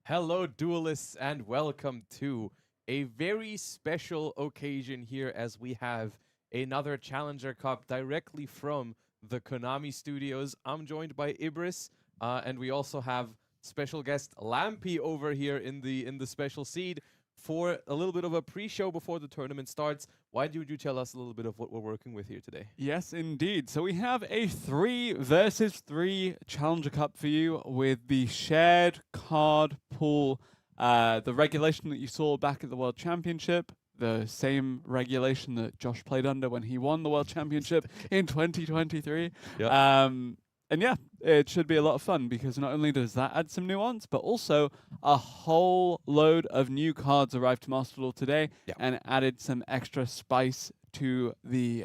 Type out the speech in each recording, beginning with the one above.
Hello, duelists, and welcome to a very special occasion here as we have another Challenger Cup directly from the Konami studios. I'm joined by Ibris, and we also have special guest Lampi over here in the special seed for a little bit of a pre-show before the tournament starts. Why don't you tell us a little bit of what we're working with here today? Yes, indeed. So we have a 3 versus 3 Challenger Cup for you with the shared card pool. The regulation that you saw back at the World Championship, the same regulation that Josh played under when he won the World Championship in 2023. Yeah. And yeah, it should be a lot of fun because not only does that add some nuance, but also a whole load of new cards arrived to Master Duel today and added some extra spice to the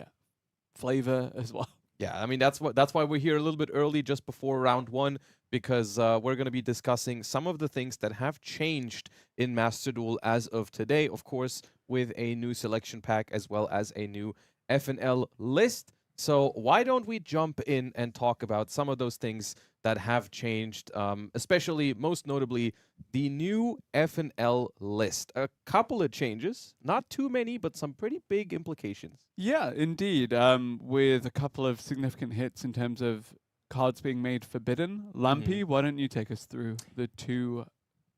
flavor as well. Yeah, I mean that's why we're here a little bit early, just before round one, because we're going to be discussing some of the things that have changed in Master Duel as of today. Of course, with a new selection pack as well as a new F&L list. So why don't we jump in and talk about some of those things that have changed, especially, most notably, the new F&L list. A couple of changes, not too many, but some pretty big implications. Yeah, indeed. With a couple of significant hits in terms of cards being made forbidden. Lampi, why don't you take us through the two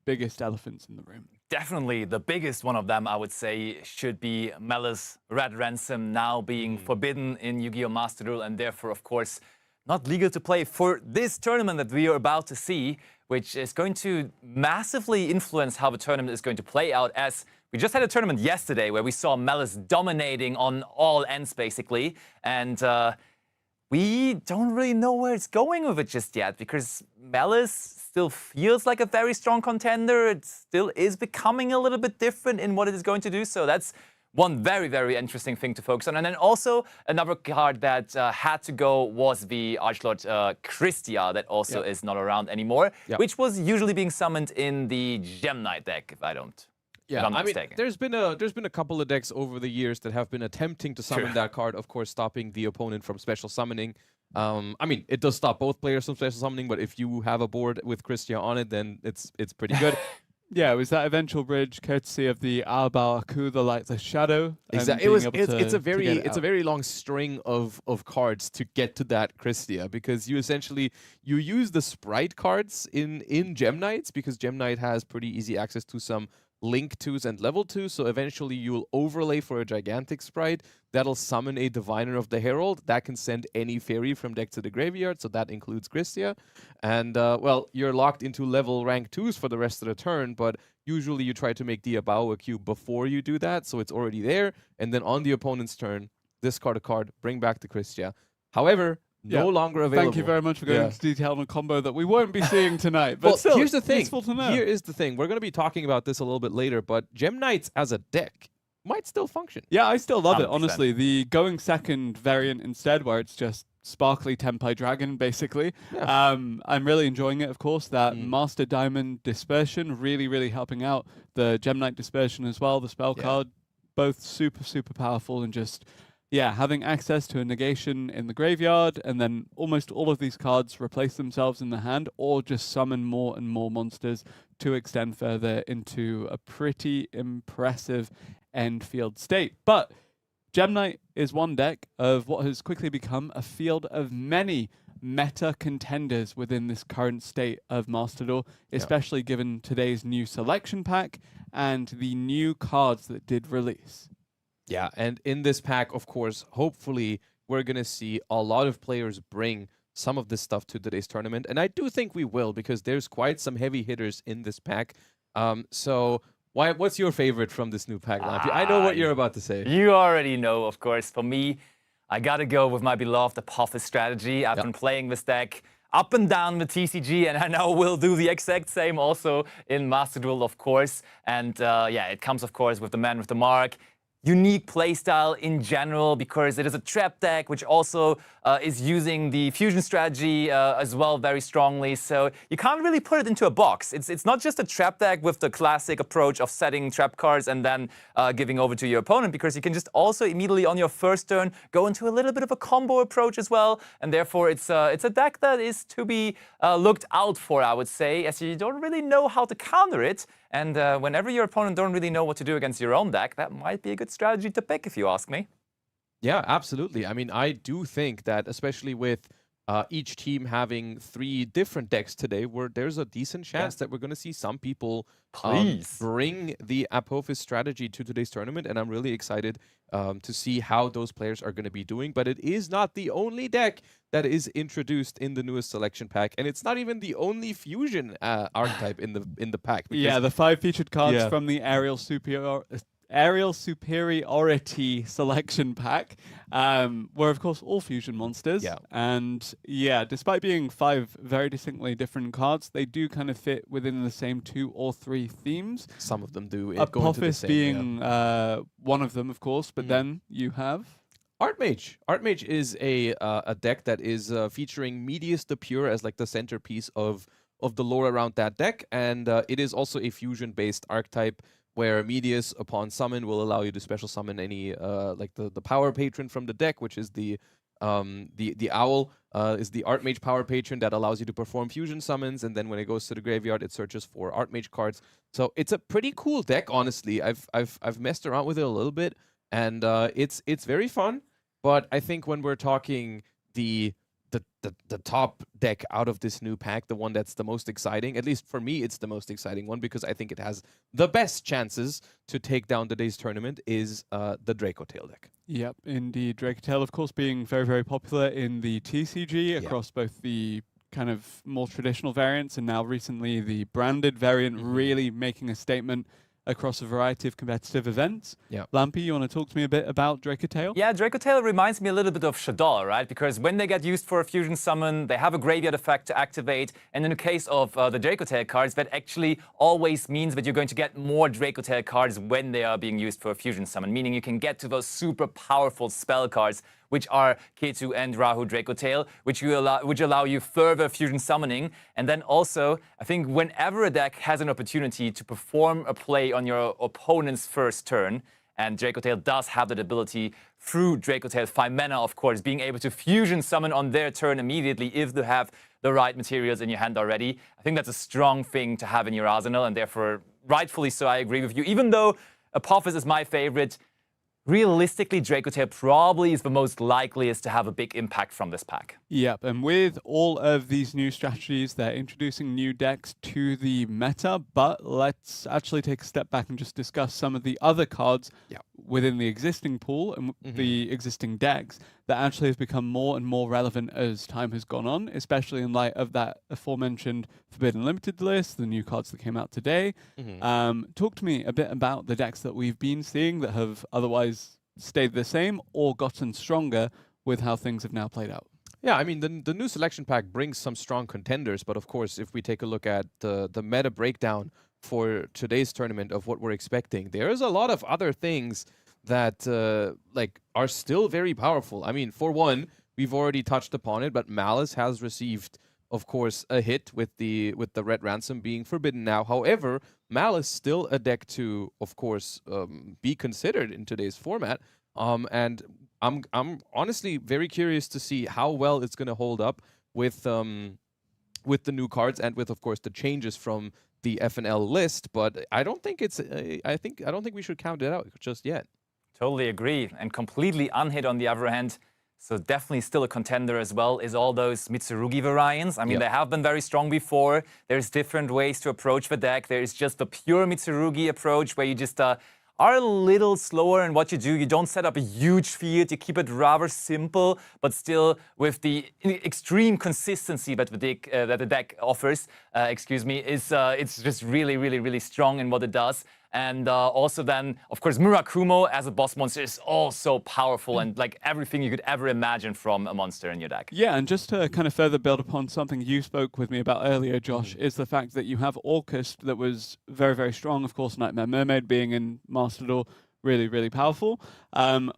biggest elephants in the room? Definitely the biggest one of them, I would say, should be Malice Red Ransom now being forbidden in Yu-Gi-Oh! Master Duel and therefore, of course, not legal to play for this tournament that we are about to see, which is going to massively influence how the tournament is going to play out, as we just had a tournament yesterday where we saw Malice dominating on all ends, basically, and we don't really know where it's going with it just yet, because Malice still feels like a very strong contender. It still is becoming a little bit different in what it is going to do. So that's one very, very interesting thing to focus on. And then also another card that had to go was the Archlord Christia, that also is not around anymore, which was usually being summoned in the Gem Knight deck, if I don't. Yeah, I mean, there's been a couple of decks over the years that have been attempting to summon that card, of course, stopping the opponent from special summoning. I mean, it does stop both players from special summoning, but if you have a board with Christia on it, then it's pretty good. Yeah, it was that eventual bridge, courtesy of the Albal Aku, the Lightless Shadow. Exactly. It's a very long string of cards to get to that Christia, because you essentially use the sprite cards in Gem Knights, because Gem Knight has pretty easy access to some Link 2s and level 2s, so eventually you'll overlay for a gigantic sprite that'll summon a Diviner of the Herald that can send any fairy from deck to the graveyard, so that includes Christia. And, well, you're locked into level rank 2s for the rest of the turn, but usually you try to make Diabao a cube before you do that, so it's already there, and then on the opponent's turn, discard a card, bring back the Christia. However, no longer available. Thank you very much for going into detail on a combo that we won't be seeing tonight. But well, still, here's the thing. Useful to know. Here is the thing. We're going to be talking about this a little bit later, but Gem Knights as a deck might still function. Yeah, I still love 100%. it, honestly. The going second variant instead, where it's just sparkly Tenpai Dragon, basically. Yeah. I'm really enjoying it, of course. That Master Diamond Dispersion, really, really helping out. The Gem Knight Dispersion as well, the spell card, both super, super powerful, and just... yeah, having access to a negation in the graveyard, and then almost all of these cards replace themselves in the hand, or just summon more and more monsters to extend further into a pretty impressive end field state. But Gem Knight is one deck of what has quickly become a field of many meta contenders within this current state of Master Duel, especially given today's new selection pack and the new cards that did release. Yeah, and in this pack, of course, hopefully we're going to see a lot of players bring some of this stuff to today's tournament. And I do think we will, because there's quite some heavy hitters in this pack. So what's your favorite from this new pack, Lampi? I know what you're about to say. You already know, of course. For me, I got to go with my beloved Apophis strategy. I've been playing this deck up and down the TCG, and I know we'll do the exact same also in Master Duel, of course. And yeah, it comes, of course, with the man with the mark. unique playstyle in general, because it is a trap deck, which also is using the fusion strategy as well very strongly. So you can't really put it into a box. It's not just a trap deck with the classic approach of setting trap cards and then giving over to your opponent, because you can just also immediately on your first turn go into a little bit of a combo approach as well. And therefore, it's a deck that is to be looked out for, I would say, as you don't really know how to counter it. And whenever your opponent don't really know what to do against your own deck, that might be a good strategy to pick, if you ask me. Yeah, absolutely. I mean, I do think that, especially with each team having 3 different decks today, where there's a decent chance that we're going to see some people bring the Apophis strategy to today's tournament, and I'm really excited to see how those players are going to be doing. But it is not the only deck that is introduced in the newest selection pack, and it's not even the only fusion archetype in the pack. Yeah, the 5 featured cards from the Aerial Superiority selection pack were, of course, all fusion monsters. Yeah. And yeah, despite being 5 very distinctly different cards, they do kind of fit within the same 2 or 3 themes. Some of them do. Apophis being one of them, of course, but then you have Archmage. Archmage is a deck that is featuring Medius the Pure as like the centerpiece of the lore around that deck, and it is also a fusion-based archetype where Medius, upon summon, will allow you to special summon any like the power patron from the deck, which is the owl is the Archmage power patron that allows you to perform fusion summons, and then when it goes to the graveyard, it searches for Archmage cards. So it's a pretty cool deck, honestly. I've messed around with it a little bit, and it's very fun. But I think when we're talking the top deck out of this new pack, the one that's the most exciting, at least for me, it's the most exciting one, because I think it has the best chances to take down today's tournament, is the Draco Tail deck. Yep, indeed. Draco Tail, of course, being very, very popular in the TCG across both the kind of more traditional variants and now recently the branded variant, really making a statement across a variety of competitive events. Yeah. Lampi, you want to talk to me a bit about Draco Tail? Yeah, Draco Tail reminds me a little bit of Shaddoll, right? Because when they get used for a fusion summon, they have a graveyard effect to activate. And in the case of the Draco Tail cards, that actually always means that you're going to get more Draco Tail cards when they are being used for a fusion summon, meaning you can get to those super powerful spell cards, which are Ketu and Rahu Draco Tail, which allow you further fusion summoning. And then also, I think whenever a deck has an opportunity to perform a play on your opponent's first turn, and Draco Tail does have that ability through Draco Tail's 5 mana, of course, being able to fusion summon on their turn immediately if they have the right materials in your hand already. I think that's a strong thing to have in your arsenal, and therefore, rightfully so, I agree with you. Even though Apophis is my favorite, realistically, Draco Tail probably is the most likeliest to have a big impact from this pack. Yep, and with all of these new strategies, they're introducing new decks to the meta, but let's actually take a step back and just discuss some of the other cards within the existing pool and the existing decks that actually has become more and more relevant as time has gone on, especially in light of that aforementioned Forbidden Limited list, the new cards that came out today. Talk to me a bit about the decks that we've been seeing that have otherwise stayed the same or gotten stronger with how things have now played out. Yeah, I mean, the new selection pack brings some strong contenders, but of course, if we take a look at the meta breakdown for today's tournament of what we're expecting, there is a lot of other things that like are still very powerful. I mean, for one, we've already touched upon it, but Malice has received, of course, a hit with the Red Ransom being forbidden now. However, Malice still a deck to, of course, be considered in today's format, and I'm honestly very curious to see how well it's going to hold up with the new cards and with, of course, the changes from the FNL list. But I don't think it's I don't think we should count it out just yet. Totally agree, and completely unhit on the other hand. So definitely still a contender as well is all those Mitsurugi variants. I mean, they have been very strong before. There's different ways to approach the deck. There is just the pure Mitsurugi approach where you just are a little slower in what you do. You don't set up a huge field. You keep it rather simple, but still with the extreme consistency that the deck offers. It's just really, really, really strong in what it does. And also then, of course, Murakumo as a boss monster is also powerful and like everything you could ever imagine from a monster in your deck. Yeah, and just to kind of further build upon something you spoke with me about earlier, Josh, is the fact that you have Orcust that was very, very strong. Of course, Nightmare Mermaid being in Master Duel really, really powerful.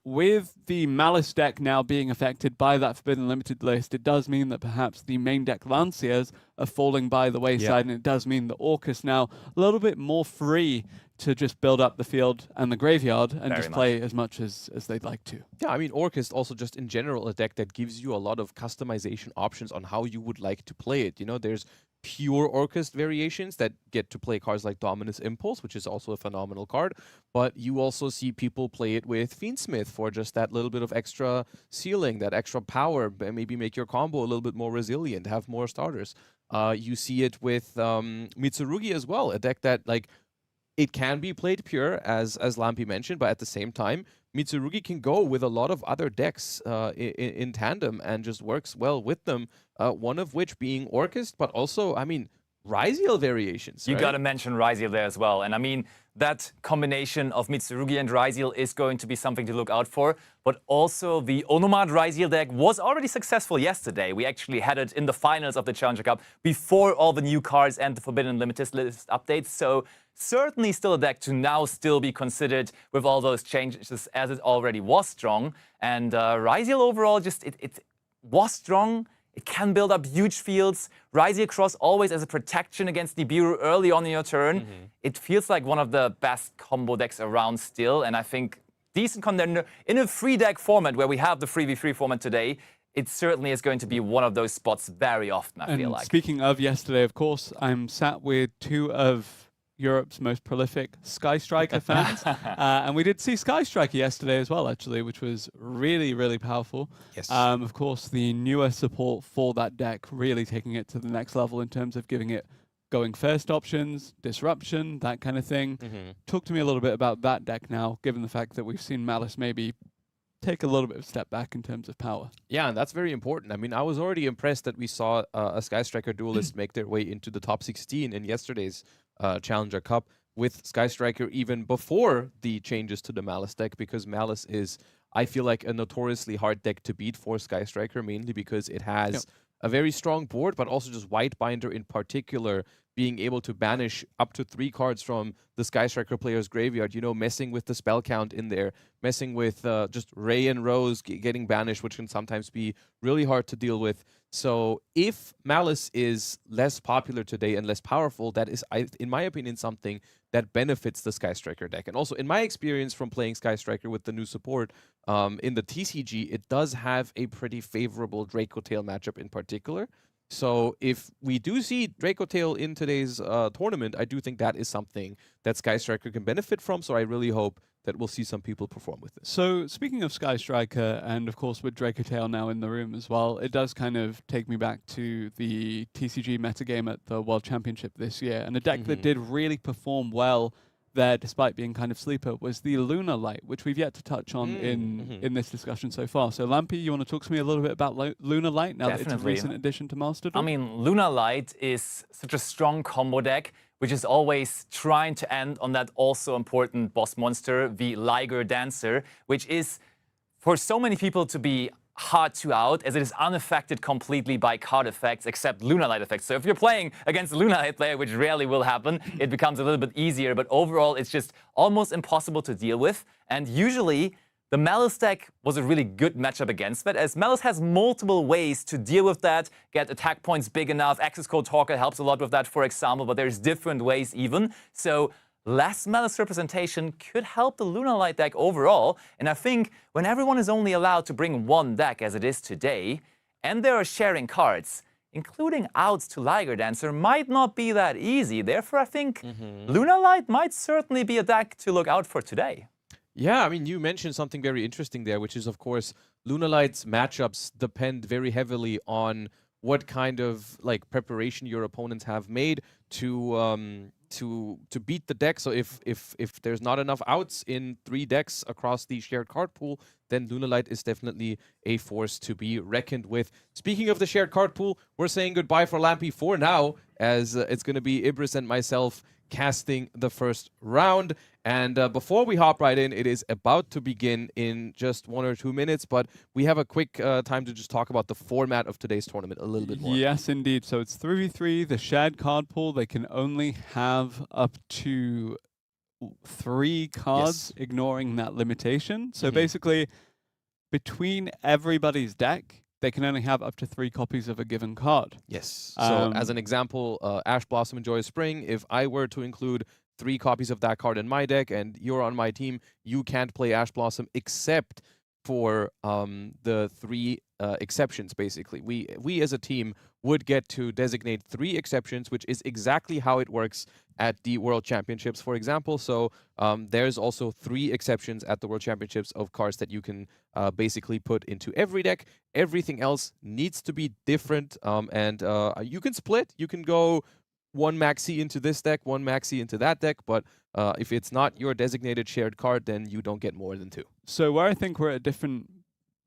With the Malice deck now being affected by that Forbidden Limited list, it does mean that perhaps the main deck Lanciers are falling by the wayside, and it does mean that Orcus now a little bit more free to just build up the field and the graveyard and just play as much as they'd like to. Yeah, I mean, Orcus also just in general a deck that gives you a lot of customization options on how you would like to play it. You know, there's pure Orcus variations that get to play cards like Dominus Impulse, which is also a phenomenal card, but you also see people play it with Fiendsmith for just that little bit of extra ceiling, that extra power, maybe make your combo a little bit more resilient, have more starters. You see it with Mitsurugi as well, a deck that, like, it can be played pure, as Lampi mentioned, but at the same time, Mitsurugi can go with a lot of other decks in tandem and just works well with them, one of which being Orcus, but also, I mean, Ryziel variations. You got to mention Ryziel there as well. And I mean, that combination of Mitsurugi and Ryziel is going to be something to look out for. But also, the Onomad Ryziel deck was already successful yesterday. We actually had it in the finals of the Challenger Cup before all the new cards and the Forbidden Limited list updates. So certainly still a deck to now still be considered with all those changes, as it already was strong. And Ryziel overall, just it was strong. It can build up huge fields. Ryziel Cross always as a protection against Nibiru early on in your turn. It feels like one of the best combo decks around still, and I think decent contender in a free deck format where we have the 3v3 format today. It certainly is going to be one of those spots very often, I feel like. Speaking of yesterday, of course, I'm sat with two of Europe's most prolific Sky Striker fans. And we did see Sky Striker yesterday as well, actually, which was really, really powerful. Yes. Of course, the newer support for that deck really taking it to the next level in terms of giving it going first options, disruption, that kind of thing. Talk to me a little bit about that deck now, given the fact that we've seen Malice maybe take a little bit of a step back in terms of power. Yeah, and that's very important. I mean, I was already impressed that we saw a Sky Striker duelist make their way into the top 16 in yesterday's Challenger Cup with Sky Striker even before the changes to the Malice deck, because Malice is, I feel like, a notoriously hard deck to beat for Sky Striker, mainly because it has a very strong board, but also just Whitebinder in particular, being able to banish up to 3 cards from the Sky Striker player's graveyard, you know, messing with the spell count in there, messing with just Ray and Rose getting banished, which can sometimes be really hard to deal with. So if Malice is less popular today and less powerful, that is, in my opinion, something that benefits the Sky Striker deck. And also, in my experience from playing Sky Striker with the new support in the TCG, it does have a pretty favorable Draco Tail matchup in particular. So if we do see Draco Tail in today's tournament, I do think that is something that Sky Striker can benefit from. So I really hope that we'll see some people perform with this. So speaking of Sky Striker, and of course with Draco Tail now in the room as well, it does kind of take me back to the TCG metagame at the World Championship this year. And a deck that did really perform well there, despite being kind of sleeper, was the Lunar Light, which we've yet to touch on in this discussion so far. So Lampi, you want to talk to me a little bit about Lunar Light now that it's a recent addition to Master Duel? I mean, Lunar Light is such a strong combo deck, which is always trying to end on that also important boss monster, the Liger Dancer, which is, for so many people, to be hard to out, as it is unaffected completely by card effects, except Lunar Light effects. So if you're playing against a Lunar Light player, which rarely will happen, it becomes a little bit easier. But overall, it's just almost impossible to deal with. And usually, the Malice deck was a really good matchup against that, as Malice has multiple ways to deal with that, get attack points big enough. Access Code Talker helps a lot with that, for example, but there's different ways even. So less Malice representation could help the Lunar Light deck overall. And I think when everyone is only allowed to bring one deck, as it is today, and they are sharing cards, including outs to Liger Dancer might not be that easy. Therefore, I think Lunar Light might certainly be a deck to look out for today. Yeah, I mean, you mentioned something very interesting there, which is, of course, Lunar Light's matchups depend very heavily on what kind of preparation your opponents have made to beat the deck. So if there's not enough outs in 3 decks across the shared card pool, then Lunar Light is definitely a force to be reckoned with. Speaking of the shared card pool, we're saying goodbye for Lampi for now, as it's going to be Ibris and myself casting the first round. And before we hop right in, it is about to begin in just 1 or 2 minutes, but we have a quick time to just talk about the format of today's tournament a little bit more. Yes, indeed. So it's 3v3, the shared card pool. They can only have up to 3 cards, ignoring that limitation. So basically, between everybody's deck, they can only have up to 3 copies of a given card. Yes. So as an example, Ash Blossom and Joyous Spring, if I were to include 3 copies of that card in my deck and you're on my team, you can't play Ash Blossom except for the 3 exceptions, basically. We as a team would get to designate 3 exceptions, which is exactly how it works at the World Championships, for example. So there's also 3 exceptions at the World Championships of cards that you can basically put into every deck. Everything else needs to be different, and you can split. You can go 1 maxi into this deck, 1 maxi into that deck, but if it's not your designated shared card, then you don't get more than 2. So where I think we're at a different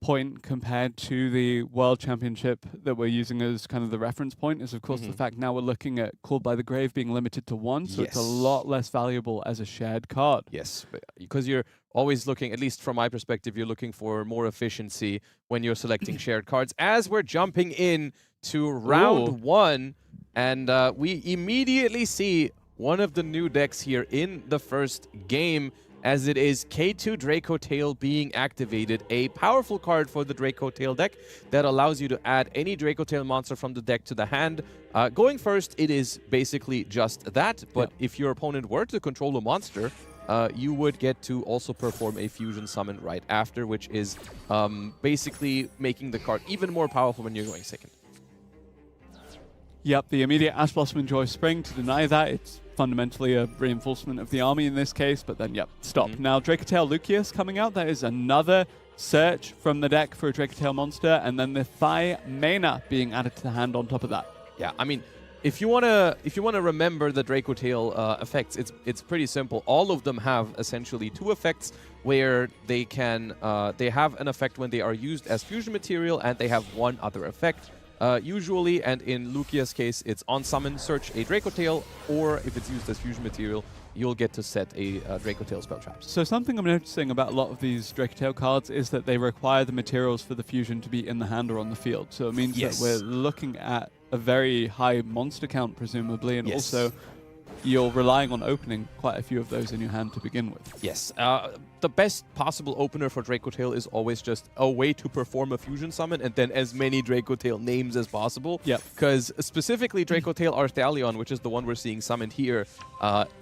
point compared to the World Championship that we're using as kind of the reference point is, of course, the fact now we're looking at Called by the Grave being limited to 1, so it's a lot less valuable as a shared card. Yes, because you're always looking, at least from my perspective, you're looking for more efficiency when you're selecting shared cards. As we're jumping in to round 1, and we immediately see one of the new decks here in the first game, as it is K2 Draco Tail being activated, a powerful card for the Draco Tail deck that allows you to add any Draco Tail monster from the deck to the hand. Going first, it is basically just that, but if your opponent were to control a monster, you would get to also perform a fusion summon right after, which is basically making the card even more powerful when you're going second. Yep, the immediate Ash Blossom and Joyous Spring, to deny that, it's fundamentally a reinforcement of the army in this case, but then, yep, stop. Now, Dracotail Lucius coming out, that is another search from the deck for a Dracotail monster, and then the Thigh Mana being added to the hand on top of that. Yeah, I mean, if you wanna remember the Dracotail effects, it's pretty simple. All of them have essentially 2 effects where they have an effect when they are used as fusion material, and they have 1 other effect. Usually, and in Lucia's case, it's on summon, search a Dracotail, or if it's used as fusion material, you'll get to set a Dracotail spell trap. So something I'm noticing about a lot of these Dracotail cards is that they require the materials for the fusion to be in the hand or on the field. So it means that we're looking at a very high monster count, presumably, and also you're relying on opening quite a few of those in your hand to begin with. Yes. The best possible opener for Dracotail is always just a way to perform a fusion summon and then as many Dracotail names as possible. Yeah. Because specifically Dracotail Arthalion, which is the one we're seeing summoned here,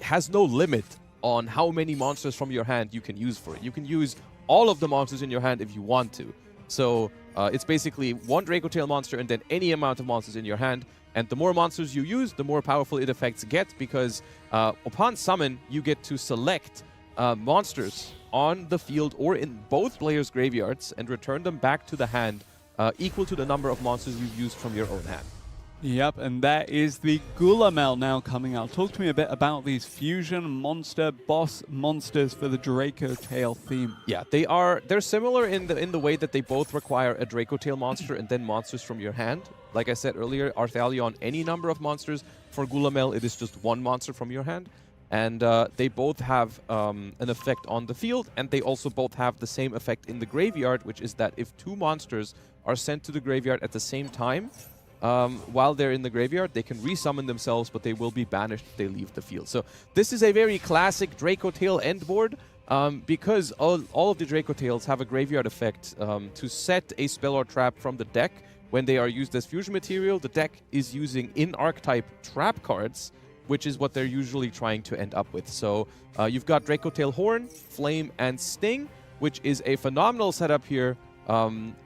has no limit on how many monsters from your hand you can use for it. You can use all of the monsters in your hand if you want to. So it's basically 1 Dracotail monster and then any amount of monsters in your hand. And the more monsters you use, the more powerful its effects get, because upon summon, you get to select monsters on the field or in both players' graveyards and return them back to the hand equal to the number of monsters you've used from your own hand. Yep, and that is the Gulamel now coming out. Talk to me a bit about these fusion monster boss monsters for the Dracotail theme. Yeah, they're similar in the way that they both require a Dracotail monster and then monsters from your hand. Like I said earlier, Arthalion, any number of monsters. For Gulamel, it is just 1 monster from your hand. And they both have an effect on the field, and they also both have the same effect in the graveyard, which is that if 2 monsters are sent to the graveyard at the same time, while they're in the graveyard, they can resummon themselves, but they will be banished if they leave the field. So this is a very classic Dracotail end board, because all of the Dracotails have a graveyard effect to set a spell or trap from the deck. When they are used as fusion material, the deck is using in-archetype trap cards, which is what they're usually trying to end up with. So you've got Dracotail Horn, Flame, and Sting, which is a phenomenal setup here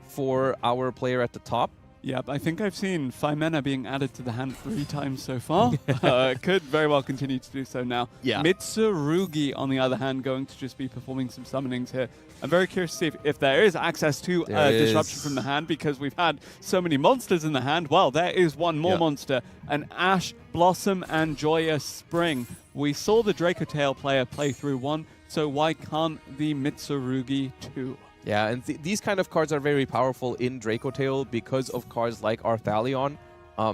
for our player at the top. Yep, I think I've seen Phimena being added to the hand 3 times so far. Could very well continue to do so now. Yeah. Mitsurugi, on the other hand, going to just be performing some summonings here. I'm very curious to see if there is access to disruption from the hand, because we've had so many monsters in the hand. Well, there is one more monster, an Ash Blossom and Joyous Spring. We saw the Dracotail player play through 1, so why can't the Mitsurugi 2? Yeah, and these kind of cards are very powerful in Dracotail because of cards like Arthalion,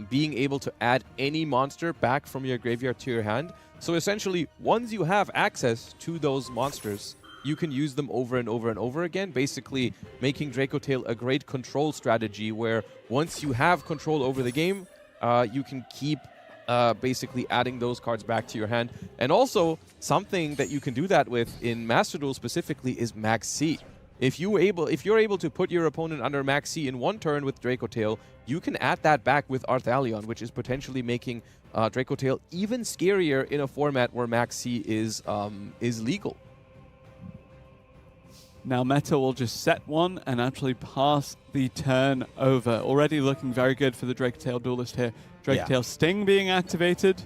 being able to add any monster back from your graveyard to your hand. So essentially, once you have access to those monsters, you can use them over and over and over again, basically making Dracotail a great control strategy where once you have control over the game, you can keep basically adding those cards back to your hand. And also, something that you can do that with in Master Duel specifically is Max C. If you're able to put your opponent under Max C in one turn with Draco Tail, you can add that back with Arthalion, which is potentially making Draco Tail even scarier in a format where Max C is legal. Now Meta will just set one and actually pass the turn over. Already looking very good for the Draco Tail duelist here. Draco Tail Sting being activated.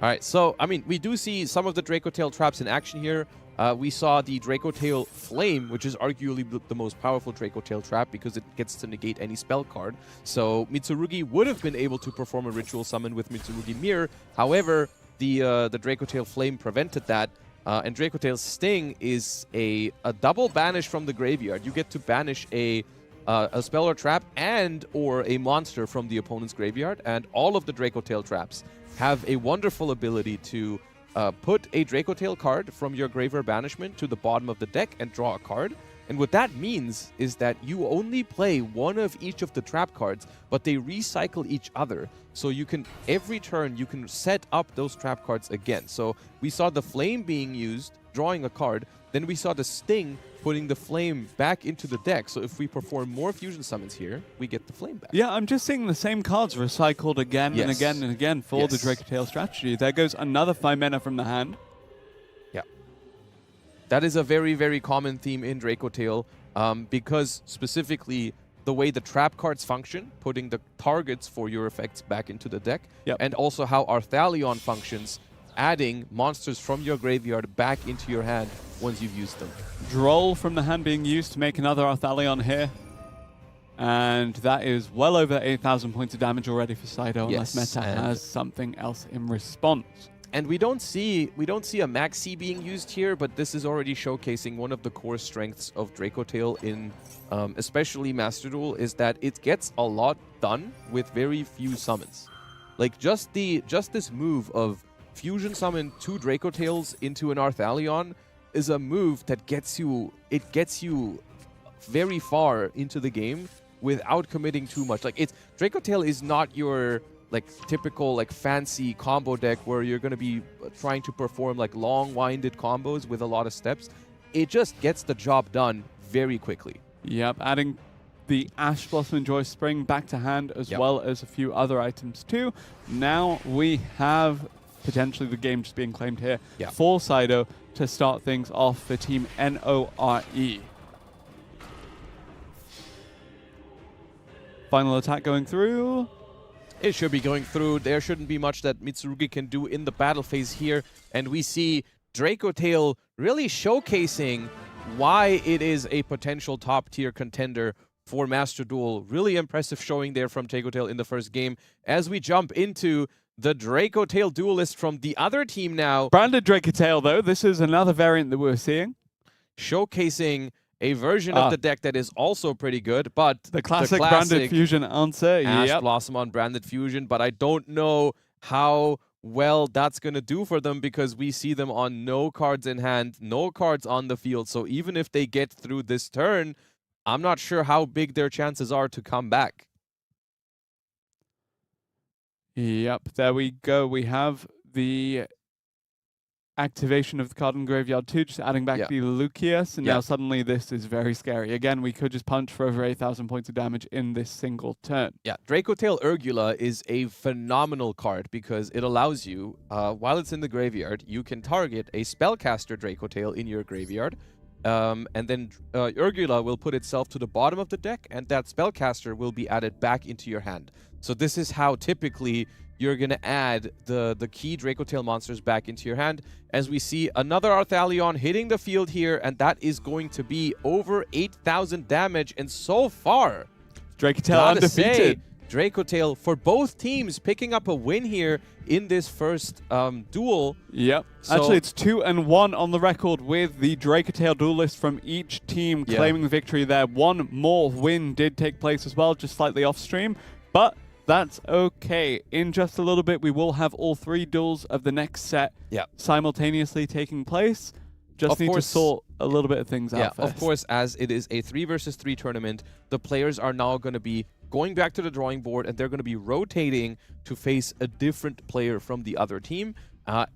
All right, so, I mean, we do see some of the Draco Tail traps in action here. We saw the Draco Tail Flame, which is arguably the most powerful Draco Tail trap because it gets to negate any spell card. So Mitsurugi would have been able to perform a ritual summon with Mitsurugi Mirror. However, the Draco Tail Flame prevented that. And Draco Tail Sting is a double banish from the graveyard. You get to banish a spell or trap and or a monster from the opponent's graveyard. And all of the Draco Tail traps have a wonderful ability to put a Draco Tail card from your graveyard banishment to the bottom of the deck and draw a card. And what that means is that you only play one of each of the trap cards, but they recycle each other. So you can, every turn, you can set up those trap cards again. So we saw the Flame being used, drawing a card. Then we saw the Sting putting the Flame back into the deck. So if we perform more fusion summons here, we get the Flame back. Yeah, I'm just seeing the same cards recycled again and again and again for the Draco Tail strategy. There goes another 5 mana from the hand. That is a very, very common theme in Draco Tail because specifically the way the trap cards function, putting the targets for your effects back into the deck, and also how Arthalion functions, adding monsters from your graveyard back into your hand once you've used them. Droll from the hand being used to make another Arthalion here. And that is well over 8,000 points of damage already for Sido, unless Meta has something else in response. And we don't see a Max C being used here, but this is already showcasing one of the core strengths of Draco Tail in especially Master Duel, is that it gets a lot done with very few summons. Like just this move of fusion summon 2 Draco Tails into an Arthalion is a move that gets you very far into the game without committing too much. Like Draco Tail is not your like typical like fancy combo deck where you're going to be trying to perform like long-winded combos with a lot of steps. It just gets the job done very quickly. Yep, adding the Ash Blossom and Joy Spring back to hand as well as a few other items too. Now we have potentially the game just being claimed here for Sido to start things off for Team NORE. Final attack going through. It should be going through. There shouldn't be much that Mitsurugi can do in the battle phase here. And we see Draco Tail really showcasing why it is a potential top-tier contender for Master Duel. Really impressive showing there from Draco Tail in the first game. As we jump into the Draco Tail duelist from the other team now. Branded Draco Tail, though. This is another variant that we're seeing. Showcasing a version of the deck that is also pretty good, but the classic Branded Fusion answer. Ash Blossom on Branded Fusion, but I don't know how well that's going to do for them because we see them on no cards in hand, no cards on the field. So even if they get through this turn, I'm not sure how big their chances are to come back. Yep, there we go. We have the activation of the card in Graveyard 2, just adding back the Lucius, and now suddenly this is very scary. Again, we could just punch for over 8,000 points of damage in this single turn. Yeah, Draco Tail Urgula is a phenomenal card because it allows you, while it's in the graveyard, you can target a Spellcaster Draco Tail in your graveyard, and then Urgula will put itself to the bottom of the deck, and that Spellcaster will be added back into your hand. So this is how typically you're going to add the key Draco Tail monsters back into your hand. As we see another Arthalion hitting the field here, and that is going to be over 8,000 damage. And so far, Draco Tail undefeated. Draco Tail for both teams picking up a win here in this first duel. Yep. So actually, it's 2-1 on the record with the Draco Tail duelist from each team claiming the victory there. One more win did take place as well, just slightly off stream, but that's okay. In just a little bit, we will have all 3 duels of the next set simultaneously taking place. Just need to sort a little bit of things out first. Of course, as it is a 3 versus 3 tournament, the players are now going to be going back to the drawing board, and they're going to be rotating to face a different player from the other team.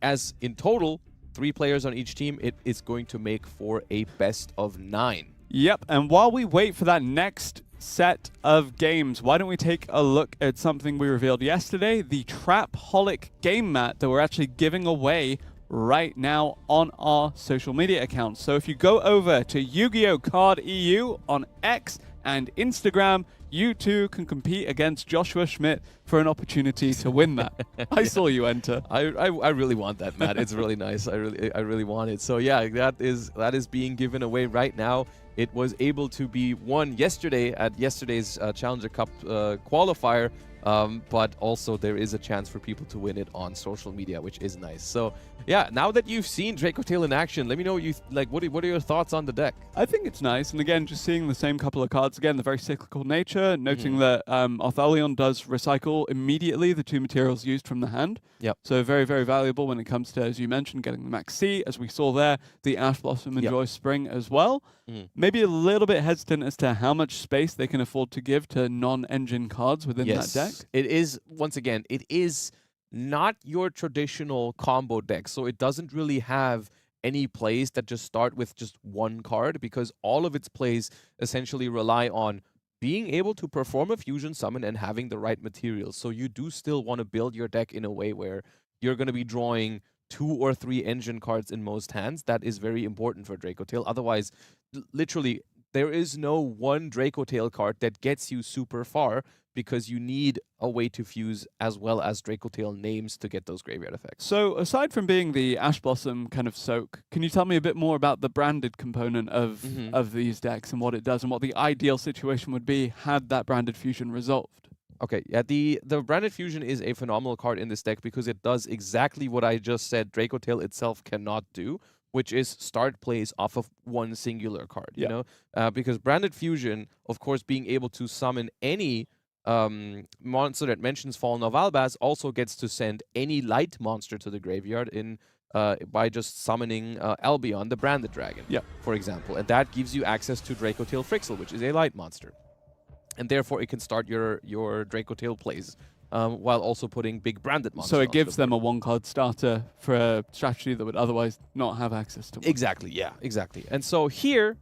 As in total, 3 players on each team, it is going to make for a best of 9. Yep, and while we wait for that next set of games, why don't we take a look at something we revealed yesterday, the Trapaholic game mat that we're actually giving away right now on our social media accounts. So if you go over to Yu-Gi-Oh! Card EU on X and Instagram, you too can compete against Joshua Schmidt for an opportunity to win that. I saw you enter. I really want that, Matt. It's really nice. I really want it. So yeah, that is being given away right now. It was able to be won yesterday at yesterday's Challenger Cup qualifier, but also there is a chance for people to win it on social media, which is nice. So yeah, now that you've seen Dracotail in action, let me know what you like. What are your thoughts on the deck? I think it's nice, and again, just seeing the same couple of cards again, the very cyclical nature, noting that Arthalion does recycle immediately the 2 materials used from the hand. Yep. So very, very valuable when it comes to, as you mentioned, getting the Max C, as we saw there, the Ash Blossom and Joy Spring as well. Maybe a little bit hesitant as to how much space they can afford to give to non-engine cards within that deck. It is, once again, it is not your traditional combo deck, so it doesn't really have any plays that just start with just one card, because all of its plays essentially rely on being able to perform a fusion summon and having the right materials. So you do still want to build your deck in a way where you're going to be drawing 2 or 3 engine cards in most hands. That is very important for Dracotail. Otherwise, literally, there is no one Dracotail card that gets you super far, because you need a way to fuse as well as Dracotail names to get those graveyard effects. So aside from being the Ash Blossom kind of soak, can you tell me a bit more about the branded component of these decks and what it does and what the ideal situation would be had that branded fusion resolved? Okay, yeah, the branded fusion is a phenomenal card in this deck because it does exactly what I just said Dracotail itself cannot do, which is start plays off of one singular card, you know? Because branded fusion, of course, being able to summon any monster that mentions Fallen of Albaz also gets to send any light monster to the graveyard in by just summoning Albion, the branded dragon, for example. And that gives you access to Dracotail Frixel, which is a light monster. And therefore, it can start your Dracotail plays while also putting big branded monsters. So it gives them a 1-card starter for a strategy that would otherwise not have access to one. Exactly, yeah, exactly. And so here...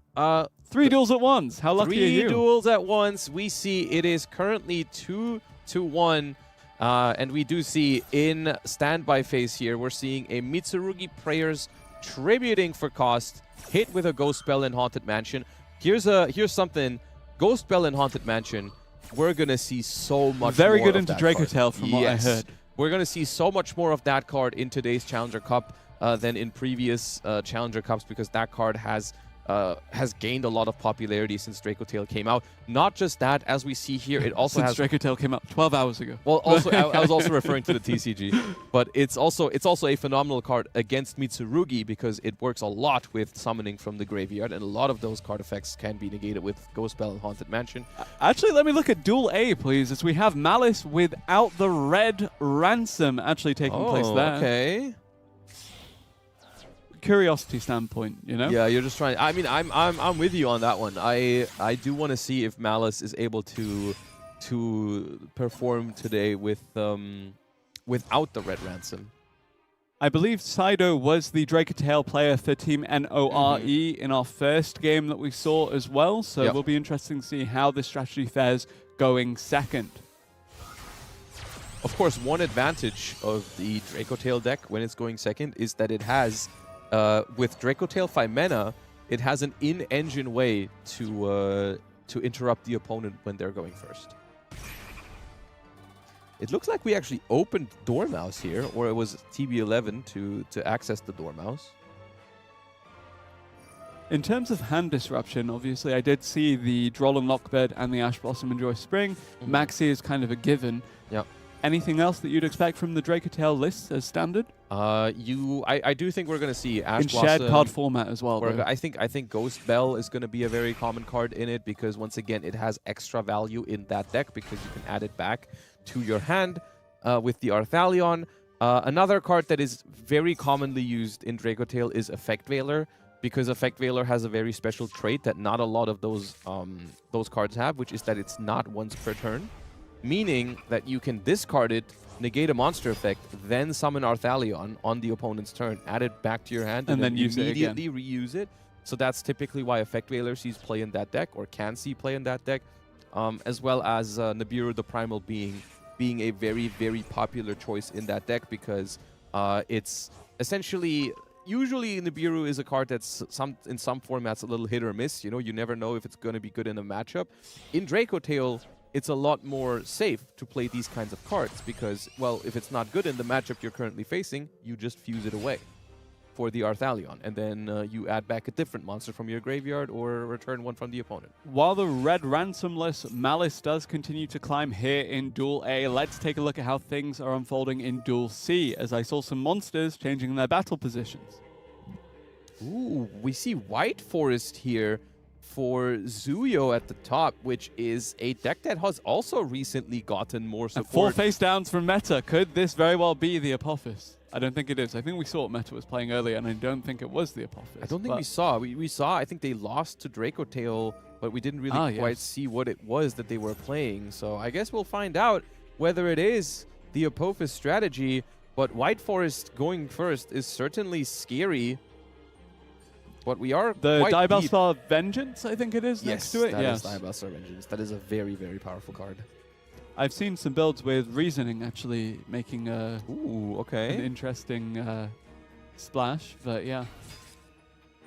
3 duels at once. How lucky are you? 3 duels at once. We see it is currently 2-1. And we do see in standby phase here, we're seeing a Mitsurugi Prayers tributing for cost, hit with a Ghost Spell in Haunted Mansion. Here's something. Ghost Spell in Haunted Mansion, we're going to see so much Very more good of into that Dracotail card. from what I heard. We're going to see so much more of that card in today's Challenger Cup than in previous Challenger Cups, because that card has gained a lot of popularity since Dracotail came out. Not just that, as we see here, it also since Dracotail came out 12 hours ago. Well, also I was also referring to the TCG, but it's also a phenomenal card against Mitsurugi because it works a lot with summoning from the graveyard, and a lot of those card effects can be negated with Ghost Spell and Haunted Mansion. Actually, let me look at Duel A, please, as we have Malice without the red ransom actually taking place there. Okay. Curiosity standpoint, you know? Yeah, you're just trying. I mean, I'm with you on that one. I do want to see if Malice is able to perform today with without the red ransom. I believe Sido was the Dracotail player for Team NORE in our first game that we saw as well, so it will be interesting to see how this strategy fares going second. Of course, one advantage of the Dracotail deck when it's going second is that it has with Dracotail Phimena, it has an in-engine way to interrupt the opponent when they're going first. It looks like we actually opened Dormouse here, or it was TB11 to access the Dormouse. In terms of hand disruption, obviously I did see the Droll and Lockbird and the Ash Blossom and Joy Spring. Maxi is kind of a given. Yep. Anything else that you'd expect from the Dracotail list as standard? I do think we're going to see Ash in Blossom. Shared card format as well. I think Ghost Bell is going to be a very common card in it because once again it has extra value in that deck because you can add it back to your hand with the Arthalion. Another card that is very commonly used in Dracotail is Effect Veiler because Effect Veiler has a very special trait that not a lot of those cards have, which is that it's not once per turn, meaning that you can discard it, negate a monster effect, then summon Arthalion on the opponent's turn, add it back to your hand, and then immediately reuse it. So that's typically why Effect Veiler sees play in that deck, or can see play in that deck, as well as Nibiru the Primal being a very, very popular choice in that deck, because it's essentially... Usually Nibiru is a card that's in some formats a little hit or miss. You know, you never know if it's going to be good in a matchup. In Draco Tail, it's a lot more safe to play these kinds of cards because, well, if it's not good in the matchup you're currently facing, you just fuse it away for the Arthalion, and then you add back a different monster from your graveyard or return one from the opponent. While the red ransomless Malice does continue to climb here in Duel A, let's take a look at how things are unfolding in Duel C, as I saw some monsters changing their battle positions. Ooh, we see White Forest here for Zuyo at the top, which is a deck that has also recently gotten more support. And 4 face downs from Meta. Could this very well be the Apophis? I don't think it is. I think we saw what Meta was playing earlier, and I don't think it was the Apophis. I don't think we saw. We saw, I think they lost to Draco Tail, but we didn't really quite see what it was that they were playing. So I guess we'll find out whether it is the Apophis strategy. But White Forest going first is certainly scary. But we are the Diabellstar Vengeance, I think it is, next to it. Yes, that is Diabellstar Vengeance. That is a very, very powerful card. I've seen some builds with Reasoning actually making an interesting splash, but yeah.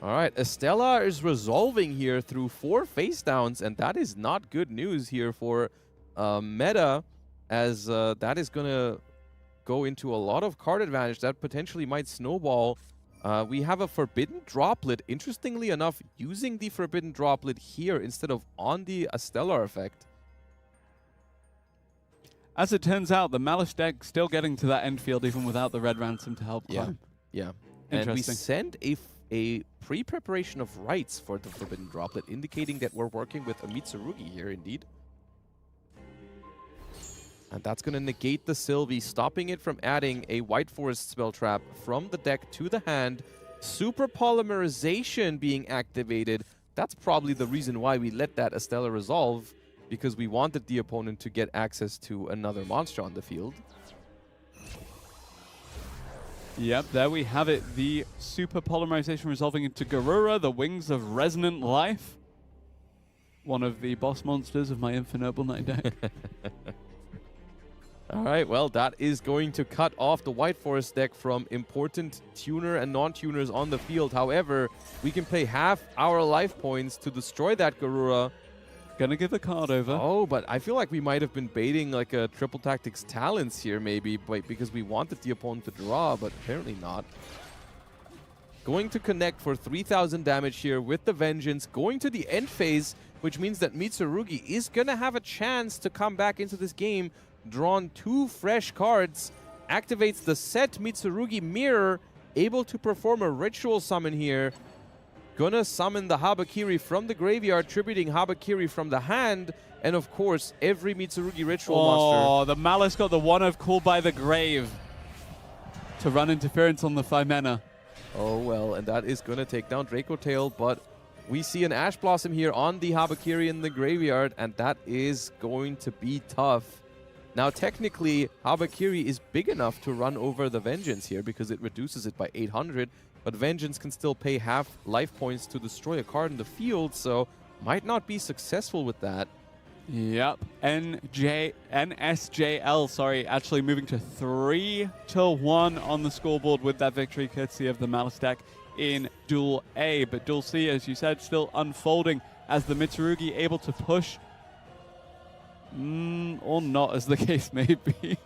All right, Estella is resolving here through 4 face downs, and that is not good news here for Meta, as that is going to go into a lot of card advantage that potentially might snowball. We have a Forbidden Droplet, interestingly enough, using the Forbidden Droplet here instead of on the Stellar effect. As it turns out, the Malice deck still getting to that end field even without the red ransom to help climb. Yeah. And we send a pre-preparation of rights for the Forbidden Droplet, indicating that we're working with a Mitsurugi here, indeed. And that's going to negate the Sylvie, stopping it from adding a White Forest spell trap from the deck to the hand. Super Polymerization being activated. That's probably the reason why we let that Estella resolve, because we wanted the opponent to get access to another monster on the field. Yep, there we have it. The Super Polymerization resolving into Garura, the Wings of Resonant Life. One of the boss monsters of my Infinite Knight deck. All right, well, that is going to cut off the White Forest deck from important tuner and non-tuners on the field. However, we can pay half our life points to destroy that Garura. Gonna give the card over. Oh, but I feel like we might have been baiting like a Triple Tactics Talents here maybe, because we wanted the opponent to draw, but apparently not. Going to connect for 3,000 damage here with the Vengeance, going to the end phase, which means that Mitsurugi is gonna have a chance to come back into this game. Drawn 2 fresh cards, activates the set Mitsurugi Mirror, able to perform a ritual summon here. Gonna summon the Habakiri from the graveyard, tributing Habakiri from the hand, and of course, every Mitsurugi ritual monster. Oh, the Malice got the one of Call by the Grave to run interference on the 5 mana. Oh well, and that is gonna take down Draco Tail, but we see an Ash Blossom here on the Habakiri in the graveyard, and that is going to be tough. Now, technically, Habakiri is big enough to run over the Vengeance here because it reduces it by 800, but Vengeance can still pay half life points to destroy a card in the field, so might not be successful with that. Yep. NSJL, sorry, actually moving to 3-1 on the scoreboard with that victory, courtesy of the Malice deck in Duel A. But Duel C, as you said, still unfolding as the Mitsurugi able to push. Or not, as the case may be.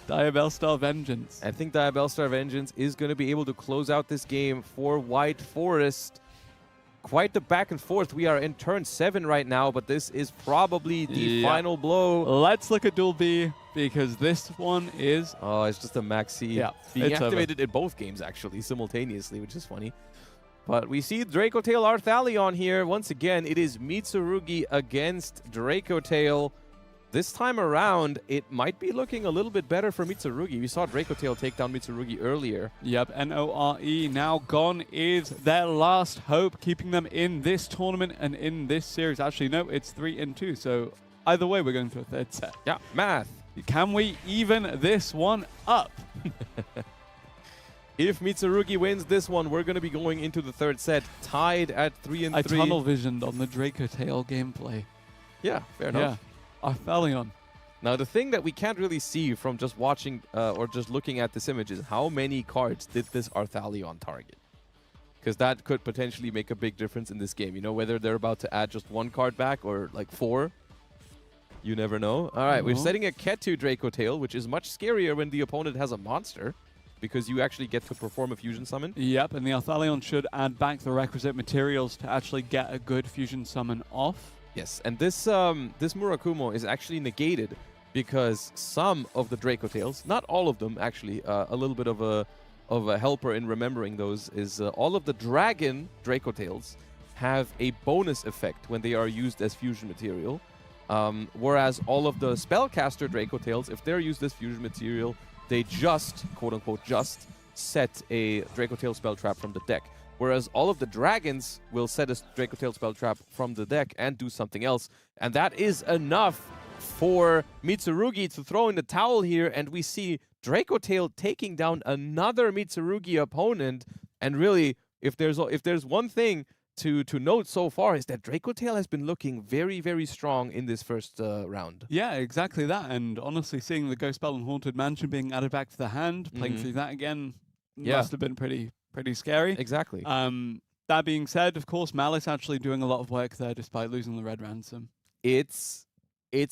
Diabellstar Vengeance. I think Diabellstar Vengeance is going to be able to close out this game for White Forest. Quite the back and forth. We are in turn 7 right now, but this is probably the final blow. Let's look at Duel B, because this one is... Oh, it's just a maxi. Yeah, being activated in both games, actually, simultaneously, which is funny. But we see Draco Tail Arthalion here. Once again, it is Mitsurugi against Draco Tail. this time around, it might be looking a little bit better for Mitsurugi. We saw Draco Tail take down Mitsurugi earlier. Yep, Nore now gone is their last hope, keeping them in this tournament and in this series. Actually, no, it's 3-2, so either way, we're going to a third set. Yeah, math. Can we even this one up? If Mitsurugi wins this one, we're going to be going into the third set, tied at 3-3. I tunnel visioned on the Draco Tail gameplay. Yeah, fair enough. Yeah, Arthalion. Now, the thing that we can't really see from just watching or just looking at this image is how many cards did this Arthalion target? Because that could potentially make a big difference in this game. You know, whether they're about to add just one card back or like 4. You never know. All right, we're setting a Ketu Draco Tail, which is much scarier when the opponent has a monster, because you actually get to perform a fusion summon. Yep, and the Arthalion should add back the requisite materials to actually get a good fusion summon off. Yes, and this this Murakumo is actually negated because some of the Draco Tails, not all of them actually, a little bit of a helper in remembering those is all of the Dragon Draco Tails have a bonus effect when they are used as fusion material, whereas all of the Spellcaster Draco Tails, if they're used as fusion material, they just, quote-unquote, just set a Draco Tail spell trap from the deck. Whereas all of the dragons will set a Draco Tail spell trap from the deck and do something else. And that is enough for Mitsurugi to throw in the towel here. And we see Draco Tail taking down another Mitsurugi opponent. And really, if there's one thing to note so far is that Draco Tail has been looking very, very strong in this first round. Yeah, exactly that. And honestly, seeing the Ghost Spell and Haunted Mansion being added back to the hand, playing through that again, must have been pretty scary. Exactly. That being said, of course, Malice actually doing a lot of work there despite losing the red ransom. It's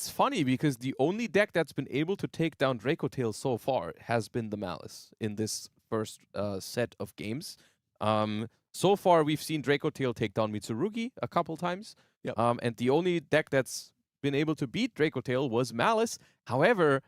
funny because the only deck that's been able to take down Draco Tail so far has been the Malice in this first set of games. So far, we've seen Draco Tail take down Mitsurugi a couple times. Yep. And the only deck that's been able to beat Draco Tail was Malice. However,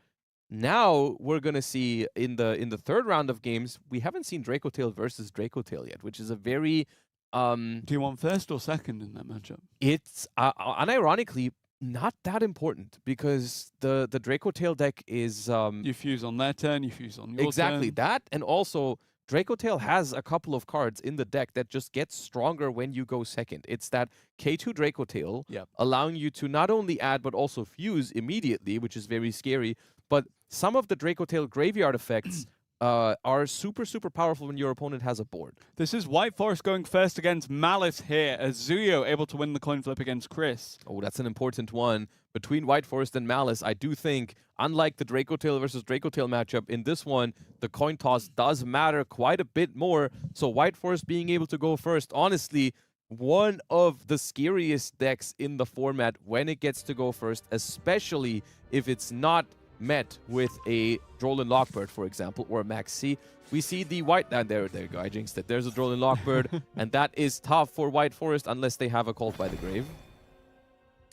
now we're going to see in the third round of games, we haven't seen Draco Tail versus Draco Tail yet, which is a very... Do you want first or second in that matchup? It's, unironically, not that important because the Draco Tail deck is... you fuse on their turn, you fuse on your exactly turn. That, and also... Draco Tail has a couple of cards in the deck that just get stronger when you go second. It's that K2 Draco Tail, allowing you to not only add but also fuse immediately, which is very scary. But some of the Draco Tail graveyard effects are super, super powerful when your opponent has a board. This is White Forest going first against Malice here, as Zuyo able to win the coin flip against Chris. Oh, that's an important one. Between White Forest and Malice, I do think, unlike the Draco Tail versus Draco Tail matchup, in this one, the coin toss does matter quite a bit more. So White Forest being able to go first, honestly, one of the scariest decks in the format when it gets to go first, especially if it's not met with a Droll and Lockbird, for example, or a Max C. We see the white... there you go, I jinxed it. There's a Droll and Lockbird, and that is tough for White Forest unless they have a Cult by the Grave.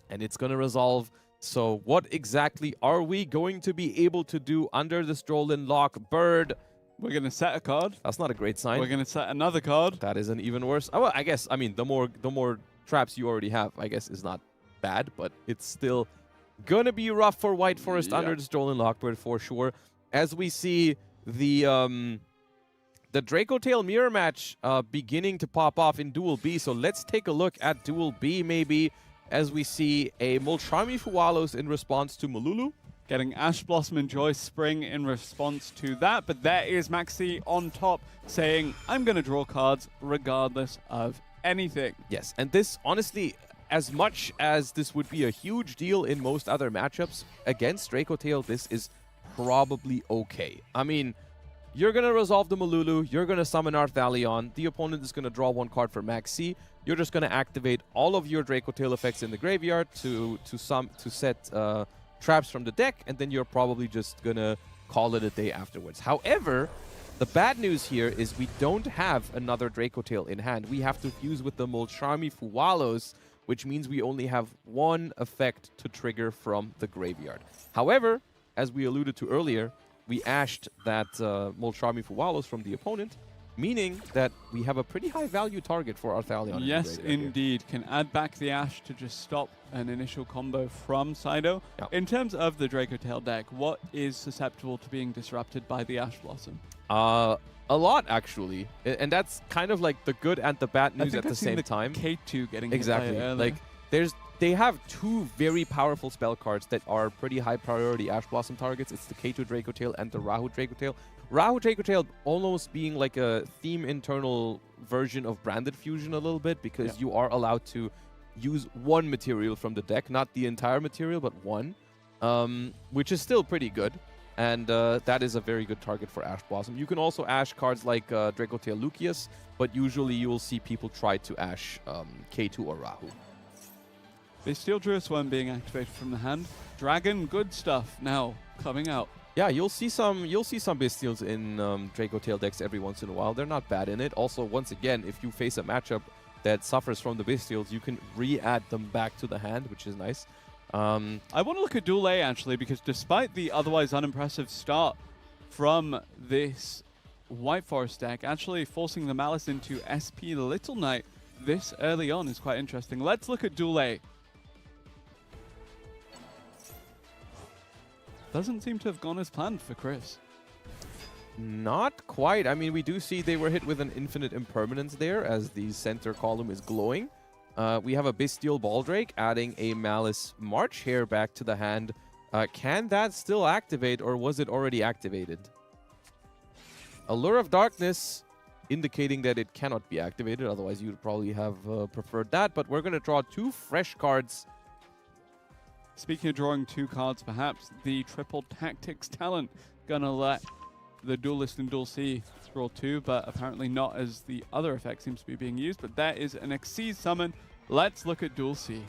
And it's going to resolve. So what exactly are we going to be able to do under this Droll and Lockbird? We're going to set a card. That's not a great sign. We're going to set another card. That is an even worse... Oh, well, I guess, I mean, the more traps you already have, I guess, is not bad, but it's still... gonna be rough for White Forest under the Droll and Lockbird for sure. As we see the Draco Tail mirror match beginning to pop off in Duel B. So let's take a look at Duel B maybe as we see a Moltrami Fuwalos in response to Malulu. Getting Ash Blossom and Joy Spring in response to that. But there is Maxi on top saying, I'm going to draw cards regardless of anything. Yes, and this honestly... as much as this would be a huge deal in most other matchups, against Draco Tail, this is probably okay. I mean, you're going to resolve the Malulu, you're going to summon Arthalion, the opponent is going to draw one card for Max C, you're just going to activate all of your Draco Tail effects in the graveyard to set traps from the deck, and then you're probably just going to call it a day afterwards. However, the bad news here is we don't have another Draco Tail in hand. We have to fuse with the Moltrami Fuwalos, which means we only have one effect to trigger from the graveyard. However, as we alluded to earlier, we ashed that Moltrami Fuwalos from the opponent, meaning that we have a pretty high value target for our Thalion. Yes, indeed. Can add back the Ash to just stop an initial combo from Sido. Yep. In terms of the Draco Tail deck, what is susceptible to being disrupted by the Ash Blossom? A lot, actually. And that's kind of like the good and the bad news at the same time. K2 getting exactly. Like, they have two very powerful spell cards that are pretty high priority Ash Blossom targets. It's the K2 Draco Tail and the Rahu Draco Tail. Rahu Draco Tail almost being like a theme internal version of Branded Fusion a little bit, because you are allowed to use one material from the deck, not the entire material, but one, which is still pretty good. And that is a very good target for Ash Blossom. You can also Ash cards like Draco Tail Lucius, but usually you will see people try to Ash K2 or Rahu. The Steel Druid Worm being activated from the hand. Dragon, good stuff now coming out. Yeah, you'll see some Bystials in Draco Tail decks every once in a while. They're not bad in it. Also, once again, if you face a matchup that suffers from the Bystials, you can re-add them back to the hand, which is nice. I want to look at Duel A, actually, because despite the otherwise unimpressive start from this White Forest deck, actually forcing the Malice into SP Little Knight this early on is quite interesting. Let's look at Duel A. Doesn't seem to have gone as planned for Chris. Not quite. I mean, we do see they were hit with an infinite impermanence there as the center column is glowing. We have a Bystial Baldrake adding a Malice March Hare back to the hand. Can that still activate, or was it already activated? Allure of Darkness indicating that it cannot be activated, otherwise you'd probably have preferred that, but we're going to draw two fresh cards. Speaking of drawing two cards, perhaps the Triple Tactics talent gonna let the Duelist in Duel C draw two, but apparently not as the other effect seems to be being used. But there is an Xyz summon. Let's look at Duel C.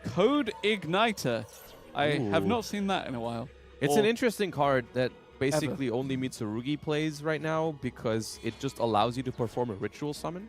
Code Igniter. I have not seen that in a while. It's an interesting card that basically only Mitsurugi plays right now, because it just allows you to perform a ritual summon.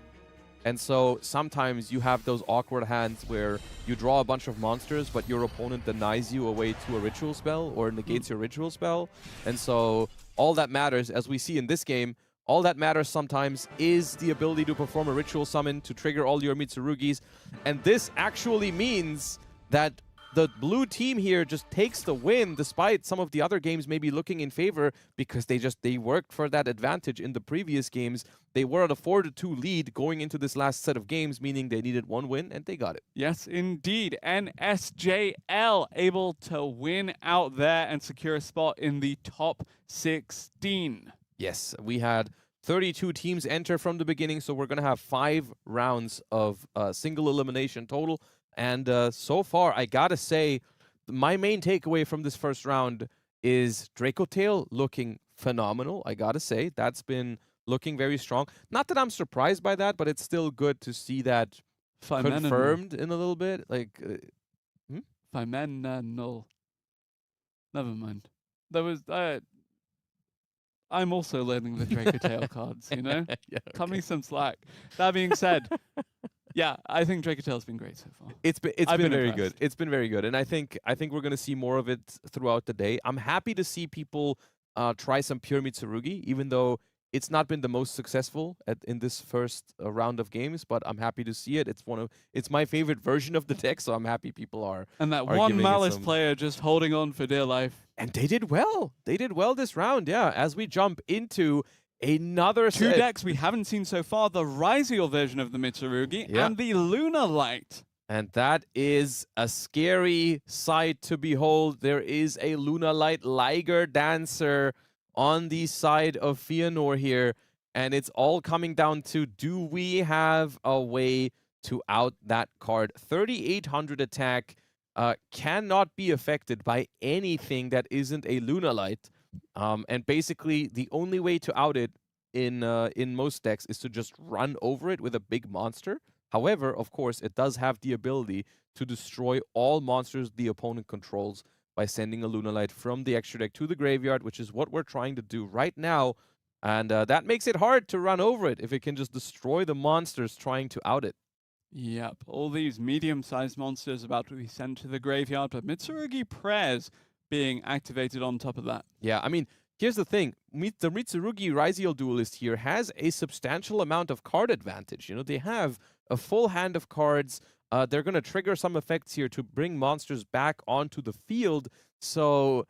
And so sometimes you have those awkward hands where you draw a bunch of monsters, but your opponent denies you a way to a ritual spell or negates your ritual spell. And so all that matters, as we see in this game, all that matters sometimes is the ability to perform a ritual summon to trigger all your Mitsurugis. And this actually means that the blue team here just takes the win, despite some of the other games maybe looking in favor, because they worked for that advantage in the previous games. They were at a 4-2 lead going into this last set of games, meaning they needed one win, and they got it. Yes, indeed. And SJL able to win out there and secure a spot in the top 16. Yes, we had 32 teams enter from the beginning, so we're going to have 5 rounds of single elimination total. And so far, I gotta say, my main takeaway from this first round is Draco Tail looking phenomenal. I gotta say, that's been looking very strong. Not that I'm surprised by that, but it's still good to see that confirmed in a little bit. Like, null. Never mind. There was. I'm also learning the Draco Tail cards, you know? Yeah, okay. Cut me some slack. That being said. Yeah, I think Draco Tail's been great so far. It's been very good. It's been very good, and I think we're gonna see more of it throughout the day. I'm happy to see people try some pure Mitsurugi, even though it's not been the most successful in this first round of games. But I'm happy to see it. It's my favorite version of the deck, so I'm happy people are. And that one Malice player just holding on for dear life. And they did well. They did well this round. Yeah, as we jump into another two decks we haven't seen so far, the Ryziel version of the Mitsurugi and the Lunar Light. And that is a scary sight to behold. There is a Lunar Light Liger Dancer on the side of Fëanor here, and it's all coming down to, do we have a way to out that card? 3,800 attack cannot be affected by anything that isn't a Lunar Light. And basically, the only way to out it in most decks is to just run over it with a big monster. However, of course, it does have the ability to destroy all monsters the opponent controls by sending a Lunar Light from the extra deck to the graveyard, which is what we're trying to do right now. And that makes it hard to run over it if it can just destroy the monsters trying to out it. Yep, all these medium-sized monsters about to be sent to the graveyard, but Mitsurugi Prayers being activated on top of that. Yeah, I mean, Here's the thing. The Mitsurugi Raziel duelist here has a substantial amount of card advantage. You know, they have a full hand of cards. They're going to trigger some effects here to bring monsters back onto the field. So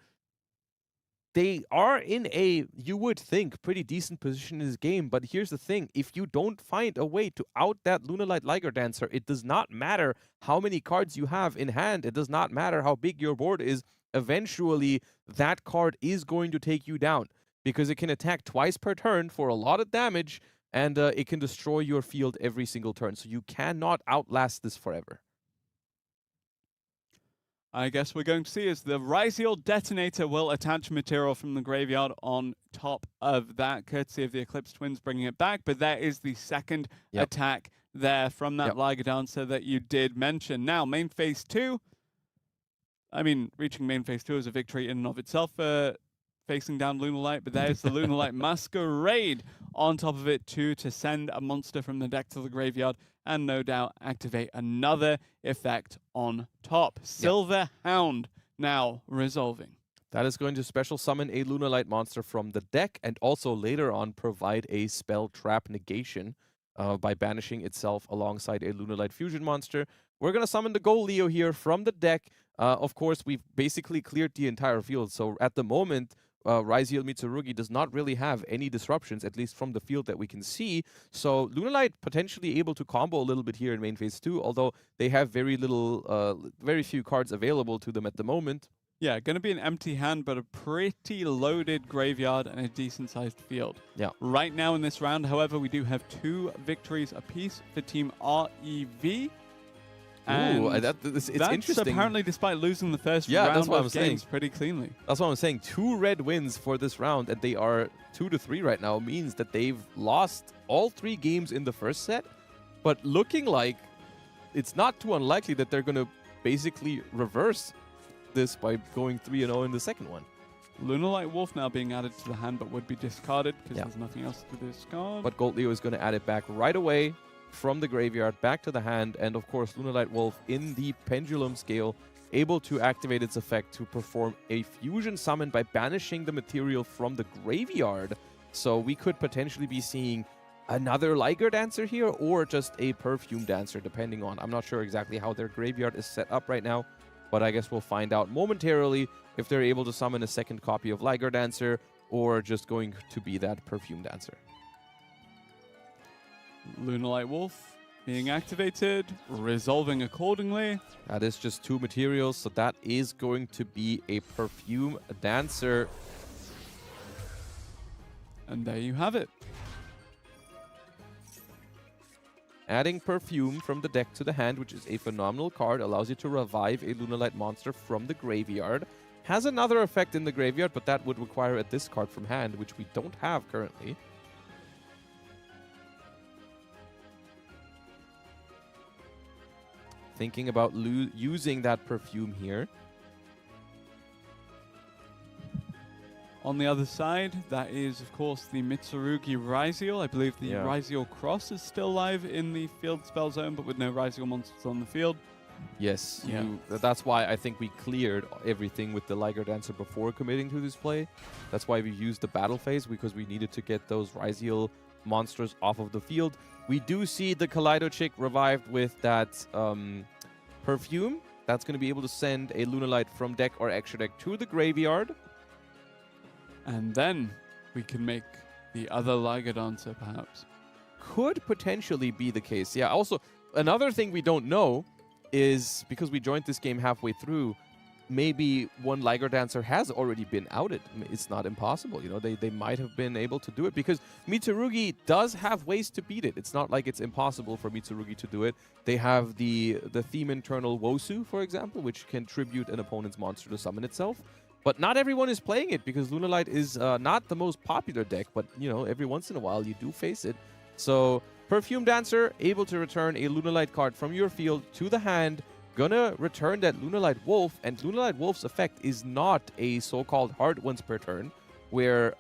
they are in a, you would think, pretty decent position in this game. But here's the thing. If you don't find a way to out that Lunalight Liger Dancer, it does not matter how many cards you have in hand. It does not matter how big your board is. Eventually, that card is going to take you down because it can attack twice per turn for a lot of damage, and it can destroy your field every single turn. So you cannot outlast this forever. I guess we're going to see is the Raziel Detonator will attach material from the graveyard on top of that, courtesy of the Eclipse Twins bringing it back. But there is the second attack there from that Liger Dancer that you did mention. Now, main phase 2. I mean, reaching main phase 2 is a victory in and of itself for facing down Lunalight, but there's the Lunalight Masquerade on top of it too to send a monster from the deck to the graveyard and no doubt activate another effect on top. Silver Hound now resolving. That is going to special summon a Lunalight monster from the deck and also later on provide a spell trap negation by banishing itself alongside a Lunalight fusion monster. We're going to summon the Gold Leo here from the deck. Of course, we've basically cleared the entire field. So at the moment, Raziel Mitsurugi does not really have any disruptions, at least from the field that we can see. So Lunalight potentially able to combo a little bit here in main phase 2, although they have very few cards available to them at the moment. Yeah, going to be an empty hand, but a pretty loaded graveyard and a decent-sized field. Yeah. Right now in this round, however, we do have 2 victories apiece for Team REV. Ooh, it's interesting. Apparently despite losing the first round of games pretty cleanly. That's what I'm saying. 2 red wins for this round, and they are 2-3 right now, means that they've lost all 3 games in the first set, but looking like it's not too unlikely that they're going to basically reverse this by going 3-0 in the second one. Lunalight Wolf now being added to the hand, but would be discarded because there's nothing else to discard. But Gold Leo is going to add it back right away from the graveyard back to the hand, and of course Lunalight Wolf in the pendulum scale able to activate its effect to perform a fusion summon by banishing the material from the graveyard. So we could potentially be seeing another Liger Dancer here or just a Perfume Dancer, depending on, I'm not sure exactly how their graveyard is set up right now, but I guess we'll find out momentarily if they're able to summon a second copy of Liger Dancer or just going to be that Perfume Dancer. Lunalight Wolf being activated, resolving accordingly. That is just 2 materials, so that is going to be a Perfume Dancer. And there you have it. Adding Perfume from the deck to the hand, which is a phenomenal card, allows you to revive a Lunalight monster from the graveyard. Has another effect in the graveyard, but that would require a discard from hand, which we don't have currently. Thinking about using that Perfume here. On the other side, that is, of course, the Mitsurugi Raziel. I believe the Raziel Cross is still live in the field spell zone, but with no Raziel monsters on the field. Yes, that's why I think we cleared everything with the Liger Dancer before committing to this play. That's why we used the battle phase, because we needed to get those Raziel monsters off of the field. We do see the Kaleido Chick revived with that Perfume. That's going to be able to send a Lunalight from deck or extra deck to the graveyard. And then we can make the other Liger Dancer, perhaps. Could potentially be the case. Yeah, also, another thing we don't know is, because we joined this game halfway through, maybe one Liger Dancer has already been outed. It's not impossible. You know, they might have been able to do it because Mitsurugi does have ways to beat it. It's not like it's impossible for Mitsurugi to do it. They have the theme internal Wosu, for example, which can tribute an opponent's monster to summon itself. But not everyone is playing it because Lunalight is not the most popular deck, but, you know, every once in a while you do face it. So Perfume Dancer, able to return a Lunalight card from your field to the hand, gonna return that Lunalight Wolf, and Lunalight Wolf's effect is not a so-called hard once per turn, where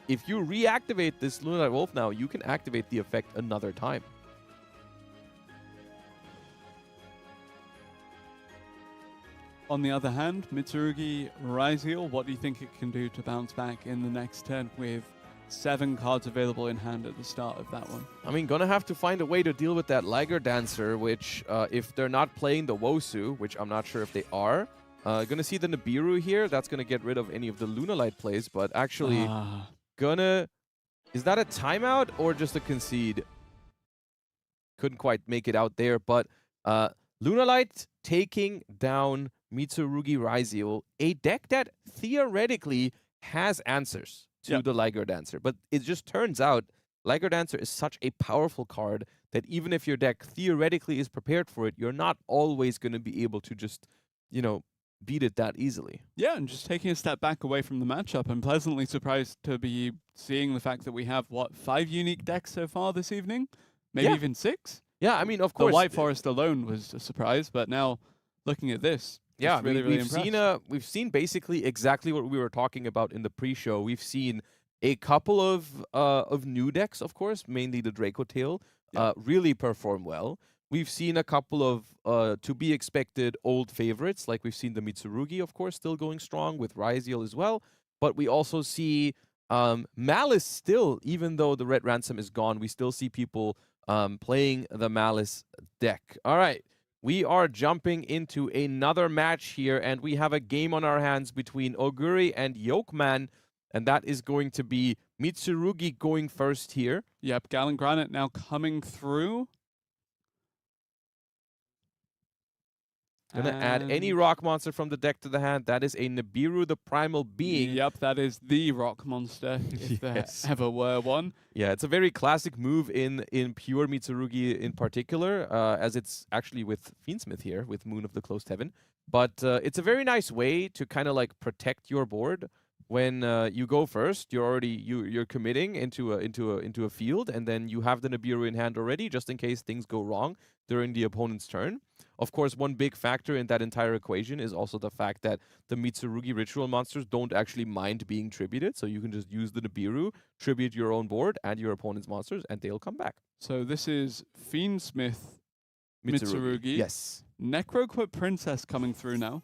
if you reactivate this Lunalight Wolf now, you can activate the effect another time. On the other hand, Mitsurugi Ryzeal, what do you think it can do to bounce back in the next turn with 7 cards available in hand at the start of that one? I mean, gonna have to find a way to deal with that Liger Dancer, which if they're not playing the Wosu, which I'm not sure if they are, gonna see the Nibiru here. That's gonna get rid of any of the Lunalight plays, but actually gonna... Is that a timeout or just a concede? Couldn't quite make it out there, but Lunalight taking down Mitsurugi Ryzeal, a deck that theoretically has answers to the Liger Dancer. But it just turns out Liger Dancer is such a powerful card that even if your deck theoretically is prepared for it, you're not always going to be able to just, you know, beat it that easily. Yeah, and just taking a step back away from the matchup, I'm pleasantly surprised to be seeing the fact that we have, what, 5 unique decks so far this evening? Maybe even 6? Yeah, I mean, of course. The White Forest alone was a surprise, but now looking at this, yeah, really, really impressed. We've seen basically exactly what we were talking about in the pre-show. We've seen a couple of new decks, of course, mainly the Draco Tail, really perform well. We've seen a couple of to be expected old favorites, like we've seen the Mitsurugi, of course, still going strong with Ryzeal as well. But we also see Malice still, even though the Red Ransom is gone, we still see people playing the Malice deck. All right. We are jumping into another match here, and we have a game on our hands between Oguri and Yokeman, and that is going to be Mitsurugi going first here. Yep, Gallant Granite now coming through. Gonna add any rock monster from the deck to the hand. That is a Nibiru, the Primal Being. Yep, that is the rock monster, if there ever were one. Yeah, it's a very classic move in pure Mitsurugi in particular, as it's actually with Fiendsmith here, with Moon of the Closed Heaven. But it's a very nice way to kind of like protect your board. When you go first, you're already you're committing into a field, and then you have the Nibiru in hand already, just in case things go wrong during the opponent's turn. Of course, one big factor in that entire equation is also the fact that the Mitsurugi ritual monsters don't actually mind being tributed, so you can just use the Nibiru, tribute your own board and your opponent's monsters, and they'll come back. So this is Fiendsmith Mitsurugi. Yes. Necroquip Princess coming through now.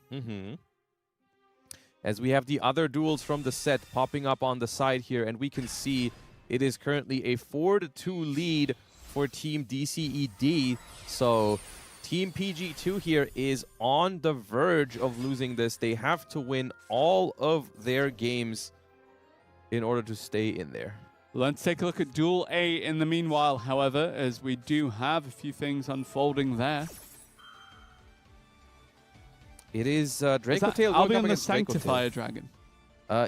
As we have the other duels from the set popping up on the side here, and we can see it is currently a 4-2 lead for Team DCED. So Team PG2 here is on the verge of losing this. They have to win all of their games in order to stay in there. Let's take a look at Duel A in the meanwhile, however, as we do have a few things unfolding there. It is Draco Tail going going up the against Sanctifier Dragon.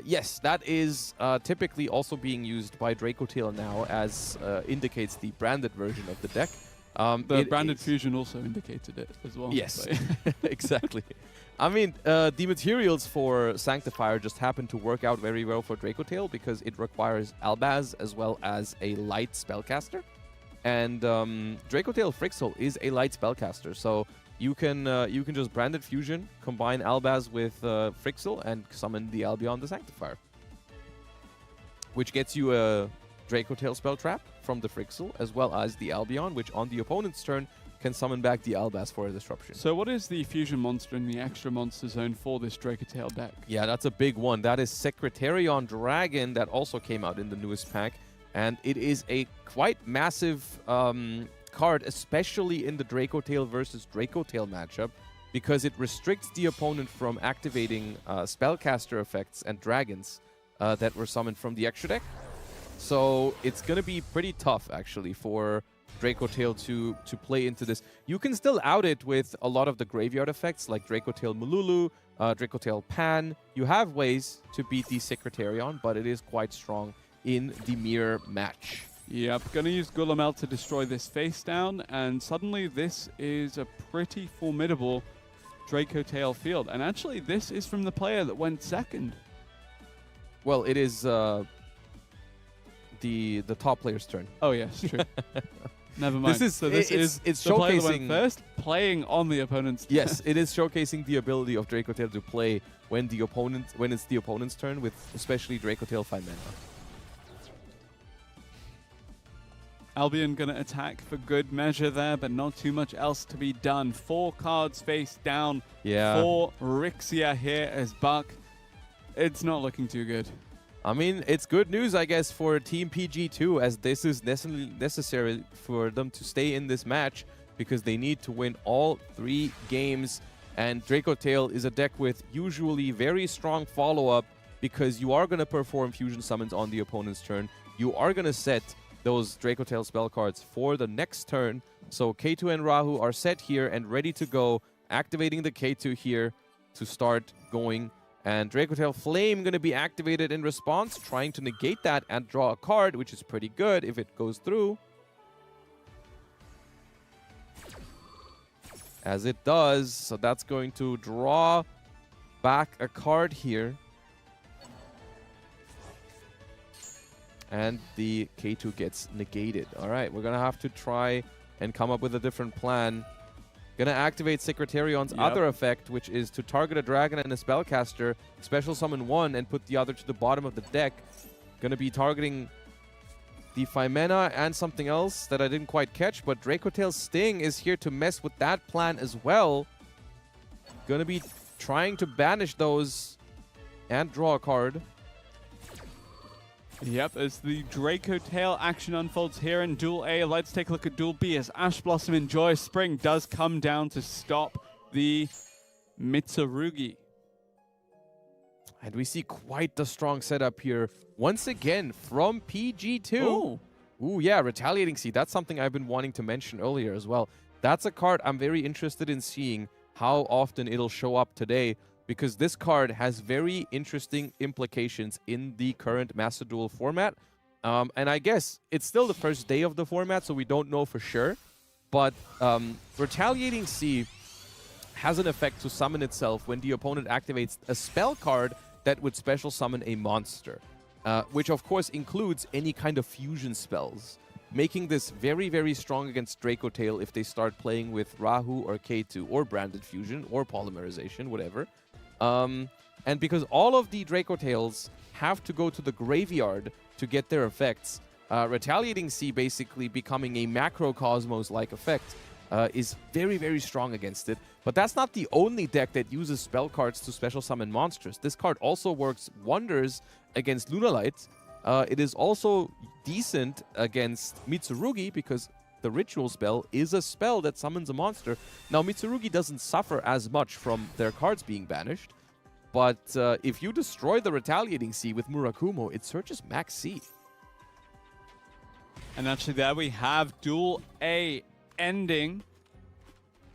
Yes, that is typically also being used by Draco Tail now, as indicates the branded version of the deck. The branded fusion also indicated it as well. Yes, exactly. I mean, the materials for Sanctifier just happen to work out very well for Draco Tail because it requires Albaz as well as a light spellcaster. And Draco Tail Frixel is a light spellcaster, so you can just branded fusion, combine Albaz with Frixel, and summon the Albion the Sanctifier, which gets you a Draco Tail spell trap from the Frixel, as well as the Albion, which on the opponent's turn can summon back the Albaz for a disruption. So what is the fusion monster in the extra monster zone for this Draco Tail deck? Yeah, that's a big one. That is Secretarion Dragon, that also came out in the newest pack, and it is a quite massive card, especially in the Draco Tail versus Draco Tail matchup, because it restricts the opponent from activating spellcaster effects and dragons that were summoned from the extra deck. So it's going to be pretty tough, actually, for Draco Tail to play into this. You can still out it with a lot of the graveyard effects, like Draco Tail Mululu, Draco Tail Pan. You have ways to beat the Secretarion, but it is quite strong in the mirror match. Yep, gonna use Gulamel to destroy this face down, and suddenly this is a pretty formidable Draco Tail field. And actually, this is from the player that went second. Well, it is the top player's turn. Oh yes, true. Never mind. This is it's the player that showcasing went first, playing on the opponent's turn. Yes, it is showcasing the ability of Draco Tail to play when it's the opponent's turn, with especially Draco Tail 5 mana. Albion going to attack for good measure there, but not too much else to be done. 4 cards face down for Rixia here as Buck. It's not looking too good. I mean, it's good news, I guess, for Team PG2, as this is necessary for them to stay in this match, because they need to win all 3 games. And Draco Tail is a deck with usually very strong follow-up, because you are going to perform fusion summons on the opponent's turn. You are going to set those Draco Tail spell cards for the next turn. So K2 and Rahu are set here and ready to go, activating the K2 here to start going. And Draco Tail Flame going to be activated in response, trying to negate that and draw a card, which is pretty good if it goes through. As it does, so that's going to draw back a card here. And the K2 gets negated. All right, we're going to have to try and come up with a different plan. Going to activate Secretarion's other effect, which is to target a dragon and a spellcaster, special summon one, and put the other to the bottom of the deck. Going to be targeting the Phimena and something else that I didn't quite catch, but Draco Tail's Sting is here to mess with that plan as well. Going to be trying to banish those and draw a card. Yep, as the Draco Tail action unfolds here in Duel A, let's take a look at Duel B as Ash Blossom and Joyous Spring does come down to stop the Mitsurugi. And we see quite the strong setup here, once again, from PG2. Ooh, yeah, Retaliating Seed. That's something I've been wanting to mention earlier as well. That's a card I'm very interested in seeing how often it'll show up today, because this card has very interesting implications in the current Master Duel format. And I guess it's still the first day of the format, so we don't know for sure. But Retaliating Sea has an effect to summon itself when the opponent activates a spell card that would special summon a monster, which of course includes any kind of fusion spells, making this very, very strong against Draco Tail if they start playing with Rahu or K2 or Branded Fusion or Polymerization, whatever. And because all of the Draco Tails have to go to the graveyard to get their effects, Retaliating Sea basically becoming a Macrocosmos-like effect is very, very strong against it. But that's not the only deck that uses spell cards to special summon monsters. This card also works wonders against Lunalight. It is also decent against Mitsurugi because the ritual spell is a spell that summons a monster. Now, Mitsurugi doesn't suffer as much from their cards being banished, but if you destroy the Retaliating Sea with Murakumo, it searches max C. And actually there we have Duel A ending.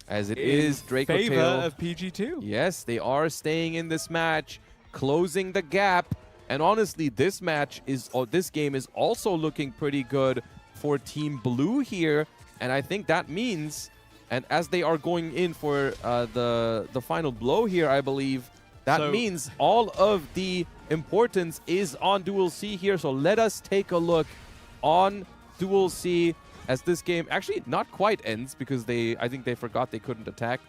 As it is Draco favor Tail of PG2. Yes, they are staying in this match, closing the gap. And honestly, this game is also looking pretty good for Team Blue here, and I think that means, and as they are going in for the final blow here, I believe, that means all of the importance is on Duel C here. So let us take a look on Duel C as this game actually not quite ends, because I think they forgot they couldn't attack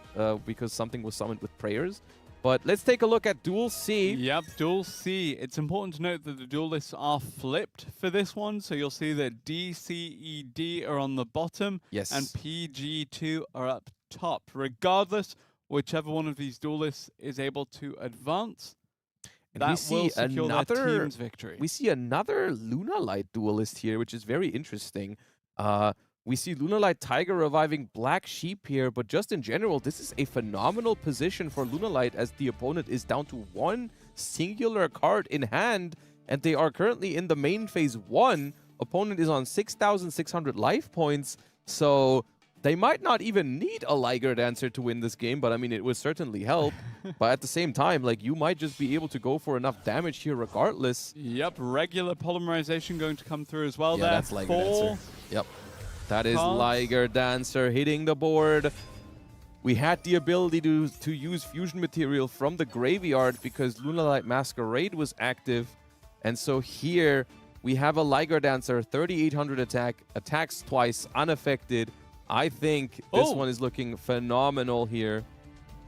because something was summoned with prayers. But let's take a look at Duel C. Yep, Duel C. It's important to note that the duel lists are flipped for this one. So you'll see that D, C, E, D are on the bottom. Yes. And PG2 are up top. Regardless, whichever one of these duel lists is able to advance, and that will secure their team's victory. We see another Lunalight duelist here, which is very interesting. We see Lunalight Tiger reviving Black Sheep here, but just in general, this is a phenomenal position for Lunalight as the opponent is down to one singular card in hand, and they are currently in the main phase 1. Opponent is on 6,600 life points, so they might not even need a Liger Dancer to win this game, but I mean, it would certainly help. But at the same time, like, you might just be able to go for enough damage here regardless. Yep, regular Polymerization going to come through as well. Yeah, there. That's Liger Dancer. Yep. That is Liger Dancer hitting the board. We had the ability to use fusion material from the graveyard because Lunalight Masquerade was active. And so here we have a Liger Dancer, 3,800 attack, attacks twice, unaffected. I think this one is looking phenomenal here.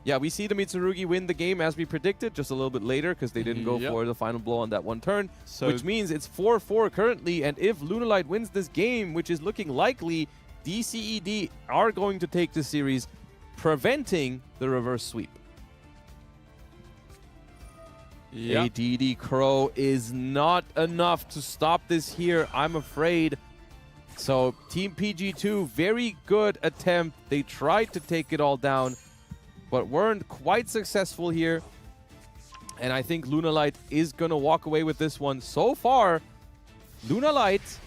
Yeah, we see the Mitsurugi win the game as we predicted, just a little bit later because they didn't go for the final blow on that one turn, which means it's 4-4 currently. And if Lunalight wins this game, which is looking likely, DCED are going to take this series, preventing the reverse sweep. ADD Crow is not enough to stop this here, I'm afraid. So Team PG2, very good attempt. They tried to take it all down, but weren't quite successful here. And I think Lunalight is going to walk away with this one. So far, Lunalight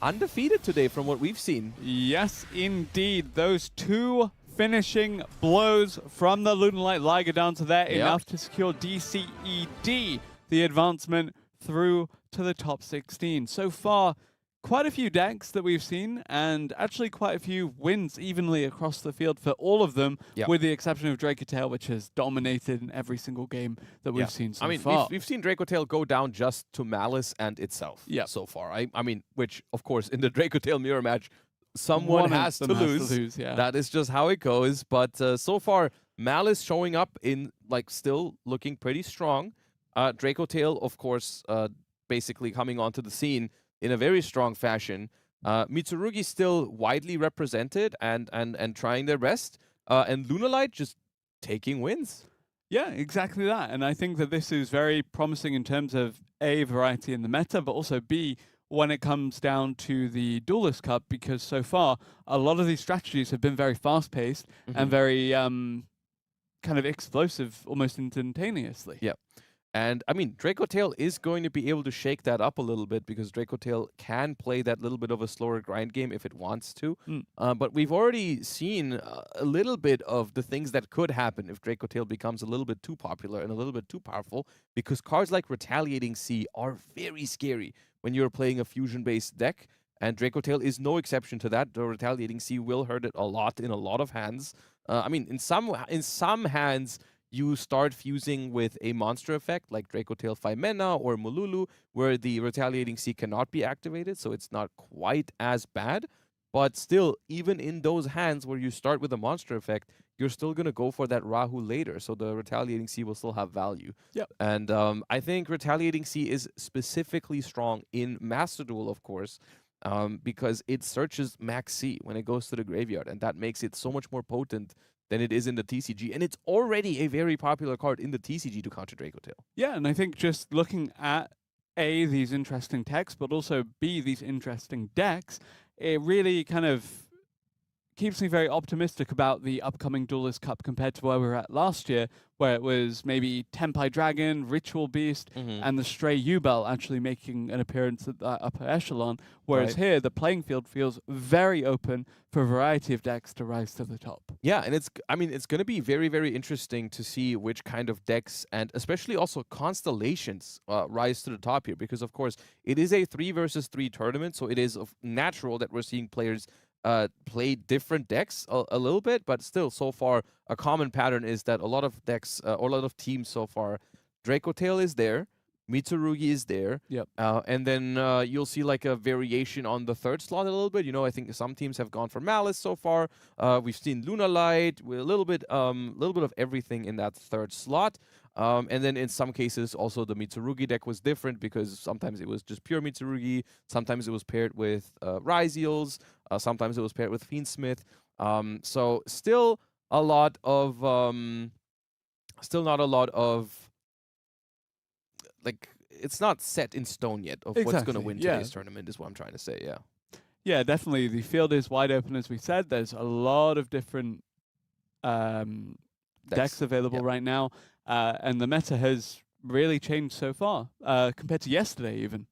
undefeated today from what we've seen. Yes, indeed. Those two finishing blows from the Lunalight Liger Dancer there, enough to secure DCED the advancement through to the top 16. So far, quite a few decks that we've seen, and actually quite a few wins evenly across the field for all of them, with the exception of Dracotail, which has dominated in every single game that we've seen so far. We've seen Dracotail go down just to Malice and itself so far. I mean, which, of course, in the Dracotail mirror match, someone has to lose. That is just how it goes. But so far, Malice showing up in, like, still looking pretty strong. Dracotail, of course, basically coming onto the scene in a very strong fashion. Mitsurugi still widely represented and trying their best. And Lunalight just taking wins. Yeah, exactly that. And I think that this is very promising in terms of A, variety in the meta, but also B, when it comes down to the Duelist Cup, because so far, a lot of these strategies have been very fast-paced and very kind of explosive almost instantaneously. Yeah. And, I mean, Dracotail is going to be able to shake that up a little bit because Dracotail can play that little bit of a slower grind game if it wants to. But we've already seen a little bit of the things that could happen if Dracotail becomes a little bit too popular and a little bit too powerful, because cards like Retaliating Sea are very scary when you're playing a fusion-based deck. And Dracotail is no exception to that. The Retaliating Sea will hurt it a lot in a lot of hands. I mean, in some hands, you start fusing with a monster effect like Dracotail Phimena or Mululu, where the Retaliating Sea cannot be activated, so it's not quite as bad. But still, even in those hands where you start with a monster effect, you're still going to go for that Rahu later, so the Retaliating Sea will still have value. And I think Retaliating Sea is specifically strong in Master Duel, of course, because it searches Max C when it goes to the graveyard, and that makes it so much more potent than it is in the TCG. And it's already a very popular card in the TCG to counter Dracotail. Yeah, and I think just looking at A, these interesting techs, but also B, these interesting decks, it really kind of keeps me very optimistic about the upcoming Duelist Cup compared to where we were at last year, where it was maybe Tenpai Dragon, Ritual Beast, and the Stray U-Bell actually making an appearance at the upper echelon, whereas here the playing field feels very open for a variety of decks to rise to the top. Yeah, and it's going to be very, very interesting to see which kind of decks and especially also constellations rise to the top here, because of course it is a 3 versus 3 tournament, so it is natural that we're seeing players play different decks a little bit, but still, so far, a common pattern is that a lot of decks, or a lot of teams so far, Dracotail is there, Mitsurugi is there, and then you'll see like a variation on the third slot a little bit. You know, I think some teams have gone for Malice so far. We've seen Lunalight with a little bit of everything in that third slot. And then in some cases, also the Mitsurugi deck was different because sometimes it was just pure Mitsurugi, sometimes it was paired with Ryzeals, sometimes it was paired with Fiendsmith. So still a lot of, still not a lot of, like, it's not set in stone yet of what's going to win today's tournament is what I'm trying to say, Yeah, definitely. The field is wide open, as we said. There's a lot of different decks available right now. And the meta has really changed so far, compared to yesterday even.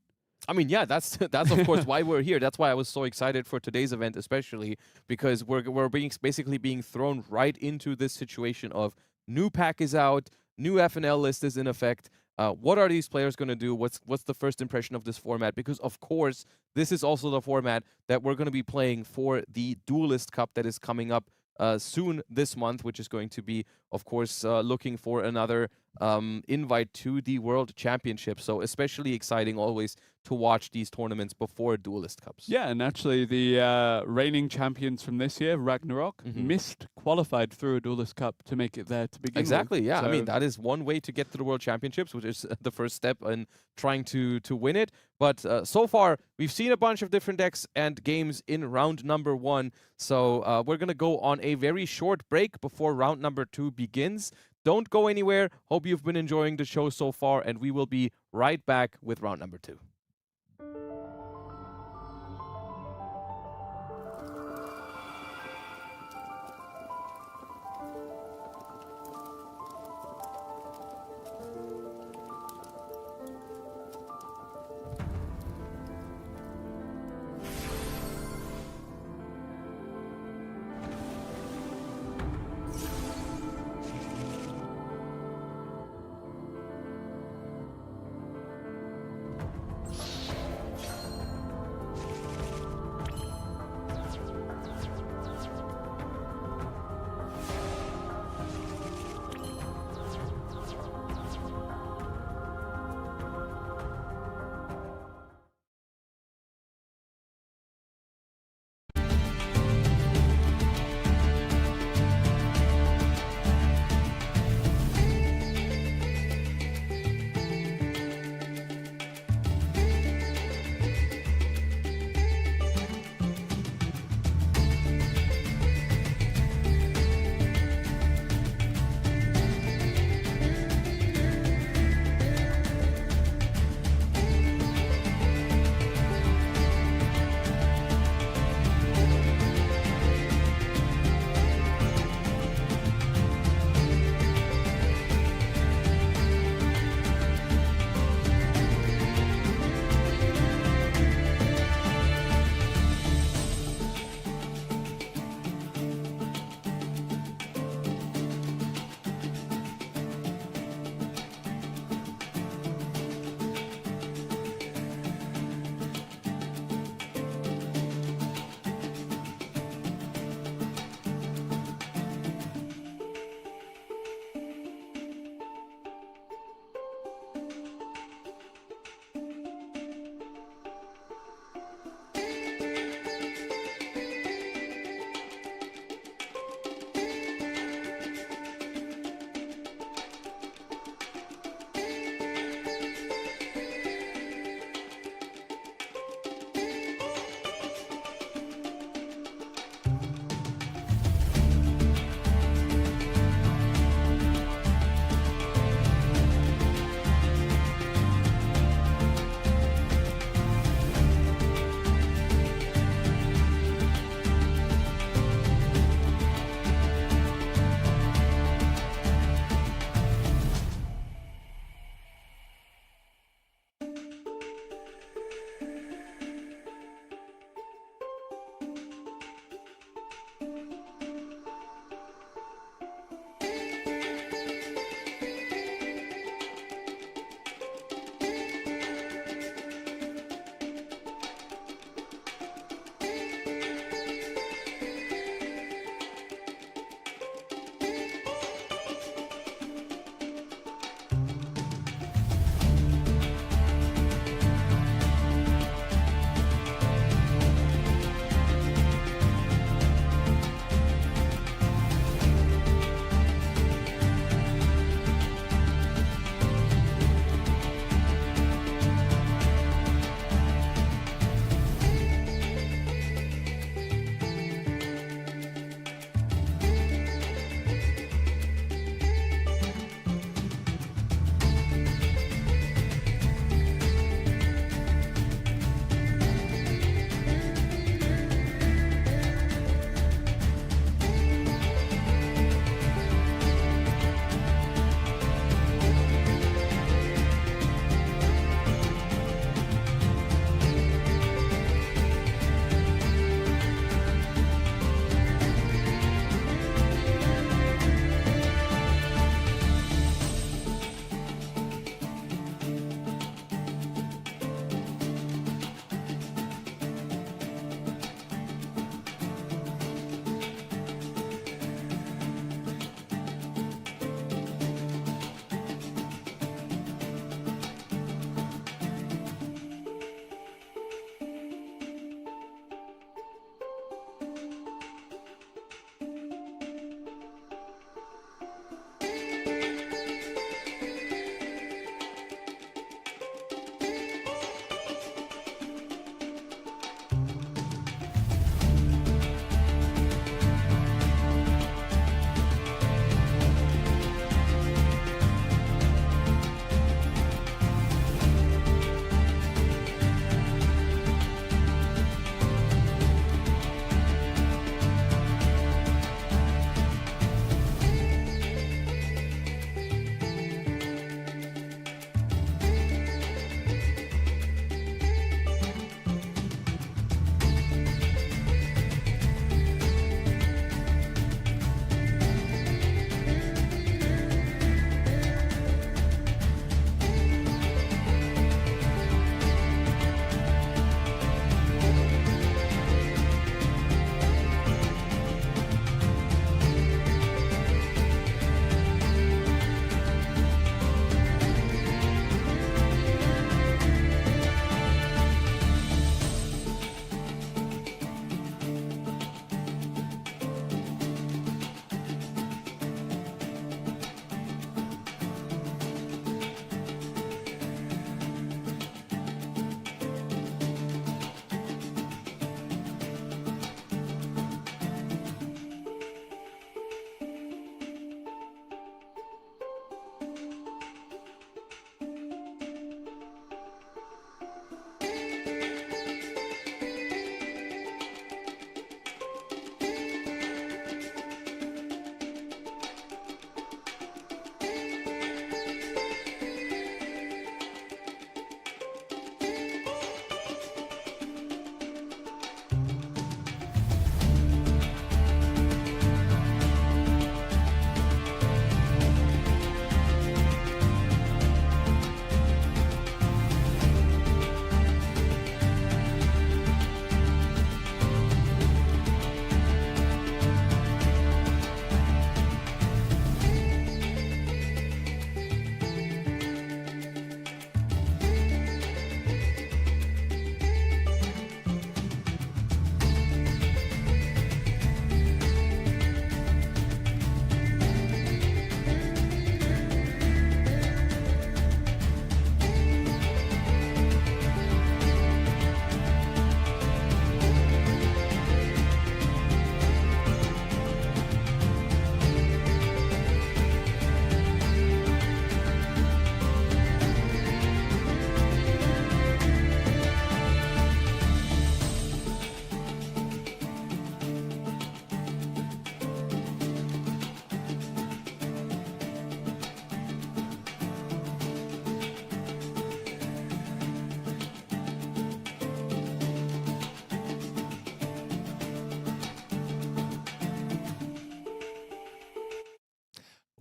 I mean, yeah, that's of course why we're here. That's why I was so excited for today's event, especially because we're basically being thrown right into this situation of new pack is out, new FNL list is in effect. What are these players going to do? What's the first impression of this format? Because of course, this is also the format that we're going to be playing for the Duelist Cup that is coming up soon this month, which is going to be, of course, looking for another invite to the World Championship. So especially exciting always to watch these tournaments before Duelist Cups. Yeah, and actually the reigning champions from this year, Ragnarok, qualified through a Duelist Cup to make it there to begin Exactly, with. yeah. So I mean, that is one way to get to the World Championships, which is the first step in trying to win it. But so far, we've seen a bunch of different decks and games in round number 1. So we're going to go on a very short break before round number 2 begins. Don't go anywhere. Hope you've been enjoying the show so far, and we will be right back with round number 2.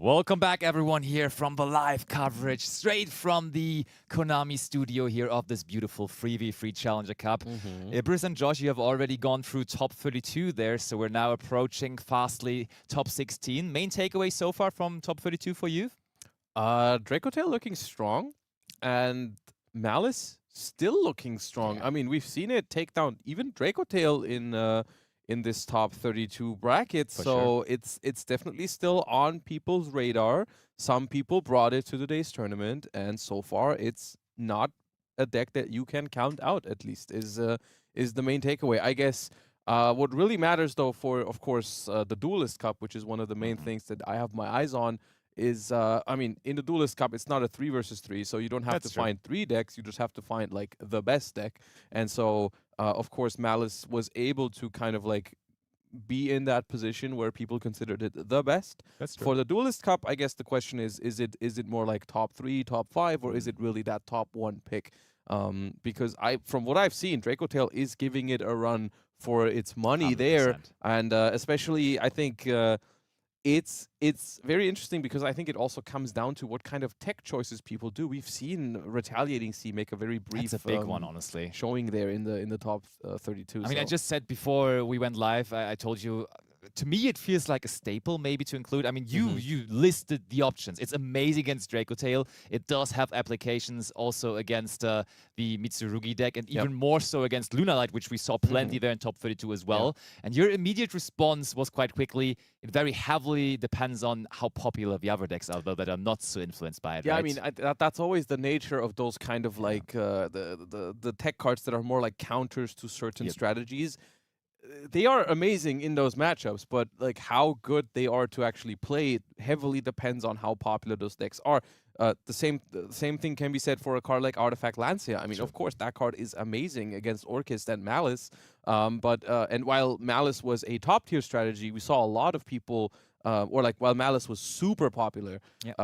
Welcome back, everyone, here from the live coverage, straight from the Konami studio here of this beautiful 3v3 Challenger Cup. Bruce and Josh, you have already gone through top 32 there, so we're now approaching fastly top 16. Main takeaway so far from top 32 for you? Dracotail looking strong, and Malice still looking strong. I mean, we've seen it take down even Dracotail in this top 32 bracket, so it's definitely still on people's radar. Some people brought it to today's tournament, and so far it's not a deck that you can count out. At least is the main takeaway, I guess. What really matters, though, for of course the Duelist Cup, which is one of the main things that I have my eyes on, is I mean, in the Duelist Cup, it's not a 3 versus 3, so you don't have to find 3 decks. You just have to find like the best deck, and so. Of course, Malice was able to kind of like be in that position where people considered it the best. That's true. For the Duelist Cup, I guess the question is it more like top 3, top 5, or is it really that top 1 pick? Because from what I've seen, Dracotail is giving it a run for its money 100%. There, and especially I think it's very interesting because I think it also comes down to what kind of tech choices people do. We've seen Retaliating Sea make a very brief That's a big one, honestly, showing there in the top 32. I mean, I just said before we went live, I told you, to me it feels like a staple maybe to include. I mean, you listed the options. It's amazing against Dracotail. It does have applications also against the Mitsurugi deck, and even more so against Lunalight, which we saw plenty there in top 32 as well. And your immediate response was quite quickly, it very heavily depends on how popular the other decks are, though, that are not so influenced by it. Yeah, right? I mean, that's always the nature of those kind of like the tech cards that are more like counters to certain strategies. They are amazing in those matchups, but like how good they are to actually play heavily depends on how popular those decks are. The same thing can be said for a card like Artifact Lancia. I mean, of course, that card is amazing against Orchis and Malice. And while Malice was a top tier strategy, we saw a lot of people. While Malice was super popular,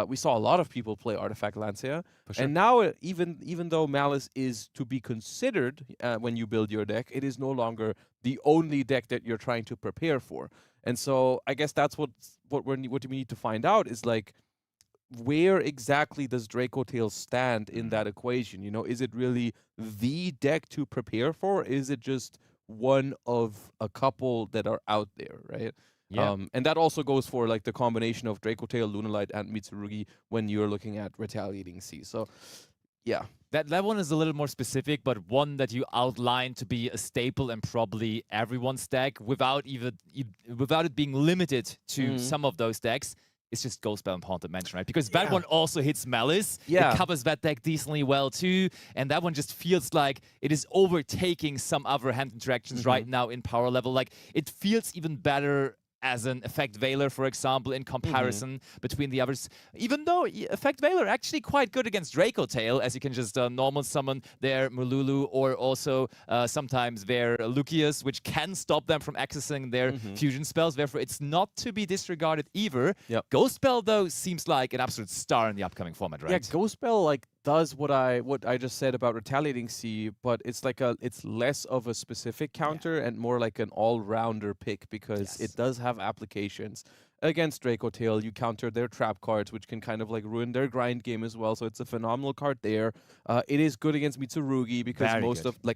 we saw a lot of people play Artifact Lancia. And now, even though Malice is to be considered when you build your deck, it is no longer the only deck that you're trying to prepare for. And so I guess that's what we need to find out is like, where exactly does Dracotail stand in that equation? You know, is it really the deck to prepare for? Is it just one of a couple that are out there, right? Yeah. And that also goes for like the combination of Dracotail, Lunalight, and Mitsurugi when you're looking at Retaliating Sea. So, yeah. That one is a little more specific, but one that you outlined to be a staple and probably everyone's deck without it being limited to some of those decks. It's just Ghostbell and Haunted Mansion, right? Because that one also hits Malice. It covers that deck decently well too, and that one just feels like it is overtaking some other hand interactions right now in power level. Like, it feels even better as an Effect Veiler, for example, in comparison between the others. Even though Effect Veiler actually quite good against Dracotail, as you can just normal summon their Mululu or also sometimes their Lucius, which can stop them from accessing their fusion spells. Therefore, it's not to be disregarded either. Ghostbell, though, seems like an absolute star in the upcoming format, right? Yeah, Ghostbell like does what I just said about Retaliating Sea, but it's like it's less of a specific counter and more like an all-rounder pick because it does have applications. Against Dracotail, you counter their trap cards, which can kind of like ruin their grind game as well. So it's a phenomenal card there. It is good against Mitsurugi because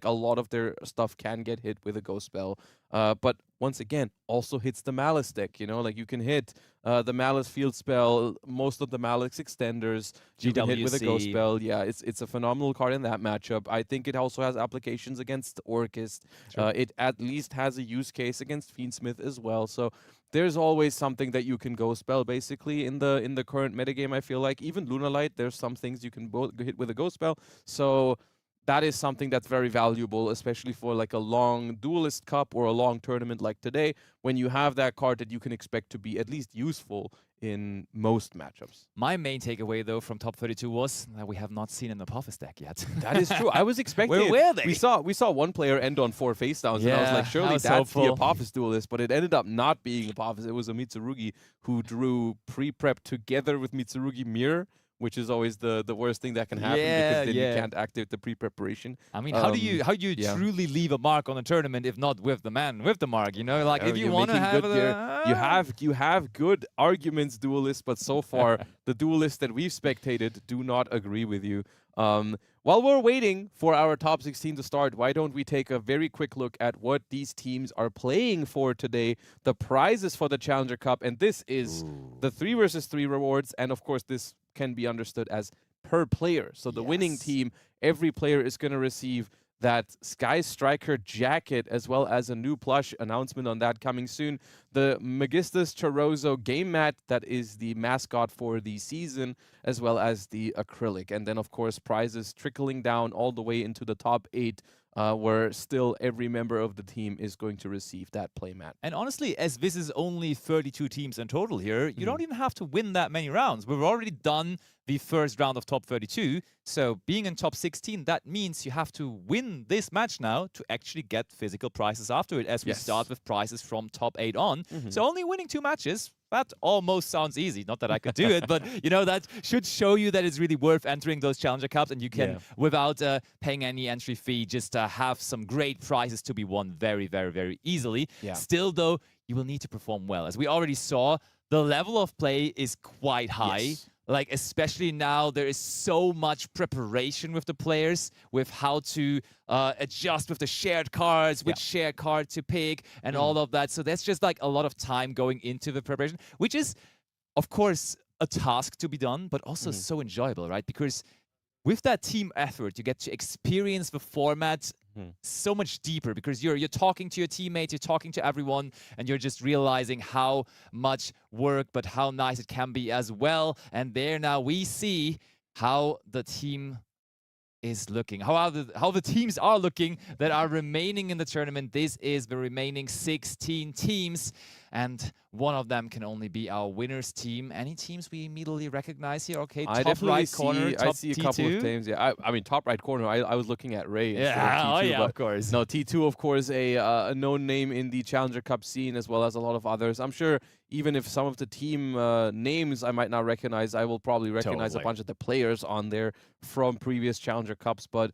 a lot of their stuff can get hit with a Ghost Spell. But once again, also hits the Malice deck. You know, like you can hit the Malice Field Spell, most of the Malice extenders. You can hit with a Ghost Spell. Yeah, it's a phenomenal card in that matchup. I think it also has applications against Orchis. It at least has a use case against Fiendsmith as well. So there's always something that you can Ghost Spell basically in the current metagame. I feel like even Lunalight, there's some things you can hit with a Ghost Spell. So that is something that's very valuable, especially for like a long Duelist Cup or a long tournament like today, when you have that card that you can expect to be at least useful in most matchups. My main takeaway, though, from top 32 was that we have not seen an Apophis deck yet. That is true. I was expecting Where were they? We saw one player end on 4 face downs, and I was like, surely that's the Apophis Duelist, but it ended up not being Apophis. It was a Mitsurugi who drew pre-prep together with Mitsurugi Mirror, which is always the worst thing that can happen because then you can't activate the pre-preparation. I mean, how do you truly leave a mark on a tournament if not with the man with the mark? You know, like if you want to have you have good arguments, duelists, but so far the duelists that we've spectated do not agree with you. While we're waiting for our top 16 to start, why don't we take a very quick look at what these teams are playing for today, the prizes for the Challenger Cup, and this is the 3 versus 3 rewards, and of course this can be understood as per player. So the winning team, every player is going to receive that Sky Striker jacket, as well as a new plush, announcement on that coming soon. The Magistus Chorozo game mat, that is the mascot for the season, as well as the acrylic. And then, of course, prizes trickling down all the way into the top 8, where still every member of the team is going to receive that playmat. And honestly, as this is only 32 teams in total here, you don't even have to win that many rounds. We've already done the first round of top 32, so being in top 16, that means you have to win this match now to actually get physical prizes after it, as we start with prizes from top 8 on. So only winning 2 matches, that almost sounds easy. Not that I could do it, but you know, that should show you that it's really worth entering those Challenger Cups, and you can, without paying any entry fee, just have some great prizes to be won very, very, very easily. Still, though, you will need to perform well. As we already saw, the level of play is quite high. Like, especially now, there is so much preparation with the players, with how to adjust with the shared cards, which shared card to pick, and all of that. So that's just like a lot of time going into the preparation, which is, of course, a task to be done, but also so enjoyable, right? Because with that team effort, you get to experience the format so much deeper, because you're talking to your teammates, you're talking to everyone, and you're just realizing how much work, but how nice it can be as well. And there now we see how the team is looking, how the teams are looking that are remaining in the tournament. This is the remaining 16 teams, and one of them can only be our winners team. Any teams we immediately recognize here? Okay, top right corner, top I see a couple of teams. Yeah, I mean, top right corner, I was looking at Ray. T2, but of course. No, T2, of course, a known name in the Challenger Cup scene, as well as a lot of others. I'm sure even if some of the team names I might not recognize, I will probably recognize a bunch of the players on there from previous Challenger Cups. But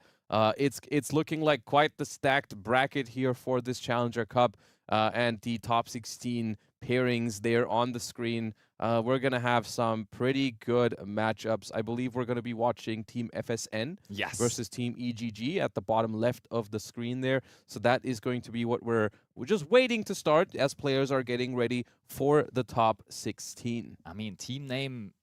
it's looking like quite the stacked bracket here for this Challenger Cup, and the top 16 pairings there on the screen. We're going to have some pretty good matchups. I believe we're going to be watching Team FSN versus Team EGG at the bottom left of the screen there. So that is going to be what we're just waiting to start as players are getting ready for the top 16. I mean, team name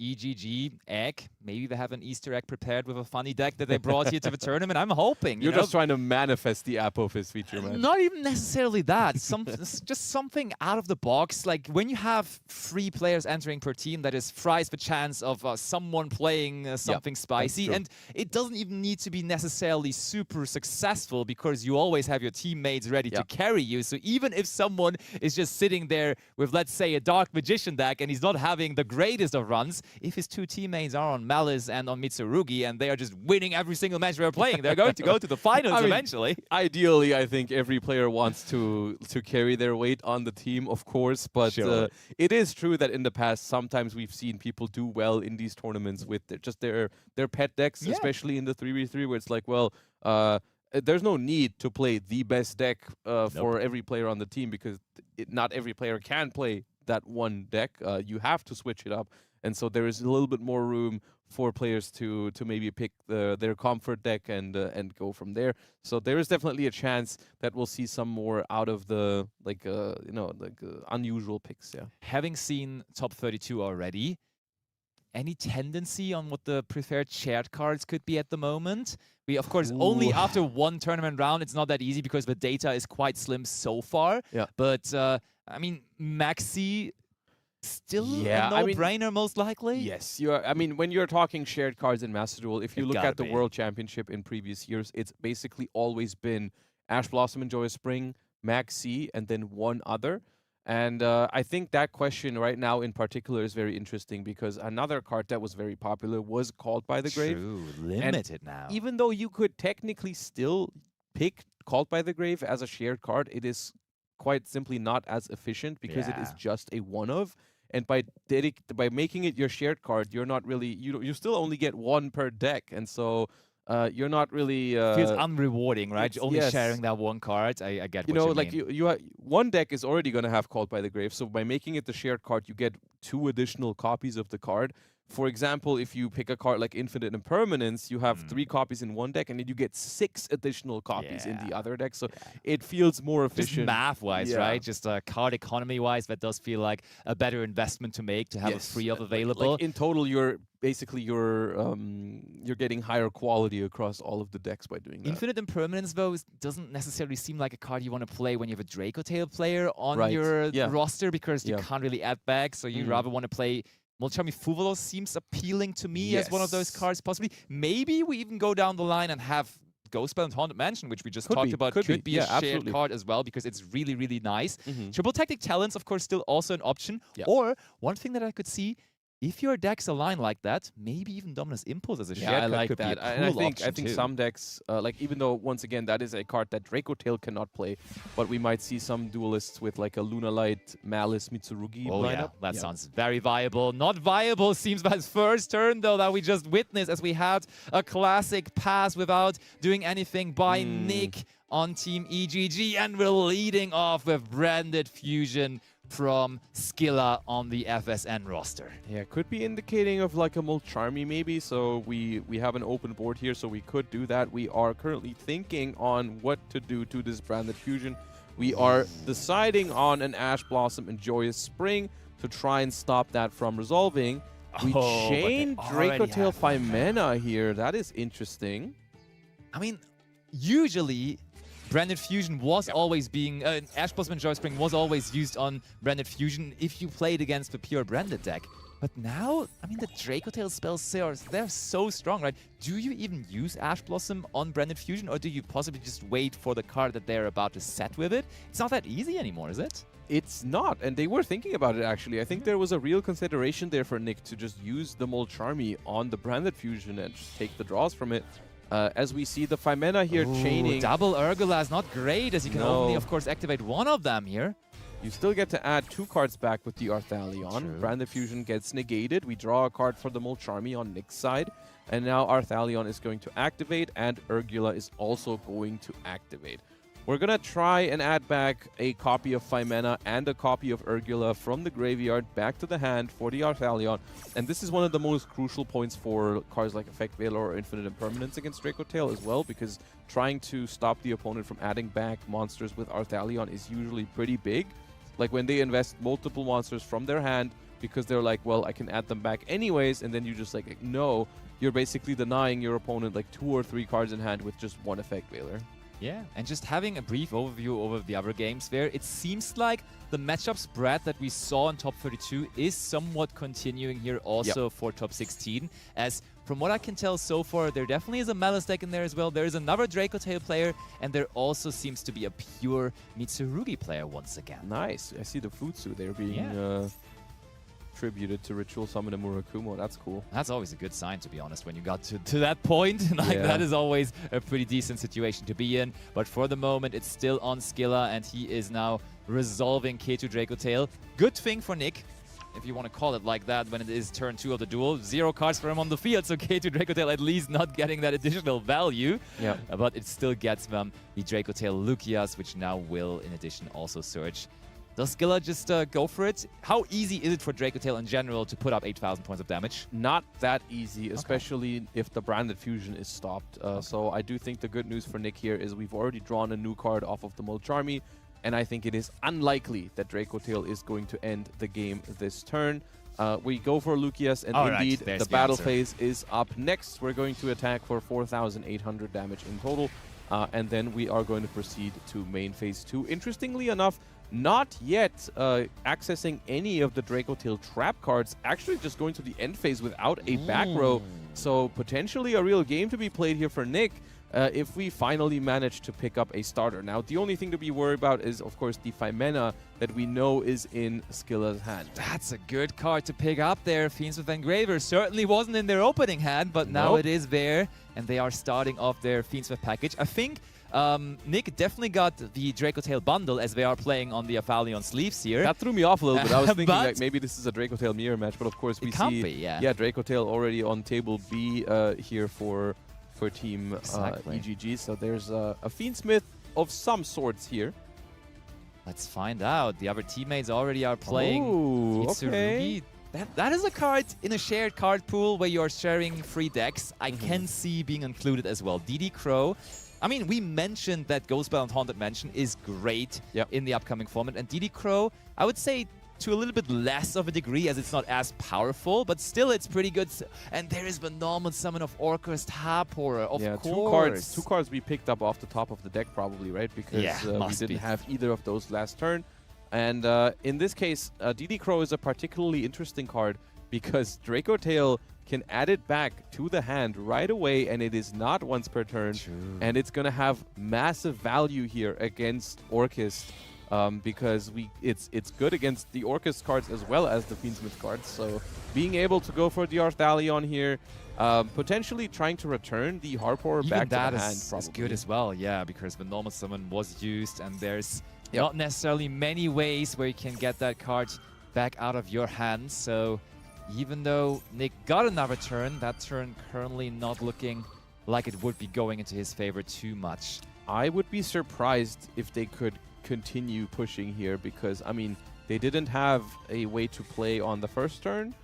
EGG egg. Maybe they have an Easter egg prepared with a funny deck that they brought here to the tournament. I'm hoping. You're just trying to manifest the Apophis feature, man. Not even necessarily that. Just something out of the box. Like, when you have 3 players entering per team, that is fries the chance of someone playing something spicy. And it doesn't even need to be necessarily super successful, because you always have your teammates ready to carry you. So even if someone is just sitting there with, let's say, a Dark Magician deck, and he's not having the greatest of runs, if his 2 teammates are on Malice and on Mitsurugi, and they are just winning every single match they're playing, they're going to go to the finals eventually. Ideally, I think every player wants to carry their weight on the team, of course, but it is true that in the past, sometimes we've seen people do well in these tournaments with their pet decks, especially in the 3v3, where it's like, well, there's no need to play the best deck for every player on the team, because not every player can play that one deck. You have to switch it up. And so there is a little bit more room for players to maybe pick their comfort deck and go from there. So there is definitely a chance that we'll see some more out of the unusual picks. Yeah. Having seen top 32 already, any tendency on what the preferred shared cards could be at the moment? We, of course, only after 1 tournament round. It's not that easy because the data is quite slim so far. Yeah. But I mean, Maxi. Still a no-brainer, most likely? Yes. I mean, when you're talking shared cards in Master Duel, if you look at the World Championship in previous years, it's basically always been Ash Blossom and Joyous Spring, Maxi, and then one other. And I think that question right now in particular is very interesting, because another card that was very popular was Called by the Grave. True, limited now. Even though you could technically still pick Called by the Grave as a shared card, it is quite simply not as efficient, because it is just a one-of. and by making it your shared card, you're not really you still only get one per deck, and so you're not really feels unrewarding, right? Only yes. sharing that one card. I get you what know you like mean. one deck is already going to have Called by the Grave, so by making it the shared card, you get 2 additional copies of the card. For example, if you pick a card like Infinite Impermanence, you have 3 copies in one deck, and then you get 6 additional copies in the other deck. So it feels more efficient. Just math-wise, right? Just card economy-wise, that does feel like a better investment to make, to have a free of available. Like in total, you're getting higher quality across all of the decks by doing that. Infinite Impermanence, though, doesn't necessarily seem like a card you want to play when you have a Draco Tail player on your roster, because you can't really add back, so you rather want to play Molchami Fuvolos. Seems appealing to me as one of those cards, possibly. Maybe we even go down the line and have Ghostspell and Haunted Mansion, which we just talked about, could be a shared card as well, because it's really, really nice. Triple Tactic Talents, of course, still also an option. Or one thing that I could see, if your decks align like that, maybe even Dominus Impulse as a shared card like could that. be a cool option I think some decks, like even though once again that is a card that Draco Tail cannot play, but we might see some duelists with like a Lunalight, Malice, Mitsurugi lineup. That sounds very viable. Not viable seems by his first turn though, that we just witnessed, as we had a classic pass without doing anything by Nick on Team EGG, and we're leading off with Branded Fusion from Skilla on the FSN roster. Yeah, could be indicating of like a Molcharmy maybe, so we have an open board here, so we could do that. We are currently thinking on what to do to this Branded Fusion. We are deciding on an Ash Blossom and Joyous Spring to try and stop that from resolving. We chain Draco Tail Phimena here. That is interesting. I mean, usually Branded Fusion was always being... Ash Blossom and Joyous Spring was always used on Branded Fusion if you played against the pure Branded deck. But now, I mean, the Draco Tail spells, they're so strong, right? Do you even use Ash Blossom on Branded Fusion, or do you possibly just wait for the card that they're about to set with it? It's not that easy anymore, is it? It's not, and they were thinking about it actually. I think there was a real consideration there for Nick to just use the Molcharmy on the Branded Fusion and just take the draws from it. As we see the Phimena here chaining. Double Urgula is not great, as you can only, of course, activate one of them here. You still get to add 2 cards back with the Arthalion. Branded Fusion gets negated. We draw a card for the Molcharmy on Nick's side. And now Arthalion is going to activate, and Urgula is also going to activate. We're going to try and add back a copy of Phimena and a copy of Urgula from the graveyard back to the hand for the Arthalion. And this is one of the most crucial points for cards like Effect Veiler or Infinite Impermanence against Draco Tail as well, because trying to stop the opponent from adding back monsters with Arthalion is usually pretty big. Like when they invest multiple monsters from their hand because they're like, well, I can add them back anyways, and then you just like, no, you're basically denying your opponent like 2 or 3 cards in hand with just one Effect Veiler. Yeah, and just having a brief overview over the other games there, it seems like the matchup spread that we saw in top 32 is somewhat continuing here also for top 16, as from what I can tell so far, there definitely is a Malice deck in there as well. There is another Draco Tail player, and there also seems to be a pure Mitsurugi player once again. Nice. I see the Futsu there being tributed to Ritual Summon a Murakumo. That's cool. That's always a good sign, to be honest, when you got to that point. Like that is always a pretty decent situation to be in. But for the moment, it's still on Skilla, and he is now resolving K2 Draco Tail. Good thing for Nick, if you want to call it like that, when it is turn 2 of the duel. 0 cards for him on the field, so K2 Draco Tail at least not getting that additional value. Yeah. But it still gets them the Draco Tail Lucias, which now will, in addition, also search. Does Skilla just go for it? How easy is it for Draco Tail in general to put up 8,000 points of damage? Not that easy, especially if the Branded Fusion is stopped. So I do think the good news for Nick here is we've already drawn a new card off of the Molcharmy, and I think it is unlikely that Draco Tail is going to end the game this turn. We go for Lucias, and indeed, the battle phase is up next. We're going to attack for 4,800 damage in total, and then we are going to proceed to main phase 2. Interestingly enough, not yet accessing any of the Draco Tail trap cards, actually just going to the end phase without a back row. So potentially a real game to be played here for Nick. if we finally manage to pick up a starter. Now, the only thing to be worried about is, of course, the Femena that we know is in Skilla's hand. That's a good card to pick up there. Fiends with Engraver certainly wasn't in their opening hand, but now it is there, and they are starting off their Fiends with package. I think Nick definitely got the Draco Tail bundle as they are playing on the Aphelion sleeves here. That threw me off a little bit. I was thinking like maybe this is a Draco Tail mirror match, but of course we see yeah, Draco Tail already on table B here for team EGG. So there's a Fiendsmith of some sorts here. Let's find out. The other teammates already are playing okay. That is a card in a shared card pool where you're sharing 3 decks. I can see being included as well. DD Crow. I mean, we mentioned that Ghostbell and Haunted Mansion is great in the upcoming format. And DD Crow, I would say to a little bit less of a degree as it's not as powerful, but still it's pretty good. And there is the normal summon of Orcust Harpor, of course. Two cards we picked up off the top of the deck probably, right? Because we didn't have either of those last turn. And in this case, DD Crow is a particularly interesting card because Draco Tail can add it back to the hand right away, and it is not once per turn. And it's going to have massive value here against Orcust because it's good against the Orcust cards as well as the Fiendsmith cards. So being able to go for the Arthalion here, potentially trying to return the Harpor back to the hand is good as well, yeah, because the normal summon was used, and there's not necessarily many ways where you can get that card back out of your hands. So even though Nick got another turn, that turn currently not looking like it would be going into his favor too much. I would be surprised if they could continue pushing here because, I mean, they didn't have a way to play on the first turn,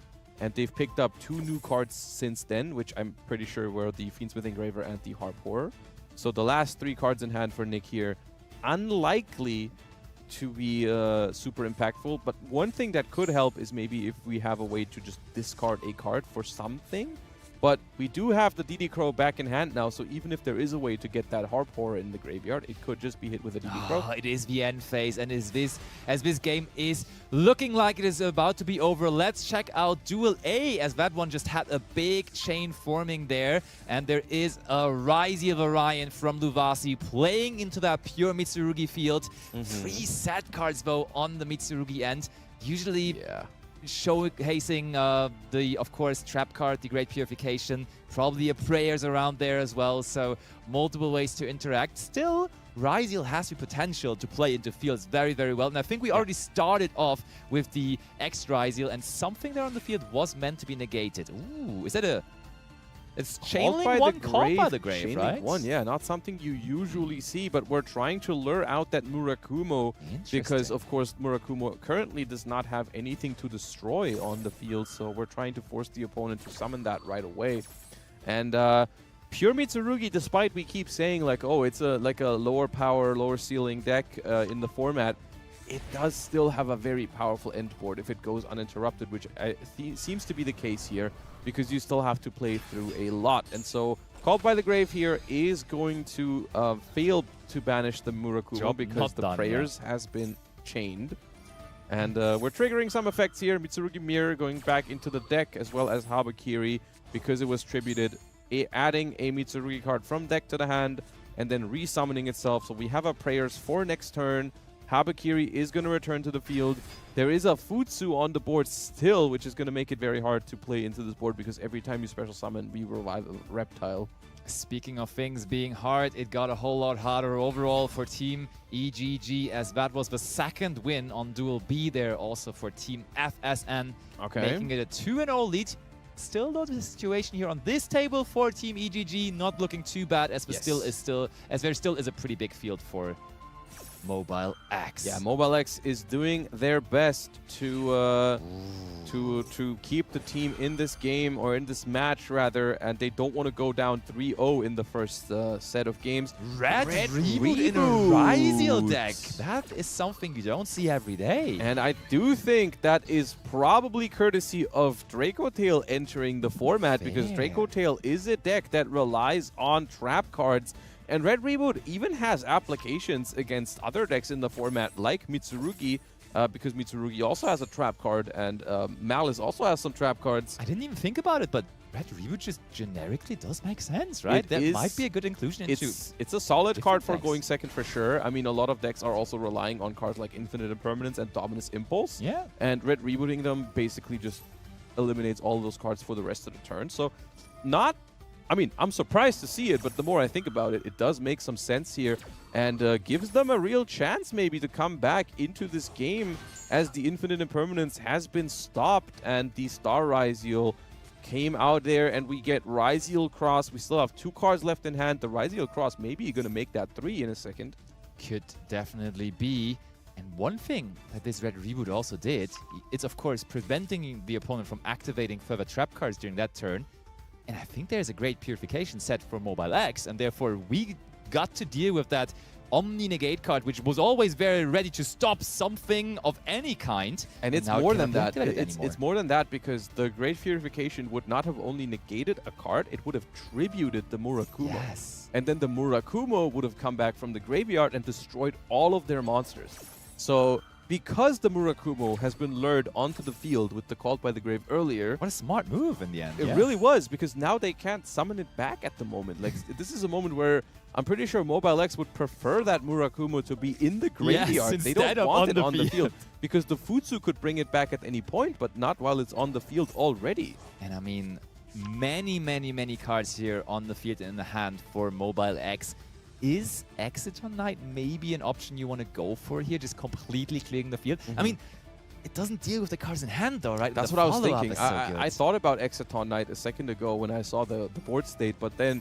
and they've picked up 2 new cards since then, which I'm pretty sure were the Fiendsmith Engraver and the Harpor. So the last 3 cards in hand for Nick here, unlikely to be super impactful, but one thing that could help is maybe if we have a way to just discard a card for something. But we do have the DD Crow back in hand now, so even if there is a way to get that Harpor in the graveyard, it could just be hit with a DD Crow. It is the end phase, and as this game is looking like it is about to be over, let's check out Duel A, as that one just had a big chain forming there, and there is a Risey of Orion from Luvasi playing into that pure Mitsurugi field. 3 set cards, though, on the Mitsurugi end. Usually showcasing the, of course, trap card, the Great Purification, probably a prayers around there as well, so multiple ways to interact. Still, Ryziel has the potential to play into fields very, very well, and I think we already started off with the X Ryziel, and something there on the field was meant to be negated. Ooh, is that a... It's Chainlink 1 caught by the grave, right? 1, yeah, not something you usually see, but we're trying to lure out that Murakumo because, of course, Murakumo currently does not have anything to destroy on the field, so we're trying to force the opponent to summon that right away. And Pure Mitsurugi, despite we keep saying, like, oh, it's like a lower power, lower ceiling deck in the format, it does still have a very powerful end board if it goes uninterrupted, which seems to be the case here, because you still have to play through a lot. And so Called by the Grave here is going to fail to banish the Murakumo because the prayers has been chained. And we're triggering some effects here. Mitsurugi Mirror going back into the deck, as well as Habakiri, because it was tributed, adding a Mitsurugi card from deck to the hand, and then resummoning itself. So we have our prayers for next turn. Habakiri is going to return to the field. There is a Futsu on the board still, which is going to make it very hard to play into this board, because every time you special summon, we revive a reptile. Speaking of things being hard, it got a whole lot harder overall for Team EGG, as that was the second win on Duel B there also for Team FSN, making it a 2-0 lead. Still, though, the situation here on this table for Team EGG not looking too bad, as there still is a pretty big field for Mobile X. Yeah, Mobile X is doing their best to keep the team in this game, or in this match rather, and they don't want to go down 3-0 in the first set of games. Red Reboot in a Ryziel deck. That is something you don't see every day. And I do think that is probably courtesy of Draco Tail entering the format, because Draco Tail is a deck that relies on trap cards. And Red Reboot even has applications against other decks in the format, like Mitsurugi, because Mitsurugi also has a trap card, and Malice also has some trap cards. I didn't even think about it, but Red Reboot just generically does make sense, right? That might be a good inclusion into it's a solid card for decks. going second for sure. I mean, a lot of decks are also relying on cards like Infinite Impermanence and Dominus Impulse. Yeah. And Red Rebooting them basically just eliminates all those cards for the rest of the turn. So not... I mean, I'm surprised to see it, but the more I think about it, it does make some sense here and gives them a real chance maybe to come back into this game as the Infinite Impermanence has been stopped and the Star Ryziel came out there and we get Ryziel Cross. We still have 2 cards left in hand. The Ryziel Cross maybe going to make that 3 in a second. Could definitely be. And one thing that this Red Reboot also did, it's of course preventing the opponent from activating further trap cards during that turn. And I think there's a great purification set for Mobile X, and therefore we got to deal with that Omni Negate card, which was always very ready to stop something of any kind. And it's more than that. It's more than that because the Great Purification would not have only negated a card, it would have tributed the Murakumo. Yes. And then the Murakumo would have come back from the graveyard and destroyed all of their monsters. So because the Murakumo has been lured onto the field with the Called by the Grave earlier... What a smart move in the end. It really was, because now they can't summon it back at the moment. Like, this is a moment where I'm pretty sure Mobile X would prefer that Murakumo to be in the graveyard. They don't want it on the field. Because the Futsu could bring it back at any point, but not while it's on the field already. And I mean, many cards here on the field and in the hand for Mobile X. Is Exciton Knight maybe an option you want to go for here, just completely clearing the field? I mean, it doesn't deal with the cards in hand though, right? That's what I was thinking. I thought about Exciton Knight a second ago when I saw the board state, but then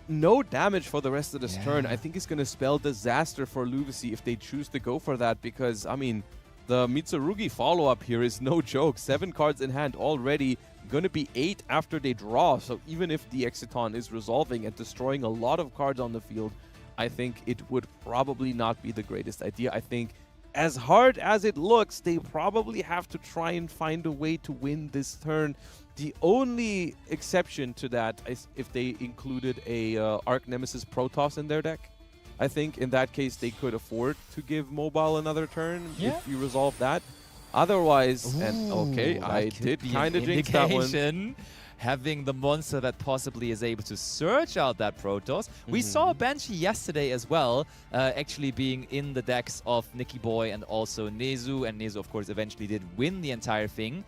no damage for the rest of this turn. I think it's going to spell disaster for Luvici if they choose to go for that, because, I mean, the Mitsurugi follow-up here is no joke. 7 cards in hand already. Going to be 8 after they draw. So even if the Exciton is resolving and destroying a lot of cards on the field, I think it would probably not be the greatest idea. I think as hard as it looks, they probably have to try and find a way to win this turn. The only exception to that is if they included a Arch Nemesis Protoss in their deck. I think in that case they could afford to give Mobile another turn if you resolve that. Otherwise, I did kind of jinx that one. Having the monster that possibly is able to search out that Protoss. We saw a Banshee yesterday as well, actually being in the decks of Nicky Boy and also Nezu. And Nezu, of course, eventually did win the entire thing.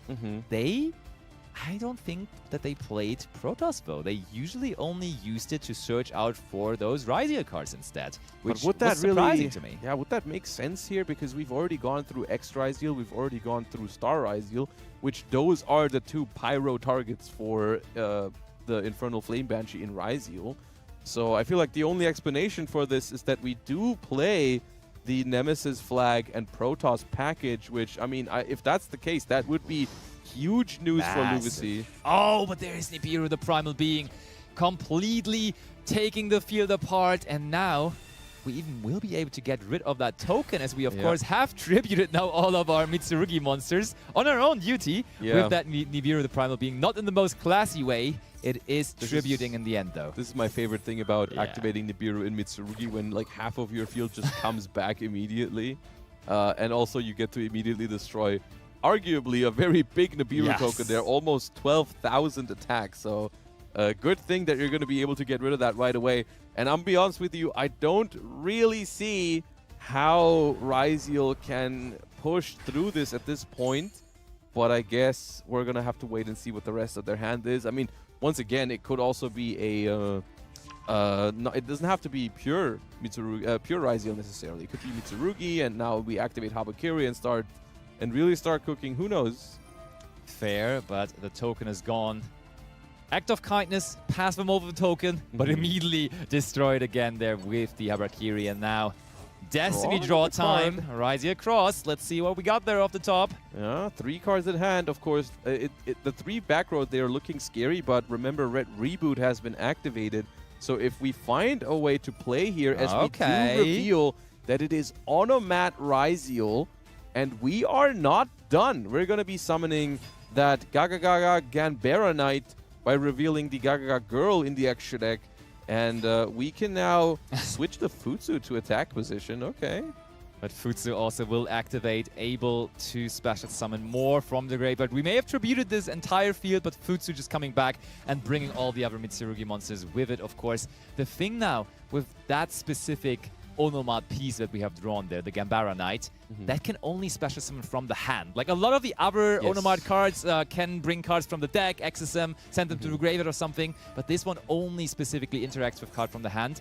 I don't think that they played Protoss, though. They usually only used it to search out for those Ryziel cards instead, which was surprising to me. Yeah, would that make sense here? Because we've already gone through X Ryziel, we've already gone through Star Ryziel, which those are the 2 pyro targets for the Infernal Flame Banshee in Ryziel. So I feel like the only explanation for this is that we do play the Nemesis Flag and Protoss package, which, I mean, if that's the case, that would be huge news for Luvici. Oh, but there is Nibiru, the Primal Being, completely taking the field apart. And now we even will be able to get rid of that token, as we, of course, have tributed now all of our Mitsurugi monsters on our own duty with that Nibiru, the Primal Being. Not in the most classy way. It is tributing in the end, though. This is my favorite thing about activating Nibiru in Mitsurugi, when like half of your field just comes back immediately. And also you get to immediately destroy arguably a very big Nibiru token there, almost 12,000 attacks. So a good thing that you're going to be able to get rid of that right away. And I'm be honest with you, I don't really see how Ryziel can push through this at this point. But I guess we're going to have to wait and see what the rest of their hand is. I mean, once again, it could also be a... no, it doesn't have to be pure Ryziel necessarily. It could be Mitsurugi, and now we activate Habakiri and really start cooking. Who knows? Fair, but the token is gone. Act of kindness, pass them over the token, but immediately destroyed again there with the Habakiri. And now Destiny draw time. Ryziel across. Let's see what we got there off the top. Yeah, 3 cards in hand. Of course, the 3 back row, they are looking scary, but remember, Red Reboot has been activated. So if we find a way to play here, as we do reveal that it is Onomat Ryziel, and we are not done. We're going to be summoning that Gaga Gaga Ganbara Knight by revealing the Gaga Gaga Girl in the extra deck. And we can now switch the Futsu to attack position. Okay. But Futsu also will activate, able to special summon more from the graveyard. We may have tributed this entire field, but Futsu just coming back and bringing all the other Mitsurugi monsters with it, of course. The thing now, with that specific Onomad piece that we have drawn there, the Gambara Knight, that can only special summon from the hand. Like a lot of the other Onomad cards can bring cards from the deck, access them, send them to the graveyard or something, but this one only specifically interacts with card from the hand,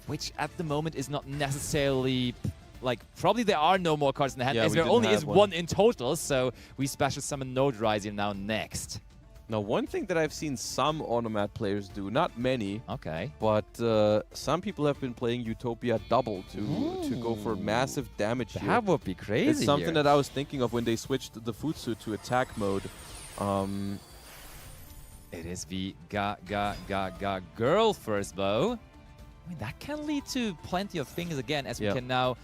which at the moment is not necessarily... Like, probably there are no more cards in the hand, as there only is one in total, so we special summon Node Rising now next. Now, one thing that I've seen some Onomat players do, not many, but some people have been playing Utopia double to go for massive damage here. That would be crazy. It's something that I was thinking of when they switched the Futsu to attack mode. It is the girl first blow. I mean, that can lead to plenty of things again, as we can now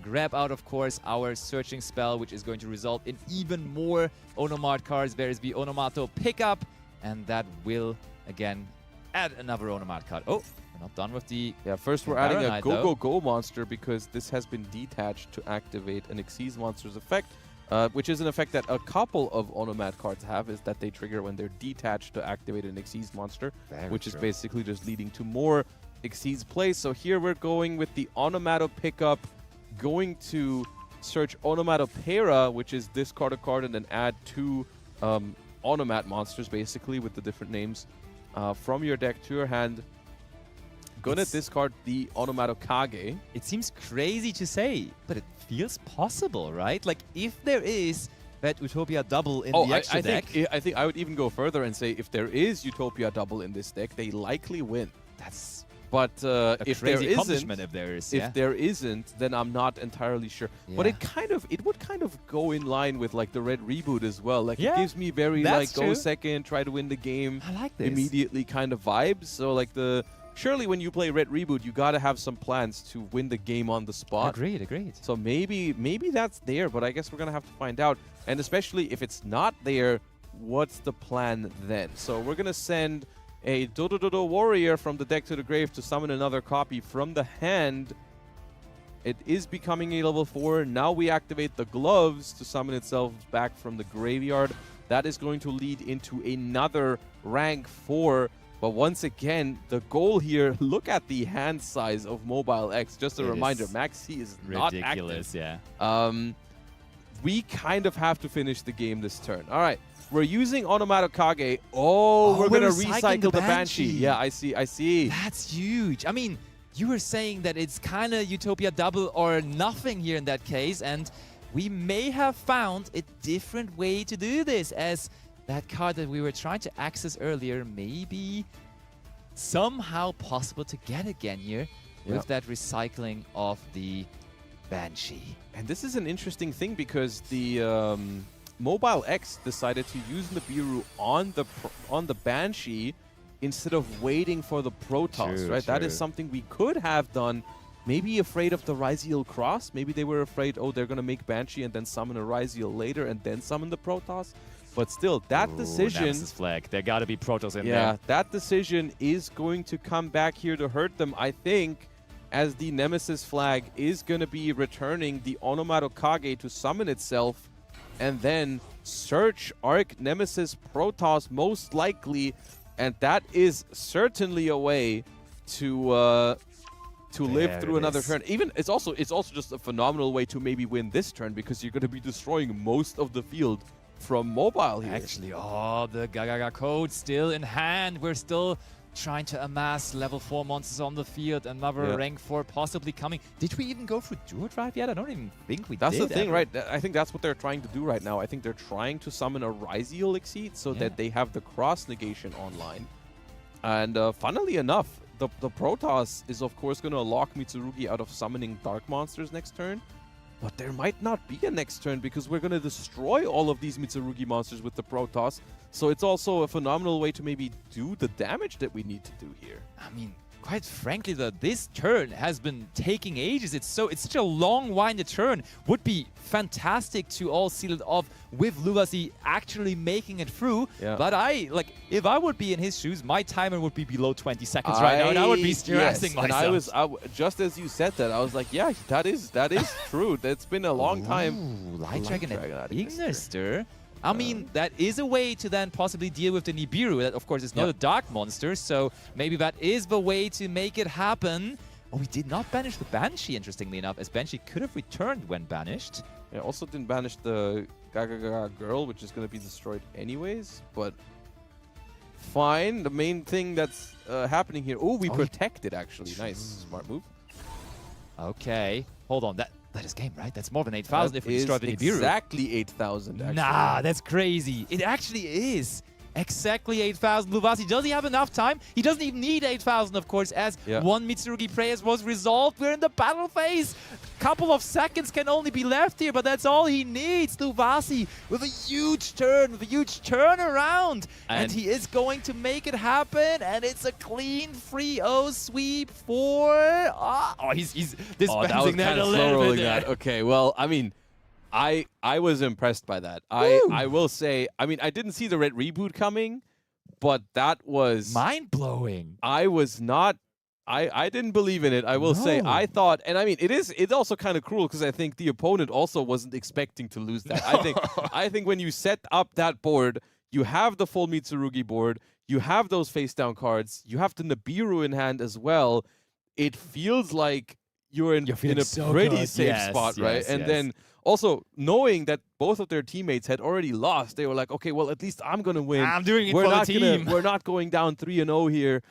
grab out, of course, our searching spell, which is going to result in even more Onomad cards. There is the Onomato pickup, and that will, again, add another Onomad card. Oh, we're not done with the... Yeah, first we're adding a Go-Go-Go monster, because this has been detached to activate an Xyz monster's effect, which is an effect that a couple of Onomat cards have, is that they trigger when they're detached to activate an Xyz monster, which is basically just leading to more Xyz plays. So here we're going with the Onomato pickup, going to search Onomatopera, which is discard a card and then add 2 Onomat monsters, basically, with the different names from your deck to your hand. Gonna discard the Onomatokage. It seems crazy to say, but it feels possible, right? Like, if there is that Utopia double in the extra deck... I think I would even go further and say if there is Utopia double in this deck, they likely win. That's... But if there isn't, then I'm not entirely sure. Yeah. But it would kind of go in line with like the Red Reboot as well. Like it gives me very like go second, try to win the game, I like this. Immediately kind of vibes. So like surely when you play Red Reboot, you gotta have some plans to win the game on the spot. Agreed. So maybe that's there, but I guess we're gonna have to find out. And especially if it's not there, what's the plan then? So we're gonna send a Dodododo Warrior from the deck to the grave to summon another copy from the hand. It is becoming a level 4. Now we activate the gloves to summon itself back from the graveyard. That is going to lead into another rank 4. But once again, the goal here, look at the hand size of Mobile X. Just a reminder, Max C is not active. Ridiculous, yeah. We kind of have to finish the game this turn. All right. We're using Onomatokage. Oh, we're going to recycle the Banshee. Yeah, I see. That's huge. I mean, you were saying that it's kind of Utopia double or nothing here in that case, and we may have found a different way to do this, as that card that we were trying to access earlier may be somehow possible to get again here with that recycling of the Banshee. And this is an interesting thing because the... Mobile X decided to use Nibiru on the Banshee instead of waiting for the Protoss, right? That is something we could have done. Maybe afraid of the Ryzeal Cross. Maybe they were afraid, oh, they're going to make Banshee and then summon a Ryzeal later and then summon the Protoss. But still, that decision... Nemesis flag. There got to be Protoss in there. Yeah, that decision is going to come back here to hurt them, I think, as the Nemesis flag is going to be returning the Onomatokage to summon itself and then search Arc Nemesis Protoss most likely, and that is certainly a way to live through another turn. Even it's also just a phenomenal way to maybe win this turn, because you're going to be destroying most of the field from Mobile here. Actually, the Gagaga code still in hand. We're still trying to amass level 4 monsters on the field. Another rank 4 possibly coming. Did we even go through Dual Drive yet? I don't even think we did. That's the thing, right? I think that's what they're trying to do right now. I think they're trying to summon a Ryzeal Exceed so that they have the cross negation online. And funnily enough, the Protoss is of course going to lock Mitsurugi out of summoning dark monsters next turn. But there might not be a next turn, because we're going to destroy all of these Mitsurugi monsters with the Protoss. So it's also a phenomenal way to maybe do the damage that we need to do here. I mean, quite frankly, this turn has been taking ages. It's such a long-winded turn. Would be fantastic to all seal it off with Luvasi actually making it through. Yeah. But if I would be in his shoes, my timer would be below 20 seconds right now, and I would be stressing myself. And just as you said that, I was like, yeah, that is true. That's been a long time. Light Dragon and Ignister. I mean, that is a way to then possibly deal with the Nibiru. That, of course, is not a dark monster, so maybe that is the way to make it happen. Oh, we did not banish the Banshee, interestingly enough, as Banshee could have returned when banished. I also didn't banish the Gaga Girl, which is going to be destroyed anyways, but fine. The main thing that's happening here... Oh, we protected, actually. Nice. Smart move. Okay. Hold on. That is game, right? That's more than 8,000 if we destroy the Nibiru. Exactly 8,000, actually. Nah, that's crazy. It actually is. Exactly 8,000. Luvasi, does he have enough time? He doesn't even need 8,000, of course, as one Mitsurugi Prayers was resolved. We're in the battle phase. Couple of seconds can only be left here, but that's all he needs. Luvasi with a huge turn, with a huge turnaround. And he is going to make it happen, and it's a clean 3-0 sweep for... he's dispensing that a little bit. Okay, well, I mean... I was impressed by that. I will say, I mean, I didn't see the red reboot coming, but that was... mind-blowing. I was not... I didn't believe in it, I will say. I thought... And I mean, it's also kind of cruel because I think the opponent also wasn't expecting to lose that. I think when you set up that board, you have the full Mitsurugi board, you have those face-down cards, you have the Nibiru in hand as well. It feels like you're in a pretty safe spot, right? And then... Also, knowing that both of their teammates had already lost, they were like, okay, well, at least I'm going to win. I'm doing it for the team. We're not going down 3-0 here.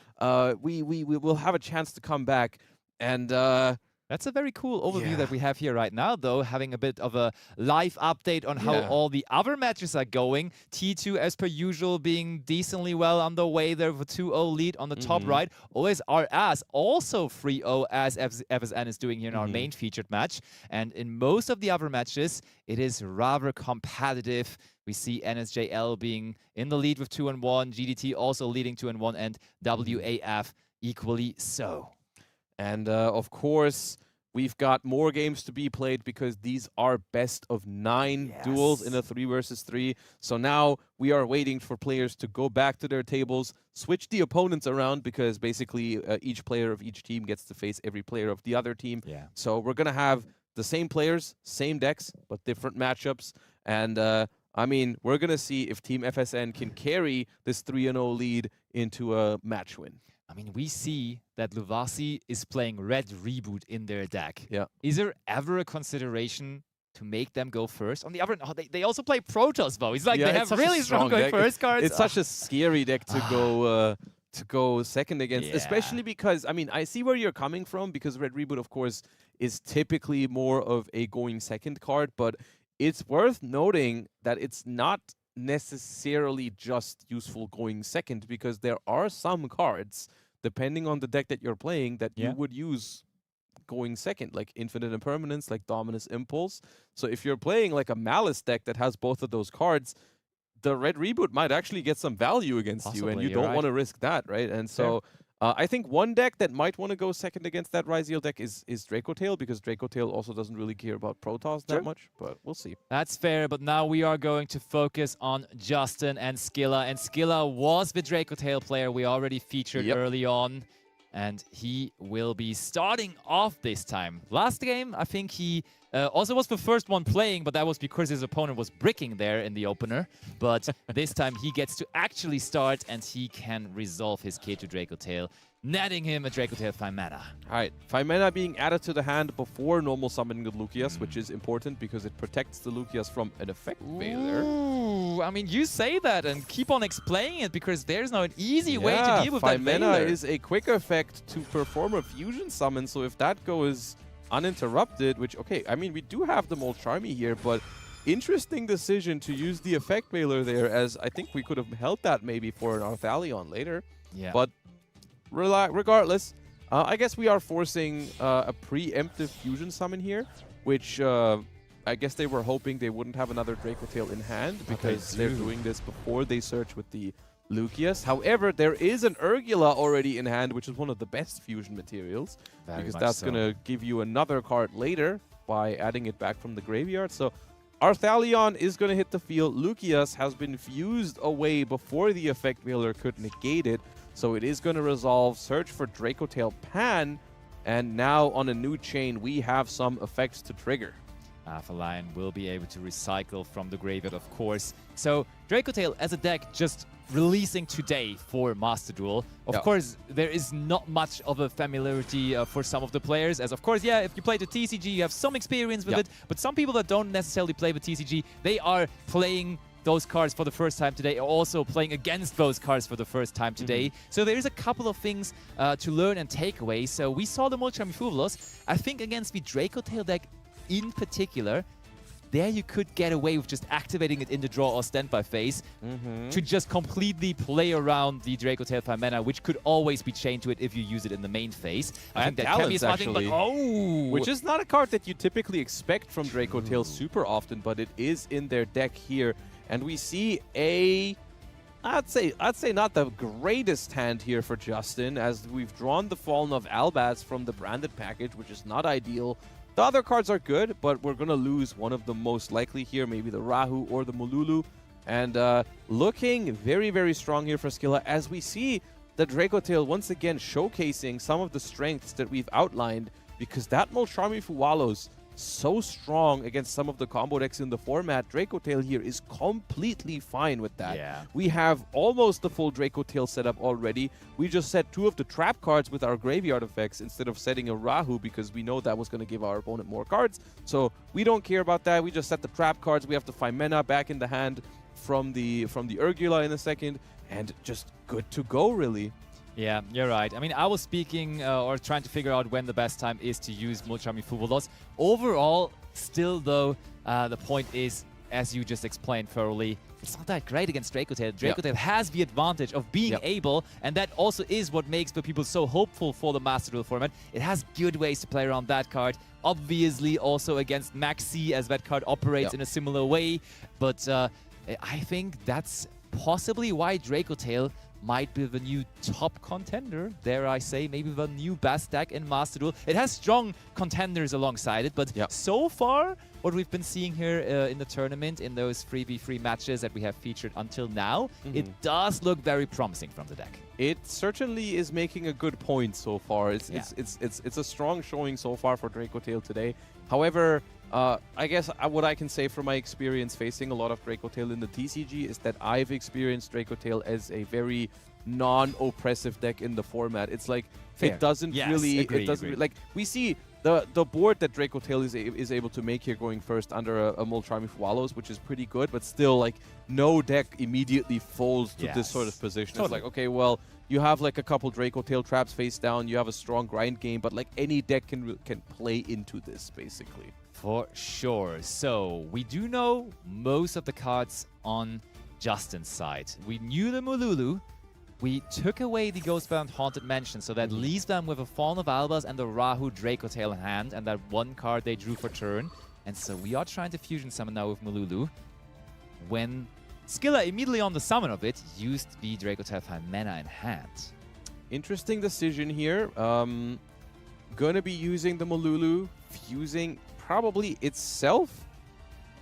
We will have a chance to come back. And that's a very cool overview that we have here right now, though, having a bit of a live update on how all the other matches are going. T2, as per usual, being decently well underway there with a 2-0 lead on the top right. OSRS also 3-0 as FSN is doing here in our main featured match. And in most of the other matches, it is rather competitive. We see NSJL being in the lead with 2-1, GDT also leading 2-1, and WAF equally so. And of course, we've got more games to be played because these are best of 9 duels in a 3 versus 3. So now we are waiting for players to go back to their tables, switch the opponents around because basically each player of each team gets to face every player of the other team. So we're going to have the same players, same decks, but different matchups. And I mean, we're going to see if Team FSN can carry this 3-0 lead into a match win. I mean, we see that Luvasi is playing Red Reboot in their deck. Yeah. Is there ever a consideration to make them go first? On the other hand, they also play Protoss, though. It's like they have really strong going first cards. It's such a scary deck to go second against, especially because, I mean, I see where you're coming from because Red Reboot, of course, is typically more of a going second card, but it's worth noting that it's not necessarily just useful going second because there are some cards depending on the deck that you're playing that you would use going second, like Infinite Impermanence, like Dominus Impulse. So if you're playing like a Malice deck that has both of those cards, the Red Reboot might actually get some value against you, and you don't want to risk that, right? And so I think one deck that might want to go second against that Ryzeal deck is Dracotail, because Dracotail also doesn't really care about Protoss that much, but we'll see. That's fair, but now we are going to focus on Justin and Skilla. And Skilla was the Dracotail player we already featured early on, and he will be starting off this time. Last game, I think he also was the first one playing, but that was because his opponent was bricking there in the opener. But this time he gets to actually start, and he can resolve his K2 Dracotail, netting him a Dracotail 5 mana. All right, 5 mana being added to the hand before normal summoning the Lucius, which is important because it protects the Lucius from an effect failure. Ooh, I mean, you say that and keep on explaining it because there's no an easy way to deal with that 5 mana failure. is a quick effect to perform a fusion summon, so if that goes uninterrupted, which, okay, I mean, we do have the Molcharmy here, but interesting decision to use the effect veiler there, as I think we could have held that maybe for an Arthalion later. But regardless, I guess we are forcing a preemptive fusion summon here, which I guess they were hoping they wouldn't have another Dracotail in hand because they're doing this before they search with the Lucius. However, there is an Urgula already in hand, which is one of the best fusion materials, because that's going to give you another card later by adding it back from the graveyard. So Arthalion is going to hit the field. Lucius has been fused away before the effect wheeler could negate it, so it is going to resolve. Search for Dracotail Pan, and now on a new chain, we have some effects to trigger. Arthalion will be able to recycle from the graveyard, of course. So Dracotail as a deck just releasing today for Master Duel. Of course, there is not much of a familiarity for some of the players, as of course, yeah, if you play the TCG, you have some experience with it, but some people that don't necessarily play with TCG, they are playing those cards for the first time today, or also playing against those cards for the first time today. So there is a couple of things to learn and take away. So we saw the Multiarmy Fuvalos. I think against the Dracotail deck in particular, there you could get away with just activating it in the draw or standby phase to just completely play around the Dracotail 5 mana, which could always be chained to it if you use it in the main phase. I think that can be a smart thing, but which is not a card that you typically expect from Dracotail super often, but it is in their deck here. And we see a, I'd say not the greatest hand here for Justin, as we've drawn the Fallen of Albaz from the branded package, which is not ideal. The other cards are good, but we're going to lose one of the most likely here, maybe the Rahu or the Mululu. And looking very, very strong here for Skilla, as we see the Dracotail once again showcasing some of the strengths that we've outlined, because that Multiarmy Fuwalos so strong against some of the combo decks in the format. Dracotail here is completely fine with that. Yeah. We have almost the full Dracotail setup already. We just set 2 of the trap cards with our graveyard effects instead of setting a Rahu, because we know that was going to give our opponent more cards. So we don't care about that. We just set the trap cards. We have the 5 mana back in the hand from the Urgula in a second, and just good to go, really. Yeah, you're right. I mean, I was speaking or trying to figure out when the best time is to use Multiarmy Fuvalos. Overall, still though, the point is, as you just explained thoroughly, it's not that great against Dracotail. Dracotail has the advantage of being able, and that also is what makes the people so hopeful for the Master Duel format. It has good ways to play around that card. Obviously, also against Maxi, as that card operates in a similar way. But I think that's possibly why Dracotail might be the new top contender, dare I say, maybe the new best deck in Master Duel. It has strong contenders alongside it, but so far, what we've been seeing here in the tournament, in those 3v3 matches that we have featured until now, it does look very promising from the deck. It certainly is making a good point so far. It's a strong showing so far for Dracotail today. However, I guess what I can say from my experience facing a lot of Dracotail in the TCG is that I've experienced Dracotail as a very non-oppressive deck in the format. It's like it doesn't really, like we see the board that Dracotail is able to make here going first under a Multiarmy Fuwalos, which is pretty good, but still like no deck immediately folds to this sort of position. It's like, okay, well, you have like a couple Dracotail traps face down, you have a strong grind game, but like any deck can play into this basically. For sure. So we do know most of the cards on Justin's side. We knew the Mululu. We took away the Ghostbound Haunted Mansion, so that leaves them with a Fallen of Albaz and the Rahu Dracotail in hand, and that one card they drew for turn. And so we are trying to fusion summon now with Mululu, when Skilla immediately on the summon of it used the Dracotail 5 mana in hand. Interesting decision here. Gonna be using the Mululu, fusing probably itself,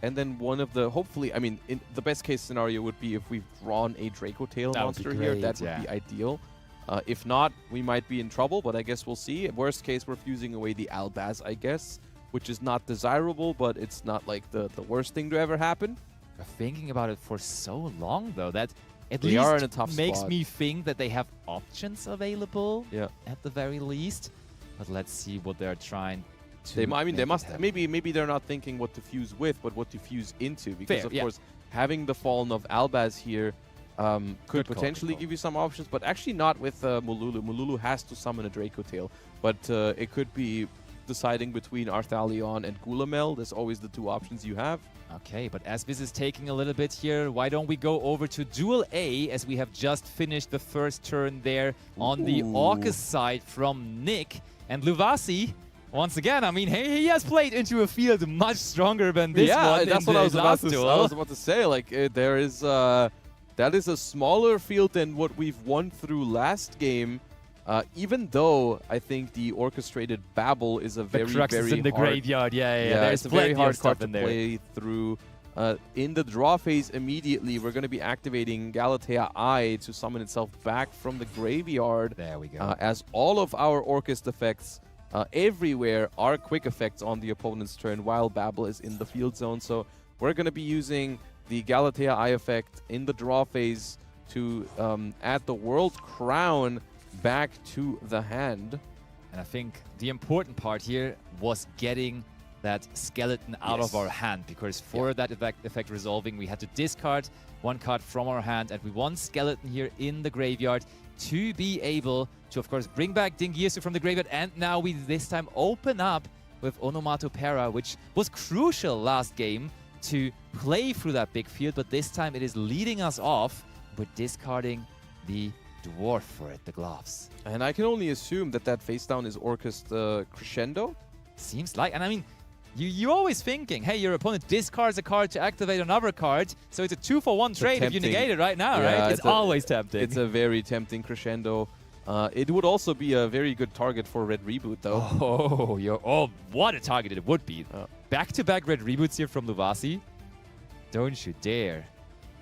and then one of the, hopefully, I mean, in the best case scenario would be if we've drawn a Dracotail monster here. That would be ideal. If not, we might be in trouble, but I guess we'll see. Worst case, we're fusing away the Albaz, I guess, which is not desirable, but it's not like the worst thing to ever happen. We're thinking about it for so long, though, that at least are in a tough makes me think that they have options available at the very least. But let's see what they're trying to they must maybe they're not thinking what to fuse with, but what to fuse into, because of course having the Fallen of Albaz here could potentially give you some options, but actually not with Mululu. Mululu has to summon a Dracotail, but it could be deciding between Arthalion and Gulamel. There's always the 2 options you have. Okay, but as this is taking a little bit here, why don't we go over to Duel A, as we have just finished the first turn there on the Orcus side from Nick. And Luvasi, once again, I mean, he has played into a field much stronger than this one. Yeah, that's what I was about to say. Like, there is That is a smaller field than what we've won through last game. Even though I think the orchestrated Babel is a very, very in the hard, graveyard. Yeah. it's a very hard card to play through. In the draw phase immediately, we're going to be activating Galatea Eye to summon itself back from the graveyard. There we go. As all of our Orchest effects everywhere are quick effects on the opponent's turn while Babel is in the field zone. So we're going to be using the Galatea Eye effect in the draw phase to add the World Crown back to the hand. And I think the important part here was getting that skeleton out of our hand, because for that effect resolving, we had to discard one card from our hand, and we want skeleton here in the graveyard to be able to, of course, bring back Dingirsu from the graveyard. And now we this time open up with Onomatopera, which was crucial last game to play through that big field, but this time it is leading us off. We're discarding the dwarf for it, the gloves. And I can only assume that that face down is Orchest Crescendo. Seems like, and I mean, you're always thinking, hey, your opponent discards a card to activate another card, so it's a 2-for-1 trade if you negate it right now, right? It's always tempting. It's a very tempting Crescendo. It would also be a very good target for Red Reboot, though. Oh, what a target it would be. Back-to-back Red Reboots here from Luvasi. Don't you dare.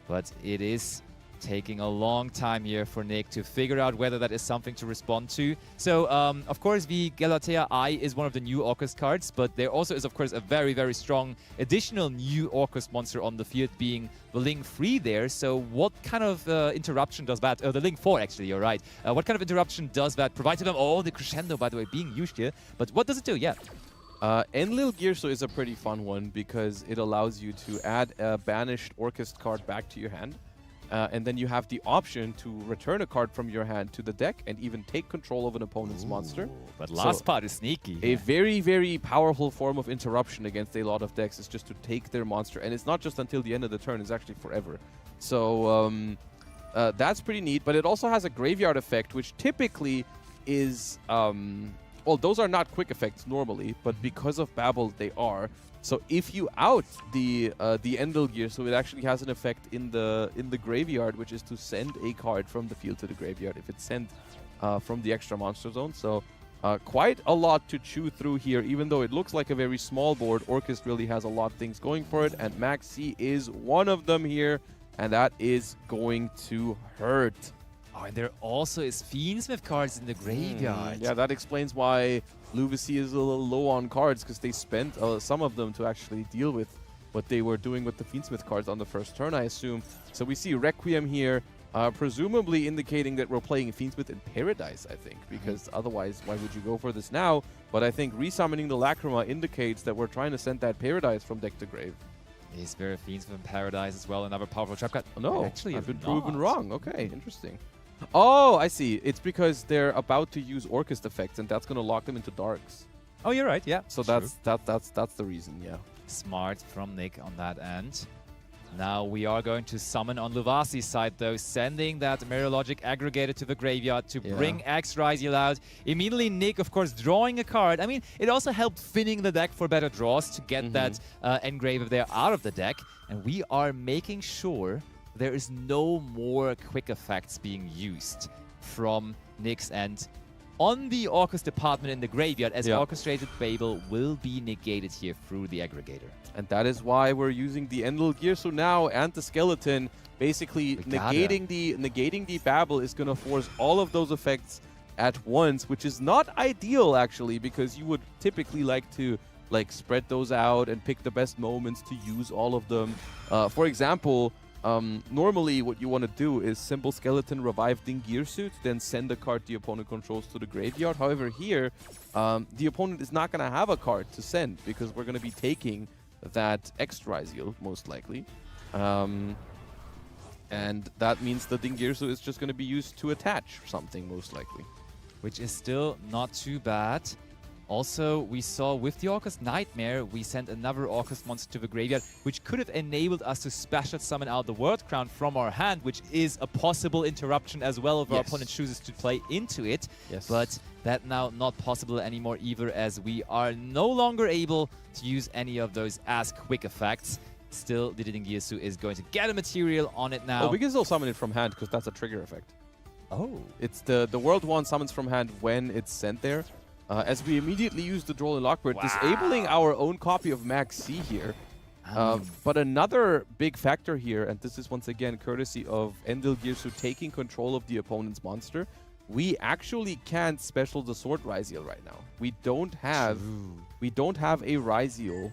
But it is taking a long time here for Nick to figure out whether that is something to respond to. So, of course, the Galatea Eye is one of the new Orcust cards, but there also is, of course, a very, very strong additional new Orcust monster on the field, being the Ling 3 there. So what kind of interruption does that... the Ling 4, actually, you're right. What kind of interruption does that provide to them? Oh, the Crescendo, by the way, being used here. But what does it do? Yeah. Enlil Girso is a pretty fun one because it allows you to add a banished Orcust card back to your hand. And then you have the option to return a card from your hand to the deck and even take control of an opponent's monster. But last part is sneaky. A very, very powerful form of interruption against a lot of decks is just to take their monster. And it's not just until the end of the turn, it's actually forever. So that's pretty neat. But it also has a graveyard effect, which typically is... well, those are not quick effects normally, but because of Babel, they are. So if you out the Endel Gear, so it actually has an effect in the graveyard, which is to send a card from the field to the graveyard if it's sent from the extra monster zone. So quite a lot to chew through here, even though it looks like a very small board. Orcust really has a lot of things going for it, and Max C is one of them here, and that is going to hurt. Oh, and there also is Fiendsmith cards in the graveyard. Yeah, that explains why Luvasi is a little low on cards, because they spent some of them to actually deal with what they were doing with the Fiendsmith cards on the first turn, I assume. So we see Requiem here, presumably indicating that we're playing Fiendsmith in Paradise, I think, because otherwise, why would you go for this now? But I think resummoning the Lacrima indicates that we're trying to send that Paradise from deck to grave. Is there a Fiendsmith in Paradise as well? Another powerful trap card? No, actually, I've been proven wrong. Okay, interesting. Oh, I see. It's because they're about to use Orcust effects, and that's going to lock them into darks. Oh, you're right. Yeah. So that's the reason. Yeah. Smart from Nick on that end. Now we are going to summon on Luvasi's side, though, sending that Mirrorlogic Aggregator to the graveyard to bring X-Ryziel out. Immediately, Nick, of course, drawing a card. I mean, it also helped thinning the deck for better draws to get that Engraver there out of the deck. And we are making sure there is no more quick effects being used from Nick's end on the Orcust department in the graveyard, as Orchestrated Babel will be negated here through the Aggregator. And that is why we're using the Endel Girsu now and the Skeleton. Basically, negating the Babel is going to force all of those effects at once, which is not ideal, actually, because you would typically like to spread those out and pick the best moments to use all of them. For example, normally what you want to do is simple Skeleton revive Dingirsu, then send a card the opponent controls to the graveyard. However, here, the opponent is not going to have a card to send because we're going to be taking that X-Ryziel, most likely. And that means the Dingirsu is just going to be used to attach something, most likely. Which is still not too bad. Also, we saw with the Orcust Nightmare, we sent another Orcust monster to the graveyard, which could have enabled us to special summon out the World Crown from our hand, which is a possible interruption as well if our opponent chooses to play into it. But that now not possible anymore either, as we are no longer able to use any of those as quick effects. Still, the Dingirsu is going to get a material on it now. Oh, we can still summon it from hand because that's a trigger effect. Oh. It's the World Wand summons from hand when it's sent there. As we immediately use the Duel and Lockbird, disabling our own copy of Max C here. But another big factor here, and this is once again courtesy of Endilgirsu taking control of the opponent's monster, we actually can't special the Sword Ryziel right now. We don't have a Ryziel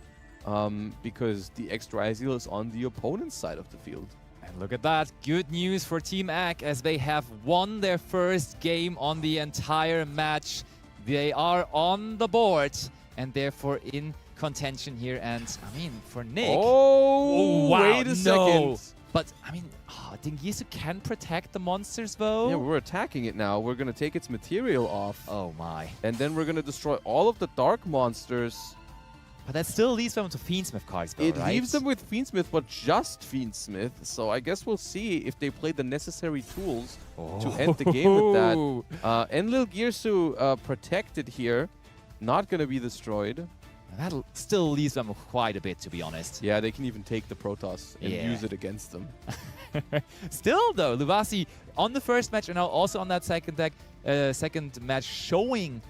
because the extra Ryziel is on the opponent's side of the field. And look at that. Good news for Team AK as they have won their first game on the entire match. They are on the board and therefore in contention here. And I mean, for Nick. Oh, wow, wait a second. But I mean, Dingirsu can protect the monsters though. Yeah, we're attacking it now. We're going to take its material off. Oh my. And then we're going to destroy all of the dark monsters. But that still leaves them to Fiendsmith cards, though, It right? leaves them with Fiendsmith, but just Fiendsmith. So I guess we'll see if they play the necessary tools to end the game with that. Endilgirsu protected here. Not going to be destroyed. That still leaves them quite a bit, to be honest. Yeah, they can even take the Protoss and use it against them. Still, though, Luvasi on the first match and now also on that second match showing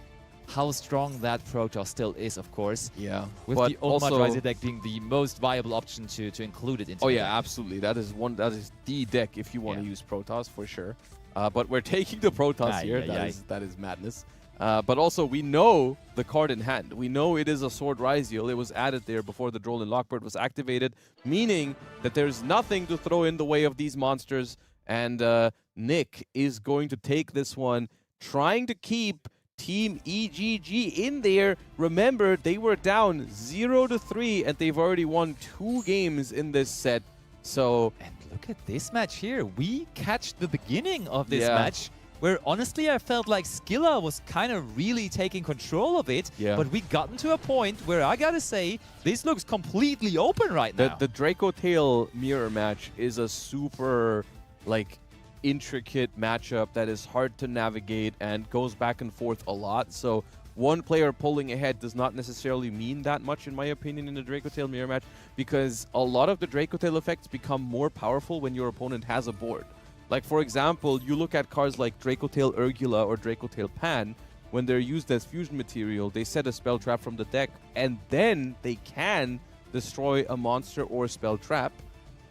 how strong that Protoss still is, of course. Yeah. With but the Ultimate also, Ryziel deck being the most viable option to include it into Oh the yeah, deck. absolutely. That is the deck if you want to use Protoss for sure. But we're taking the Protoss here. That is madness. But also, we know the card in hand. We know it is a Sword Ryziel. It was added there before the Droll and Lockbird was activated, meaning that there's nothing to throw in the way of these monsters. And Nick is going to take this one, trying to keep Team EGG in there. Remember, they were down 0-3, and they've already won 2 games in this set. So, and look at this match here. We catch the beginning of this match, where honestly I felt like Skilla was kind of really taking control of it. Yeah. But we gotten to a point where I gotta say, this looks completely open right now. The Draco Tail mirror match is a super, like, intricate matchup that is hard to navigate and goes back and forth a lot. So one player pulling ahead does not necessarily mean that much, in my opinion, in the Draco Tail mirror match, because a lot of the Draco Tail effects become more powerful when your opponent has a board. Like, for example, you look at cards like Draco Tail Urgula or Draco Tail Pan. When they're used as fusion material, they set a spell trap from the deck, and then they can destroy a monster or spell trap.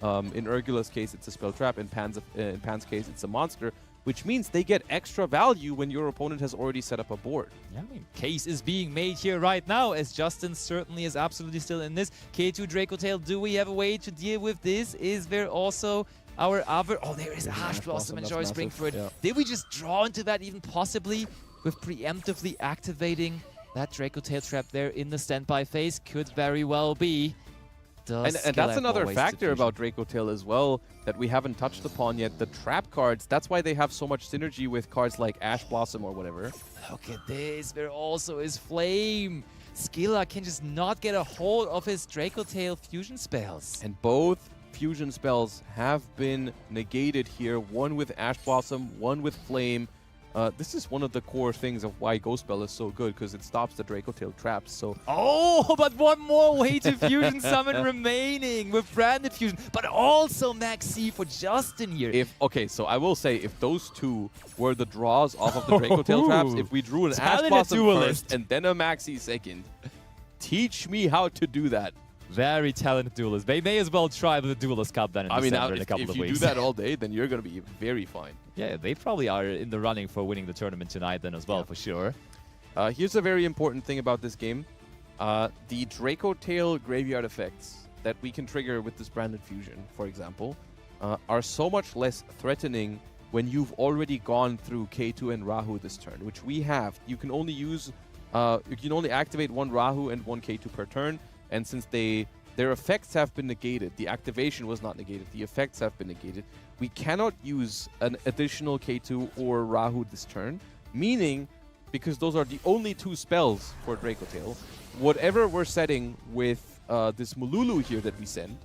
In Urgula's case, it's a spell trap. In Pan's case, it's a monster, which means they get extra value when your opponent has already set up a board. Yeah, I mean, case is being made here right now, as Justin certainly is absolutely still in this. K2 Draco Tail, do we have a way to deal with this? Is there also our other... Oh, there is Ash Blossom and Joy Springford. Yeah. Did we just draw into that even possibly with preemptively activating that Draco Tail trap there in the standby phase? Could very well be. And that's another factor about Draco Tail as well that we haven't touched upon yet. The trap cards, that's why they have so much synergy with cards like Ash Blossom or whatever. Look at this, there also is Flame. Skilla can just not get a hold of his Draco Tail fusion spells. And both fusion spells have been negated here. One with Ash Blossom, one with Flame. This is one of the core things of why Ghost Spell is so good, because it stops the Draco Tail traps. So oh, but one more way to fusion summon remaining with Branded Fusion, but also Max C for Justin here. Okay, so I will say, if those two were the draws off of the Draco Tail traps, if we drew an Ash Blossom first and then a Maxi second, teach me how to do that. Very talented duelist. They may as well try with the Duelist Cup then in December in a couple of weeks. If you do that all day, then you're going to be very fine. Yeah, they probably are in the running for winning the tournament tonight then as well, for sure. Here's a very important thing about this game. The Draco Tail graveyard effects that we can trigger with this Branded Fusion, for example, are so much less threatening when you've already gone through K2 and Rahu this turn, which we have. You can only use, you can only activate one Rahu and one K2 per turn. And since their effects have been negated, the activation was not negated, the effects have been negated, we cannot use an additional K2 or Rahu this turn, meaning, because those are the only 2 spells for Draco Tail, whatever we're setting with this Mululu here that we send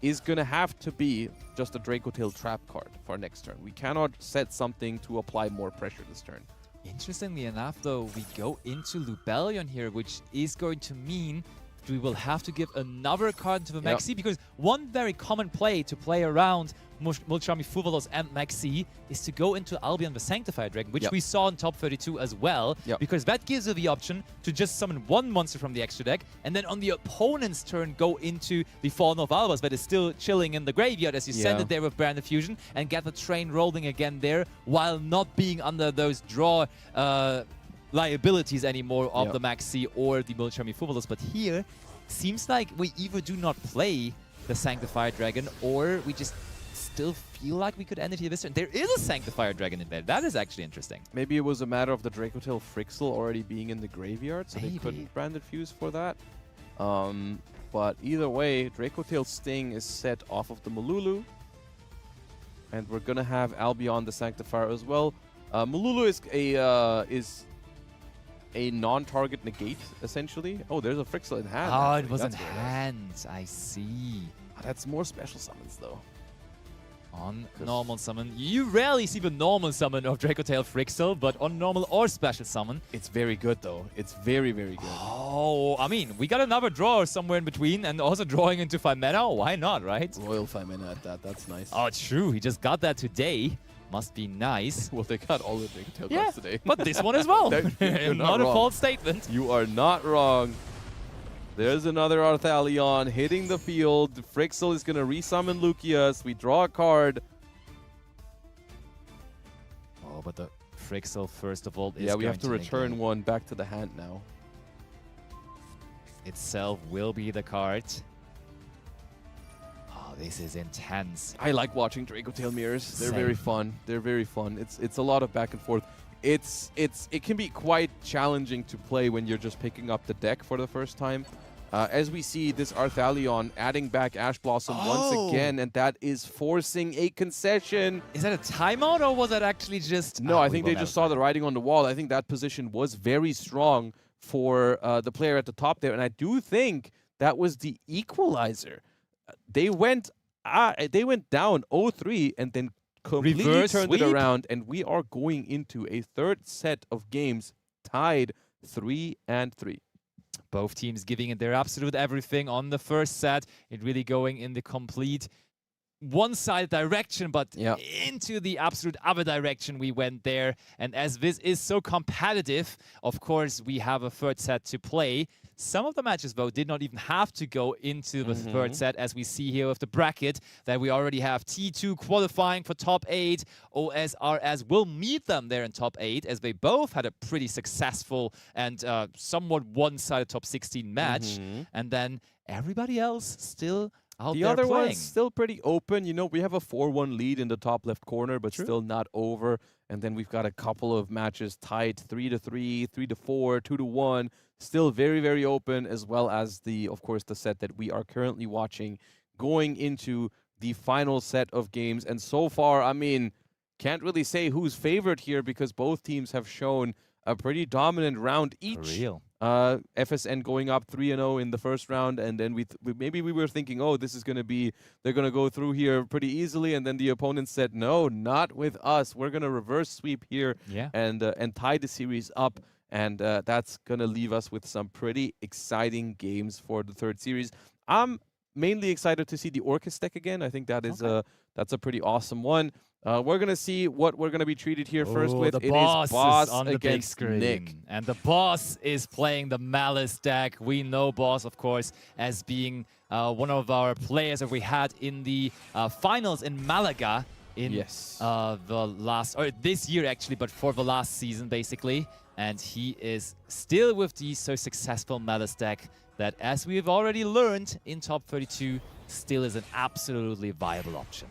is going to have to be just a Draco Tail trap card for next turn. We cannot set something to apply more pressure this turn. Interestingly enough, though, we go into Lubellion here, which is going to mean we will have to give another card to the Maxi, because one very common play to play around Multiarmy Fuvalos and Maxi is to go into Albion the Sanctified Dragon, which we saw in top 32 as well, because that gives you the option to just summon one monster from the extra deck, and then on the opponent's turn go into the Fallen of Albas that is still chilling in the graveyard as you send it there with Brand Fusion and get the train rolling again there, while not being under those draw liabilities anymore of the Maxi or the Multiarmy Fuvalos. But here, seems like we either do not play the Sanctified Dragon, or we just still feel like we could end it here this turn. There is a Sanctified Dragon in there. That is actually interesting. Maybe it was a matter of the Dracotail Frixel already being in the graveyard, so they couldn't Branded Fuse for that. But either way, Dracotail Sting is set off of the Malulu. And we're going to have Albion the Sanctifier as well. Malulu is a non-target negate, essentially. Oh, there's a Frixel in hand. Oh, it was in hand. I see. That's more special summons, though. On normal summon, you rarely see the normal summon of Dracotail Frixel, but on normal or special summon, it's very good though. It's very, very good. Oh, I mean, we got another draw somewhere in between, and also drawing into 5 mana. Why not, right? Royal 5 mana at that. That's nice. Oh, true. He just got that today. Must be nice. Well, they got all the Dracotail cards today. But this one as well. You're not a false statement. You are not wrong. There's another Arthalion hitting the field. Frixel is going to resummon Lucius. We draw a card. Oh, but the Frixel, first of all, is we have to return one back to the hand now. Itself will be the card. Oh, this is intense. I like watching Dracotail mirrors. They're very fun. They're very fun. It's a lot of back and forth. It can be quite challenging to play when you're just picking up the deck for the first time. As we see this Arthalion adding back Ash Blossom once again, and that is forcing a concession. Is that a timeout, or was that actually just... No, I think they just saw the writing on the wall. I think that position was very strong for the player at the top there, and I do think that was the equalizer. They went down 0-3 and then completely turned it around, and we are going into a third set of games tied 3-3. Both teams giving it their absolute everything on the first set. It really going in the complete one-sided direction, but into the absolute other direction we went there. And as this is so competitive, of course, we have a third set to play. Some of the matches, though, did not even have to go into the third set, as we see here with the bracket, that we already have T2 qualifying for top 8. OSRS will meet them there in top 8, as they both had a pretty successful and somewhat one-sided top 16 match. And then everybody else still out the there other playing. one's still pretty open. You know, we have a 4-1 lead in the top left corner, but still not over. And then we've got a couple of matches tied 3-3, 3-4, 2-1. Still very, very open, as well as of course, the set that we are currently watching going into the final set of games. And so far, I mean, can't really say who's favored here, because both teams have shown a pretty dominant round each. For real. FSN going up 3-0 in the first round, and then maybe we were thinking, oh, this is going to be, they're going to go through here pretty easily, and then the opponent said, no, not with us. We're going to reverse sweep here and tie the series up, and that's going to leave us with some pretty exciting games for the third series. I'm mainly excited to see the Orcus deck again. I think that is that's a pretty awesome one. We're going to see what we're going to be treated here first with. It is Boss on the big against screen. Nick. And the Boss is playing the Malice deck. We know Boss, of course, as being one of our players that we had in the finals in Malaga in the last, or this year actually, but for the last season basically. And he is still with the so successful Malice deck that, as we've already learned in top 32, still is an absolutely viable option.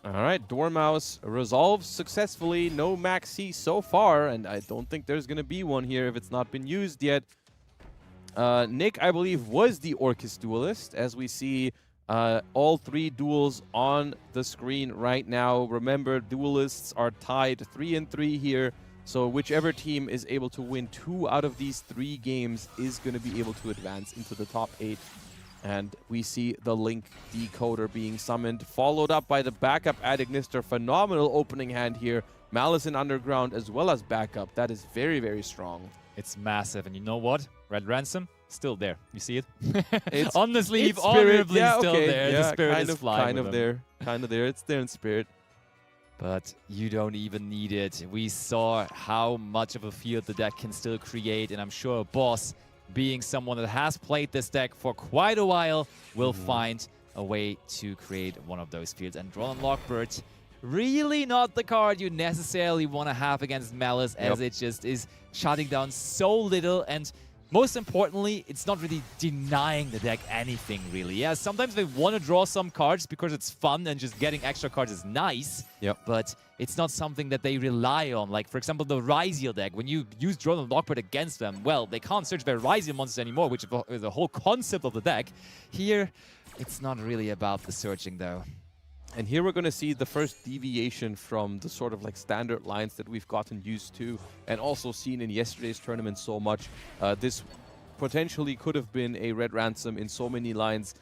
All right, Dormouse resolves successfully. No Maxi so far, and I don't think there's going to be one here if it's not been used yet. Nick, I believe, was the Orcus duelist, as we see all 3 duels on the screen right now. Remember, duelists are tied 3-3 here, so whichever team is able to win 2 out of these 3 games is going to be able to advance into the top 8. And we see the Link Decoder being summoned, followed up by the backup Adignister. Phenomenal opening hand here. Malice in Underground as well as backup. That is very, very strong. It's massive. And you know what? Red Ransom, still there. You see it? It's on the sleeve, it's spirit. honorably Yeah, still okay. there. Yeah, The spirit kind is of, flying kind with of them. there, kind of there. It's there in spirit. But you don't even need it. We saw how much of a field the deck can still create, and I'm sure Boss, being someone that has played this deck for quite a while, will find a way to create one of those fields. And Droll and Lockbird, really not the card you necessarily want to have against Malice, as it just is shutting down so little, and most importantly, it's not really denying the deck anything, really. Yeah, sometimes they want to draw some cards because it's fun and just getting extra cards is nice. Yep. But it's not something that they rely on. Like, for example, the Ryziel deck. When you use Drone and Lockbird against them, well, they can't search their Ryziel monsters anymore, which is the whole concept of the deck. Here, it's not really about the searching, though. And here we're going to see the first deviation from the sort of like standard lines that we've gotten used to and also seen in yesterday's tournament so much. This potentially could have been a Red Ransom in so many lines.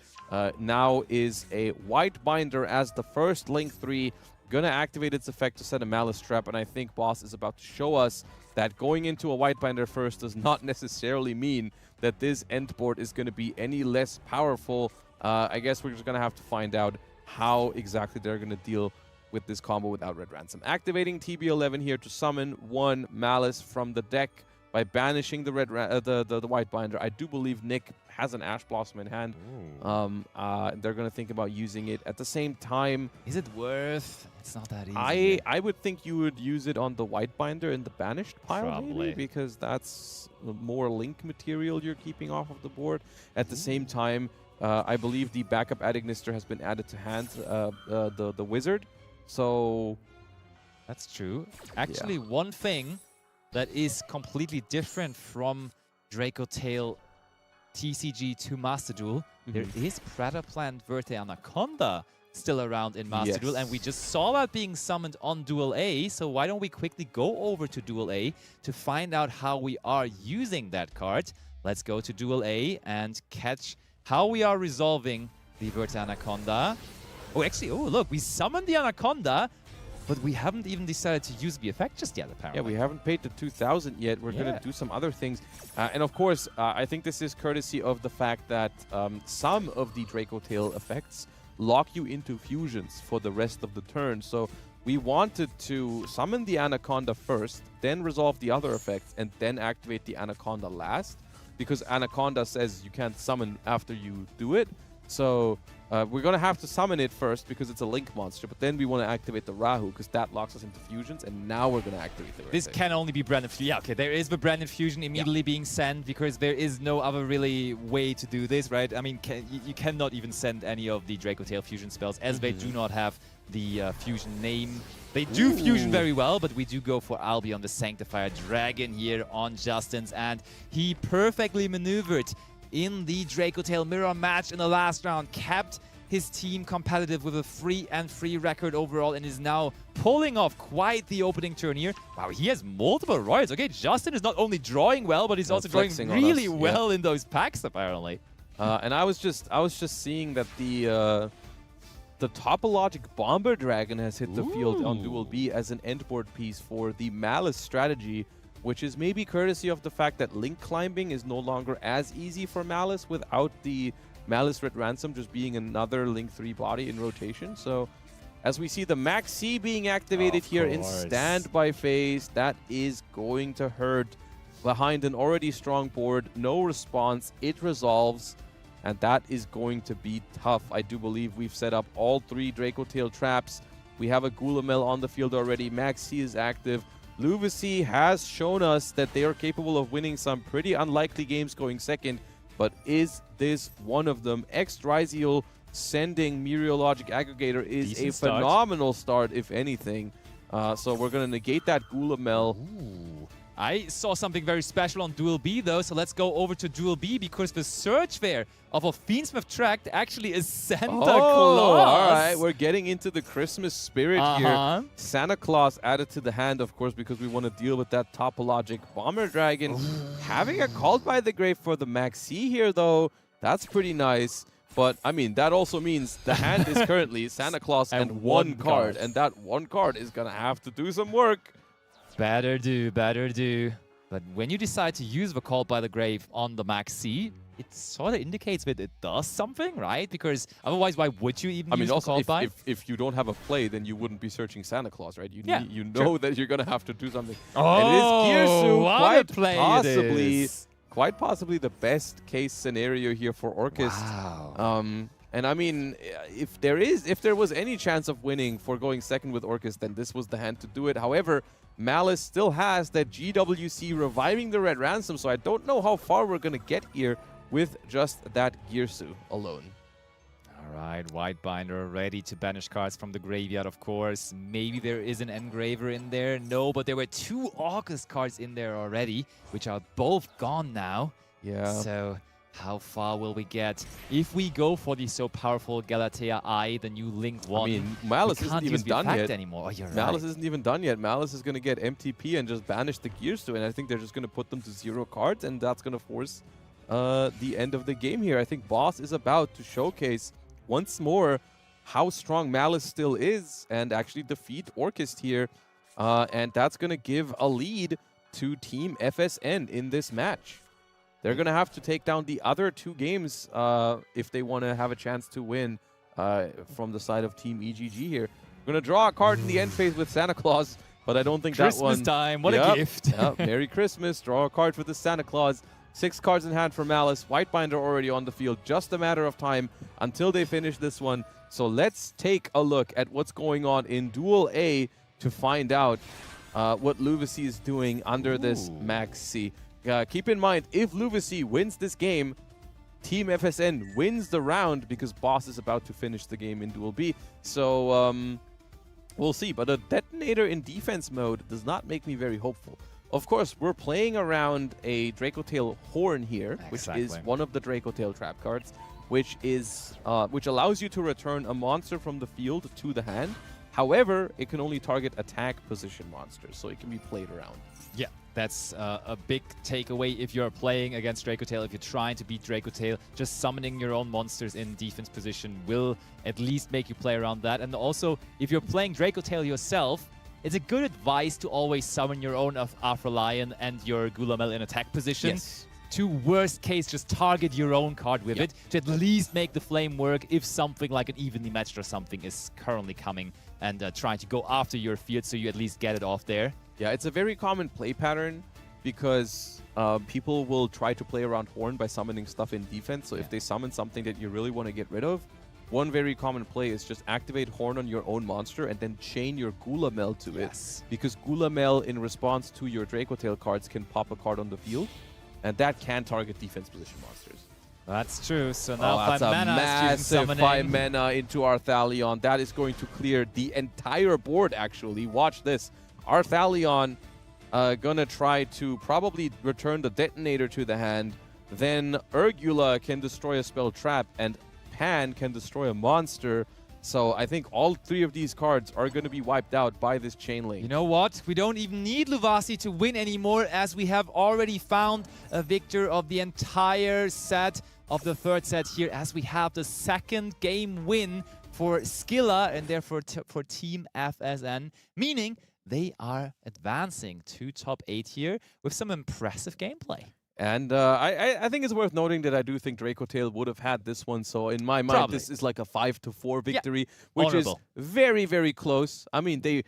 Now is a White Binder as the first Link 3. Going to activate its effect to set a Malice Trap, and I think Boss is about to show us that going into a White Binder first does not necessarily mean that this end board is going to be any less powerful. I guess we're just going to have to find out how exactly they're going to deal with this combo without Red Ransom. Activating TB11 here to summon one Malice from the deck by banishing the the White Binder. I do believe Nick has an Ash Blossom in hand. They're going to think about using it. At the same time, is it worth? It's not that easy. I would think you would use it on the White Binder in the banished pile, maybe, because that's more Link material you're keeping off of the board. At the same time, I believe the backup Adignister has been added to hand, the Wizard. So that's true. Actually, one thing that is completely different from Draco Tail TCG to Master Duel, there is Predator Plant Verte Anaconda still around in Master Duel, and we just saw that being summoned on Duel A, so why don't we quickly go over to Duel A to find out how we are using that card. Let's go to Duel A and catch how we are resolving the Verte Anaconda. Oh, actually, oh, look, we summoned the Anaconda, but we haven't even decided to use the effect just yet, apparently. Yeah, we haven't paid the 2,000 yet. We're going to do some other things. And of course, I think this is courtesy of the fact that some of the Draco Tail effects lock you into fusions for the rest of the turn. So we wanted to summon the Anaconda first, then resolve the other effects, and then activate the Anaconda last, because Anaconda says you can't summon after you do it. So we're going to have to summon it first because it's a Link monster, but then we want to activate the Rahu because that locks us into fusions, and now we're going to activate the This can only be Branded Fusion. Yeah, okay, there is the Branded Fusion immediately being sent because there is no other really way to do this, right? I mean, you cannot even send any of the Draco Tail fusion spells as they do not have the fusion name. They do fusion very well, but we do go for Albion, the Sanctifier Dragon here on Justin's, and he perfectly maneuvered in the Draco Tail mirror match in the last round, kept his team competitive with a 3-3 record overall, and is now pulling off quite the opening turn here. Wow, he has multiple royals. Okay, Justin is not only drawing well, but he's also drawing really well in those packs, apparently. And I was just seeing that the Topologic Bomber Dragon has hit the field on Duel B as an endboard piece for the Malice strategy, which is maybe courtesy of the fact that Link climbing is no longer as easy for Malice without the Malice Red Ransom just being another Link 3 body in rotation. So as we see the Max C being activated here in standby phase, that is going to hurt behind an already strong board. No response, it resolves, and that is going to be tough. I do believe we've set up all 3 Draco Tail traps. We have a Gulamel on the field already. Max C is active. Luvisi has shown us that they are capable of winning some pretty unlikely games going second, but is this one of them? X-Ryziel sending Meteorologic Aggregator is Decent a start. phenomenal start, if anything. So we're going to negate that Gulamel. I saw something very special on Duel B, though, so let's go over to Duel B, because the search there of a Fiendsmith Tract actually is Santa Claus. All right, we're getting into the Christmas spirit here. Santa Claus added to the hand, of course, because we want to deal with that Topologic Bomber Dragon. Having a Called by the Grave for the Maxi here, though, that's pretty nice. But, I mean, that also means the hand is currently Santa Claus and one card. And that one card is going to have to do some work. Better do, better do. But when you decide to use the Call by the Grave on the Max C, it sort of indicates that it does something, right? Because otherwise, why would you even use the Call by? If you don't have a play, then you wouldn't be searching Santa Claus, right? You know sure. that you're going to have to do something. Oh, and it is Gearsu, what a play quite possibly the best case scenario here for Orchest. Wow. And I mean, if there was any chance of winning for going second with Orchest, then this was the hand to do it. However, Malice still has that GWC reviving the Red Ransom, so I don't know how far we're going to get here with just that Gearsu alone. All right, Whitebinder ready to banish cards from the graveyard, of course. Maybe there is an Engraver in there. No, but there were 2 August cards in there already, which are both gone now. Yeah. So how far will we get? If we go for the so powerful Galatea Eye, the new Link 1, I mean, Malice isn't even done yet. Anymore. Oh, you're Malice right. isn't even done yet. Malice is going to get MTP and just banish the Gearsu, and I think they're just going to put them to 0 cards, and that's going to force the end of the game here. I think Boss is about to showcase once more how strong Malice still is and actually defeat Orchest here. And that's going to give a lead to Team FSN in this match. They're going to have to take down the other 2 games if they want to have a chance to win from the side of Team EGG here. We're going to draw a card in the end phase with Santa Claus, but I don't think that one... Christmas time, what a gift. Merry Christmas. Draw a card for the Santa Claus. 6 cards in hand for Malice. Whitebinder already on the field. Just a matter of time until they finish this one. So let's take a look at what's going on in Duel A to find out what Luvasi is doing under this Max C. Keep in mind, if Luvasi wins this game, Team FSN wins the round because Boss is about to finish the game in Duel B. So we'll see. But a detonator in defense mode does not make me very hopeful. Of course, we're playing around a Dracotail Horn here, which is one of the Dracotail trap cards, which allows you to return a monster from the field to the hand. However, it can only target attack position monsters, so it can be played around. Yeah, that's a big takeaway if you're playing against Dracotail. If you're trying to beat Dracotail, just summoning your own monsters in defense position will at least make you play around that. And also, if you're playing Dracotail yourself, it's a good advice to always summon your own Afrolion and your Gulamel in attack position. Yes. To worst case, just target your own card with it to at least make the flame work if something like an evenly matched or something is currently coming and trying to go after your field, so you at least get it off there. Yeah, it's a very common play pattern because people will try to play around Horn by summoning stuff in defense. So if they summon something that you really want to get rid of, one very common play is just activate Horn on your own monster and then chain your Gulamel to it. Because Gulamel, in response to your Dracotail cards, can pop a card on the field, and that can target defense position monsters. That's true. So now that's a 5 mana massive 5 mana into Arthalion. That is going to clear the entire board, actually. Watch this. Arthalion gonna try to probably return the detonator to the hand. Then Urgula can destroy a spell trap, and Pan can destroy a monster. So I think all 3 of these cards are going to be wiped out by this chain link. You know what? We don't even need Luvasi to win anymore, as we have already found a victor of the entire set of the 3rd set here, as we have the 2nd game win for Skilla and therefore for Team FSN, meaning they are advancing to top 8 here with some impressive gameplay. And I think it's worth noting that I do think Dracotail would have had this one. So in my mind, this is like a 5-4 victory, which is very, very close. I mean,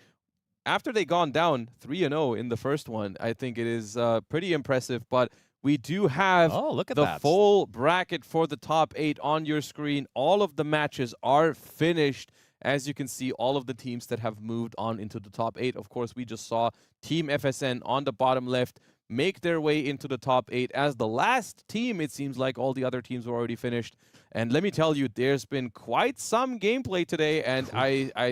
after they gone down 3-0 in the first one, I think it is pretty impressive. But we do have the full bracket for the top 8 on your screen. All of the matches are finished. As you can see, all of the teams that have moved on into the top 8. Of course, we just saw Team FSN on the bottom left make their way into the top 8 as the last team. It seems like all the other teams were already finished. And let me tell you, there's been quite some gameplay today, and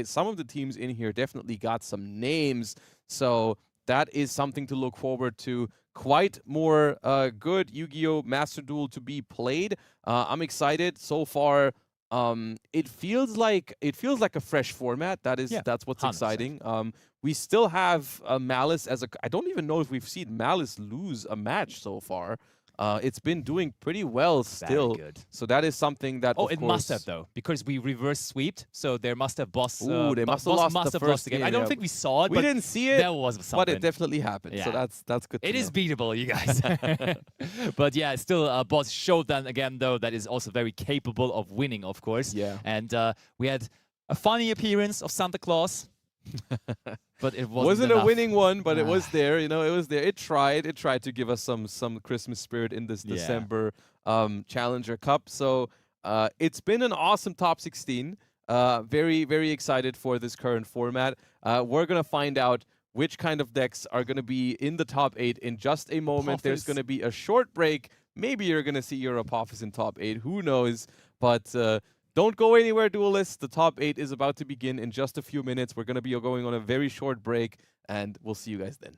some of the teams in here definitely got some names. So that is something to look forward to. Quite more good Yu-Gi-Oh! Master Duel to be played. I'm excited so far. It feels like a fresh format. That's what's 100%. Exciting. We still have Malice as I don't even know if we've seen Malice lose a match so far. it's been doing pretty well still. good. So that is something that, Oh, of it course, must have though, because we reverse sweeped, so there must have boss. Ooh, they must have boss lost the first game. I game, don't yeah. think we saw it. we but didn't see it, there was something. but it definitely happened. So Yeah. that's good to It know. is beatable, you guys. But yeah, still, boss showed then again though that is also very capable of winning, of course. Yeah. And we had a funny appearance of Santa Claus. But it wasn't enough. a winning one, but it was there. You know, it was there. It tried to give us some Christmas spirit in this Yeah. December Challenger Cup. So it's been an awesome top 16. Very, very excited for this current format. We're gonna find out which kind of decks are gonna be in the top 8 in just a moment. There's Apophis. gonna be a short break. Maybe you're gonna see your Apophis in top 8. Who knows? But don't go anywhere, duelists. The top 8 is about to begin in just a few minutes. We're going to be going on a very short break, and we'll see you guys then.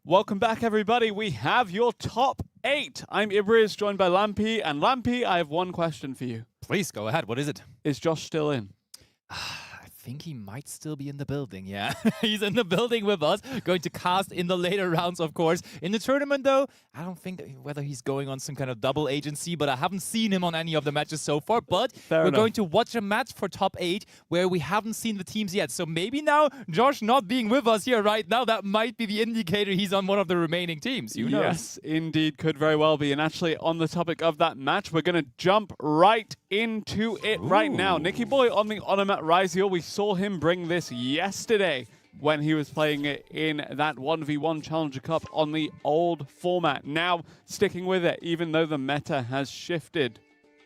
Welcome back, everybody. We have your top 8. I'm Ibriz, joined by Lampi. And Lampi, I have one question for you. Please go ahead. What is it? Is Josh still in? I think he might still be in the building, yeah. He's in the building with us, going to cast in the later rounds, of course. In the tournament, though, I don't think whether he's going on some kind of double agency, but I haven't seen him on any of the matches so far. But we're going to watch a match for top 8 where we haven't seen the teams yet. So maybe now, Josh not being with us here right now, that might be the indicator he's on one of the remaining teams. Who knows? Yes, indeed, could very well be. And actually, on the topic of that match, we're going to jump right into it right now. Nicky Boy on the Onomat Ryziel, we saw him bring this yesterday when he was playing it in that 1v1 Challenger Cup on the old format. Now sticking with it, even though the meta has shifted.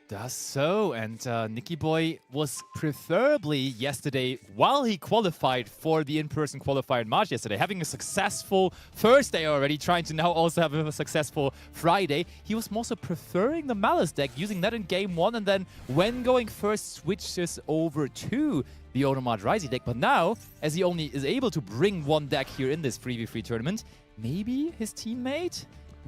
Does so, and Nicky Boy was preferably yesterday, while he qualified for the in-person qualifier match yesterday, having a successful first day already, trying to now also have a successful Friday. He was more so preferring the Malice deck, using that in game 1, and then when going first, switches over to the Onomat Ryziel deck. But now, as he only is able to bring one deck here in this 3v3 tournament, maybe his teammate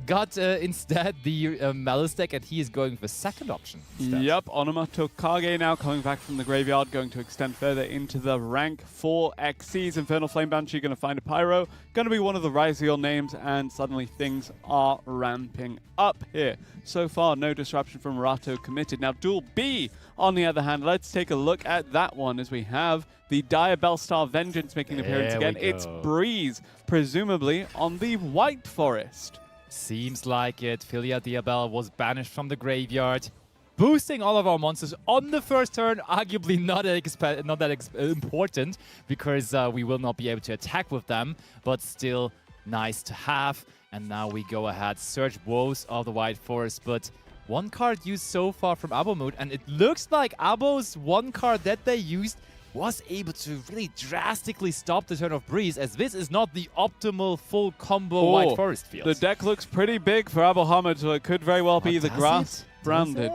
got instead the Malice deck, and he is going for second option instead. Yep, Onomat took Kage now, coming back from the graveyard, going to extend further into the rank 4 XCs. Infernal Flame Banshee going to find a Pyro, going to be one of the Ryziel names, and suddenly things are ramping up here. So far, no disruption from Rato committed. Now, Duel B, on the other hand, let's take a look at that one as we have the Dire Bellstar Vengeance making an appearance again. It's Breeze, presumably on the White Forest. Seems like it. Filia Diabel was banished from the graveyard, boosting all of our monsters on the first turn. Arguably not that important, because we will not be able to attack with them, but still nice to have. And now we go ahead, search Woes of the White Forest, but one card used so far from Abomut, and it looks like Abo's one card that they used was able to really drastically stop the turn of Breeze, as this is not the optimal full combo White Forest field. The deck looks pretty big for Abohamid, so it could very well be the grass branded.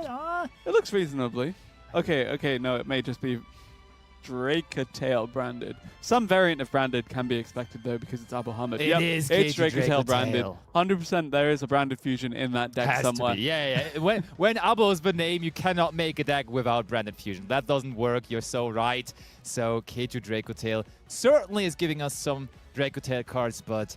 It looks reasonably. Okay, no, it may just be Dracotale branded. Some variant of branded can be expected, though, because it's Abohamid. It's Dracotale branded. 100% there is a branded fusion in that deck somewhere. Yeah. when Abo is the name, you cannot make a deck without branded fusion. That doesn't work. You're so right. So K2 Dracotale certainly is giving us some Dracotale cards, but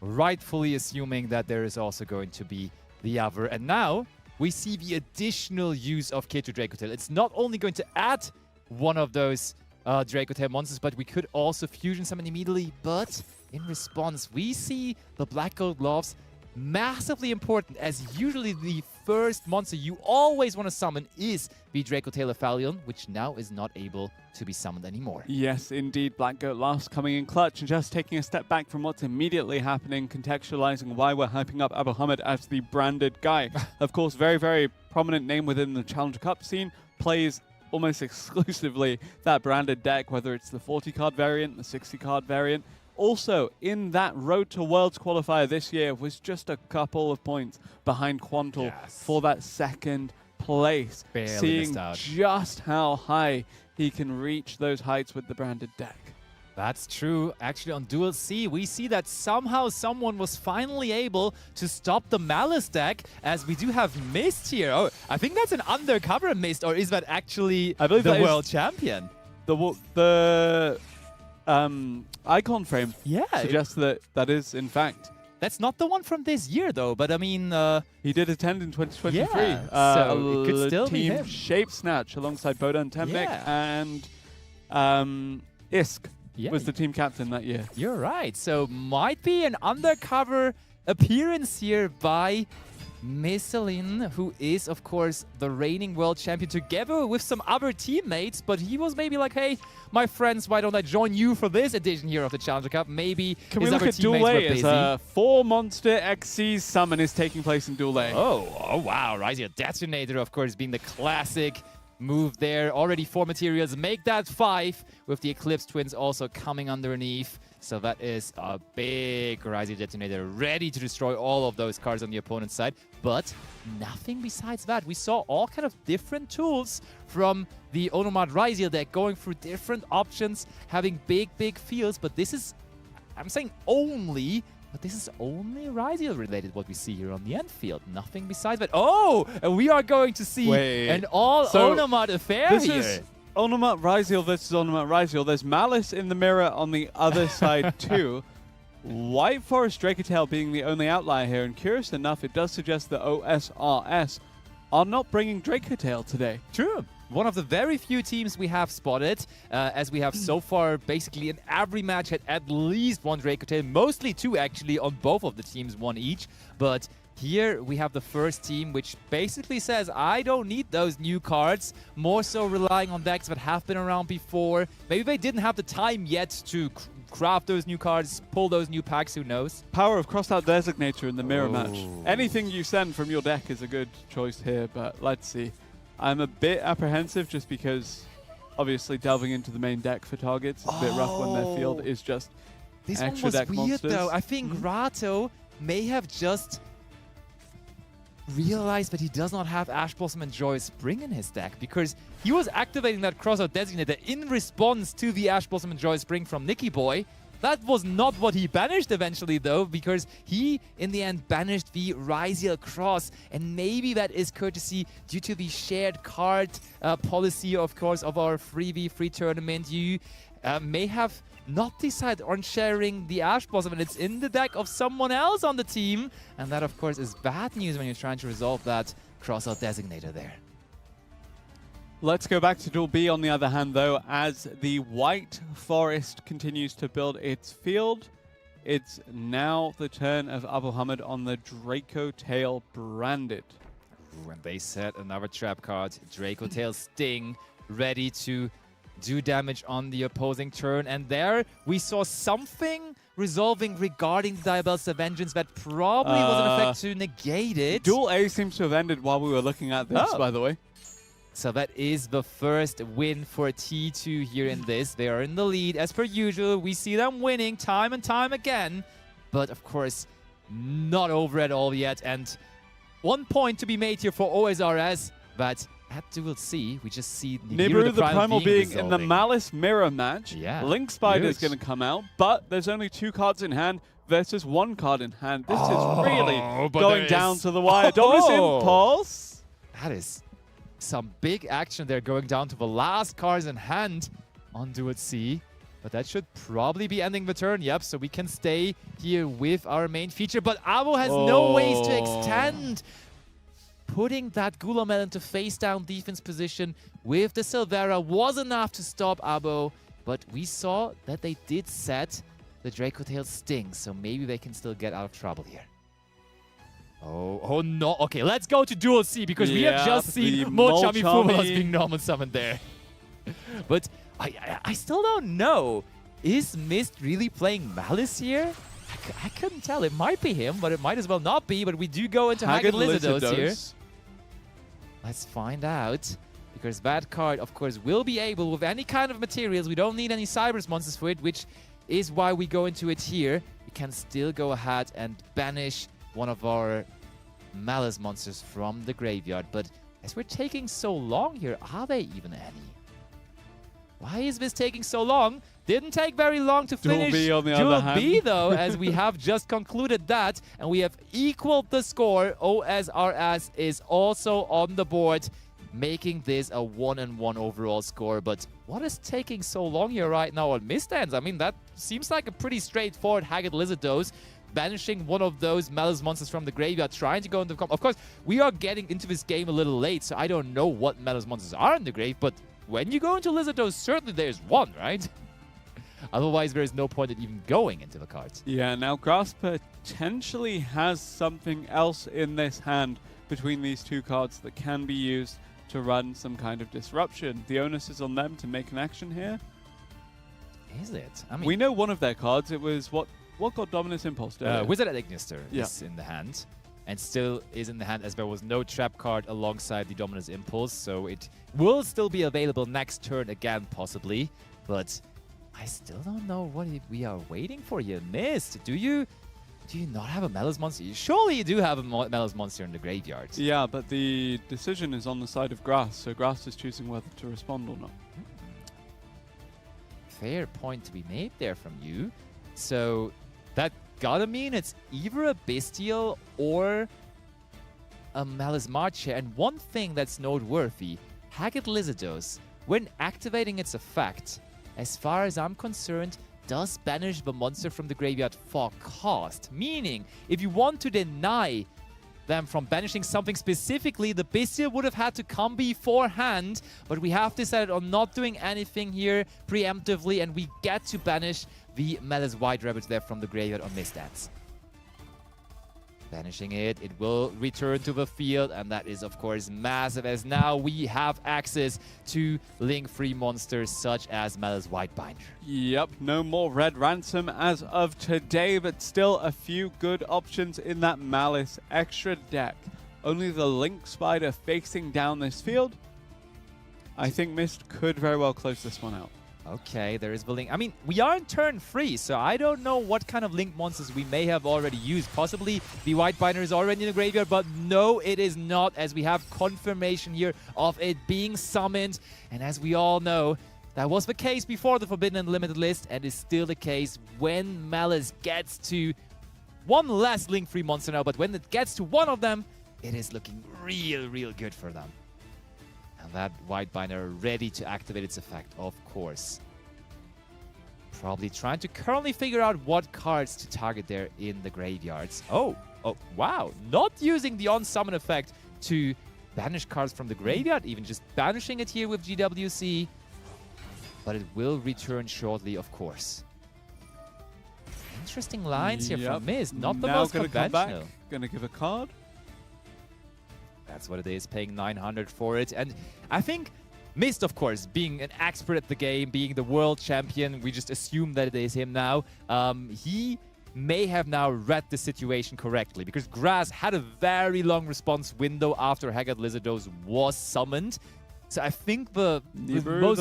rightfully assuming that there is also going to be the other. And now we see the additional use of K2 Dracotale. It's not only going to add one of those Dracotale monsters, but we could also fusion summon immediately. But in response, we see the Black Gold Gloves massively important, as usually the first monster you always want to summon is the Dracotale Aphelion, which now is not able to be summoned anymore. Yes, indeed. Black Goat last coming in clutch, and just taking a step back from what's immediately happening, contextualizing why we're hyping up Abohamid as the branded guy. Of course, very, very prominent name within the Challenger Cup scene, plays almost exclusively that branded deck, whether it's the 40-card variant, the 60-card variant. Also, in that Road to Worlds qualifier this year, was just a couple of points behind Quantal for that second place. Barely seeing just how high he can reach those heights with the branded deck. That's true. Actually, on Duel C, we see that somehow someone was finally able to stop the Malice deck, as we do have Mist here. Oh, I think that's an undercover Mist, or is that actually the world champion? The icon frame suggests that is, in fact. That's not the one from this year, though, but I mean... he did attend in 2023. Yeah, so it could still be him. Shape Snatch alongside Bodan Temnik and Isk. Was the team captain that year. You're right. So might be an undercover appearance here by Messalin, who is, of course, the reigning world champion, together with some other teammates. But he was maybe like, hey, my friends, why don't I join you for this edition here of the Challenger Cup? Maybe can we look at Duel A as a 4-monster XC summon is taking place in Duel A. Oh wow. Ryziel Detonator, of course, being the classic move there. Already 4 materials. Make that 5 with the Eclipse Twins also coming underneath. So that is a big Ryziel Detonator, ready to destroy all of those cards on the opponent's side. But nothing besides that. We saw all kind of different tools from the Onomat Ryziel deck, going through different options, having big fields. But this is, I'm saying, only But this is only Ryziel related, what we see here on the end field. Nothing besides that. Oh! And we are going to see an all-Onomat affair this here. Is Onomat Ryziel versus Onomat Ryziel. There's Malice in the mirror on the other side too. White Forest Dracotale being the only outlier here, and curious enough, it does suggest that OSRS are not bringing Dracotale today. True. One of the very few teams we have spotted, as we have so far basically in every match had at least one Dracotale, mostly two actually on both of the teams, one each. But here we have the first team which basically says, I don't need those new cards, more so relying on decks that have been around before. Maybe they didn't have the time yet to craft those new cards, pull those new packs, who knows? Power of Crossed Out Designator in the mirror match. Anything you send from your deck is a good choice here, but let's see. I'm a bit apprehensive just because obviously delving into the main deck for targets is a bit rough when their field is just this extra one was deck weird monsters. Though. I think Rato may have just realized that he does not have Ash Blossom and Joyous Spring in his deck, because he was activating that Crossout Designator in response to the Ash Blossom and Joyous Spring from Nicky Boy. That was not what he banished eventually, though, because he, in the end, banished the Ryziel Cross. And maybe that is courtesy due to the shared card policy, of course, of our 3v3 tournament. You may have not decided on sharing the Ash Blossom, and it's in the deck of someone else on the team. And that, of course, is bad news when you're trying to resolve that Crossout Designator there. Let's go back to Duel B on the other hand, though, as the White Forest continues to build its field. It's now the turn of Abu Hamid on the Dracotale branded. When they set another trap card, Dracotale Sting, ready to do damage on the opposing turn. And there we saw something resolving regarding the Diabell's Vengeance that probably was an effect to negate it. Duel A seems to have ended while we were looking at this, by the way. So that is the first win for T2 here in this. They are in the lead. As per usual, we see them winning time and time again. But of course, not over at all yet. And 1 point to be made here for OSRS. But at Duel C, we just see Nibiru the Primal being in the Malice Mirror match. Yeah. Link Spider is going to come out, but there's only 2 cards in hand versus 1 card in hand. This is really going down to the wire. Dominus Impulse. That is some big action there, going down to the last cards in hand on Duel C. But that should probably be ending the turn. Yep, so we can stay here with our main feature. But Abo has no ways to extend. Putting that Gulamel into face-down defense position with the Silvera was enough to stop Abo. But we saw that they did set the Dracotale Sting, so maybe they can still get out of trouble here. Oh no. Okay, let's go to Duel C, because we have just seen Mochami Fumalas being normal summoned there. But I still don't know. Is Mist really playing Malice here? I couldn't tell. It might be him, but it might as well not be. But we do go into Haggard Lizardos here. Let's find out. Because that card, of course, will be able, with any kind of materials, we don't need any Cybers monsters for it, which is why we go into it here. We can still go ahead and banish one of our Malice monsters from the graveyard. But as we're taking so long here, are they even any? Why is this taking so long? Didn't take very long to finish Duel B on the other hand. Duel B, though, as we have just concluded that, and we have equaled the score. OSRS is also on the board, making this a 1-1 overall score. But what is taking so long here right now on Mist ends? I mean, that seems like a pretty straightforward Haggard Lizardos, banishing one of those Malice monsters from the graveyard, trying to go into the Of course, we are getting into this game a little late, so I don't know what Malice monsters are in the grave, but when you go into Lizardos, certainly there's one, right? Otherwise, there is no point in even going into the cards. Yeah, now Grass potentially has something else in this hand between these 2 cards that can be used to run some kind of disruption. The onus is on them to make an action here. Is it? I mean, we know one of their cards. It was what got Dominus Impulse? Wizard at Ignister is in the hand, and still is in the hand, as there was no trap card alongside the Dominus Impulse, so it will still be available next turn again, possibly. But I still don't know what we are waiting for here. Mist, do you not have a Malice monster? Surely you do have a Malice monster in the graveyard. Yeah, but the decision is on the side of Grass, so Grass is choosing whether to respond or not. Fair point to be made there from you. So that gotta mean it's either a Bestial or a Malice Marcher. And one thing that's noteworthy, Haggard Lizardos, when activating its effect, as far as I'm concerned, does banish the monster from the graveyard for cost. Meaning, if you want to deny them from banishing something specifically, the Bestial would have had to come beforehand, but we have decided on not doing anything here preemptively, and we get to banish the Malice White Rabbit there from the graveyard on Misdance. Banishing it, it will return to the field, and that is of course massive, as now we have access to link-free monsters such as Malice Whitebinder. Yep, no more Red Ransom as of today, but still a few good options in that Malice extra deck. Only the Link Spider facing down this field. I think Mist could very well close this one out. Okay, there is the Link. I mean, we are in turn 3, so I don't know what kind of Link monsters we may have already used. Possibly the Whitebinder is already in the graveyard, but no, it is not, as we have confirmation here of it being summoned. And as we all know, that was the case before the Forbidden and Limited list, and is still the case when Malice gets to one less Link-free monster now, but when it gets to one of them, it is looking real good for them. And that Whitebinder ready to activate its effect, of course. Probably trying to currently figure out what cards to target there in the graveyards. Oh, wow. Not using the on-summon effect to banish cards from the graveyard, even just banishing it here with GWC. But it will return shortly, of course. Interesting lines here from Mist. Not the most conventional. Gonna give a card. That's what it is, paying 900 for it. And I think Mist, of course, being an expert at the game, being the world champion, we just assume that it is him now. He may have now read the situation correctly, because Grass had a very long response window after Haggard Lizardos was summoned. So I think the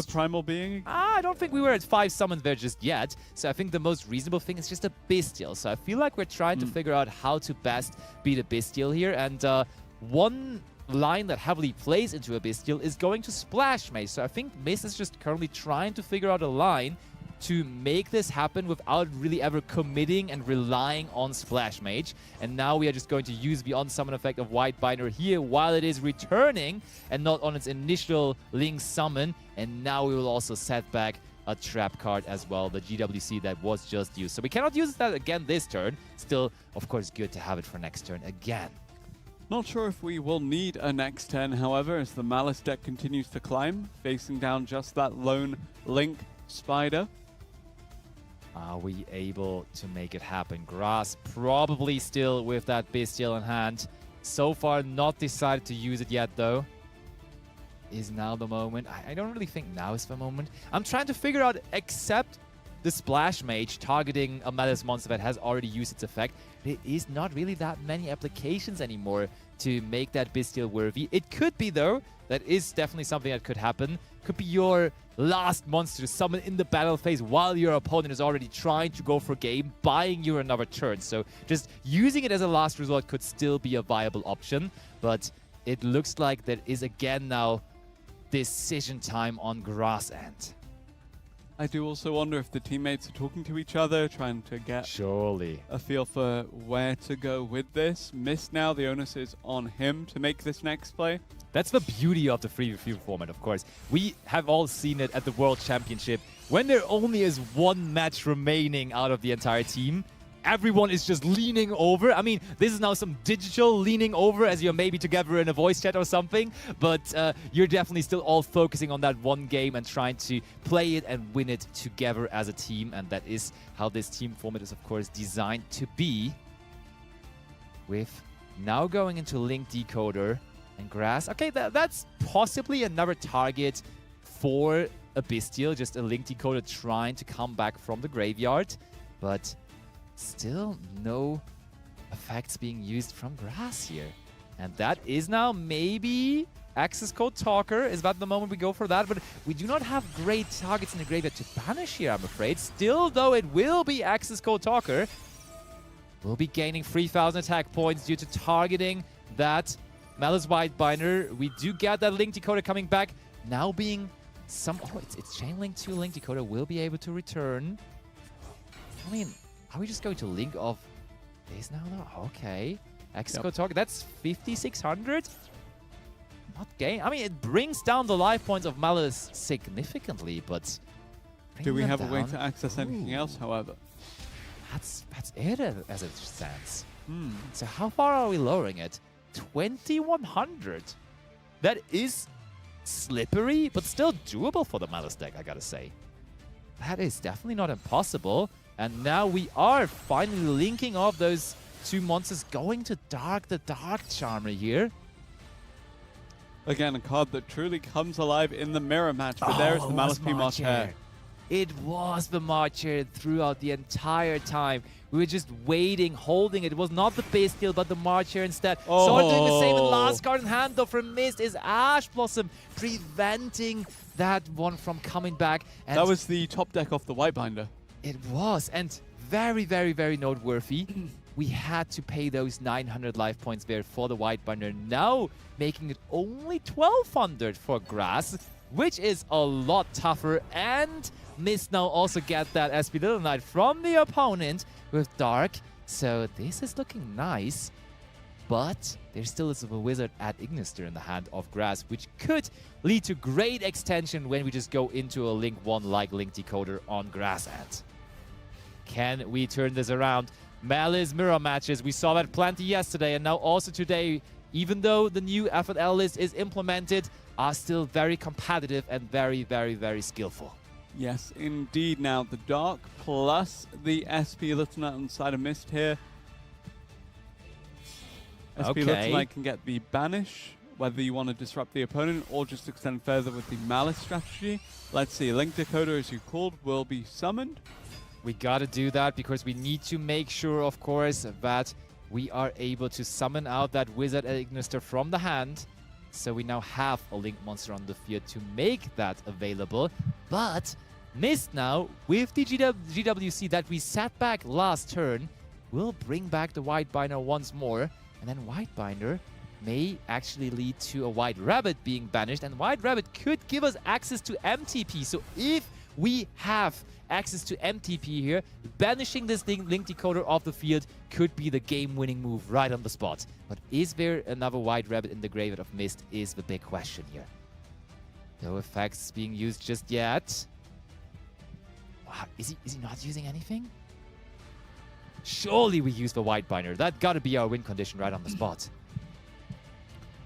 primal being? I don't think we were at 5 summons there just yet. So I think the most reasonable thing is just a Bestial. So I feel like we're trying to figure out how to best beat a Bestial here. And one line that heavily plays into a Bestial is going to Splash Mage. So I think Mist is just currently trying to figure out a line to make this happen without really ever committing and relying on Splash Mage. And now we are just going to use the on-summon effect of Whitebinder here while it is returning and not on its initial Link summon. And now we will also set back a trap card as well, the GWC that was just used. So we cannot use that again this turn. Still, of course, good to have it for next turn again. Not sure if we will need a next turn, however, as the Malice deck continues to climb, facing down just that lone Link Spider. Are we able to make it happen? Grass probably still with that Bestial in hand. So far not decided to use it yet though. Is now the moment? I don't really think now is the moment. I'm trying to figure out, except the Splash Mage targeting a Malice monster that has already used its effect, there is not really that many applications anymore to make that Bestial worthy. It could be though, that is definitely something that could happen. Could be your last monster to summon in the battle phase while your opponent is already trying to go for game, buying you another turn. So just using it as a last resort could still be a viable option, but it looks like there is again now decision time on Grass end. I do also wonder if the teammates are talking to each other, trying to get a feel for where to go with this. Mist now, the onus is on him to make this next play. That's the beauty of the free review format, of course. We have all seen it at the World Championship. When there only is one match remaining out of the entire team, everyone is just leaning over. I mean, this is now some digital leaning over as you're maybe together in a voice chat or something, but you're definitely still all focusing on that one game and trying to play it and win it together as a team. And that is how this team format is, of course, designed to be. With now going into Link Decoder and Grass. Okay, that's possibly another target for a Bestial, just a Link Decoder trying to come back from the graveyard, but still no effects being used from Grass here. And that is now maybe access code Talker. Is that the moment we go for that? But we do not have great targets in the graveyard to banish here, I'm afraid. Still, though, it will be access code Talker. We'll be gaining 3,000 attack points due to targeting that Malice Whitebinder. We do get that Link Decoder coming back. Now being some... Oh, it's Chain Link 2 Link Decoder will be able to return. I mean, are we just going to Link off Is now not okay. Exco target, that's 5,600. Not gain. I mean, it brings down the life points of Malice significantly, but do we have a way to access anything else, however? That's it as it stands. So how far are we lowering it? 2,100. That is slippery, but still doable for the Malice deck, I gotta say. That is definitely not impossible. And now we are finally linking off those two monsters, going to Dark, the Dark Charmer here. Again, a card that truly comes alive in the mirror match, but there's the Malice P Marcher. It was the Marcher throughout the entire time. We were just waiting, holding it. It was not the Bestial, but the Marcher instead. Sword doing the same, and last card in hand, though, from Mist is Ash Blossom, preventing that one from coming back. And that was the top deck off the Whitebinder. It was, and very, very, very noteworthy. We had to pay those 900 life points there for the Whitebinder, now making it only 1,200 for Grass, which is a lot tougher. And Mist now also get that SP Little Knight from the opponent with Dark. So this is looking nice, but there still is a Wizard at Ignister in the hand of Grass, which could lead to great extension when we just go into a Link 1 like Link Decoder on Grass end. Can we turn this around? Malice mirror matches, we saw that plenty yesterday, and now also today, even though the new FNL list is implemented, are still very competitive and very, very, very skillful. Yes, indeed. Now, the Dark plus the SP Little Knight on the side of Mist here. SP Little Knight can get the Banish, whether you want to disrupt the opponent or just extend further with the Malice strategy. Let's see, Link Decoder, as you called, will be summoned. We gotta do that because we need to make sure, of course, that we are able to summon out that Wizard at Ignister from the hand. So we now have a Link monster on the field to make that available. But Mist now, with the GWC that we sat back last turn, will bring back the Whitebinder once more. And then Whitebinder may actually lead to a White Rabbit being banished. And White Rabbit could give us access to MTP. So if we have access to MTP here, banishing this Link Decoder off the field could be the game-winning move right on the spot. But is there another White Rabbit in the graveyard of Mist is the big question here. No effects being used just yet. Wow, is he not using anything? Surely we use the Whitebinder. That gotta be our win condition right on the spot.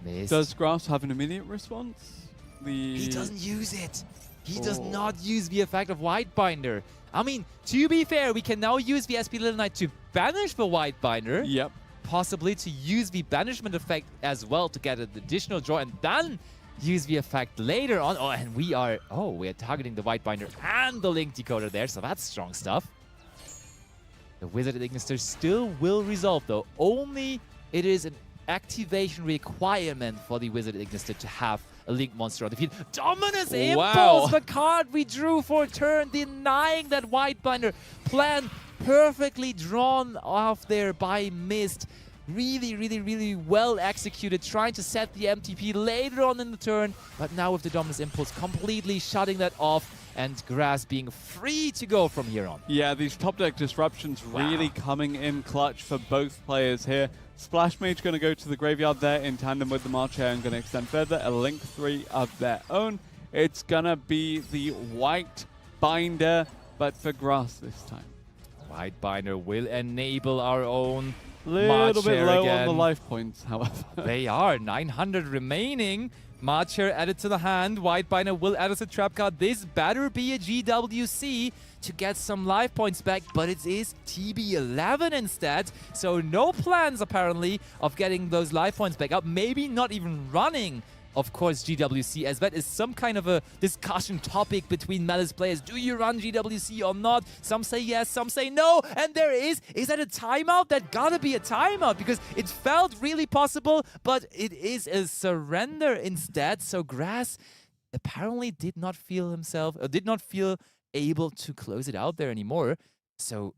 Mist. Does Grass have an immediate response? He doesn't use it. He does not use the effect of Whitebinder. I mean, to be fair, we can now use the SP Little Knight to banish the Whitebinder. Yep. Possibly to use the banishment effect as well to get an additional draw, and then use the effect later on. Oh, and we are targeting the Whitebinder and the Link Decoder there, so that's strong stuff. The Wizard at Ignister still will resolve, though. Only it is an activation requirement for the Wizard at Ignister to have a Link monster on the field. Dominus Impulse, the card we drew for a turn, denying that Whitebinder plan, perfectly drawn off there by Mist. Really, really, really well executed, trying to set the MTP later on in the turn, but now with the Dominus Impulse completely shutting that off, and Grass being free to go from here on. Yeah, these top deck disruptions really coming in clutch for both players here. Splash Mage going to go to the graveyard there in tandem with the Marcher and going to extend further a Link 3 of their own. It's going to be the White Binder, but for Grass this time. White Binder will enable our own Little bit low again on the life points, however. They are 900 remaining. Marcher added to the hand. Whitebinder will add us a trap card. This better be a GWC to get some life points back, but it is TB11 instead. So no plans apparently of getting those life points back up. Maybe not even running, of course, GWC, as that is some kind of a discussion topic between Malice players. Do you run GWC or not? Some say yes, some say no. And there is that a timeout? That gotta be a timeout because it felt really possible, but it is a surrender instead. So Grass apparently did not feel able to close it out there anymore. So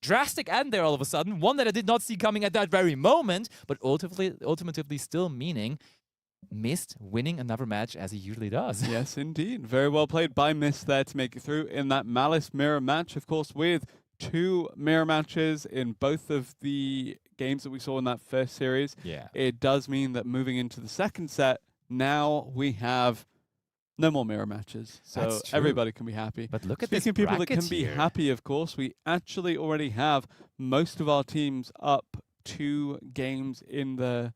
drastic end there all of a sudden. One that I did not see coming at that very moment, but ultimately still meaning Mist winning another match as he usually does. Yes, indeed. Very well played by Mist there to make it through in that Malice mirror match, of course, with 2 mirror matches in both of the games that we saw in that first series. Yeah. It does mean that moving into the second set, now we have no more mirror matches. So That's true. everybody can be happy. But look at Speaking this of people that bracket can be here. happy, of course, we actually already have most of our teams up 2 games in the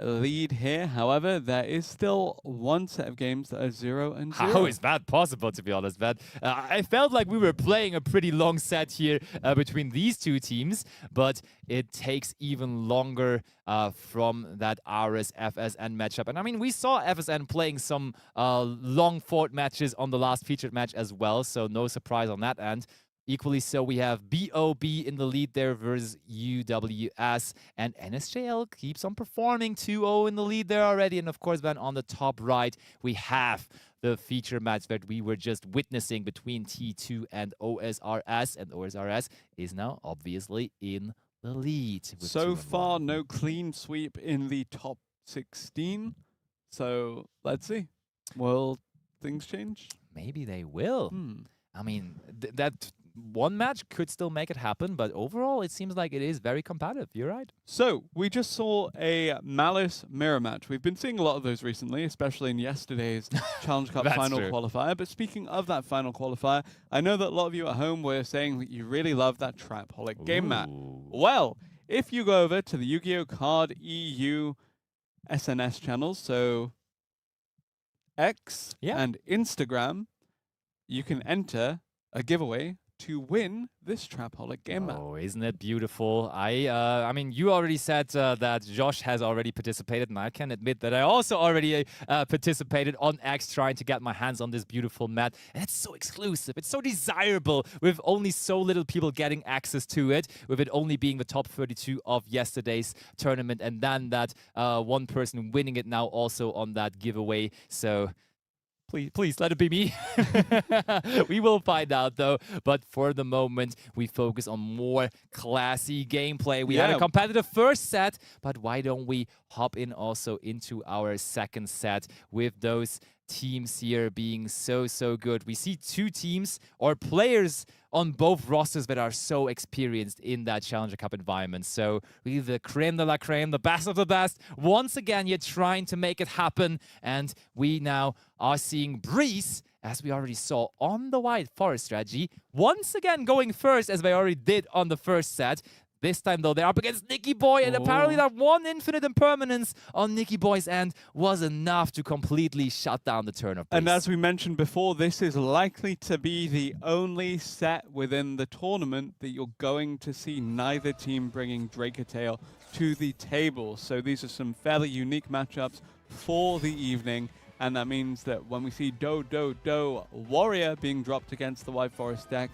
lead here. However, there is still one set of games that are 0 and 0. How is that possible, to be honest, man? I felt like we were playing a pretty long set here between these two teams, but it takes even longer from that RS FSN matchup. And I mean, we saw FSN playing some long fought matches on the last featured match as well, so no surprise on that end. Equally so, we have BOB in the lead there versus UWS, and NSJL keeps on performing 2-0 in the lead there already. And of course, then on the top right, we have the feature match that we were just witnessing between T2 and OSRS, and OSRS is now obviously in the lead. So far, no clean sweep in the top 16. So let's see. Will things change? Maybe they will. I mean, that one match could still make it happen, but overall, it seems like it is very competitive. You're right. So, we just saw a Malice mirror match. We've been seeing a lot of those recently, especially in yesterday's Challenge Cup final qualifier. But speaking of that final qualifier, I know that a lot of you at home were saying that you really love that Trapaholic game map. Well, if you go over to the Yu-Gi-Oh! Card EU SNS channels, so X and Instagram, you can enter a giveaway to win this Trapaholic game map. Oh, isn't it beautiful? I mean, you already said that Josh has already participated, and I can admit that I also already participated on X trying to get my hands on this beautiful mat. And it's so exclusive. It's so desirable with only so little people getting access to it, with it only being the top 32 of yesterday's tournament, and then that one person winning it now also on that giveaway. So please let it be me. We will find out though. But for the moment, we focus on more classy gameplay. We had a competitive first set, but why don't we hop in also into our second set with those teams here being so good. We see 2 teams or players on both rosters that are so experienced in that Challenger Cup environment. So really the creme de la creme, the best of the best. Once again, you're trying to make it happen. And we now are seeing Breeze, as we already saw on the White Forest strategy, once again going first, as they already did on the first set. This time, though, they're up against Nicky Boy, and apparently that one infinite impermanence on Nicky Boy's end was enough to completely shut down the turn of Breeze. And as we mentioned before, this is likely to be the only set within the tournament that you're going to see neither team bringing Dracotail to the table. So these are some fairly unique matchups for the evening. And that means that when we see Do Warrior being dropped against the White Forest deck,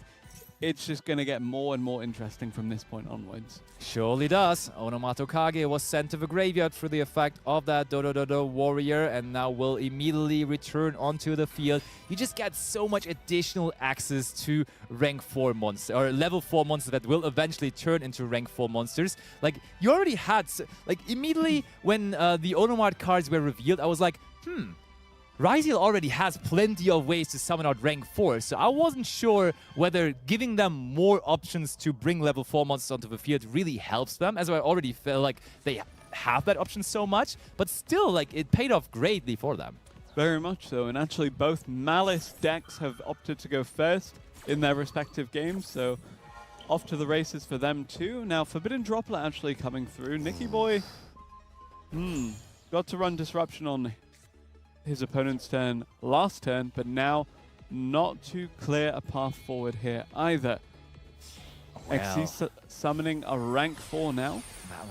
it's just going to get more and more interesting from this point onwards. Surely does. Onomato Kage was sent to the graveyard for the effect of that Do Warrior, and now will immediately return onto the field. You just get so much additional access to rank 4 monsters, or level 4 monsters that will eventually turn into rank 4 monsters. Like, you already had, like, immediately when the Onomart cards were revealed, I was like, Ryziel already has plenty of ways to summon out rank 4, so I wasn't sure whether giving them more options to bring level 4 monsters onto the field really helps them, as I already felt like they have that option so much, but still, like, it paid off greatly for them. Very much so, and actually both Malice decks have opted to go first in their respective games, so off to the races for them too. Now, Forbidden Droplet actually coming through. Nicky Boy, got to run Disruption on his opponent's turn last turn, but now not to clear a path forward here either. Well, XC summoning a rank 4 now.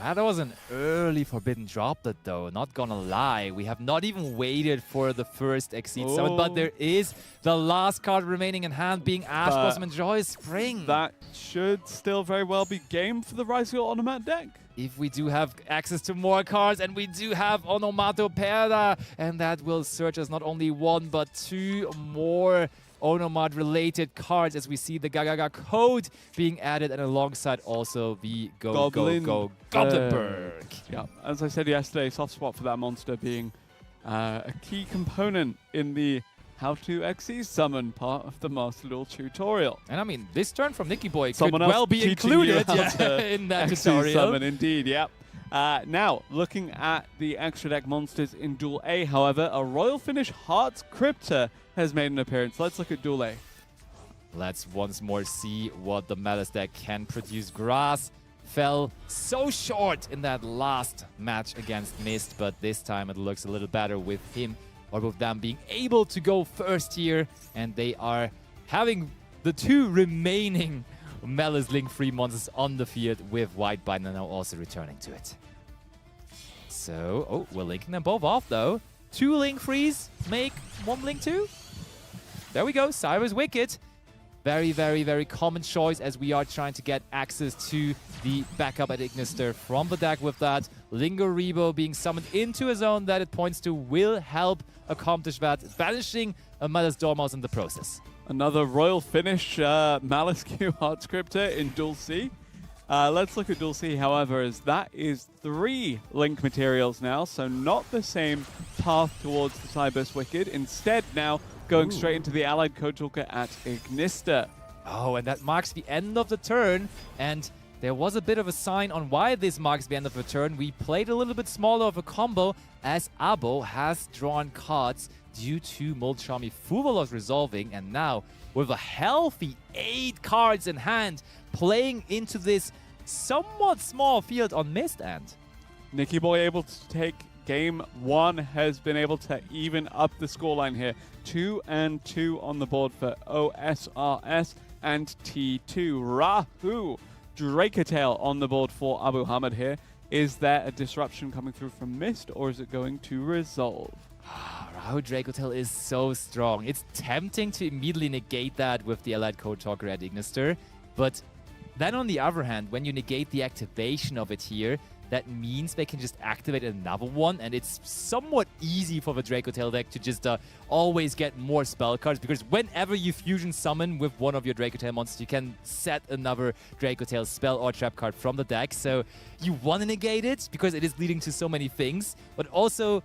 That was an early Forbidden Droplet though, not gonna lie. We have not even waited for the first Exceed summon, but there is the last card remaining in hand, being Ash Blossom and Joyous Spring. That should still very well be game for the Ryziel Onomat deck. If we do have access to more cards, and we do have Onomatopoeia, and that will search us not only 1 but 2 more Onomad-related cards, as we see the Gagaga code being added, and alongside also the Goblinberg. Yeah, as I said yesterday, soft spot for that monster being a key component in the how to XE summon, part of the Master Duel tutorial. And I mean, this turn from Nicky Boy Someone could else well be teaching you included how to in that XE tutorial. summon, indeed, yep. Now, looking at the extra deck monsters in Duel A, however, a Royal Finish Hearts Crypta has made an appearance. Let's look at Duel A. Let's once more see what the Malice deck can produce. Grass fell so short in that last match against Mist, but this time it looks a little better with him or with them being able to go first here, and they are having the two remaining Malice Link-free monsters on the field with White Binder now also returning to it. So, oh, we're linking them both off though. 2 Link-frees make 1 Link-2. There we go, Cyber's Wicked. Very, very, very common choice as we are trying to get access to the backup at Ignister from the deck with that. Linger Rebo being summoned into a zone that it points to will help accomplish that, banishing a Malice Dormouse in the process. Another Royal Finish Malice Q Hearts Crypta in Duel C. Let's look at Duel C, however, as that is 3 Link materials now, so not the same path towards the Cyber's Wicked. Instead now, going straight into the Allied Code Talker at Ignister. Oh, and that marks the end of the turn. And there was a bit of a sign on why this marks the end of the turn. We played a little bit smaller of a combo as Abo has drawn cards due to Molchami Fuvalos resolving. And now, with a healthy 8 cards in hand, playing into this somewhat small field on Mist end. Nicky Boy able to take game 1, has been able to even up the scoreline here. 2 and 2 on the board for OSRS and T2. Rahu, Dracotail on the board for Abu Hamid here. Is there a disruption coming through from Mist, or is it going to resolve? Rahu Dracotail is so strong. It's tempting to immediately negate that with the Allied Code Talker at Ignister, but then on the other hand, when you negate the activation of it here, that means they can just activate another one, and it's somewhat easy for the Dracotail deck to just always get more spell cards, because whenever you fusion summon with one of your Dracotail monsters, you can set another Dracotail spell or trap card from the deck. So you want to negate it because it is leading to so many things, but also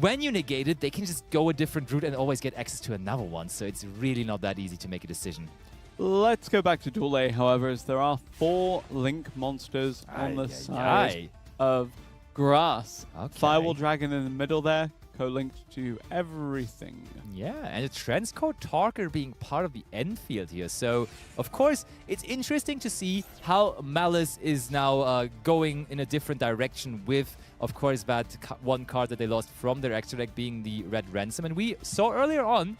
when you negate it, they can just go a different route and always get access to another one. So it's really not that easy to make a decision. Let's go back to Duel A, however, as there are 4 Link monsters on the side of Grass. Okay. Firewall Dragon in the middle there, co-linked to everything. Yeah, and the Transcode Talker being part of the end field here. So, of course, it's interesting to see how Malice is now going in a different direction with, of course, that one card that they lost from their extra deck being the Red Ransom. And we saw earlier on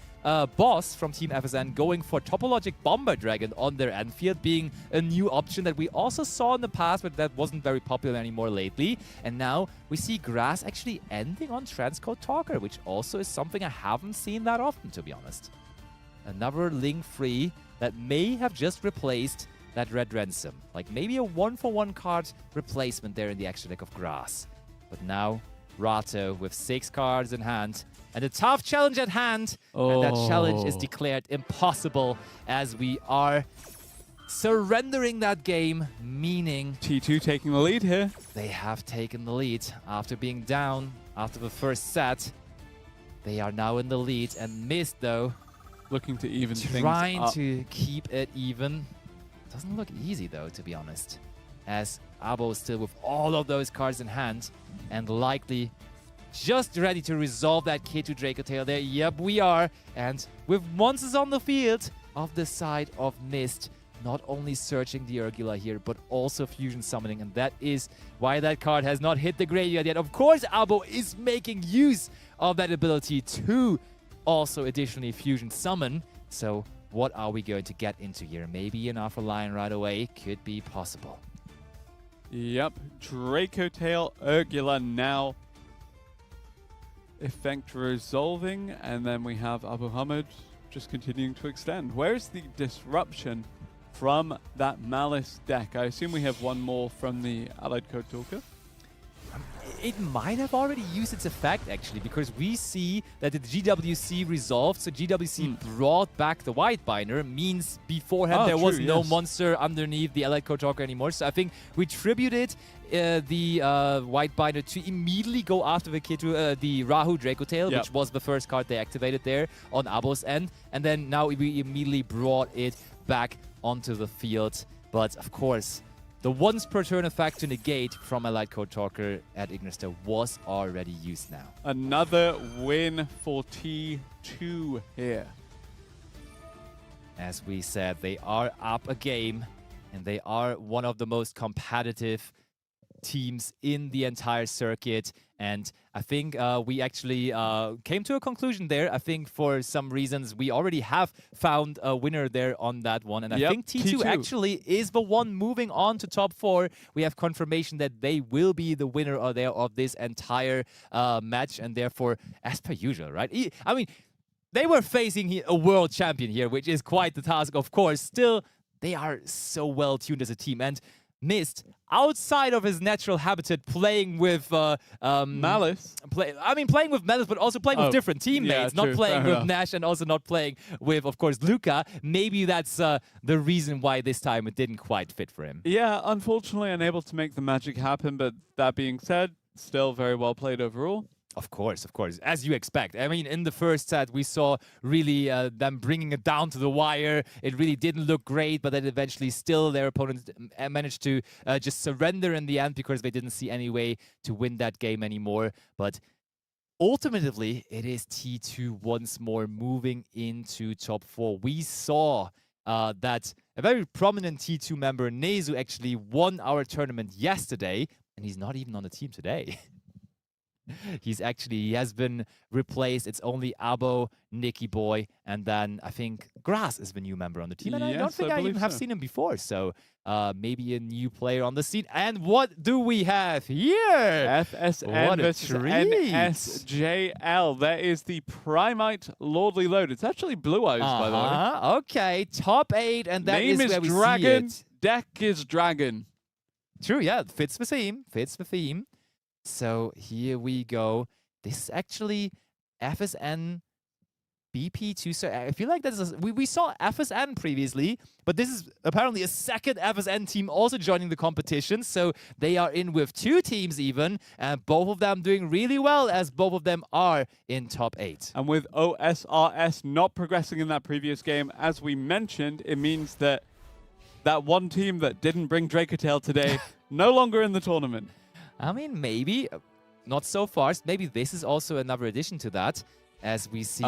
Boss from Team FSN going for Topologic Bomber Dragon on their end field, being a new option that we also saw in the past, but that wasn't very popular anymore lately. And now we see Grass actually ending on Transcode Talker, which also is something I haven't seen that often, to be honest. Another Link free that may have just replaced that Red Ransom. Like maybe a 1-for-1 card replacement there in the extra deck of Grass. But now, Rato with 6 cards in hand and a tough challenge at hand. And that challenge is declared impossible as we are surrendering that game, meaning T2 taking the lead here. they have taken the lead after being down after the first set. They are now in the lead, and Mist, though, looking to even things trying up. to keep it even. Doesn't look easy, though, to be honest, as Abo is still with all of those cards in hand and likely just ready to resolve that K2 Dracotail there. Yep, we are. And with monsters on the field of the side of Mist, not only searching the Urgula here, but also fusion summoning. And that is why that card has not hit the graveyard yet. Of course, Abo is making use of that ability to also additionally fusion summon. So what are we going to get into here? Maybe an Alpha Lion right away. Could be possible. Yep, Dracotail Urgula now effect resolving, and then we have Abu Hamid just continuing to extend. Where's the disruption from that Malice deck? I assume we have one more from the Allied Code Talker. it might have already used its effect, actually, because we see that the GWC resolved. So GWC brought back the White Binder, means beforehand there was no monster underneath the Allied Code Talker anymore. So I think we tributed the White Binder to immediately go after the Rahu Draco Tail, which was the first card they activated there on Abo's end. And then now we immediately brought it back onto the field. But of course, the once per turn effect to negate from Allied Code Talker at Ignister was already used now. Another win for T2 here. As we said, they are up a game, and they are one of the most competitive teams in the entire circuit. And I think we actually came to a conclusion there. I think for some reasons we already have found a winner there on that one. And I think T2 actually is the one moving on to top 4. We have confirmation that they will be the winner of this entire match. And therefore, as per usual, right? I mean, they were facing a world champion here, which is quite the task, of course. Still, they are so well tuned as a team. And Mist, outside of his natural habitat, playing with Malice. Playing with Malice, but also playing with different teammates. Not playing with Nash and also not playing with, of course, Luca. Maybe that's the reason why this time it didn't quite fit for him. Yeah, unfortunately unable to make the magic happen, but that being said, still very well played overall. Of course, as you expect. I mean, in the first set, we saw really them bringing it down to the wire. It really didn't look great, but then eventually still their opponents managed to just surrender in the end because they didn't see any way to win that game anymore. But ultimately, it is T2 once more moving into top 4. We saw that a very prominent T2 member, Nezu, actually won our tournament yesterday, and he's not even on the team today. He has been replaced. It's only Abo, Nicky Boy, and then I think Grass is the new member on the team. And I don't think I even have seen him before. So maybe a new player on the scene. And what do we have here? FSN versus NSJL. There is the Primite Lordly Load. It's actually Blue Eyes, by the way. Okay, top 8, and that Name is where we Dragon, see it. deck is Dragon. True, yeah, fits the theme. So here we go. This is actually FSN BP2. So I feel like we saw FSN previously, but this is apparently a second FSN team also joining the competition. So they are in with 2 teams even, and both of them doing really well as both of them are in top 8. And with OSRS not progressing in that previous game, as we mentioned, it means that that one team that didn't bring Dracotail today no longer in the tournament. I mean, maybe not so far. Maybe this is also another addition to that, as we see.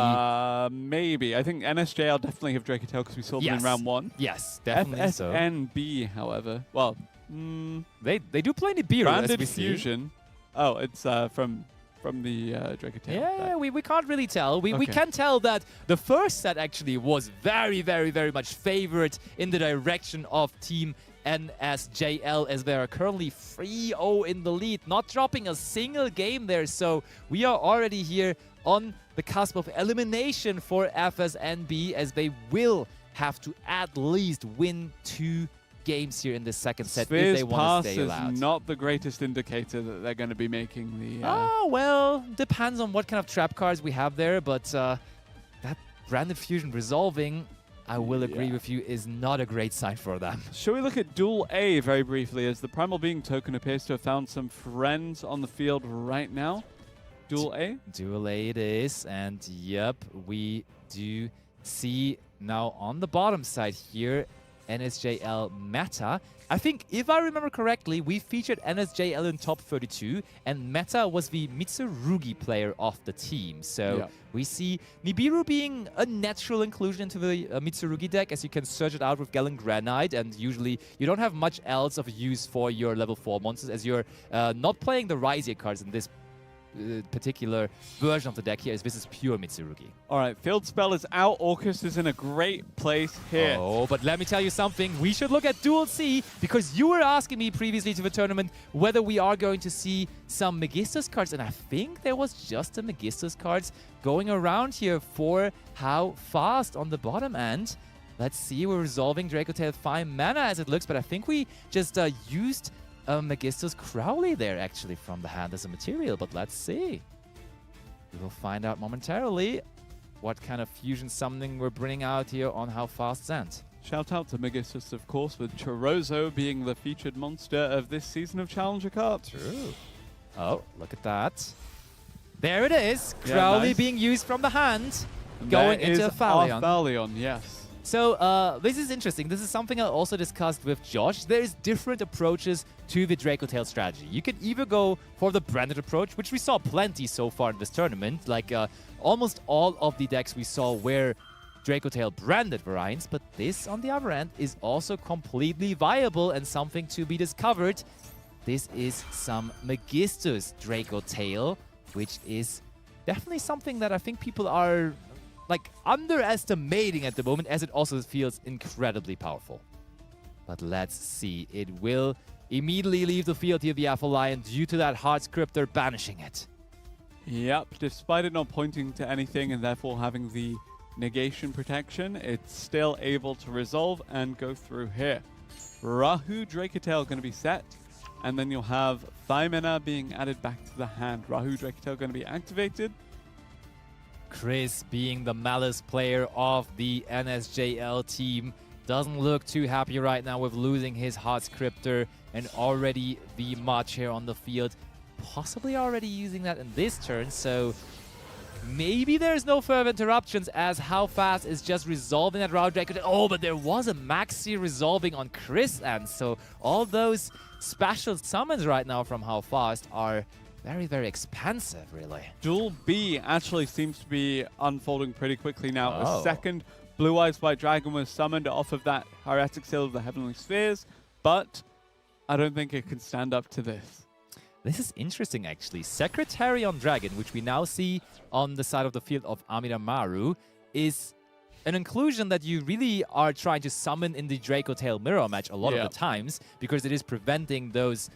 Maybe. I think NSJL definitely have Dracotail because we saw them in round 1. Yes, definitely so. FSNB, however, well, they do play Nibiru, Branded as we Fusion. Oh, it's from the Dracotail. Yeah, we can't really tell. We can tell that the first set actually was very, very, very much favored in the direction of Team NSJL, as they are currently 3-0 in the lead, not dropping a single game there. So we are already here on the cusp of elimination for FSNB, as they will have to at least win 2 games here in the second set if they want to stay allowed. Is not the greatest indicator that they're going to be making the... well, depends on what kind of trap cards we have there, but that Branded Fusion resolving, I will agree with you, is not a great sign for them. Shall we look at Duel A very briefly, as the Primal Being token appears to have found some friends on the field right now? Duel A? Duel A it is, and yep, we do see now on the bottom side here, NSJL Meta. I think, if I remember correctly, we featured NSJL in top 32, and Meta was the Mitsurugi player of the team. So we see Nibiru being a natural inclusion into the Mitsurugi deck, as you can search it out with Galen Granite, and usually you don't have much else of use for your level 4 monsters, as you're not playing the Raizir cards in this particular version of the deck here, as this is pure Mitsurugi. All right, Field Spell is out. Orcus is in a great place here. Oh, but let me tell you something. We should look at Duel C, because you were asking me previously to the tournament whether we are going to see some Megistus cards, and I think there was just a Megistus cards going around here for how fast on the bottom end. Let's see, we're resolving Dracotail 5 mana as it looks, but I think we just used Megistus Crowley there actually from the hand as a material, but let's see. We will find out momentarily what kind of fusion summoning we're bringing out here on How Fast Zant. Shout out to Megistus, of course, with Chorozo being the featured monster of this season of Challenger Cup. True. Oh, look at that. There it is. Crowley being used from the hand, going into Aphelion. Aphelion, yes. So this is interesting. This is something I also discussed with Josh. There's different approaches to the Draco Tail strategy. You can either go for the branded approach, which we saw plenty so far in this tournament. Like almost all of the decks we saw were Draco Tail branded variants, but this, on the other end, is also completely viable and something to be discovered. This is some Megistus Draco Tail, which is definitely something that I think people are like underestimating at the moment, as it also feels incredibly powerful. But let's see. It will immediately leave the field here, the Aphelion, due to that hard scripter banishing it. Yep, despite it not pointing to anything and therefore having the negation protection, it's still able to resolve and go through here. Rahu Dracatail going to be set, and then you'll have Thymena being added back to the hand. Rahu Dracatail going to be activated. Chris, being the Malice player of the NSJL team, doesn't look too happy right now with losing his hot scripter and already the Mach here on the field. Possibly already using that in this turn, so maybe there's no further interruptions as How Fast is just resolving that Rahu Draco. Oh, but there was a Maxi resolving on Chris, and so all those special summons right now from How Fast are very, very expensive, really. Duel B actually seems to be unfolding pretty quickly now. Oh. A second Blue Eyes White Dragon was summoned off of that Heretic Seal of the Heavenly Spheres, but I don't think it can stand up to this. This is interesting, actually. Secretarian Dragon, which we now see on the side of the field of Amida Maru, is an inclusion that you really are trying to summon in the Draco Tail mirror match a lot of the times, because it is preventing those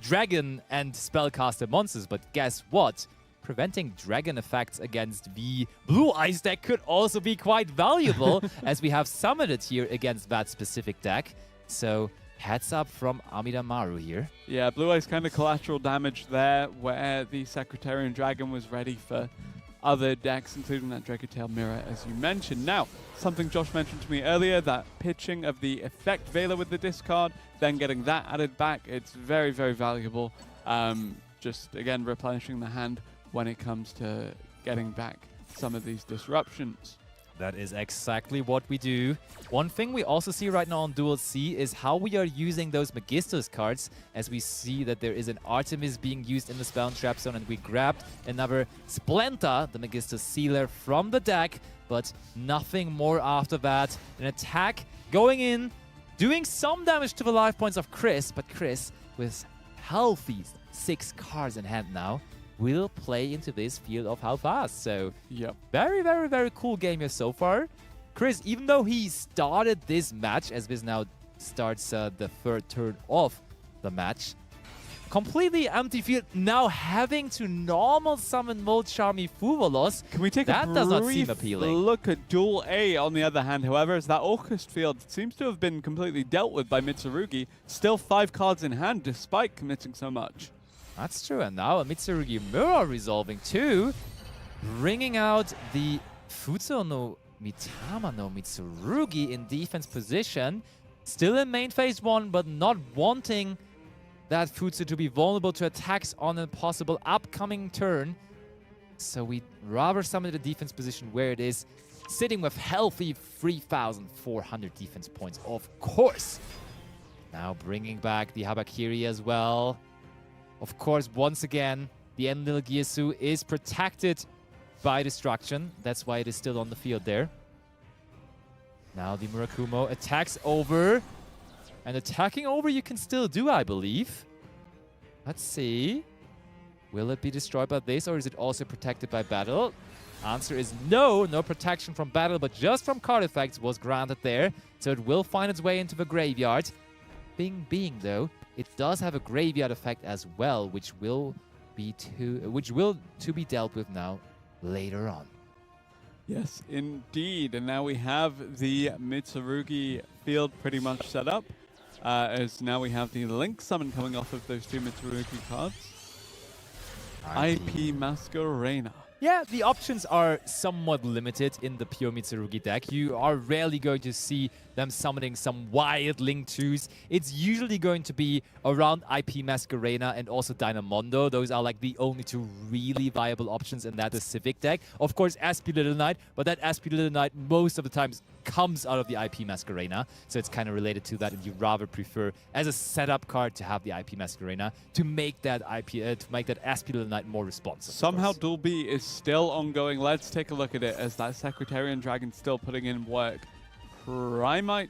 dragon and spellcaster monsters. But guess what? Preventing dragon effects against the Blue Eyes deck could also be quite valuable, as we have summoned it here against that specific deck. So heads up from Amida Maru here. Yeah, Blue Eyes kind of collateral damage there, where the Secretarian Dragon was ready for other decks, including that Dracatail Mirror, as you mentioned. Now, something Josh mentioned to me earlier, that pitching of the Effect Veiler with the discard, then getting that added back, it's very, very valuable. Just, again, replenishing the hand when it comes to getting back some of these disruptions. That is exactly what we do. One thing we also see right now on Duel C is how we are using those Megistus cards, as we see that there is an Artemis being used in the Spell and Trap Zone, and we grabbed another Splenta, the Megistus Sealer, from the deck, but nothing more after that. An attack going in, doing some damage to the life points of Chris, but Chris, with healthy 6 cards in hand now, will play into this field of How Fast. So, very, very, very cool game here so far. Chris, even though he started this match, as this now starts the third turn of the match, completely empty field, now having to normal summon Molcharmi Fuvolos. Can we take that a does not brief seem appealing. look at Duel A on the other hand, however, as that Orcust field seems to have been completely dealt with by Mitsurugi. Still 5 cards in hand, despite committing so much. That's true, and now a Mitsurugi Mirror resolving too, bringing out the Futsu no Mitama no Mitsurugi in defense position. Still in main phase 1, but not wanting that Futsu to be vulnerable to attacks on a possible upcoming turn. So we rather summon the defense position where it is, sitting with healthy 3,400 defense points, of course. Now bringing back the Habakiri as well. Of course, once again, the Enlil Gyesu is protected by destruction. That's why it is still on the field there. Now the Murakumo attacks over. And attacking over you can still do, I believe. Let's see. Will it be destroyed by this, or is it also protected by battle? Answer is no. No protection from battle, but just from card effects was granted there. So it will find its way into the graveyard. Being though, it does have a graveyard effect as well, which will be to be dealt with now later on. Yes, indeed. And now we have the Mitsurugi field pretty much set up. as now we have the Link Summon coming off of those 2 Mitsurugi cards. IP Masquerena. Yeah, the options are somewhat limited in the pure Mitsurugi deck. You are rarely going to see them summoning some wild Link 2s. It's usually going to be around IP Masquerena and also Dynamondo. Those are like the only 2 really viable options in that specific deck. Of course, Aspie Little Knight, but that Aspie Little Knight most of the times comes out of the IP Masquerena, so it's kind of related to that, and you rather prefer as a setup card to have the IP Masquerena to make that to make that Aspie Little Knight more responsive. Somehow Duel B is still ongoing. Let's take a look at it as that Secretarian Dragon still putting in work. Primite,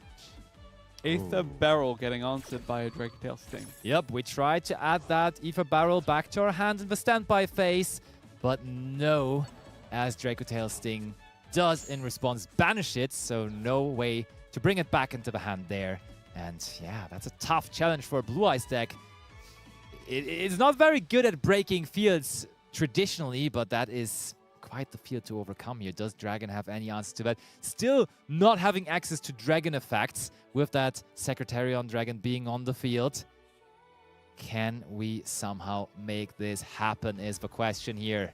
Aether Barrel getting answered by a Drake-tail Sting. Yep, we tried to add that Aether Barrel back to our hand in the standby phase, but no, as Draco-tail Sting does in response banish it, so no way to bring it back into the hand there. And yeah, that's a tough challenge for a Blue Eyes deck. It's not very good at breaking fields traditionally, but that is quite the field to overcome here. Does Dragon have any answer to that? Still not having access to Dragon effects with that Secretarian Dragon being on the field. Can we somehow make this happen is the question here.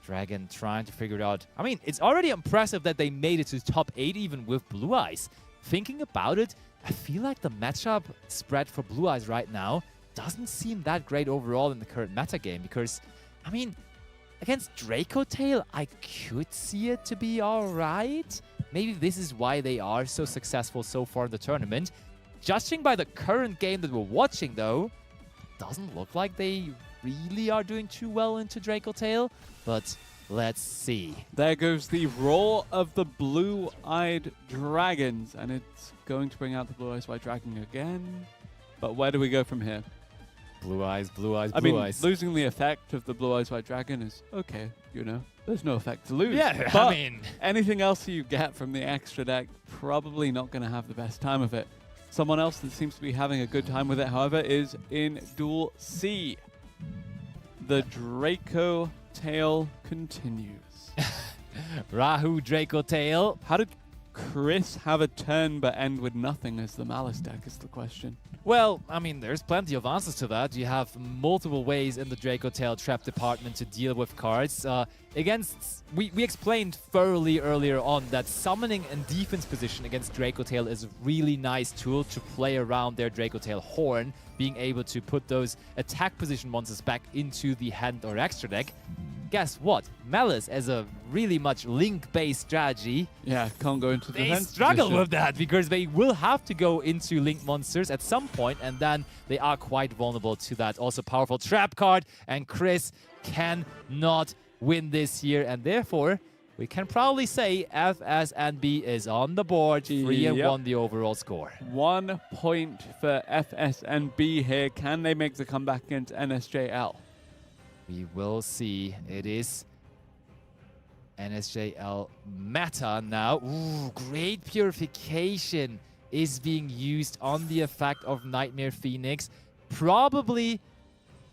Dragon trying to figure it out. I mean, it's already impressive that they made it to top 8 even with Blue Eyes. Thinking about it, I feel like the matchup spread for Blue Eyes right now doesn't seem that great overall in the current meta game because, I mean, against Draco-tail, I could see it to be alright. Maybe this is why they are so successful so far in the tournament. Judging by the current game that we're watching, though, doesn't look like they really are doing too well into Draco-tail, but let's see. There goes the roar of the Blue-Eyed Dragons, and it's going to bring out the Blue-Eyes White Dragon again. But where do we go from here? Blue Eyes, Blue Eyes, Blue I Eyes. mean, losing the effect of the Blue-Eyes White Dragon is okay, you know. There's no effect to lose. Yeah, but I mean, anything else you get from the extra deck, probably not going to have the best time of it. Someone else that seems to be having a good time with it, however, is in Duel C. The Draco-tail continues. Rahu Draco-tail. How did Chris have a turn but end with nothing as the Malice deck is the question. Well, I mean, there's plenty of answers to that. You have multiple ways in the Draco-tail trap department to deal with cards. We explained thoroughly earlier on that summoning and defense position against Draco-tail is a really nice tool to play around their Draco-tail horn, being able to put those attack position monsters back into the hand or extra deck. Guess what? Malice, as a really much link-based strategy, can't go into the they struggle with that because they will have to go into link monsters at some point, and then they are quite vulnerable to that also powerful trap card, and Chris cannot win this here, and therefore we can probably say FSNB is on the board, 3-1 the overall score. 1 point for FSNB here. Can they make the comeback against NSJL? We will see. It is NSJL meta now. Ooh, great purification is being used on the effect of Nightmare Phoenix. Probably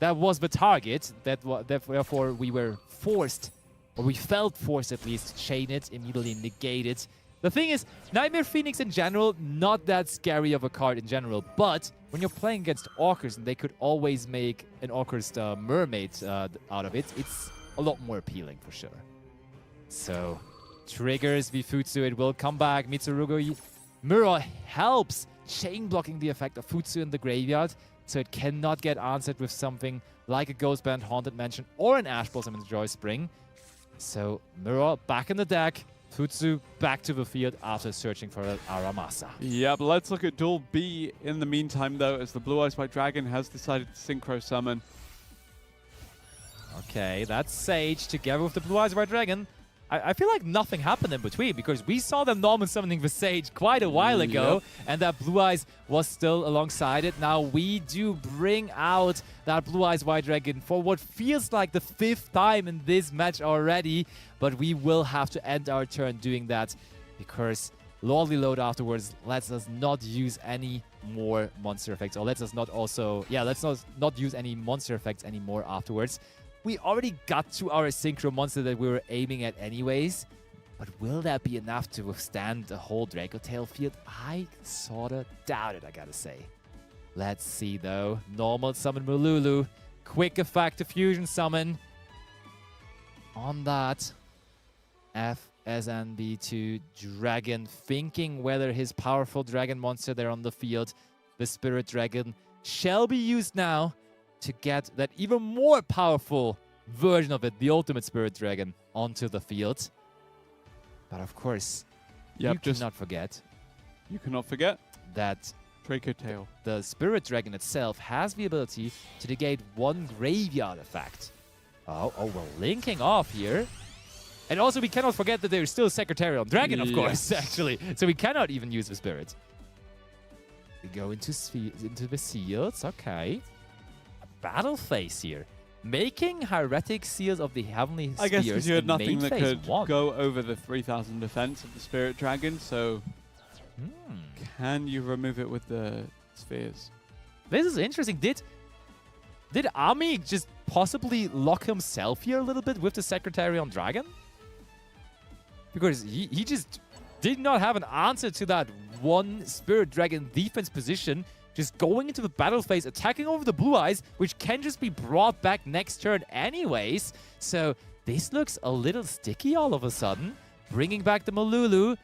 that was the target. Therefore we were forced, or we felt forced at least, to chain it, immediately negate it. The thing is, Nightmare Phoenix in general, not that scary of a card in general, but when you're playing against Orcus and they could always make an Orcus mermaid out of it, it's a lot more appealing for sure. So, triggers Futsu, it will come back. Mitsurugi Mirror helps chain blocking the effect of Futsu in the graveyard, so it cannot get answered with something like a Ghostband Haunted Mansion or an Ash Blossom in the Joy Spring. So, Mirror back in the deck. Futsu back to the field after searching for Aramasa. Yep, let's look at Duel B in the meantime, though, as the Blue Eyes White Dragon has decided to Synchro Summon. Okay, that's Sage together with the Blue Eyes White Dragon. I feel like nothing happened in between because we saw them normal summoning the Sage quite a while ago, and that Blue Eyes was still alongside it. Now we do bring out that Blue Eyes White Dragon for what feels like the 5th time in this match already, but we will have to end our turn doing that because Lordly Load afterwards lets us not use any more monster effects, or lets us not also, let's not use any monster effects anymore afterwards. We already got to our Synchro monster that we were aiming at anyways. But will that be enough to withstand the whole Draco Tail field? I sorta doubt it, I gotta say. Let's see though. Normal summon Mululu. Quick effect to fusion summon. On that, FSNB2 Dragon, thinking whether his powerful dragon monster there on the field, the Spirit Dragon, shall be used now to get that even more powerful version of it, the Ultimate Spirit Dragon, onto the field. But of course, you cannot forget that Draco Tail. the Spirit Dragon itself has the ability to negate one graveyard effect. Oh, we're linking off here. And also, we cannot forget that there's still Secretarial Dragon, of course, actually. So we cannot even use the Spirit. We go into the Seals, okay. A battle phase here. Making Heretic Seals of the Heavenly Spheres. I guess because you had in nothing main that phase could 1. go over the 3,000 defense of the Spirit Dragon, so can you remove it with the spheres? This is interesting. Did Ami just possibly lock himself here a little bit with the Secretarial Dragon? Because he just did not have an answer to that one Spirit Dragon defense position, just going into the battle phase, attacking over the Blue Eyes, which can just be brought back next turn anyways. So this looks a little sticky all of a sudden. Bringing back the Mululu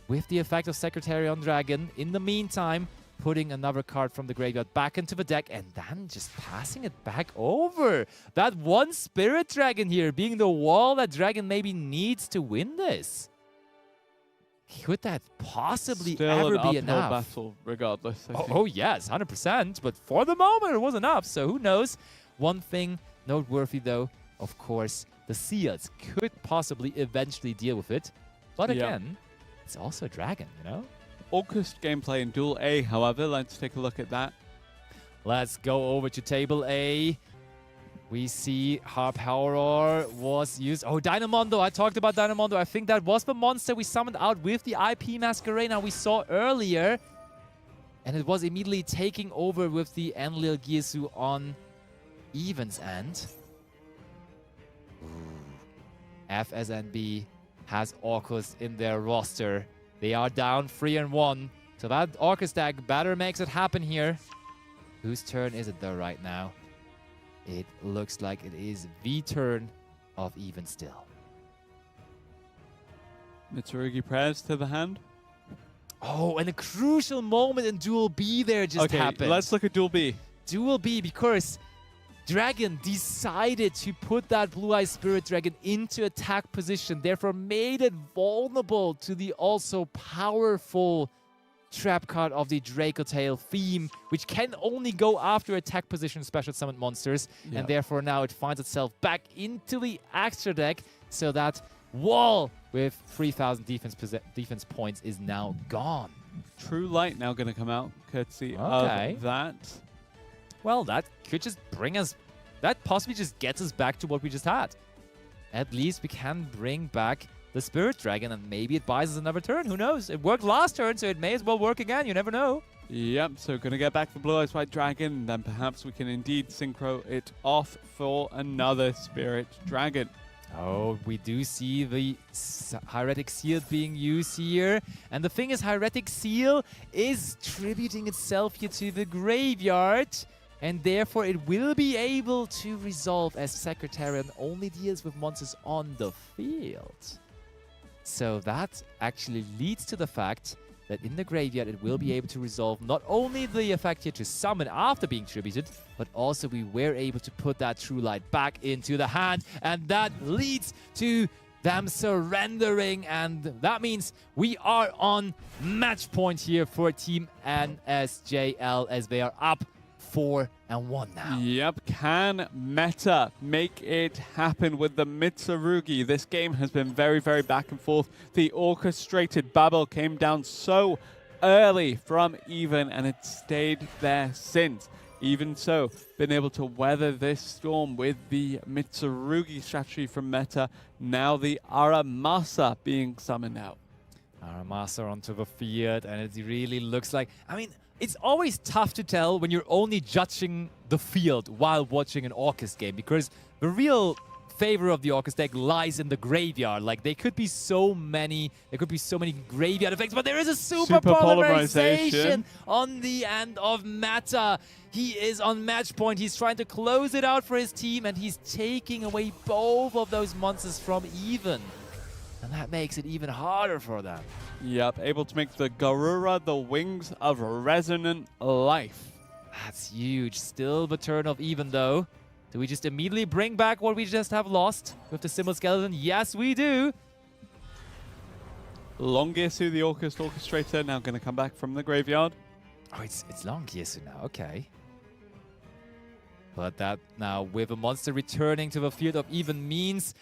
with the effect of Secretarial Dragon. In the meantime, putting another card from the graveyard back into the deck and then just passing it back over. That one Spirit Dragon here being the wall that Dragon maybe needs to win this. Could that possibly ever be enough? Battle, regardless. Oh, yes, 100%. But for the moment, it was enough. So who knows? One thing noteworthy, though, of course, the Seals could possibly eventually deal with it. But again, it's also a dragon, you know? Orcust gameplay in Duel A, however, let's take a look at that. Let's go over to table A. We see Harp Horror was used. Oh, Dynamondo. I talked about Dynamondo. I think that was the monster we summoned out with the IP Masquerade we saw earlier. And it was immediately taking over with the Enlil Gyesu on Even's end. FSNB has Orcust in their roster. They are down 3-1. So that Orcust deck better makes it happen here. Whose turn is it though right now? It looks like it is the turn of Even still. Mitsurugi prayers to the hand. Oh, and a crucial moment in Duel B there just happened. Let's look at Duel B. Duel B, because Dragon decided to put that Blue Eye Spirit Dragon into attack position, therefore made it vulnerable to the also powerful trap card of the Draco Tail theme, which can only go after attack position special summon monsters, and therefore now it finds itself back into the extra deck, so that wall with 3,000 defense points is now gone. True Light now going to come out, courtesy of that. Well, that could just bring us, that possibly just gets us back to what we just had. At least we can bring back the Spirit Dragon, and maybe it buys us another turn. Who knows? It worked last turn, so it may as well work again. You never know. Yep, so going to get back the Blue Eyes White Dragon, and then perhaps we can indeed synchro it off for another Spirit Dragon. Oh, we do see the Heretic Seal being used here. And the thing is, Heretic Seal is tributing itself here to the graveyard. And therefore, it will be able to resolve as Secretarian only deals with monsters on the field. So that actually leads to the fact that in the graveyard, it will be able to resolve not only the effect here to summon after being tributed, but also we were able to put that True Light back into the hand. And that leads to them surrendering. And that means we are on match point here for Team NSJL as they are up 4-1 now. Yep, can Meta make it happen with the Mitsurugi? This game has been very, very back and forth. The orchestrated bubble came down so early from Even, and it stayed there since. Even so, been able to weather this storm with the Mitsurugi strategy from Meta. Now the Aramasa being summoned out. Aramasa onto the field, and it really looks like, I mean, it's always tough to tell when you're only judging the field while watching an Orcust game, because the real favor of the Orcus deck lies in the graveyard. Like, there could be so many graveyard effects, but there is a super polarization on the end of Meta. He is on match point. He's trying to close it out for his team, and he's taking away both of those monsters from Even. And that makes it even harder for them. Yep, able to make the Garura the wings of resonant life. That's huge. Still the turn of Even, though. Do we just immediately bring back what we just have lost with the Symbol Skeleton? Yes, we do. Longyesu, the Orcus Orchestrator, now going to come back from the graveyard. Oh, it's Longyesu now. Okay. But that now with a monster returning to the field of Even means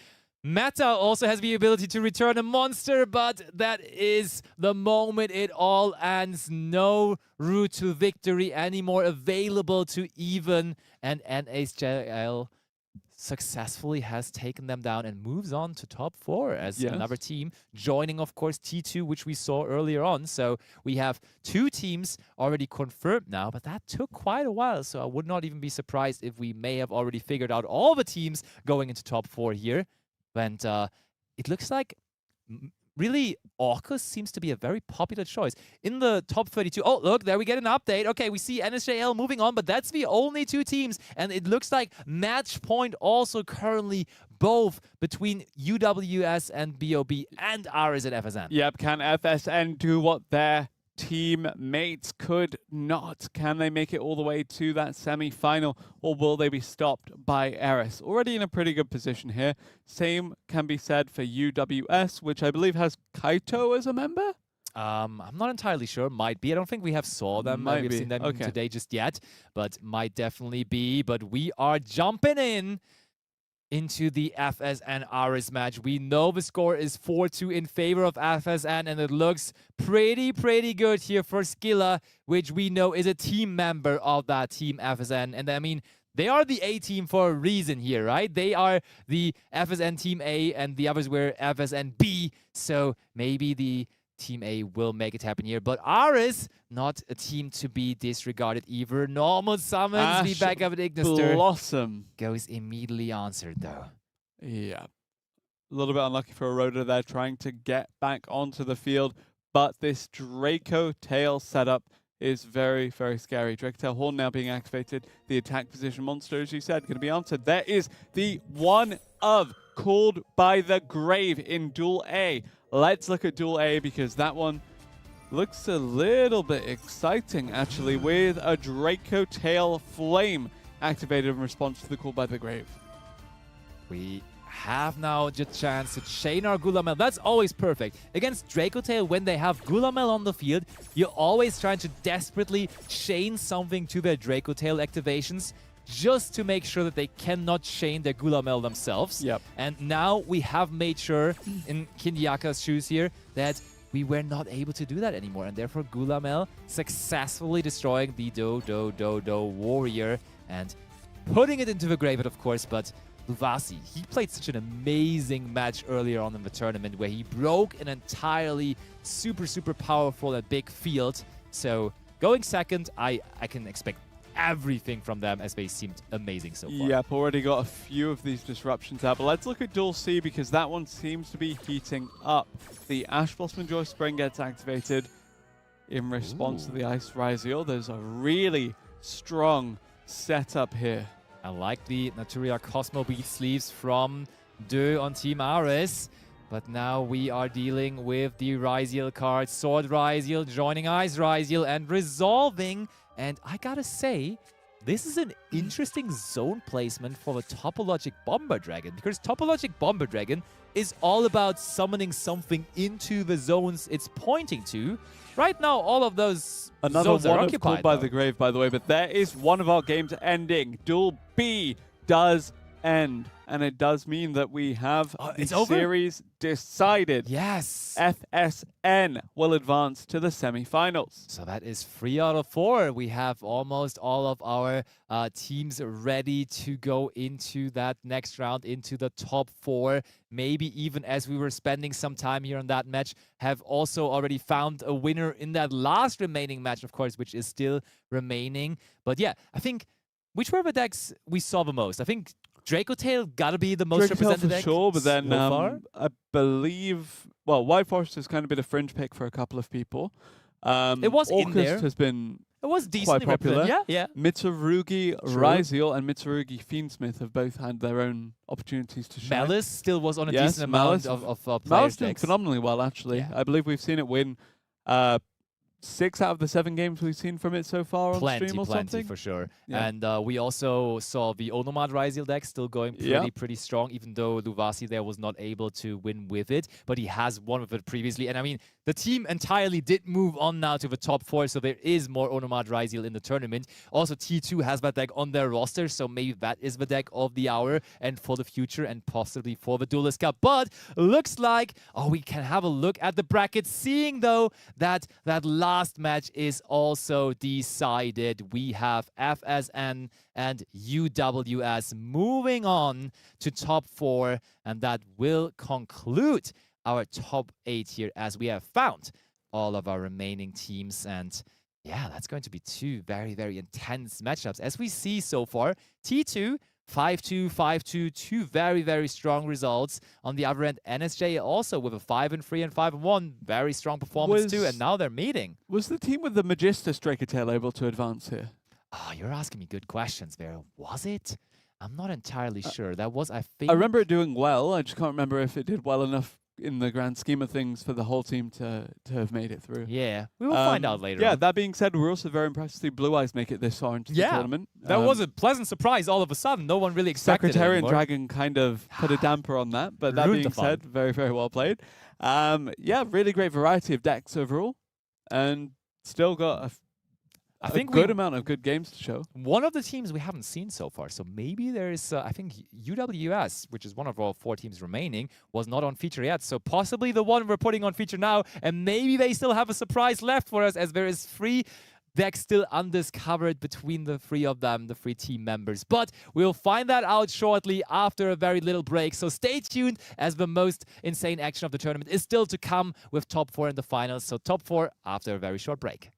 Meta also has the ability to return a monster, but that is the moment it all ends. No route to victory anymore available to Even, and NHJL successfully has taken them down and moves on to top 4 as another team, joining, of course, T2, which we saw earlier on. So we have 2 teams already confirmed now, but that took quite a while, so I would not even be surprised if we may have already figured out all the teams going into top 4 here. And it looks like really Orcus seems to be a very popular choice. In the top 32, oh, look, there we get an update. Okay, we see NSJL moving on, but that's the only 2 teams. And it looks like match point also currently both between UWS and BOB and Ares and FSN. Yep, can FSN do what their teammates could not? Can they make it all the way to that semi-final, or will they be stopped by Ares? Already in a pretty good position here. Same can be said for UWS, which I believe has Kaito as a member? I'm not entirely sure. Might be. I don't think we have saw them. We've seen them today just yet, but might definitely be. But we are jumping into the FSN Ares match. We know the score is 4-2 in favor of FSN, and it looks pretty good here for Skilla, which we know is a team member of that team FSN. And I mean, they are the A team for a reason here, right? They are the FSN Team A, and the others were FSN B, so maybe the Team A will make it happen here. But Ares, not a team to be disregarded either. Normal summons the backup at Ignister. Blossom goes immediately answered, though. Yeah. A little bit unlucky for Aroda there, trying to get back onto the field. But this Draco Tail setup is very scary. Draco Tail Horn now being activated. The attack position monster, as you said, going to be answered. There is the one of called by the grave in Duel A. Let's look at Duel A, because that one looks a little bit exciting, actually, with a Draco Tail Flame activated in response to the call by the grave. We have now the chance to chain our Gulamel. That's always perfect. Against Draco Tail, when they have Gulamel on the field, you're always trying to desperately chain something to their Draco Tail activations, just to make sure that they cannot chain their Gulamel themselves. Yep. And now we have made sure, in Kindiaka's shoes here, that we were not able to do that anymore. And therefore, Gulamel successfully destroying the Do Warrior and putting it into the grave, of course. But Luvasi, he played such an amazing match earlier on in the tournament where he broke an entirely super powerful and big field. So going second, I can expect everything from them, as they seemed amazing so far. Yep, already got a few of these disruptions out, but let's look at Duel C, because that one seems to be heating up. The Ash Blossom and Joy Spring gets activated in response to the Ice Riziel. There's a really strong setup here. I like the Naturia Cosmo Beat sleeves from Duel on Team Ares. But now we are dealing with the Riziel card. Sword Riziel joining Ice Riziel and resolving. And I gotta say, this is an interesting zone placement for the Topologic Bomber Dragon, because Topologic Bomber Dragon is all about summoning something into the zones it's pointing to. Right now, all of those zones are occupied by the grave, by the way, but there is one of our games ending. Duel B does end, and it does mean that we have the series decided. Yes. FSN will advance to the semi-finals. So that is 3 out of 4. We have almost all of our teams ready to go into that next round, into the top 4. Maybe even, as we were spending some time here on that match, have also already found a winner in that last remaining match, of course, which is still remaining. But yeah, I think, which were the decks we saw the most? I think Draco Tail gotta be the most represented for deck sure, but then so far. I believe, well, White Forest has kind of been a fringe pick for a couple of people. It was in there. Orcust has been It was decently quite popular. represented. Yeah, Mitsurugi Ryzeal and Mitsurugi Fiendsmith have both had their own opportunities to shine. Malice still was on a Yes, decent amount Malice of Malice players' doing decks. phenomenally well, actually. Yeah. I believe we've seen it win 6 out of the 7 games we've seen from it so far on stream or something. For sure. Yeah. And we also saw the Onomad Ryzeal deck still going pretty strong, even though Luvasi there was not able to win with it, but he has won with it previously. And I mean, the team entirely did move on now to the top 4, so there is more Onomad Ryzeal in the tournament. Also, T2 has that deck on their roster, so maybe that is the deck of the hour and for the future and possibly for the Duelist Cup. But looks like, we can have a look at the brackets, seeing though that that last match is also decided. We have FSN and UWS moving on to top 4, and that will conclude our top 8 here, as we have found all of our remaining teams. And yeah, that's going to be 2 very, very intense matchups. As we see so far, T2, 5-2, 5-2, 2 very, very strong results. On the other end, NSJ also with a 5-3 and 5-1, very strong performance too, and now they're meeting. Was the team with the Magistus Dracotail able to advance here? Oh, you're asking me good questions there. Was it? I'm not entirely sure. That was, I think... I remember it doing well. I just can't remember if it did well enough in the grand scheme of things for the whole team to have made it through. Yeah, we will find out later. Yeah, on. that being said, we're also very impressed to see Blue Eyes make it this far into the tournament. That was a pleasant surprise all of a sudden. No one really expected Secretariat it Dragon kind of put a damper on that, but that being said, very, very well played. Yeah, really great variety of decks overall, and still got a good amount of good games to show. One of the teams we haven't seen so far, so maybe there's, I think UWS, which is one of our 4 teams remaining, was not on feature yet, so possibly the one we're putting on feature now, and maybe they still have a surprise left for us, as there is 3 decks still undiscovered between the 3 of them, the 3 team members. But we'll find that out shortly after a very little break, so stay tuned, as the most insane action of the tournament is still to come with top 4 in the finals, so top 4 after a very short break.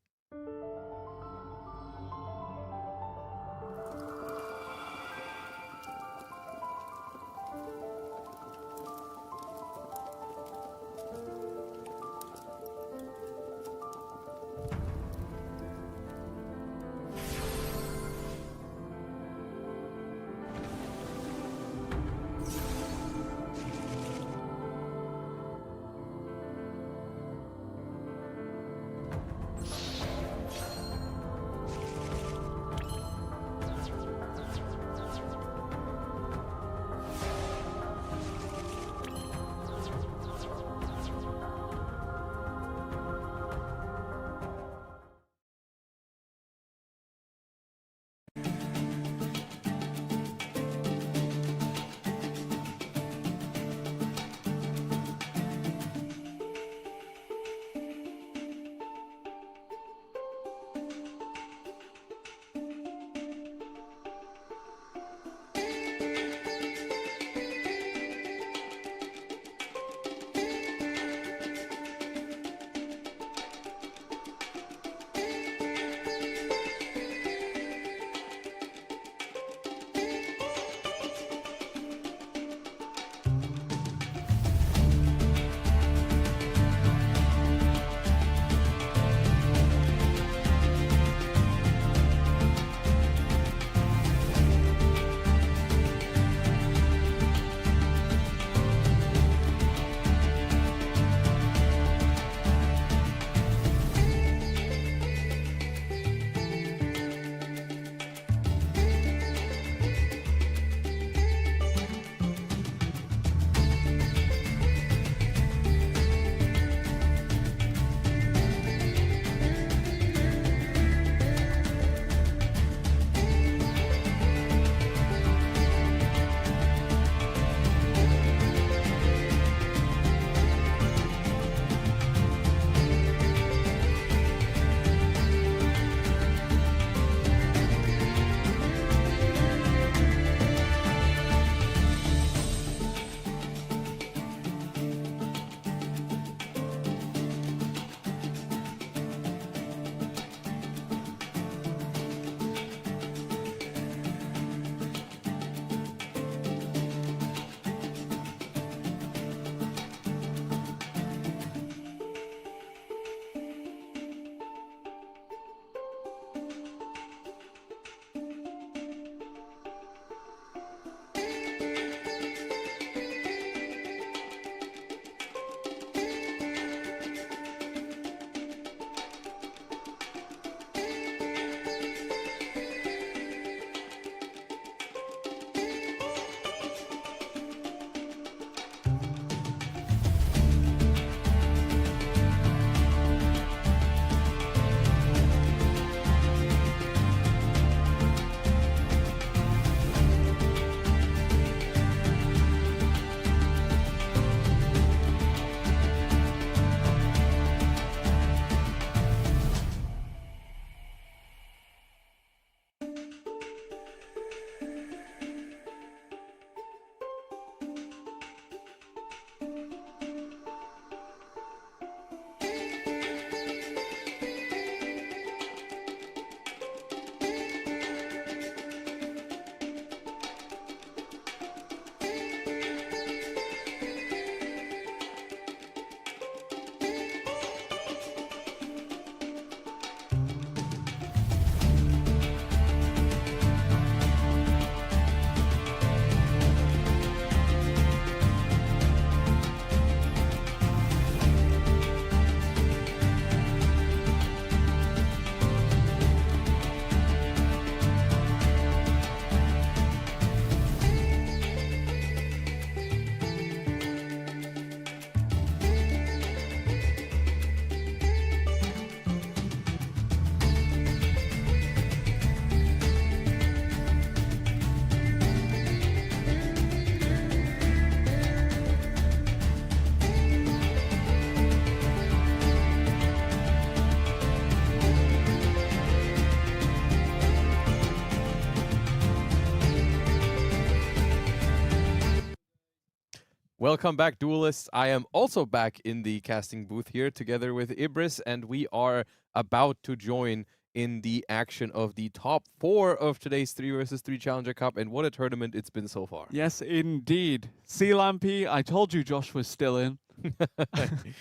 Welcome back, duelists. I am also back in the casting booth here together with Ibris, and we are about to join in the action of the top 4 of today's 3 vs 3 Challenger Cup, and what a tournament it's been so far. Yes, indeed. See, Lampi, I told you Josh was still in.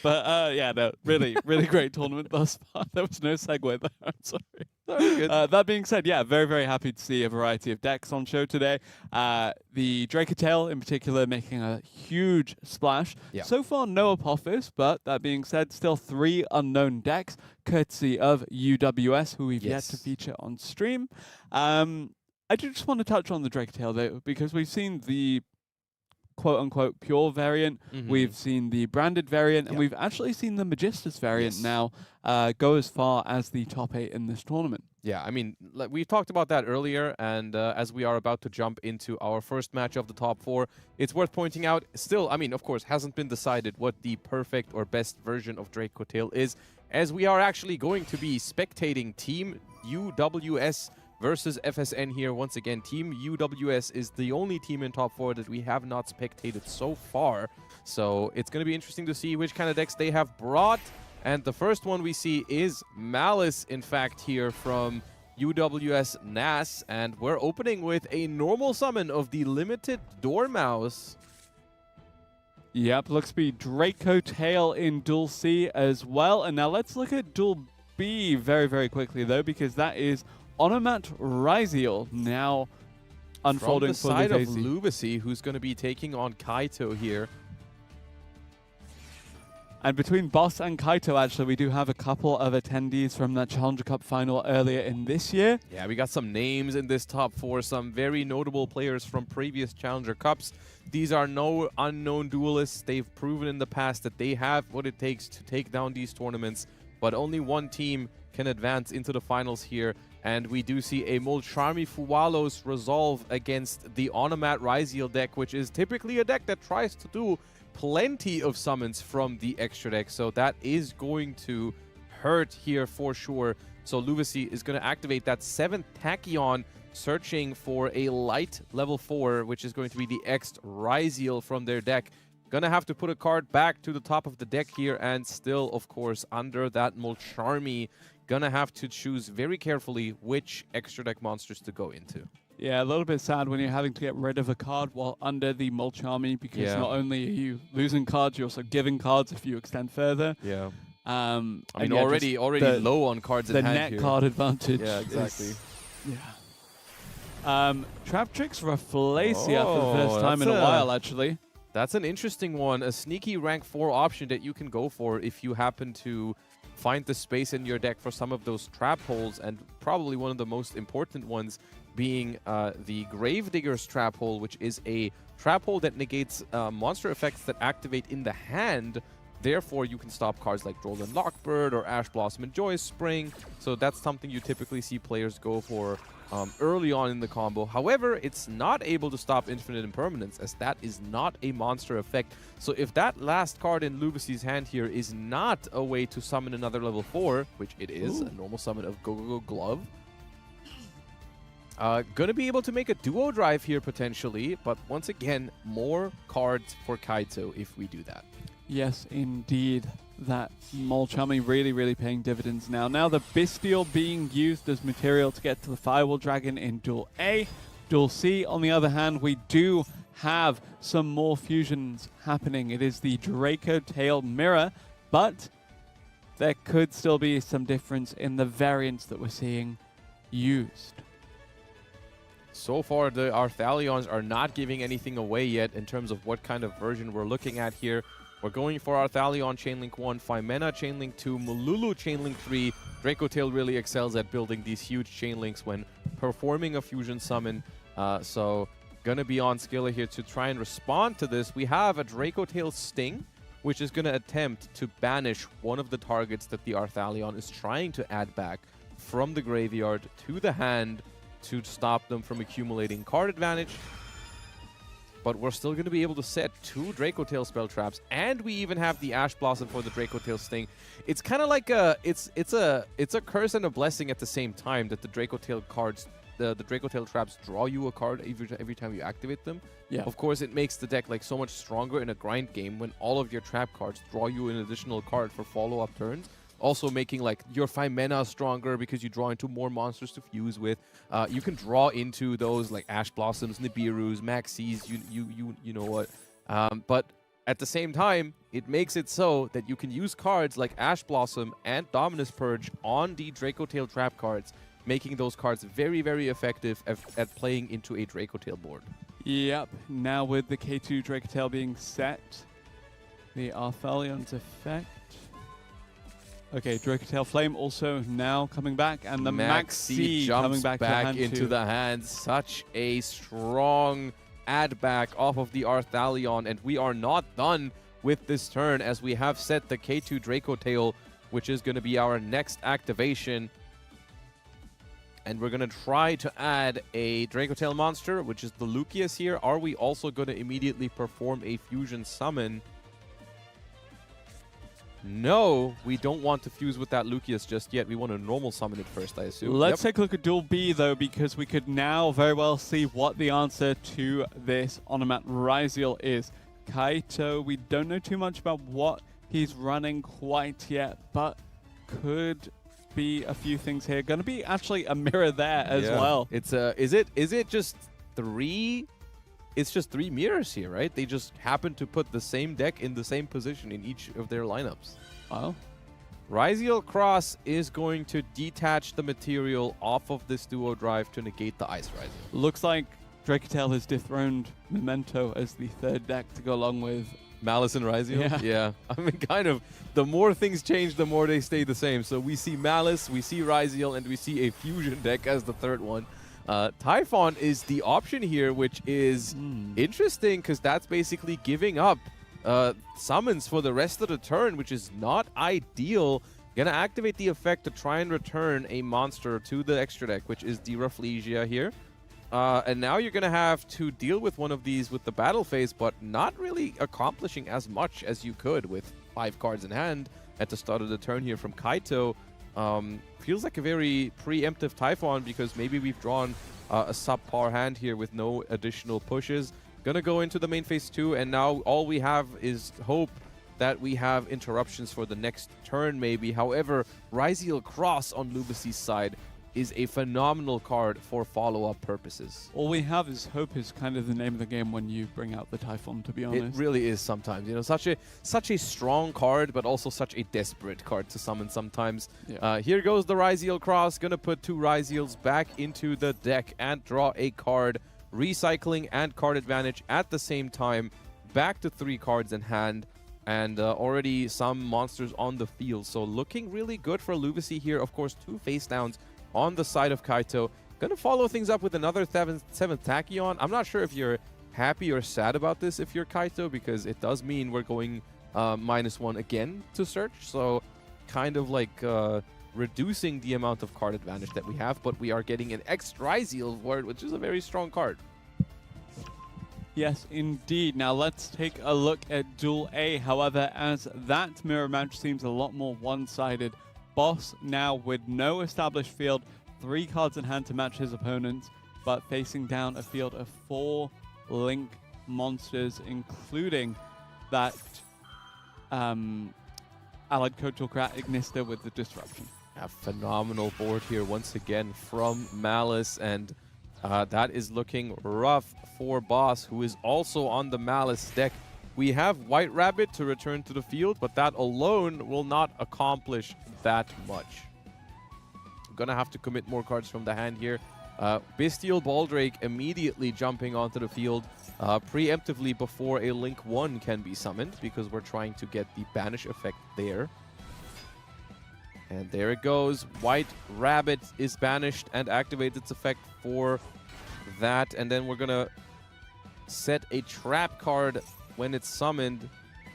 But yeah, no, really, really great tournament thus far. There was no segue there. I'm sorry. That being said, yeah, very, very happy to see a variety of decks on show today. The Dracotail in particular making a huge splash. Yeah. So far, no Apophis, but that being said, still 3 unknown decks, courtesy of UWS, who we've yet to feature on stream. I do just want to touch on the Dracotail, though, because we've seen the quote-unquote pure variant, we've seen the branded variant, and we've actually seen the Magistus variant now go as far as the top 8 in this tournament. Yeah, I mean, we talked about that earlier, and as we are about to jump into our first match of the top 4, it's worth pointing out, still, I mean, of course, hasn't been decided what the perfect or best version of Dracotail is, as we are actually going to be spectating Team UWS versus FSN here. Once again, Team UWS is the only team in top 4 that we have not spectated so far. So it's going to be interesting to see which kind of decks they have brought. And the first one we see is Malice, in fact, here from UWS NAS. And we're opening with a normal summon of the limited Dormouse. Yep, looks to be Dracotail in Duel C as well. And now let's look at Duel B very, very quickly, though, because that is Onomat Ryziel now unfolding from the side for of Lubacy, who's going to be taking on Kaito here. And between Boss and Kaito, actually, we do have a couple of attendees from that Challenger Cup final earlier in this year. Yeah, we got some names in this top 4, some very notable players from previous Challenger Cups. These are no unknown duelists. They've proven in the past that they have what it takes to take down these tournaments, but only one team can advance into the finals here. And we do see a Molcharmi Fuwalos resolve against the Onomat Ryziel deck, which is typically a deck that tries to do plenty of summons from the extra deck. So that is going to hurt here for sure. So Luvacy is going to activate that 7th Tachyon, searching for a light level 4, which is going to be the X Ryziel from their deck. Gonna have to put a card back to the top of the deck here, and still, of course, under that Molcharmi, gonna have to choose very carefully which extra deck monsters to go into. Yeah, a little bit sad when you're having to get rid of a card while under the Molcharmi, because not only are you losing cards, you're also giving cards if you extend further. Yeah. I mean, already low on cards in hand the net here. card advantage. Yeah, exactly. Trap Tricks Rafflesia for the first time in a while, actually. That's an interesting one. A sneaky rank 4 option that you can go for if you happen to find the space in your deck for some of those trap holes, and probably one of the most important ones being the Gravedigger's Trap Hole, which is a trap hole that negates monster effects that activate in the hand. Therefore, you can stop cards like Droll and Lockbird or Ash Blossom and Joyous Spring. So that's something you typically see players go for early on in the combo. However, it's not able to stop Infinite Impermanence, as that is not a monster effect. So if that last card in Lubacy's hand here is not a way to summon another level 4, which it is, a normal summon of Go-Go-Go Glove, gonna be able to make a duo drive here potentially, but once again, more cards for Kaito if we do that. Yes, indeed. That Molcharmi really, really paying dividends now. Now the Bestial being used as material to get to the Firewall Dragon in Duel A. Duel C, on the other hand, we do have some more fusions happening. It is the Dracotail Mirror, but there could still be some difference in the variants that we're seeing used. So far, the Arthalions are not giving anything away yet in terms of what kind of version we're looking at here. We're going for Arthalion Chainlink 1, Phimena Chainlink 2, Mululu Chainlink 3. Dracotail really excels at building these huge chainlinks when performing a fusion summon. So gonna be on Skilla here to try and respond to this. We have a Dracotail Sting, which is gonna attempt to banish one of the targets that the Arthalion is trying to add back from the graveyard to the hand to stop them from accumulating card advantage. But we're still going to be able to set 2 Dracotail spell traps, and we even have the Ash Blossom for the Dracotail Sting. It's kind of like it's a curse and a blessing at the same time that the Dracotail cards the Draco Tail traps draw you a card every time you activate them. Yeah. Of course, it makes the deck like so much stronger in a grind game when all of your trap cards draw you an additional card for follow-up turns. Also making like your 5 mana stronger because you draw into more monsters to fuse with. You can draw into those like Ash Blossoms, Nibiru's, Maxis, you know what. But at the same time, it makes it so that you can use cards like Ash Blossom and Dominus Purge on the Draco Tail trap cards, making those cards very, very effective at playing into a Draco Tail board. Yep. Now with the K2 Draco Tail being set, the Arthelion's effect. Okay, Draco Tail Flame also now coming back, and the Maxi jumps coming back to into the hand. Such a strong add back off of the Arthalion, and we are not done with this turn as we have set the K2 Draco Tail, which is going to be our next activation. And we're going to try to add a Draco Tail monster, which is the Lucius here. Are we also going to immediately perform a fusion summon? No, we don't want to fuse with that Lucius just yet. We want to normal summon it first, I assume. Let's take a look at Duel B, though, because we could now very well see what the answer to this Onomat Ryziel is. Kaito, we don't know too much about what he's running quite yet, but could be a few things here. Going to be actually a mirror there as well. It's is it just 3? It's just 3 mirrors here, right? They just happen to put the same deck in the same position in each of their lineups. Wow. Ryziel Cross is going to detach the material off of this duo drive to negate the Ice Ryziel. Looks like Draco Tail has dethroned Memento as the 3rd deck to go along with Malice and Ryziel? Yeah. I mean, kind of, the more things change, the more they stay the same. So we see Malice, we see Ryziel, and we see a fusion deck as the 3rd one. Typhon is the option here, which is interesting because that's basically giving up summons for the rest of the turn, which is not ideal. Gonna activate the effect to try and return a monster to the extra deck, which is the Rafflesia here. And now you're gonna have to deal with one of these with the battle phase, but not really accomplishing as much as you could with 5 cards in hand at the start of the turn here from Kaito. Feels like a very preemptive Typhon because maybe we've drawn a subpar hand here with no additional pushes. Gonna go into the main phase 2, and now all we have is hope that we have interruptions for the next turn maybe. However, Ryziel Cross on Lubacy's side is a phenomenal card for follow-up purposes. All we have is hope is kind of the name of the game when you bring out the Typhon, to be honest. It really is sometimes. You know, such a strong card, but also such a desperate card to summon sometimes. Yeah. Here goes the Ryziel Cross. Gonna put 2 Ryziels back into the deck and draw a card. Recycling and card advantage at the same time. Back to 3 cards in hand. And already some monsters on the field. So looking really good for Lubacy here. Of course, 2 face downs on the side of Kaito. Gonna follow things up with another 7th Tachyon. I'm not sure if you're happy or sad about this if you're Kaito, because it does mean we're going -1 again to search. So kind of like reducing the amount of card advantage that we have, but we are getting an X-Ryziel word, which is a very strong card. Yes, indeed. Now let's take a look at Duel A. However, as that mirror match seems a lot more one-sided. Boss now with no established field, 3 cards in hand to match his opponents, but facing down a field of 4 Link monsters, including that Allied Kotulkrat Ignister with the Disruption. A phenomenal board here once again from Malice, and that is looking rough for Boss, who is also on the Malice deck. We have White Rabbit to return to the field, but that alone will not accomplish that much. I'm gonna have to commit more cards from the hand here. Bestial Baldrake immediately jumping onto the field preemptively before a Link 1 can be summoned, because we're trying to get the banish effect there. And there it goes. White Rabbit is banished and activates its effect for that. And then we're gonna set a trap card when it's summoned,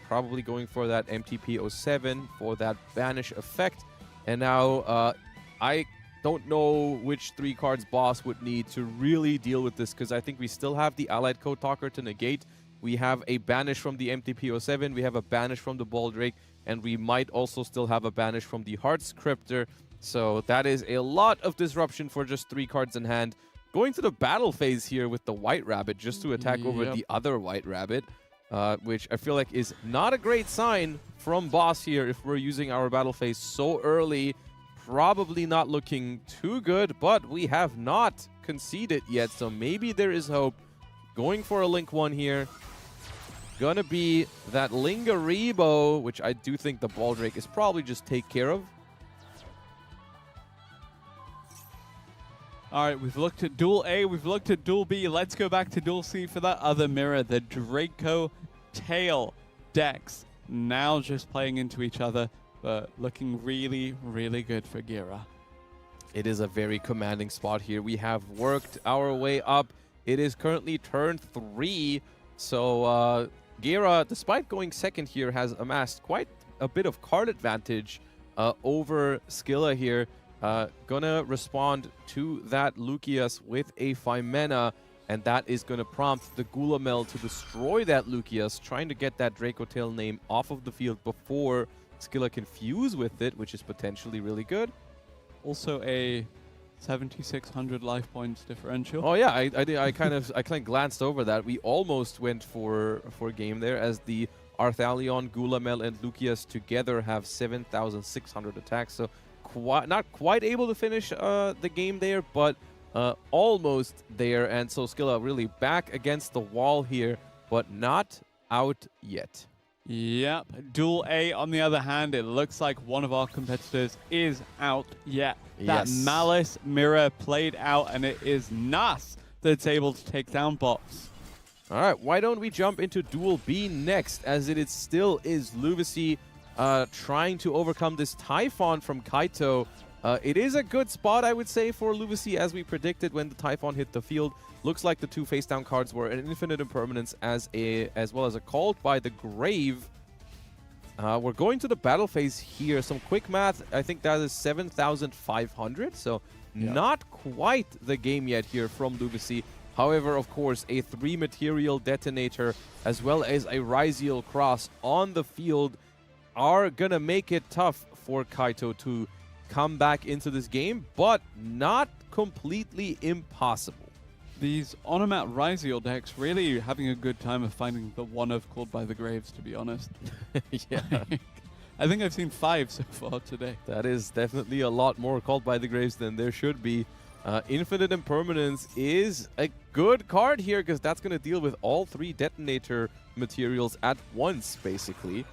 probably going for that MTP07 for that banish effect. And now I don't know which 3 cards Boss would need to really deal with this, because I think we still have the Allied Code Talker to negate. We have a banish from the MTP07, we have a banish from the Baldrake, and we might also still have a banish from the Heart Scriptor. So that is a lot of disruption for just 3 cards in hand. going to the battle phase here with the White Rabbit just to attack over the other White Rabbit, which I feel like is not a great sign from Boss here if we're using our battle phase so early. Probably not looking too good, but we have not conceded yet, so maybe there is hope. Going for a Link 1 here. Gonna be that Lingaribo, which I do think the Baldrake is probably just take care of. All right, we've looked at Duel A, we've looked at Duel B. Let's go back to Duel C for that other mirror, the Draco Tail decks. Now just playing into each other, but looking really, really good for Gira. It is a very commanding spot here. We have worked our way up. It is currently turn 3. So Gira, despite going second here, has amassed quite a bit of card advantage over Skilla here. Gonna respond to that Lucius with a Phimena, and that is gonna prompt the Gulamel to destroy that Lucius, trying to get that Draco Tail name off of the field before Skilla can fuse with it, which is potentially really good. Also a 7,600 life points differential. Oh yeah, I kind of glanced over that. We almost went for game there, as the Arthalion, Gulamel, and Lucius together have 7,600 attacks. So not quite able to finish the game there, but almost there. And so Skilla really back against the wall here, but not out yet. Yep. Duel A, on the other hand, it looks like one of our competitors is out yet. That Malice mirror played out, and it is Nas that's able to take down Box. All right, why don't we jump into Duel B next, as it still is Luvisi trying to overcome this Typhon from Kaito. It is a good spot, I would say, for Luvisi, as we predicted when the Typhon hit the field. Looks like the 2 face-down cards were an Infinite Impermanence as well as a Called by the Grave. We're going to the battle phase here. Some quick math, I think that is 7,500, so not quite the game yet here from Luvisi. However, of course, a 3-material detonator as well as a Ryziel Cross on the field are gonna make it tough for Kaito to come back into this game, but not completely impossible. These Onomat Ryziel decks really having a good time of finding the one of Called by the Graves, to be honest. Yeah. I think I've seen 5 so far today. That is definitely a lot more Called by the Graves than there should be. Infinite Impermanence is a good card here, because that's going to deal with all 3 detonator materials at once, basically.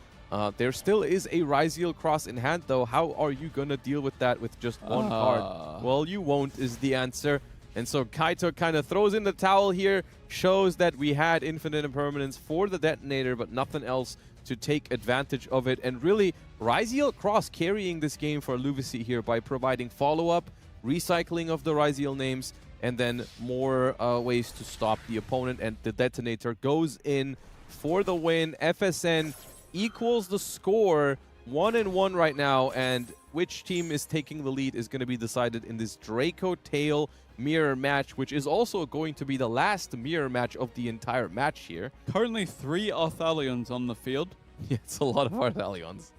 There still is a Ryziel Cross in hand, though. How are you going to deal with that with just one card? Well, you won't, is the answer. And so Kaito kind of throws in the towel here, shows that we had Infinite Impermanence for the detonator, but nothing else to take advantage of it. And really, Ryziel Cross carrying this game for Luvisi here by providing follow-up, recycling of the Ryziel names, and then more ways to stop the opponent. And the detonator goes in for the win. FSN equals the score, 1-1 right now, and which team is taking the lead is going to be decided in this Draco Tail mirror match, which is also going to be the last mirror match of the entire match here. Currently 3 Arthalions on the field. Yeah, it's a lot of Arthalions.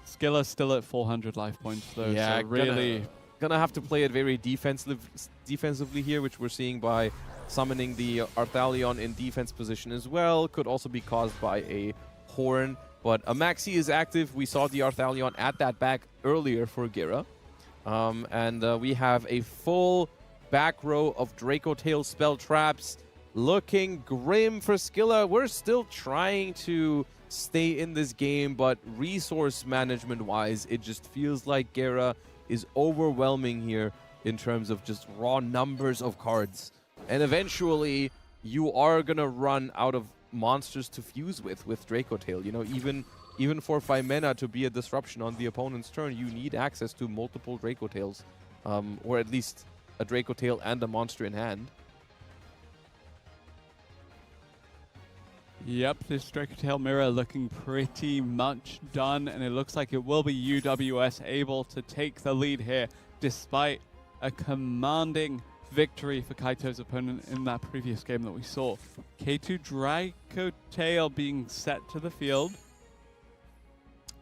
Skilla still at 400 life points, though. Yeah, so really gonna have to play it very defensively here, which we're seeing by summoning the Arthalion in defense position as well. Could also be caused by a Horn, but a Maxi is active. We saw the Arthalion at that back earlier for Gira. And we have a full back row of Draco Tail spell traps. Looking grim for Skilla. We're still trying to stay in this game, but resource management-wise, it just feels like Gira is overwhelming here in terms of just raw numbers of cards. And eventually, you are going to run out of monsters to fuse with Draco Tail. You know, even for Phimena to be a disruption on the opponent's turn, you need access to multiple Draco Tails, or at least a Draco Tail and a monster in hand. Yep, this Draco Tail mirror looking pretty much done, and it looks like it will be UWS able to take the lead here, despite a commanding victory for Kaito's opponent in that previous game that we saw. K2 Draco Tail being set to the field.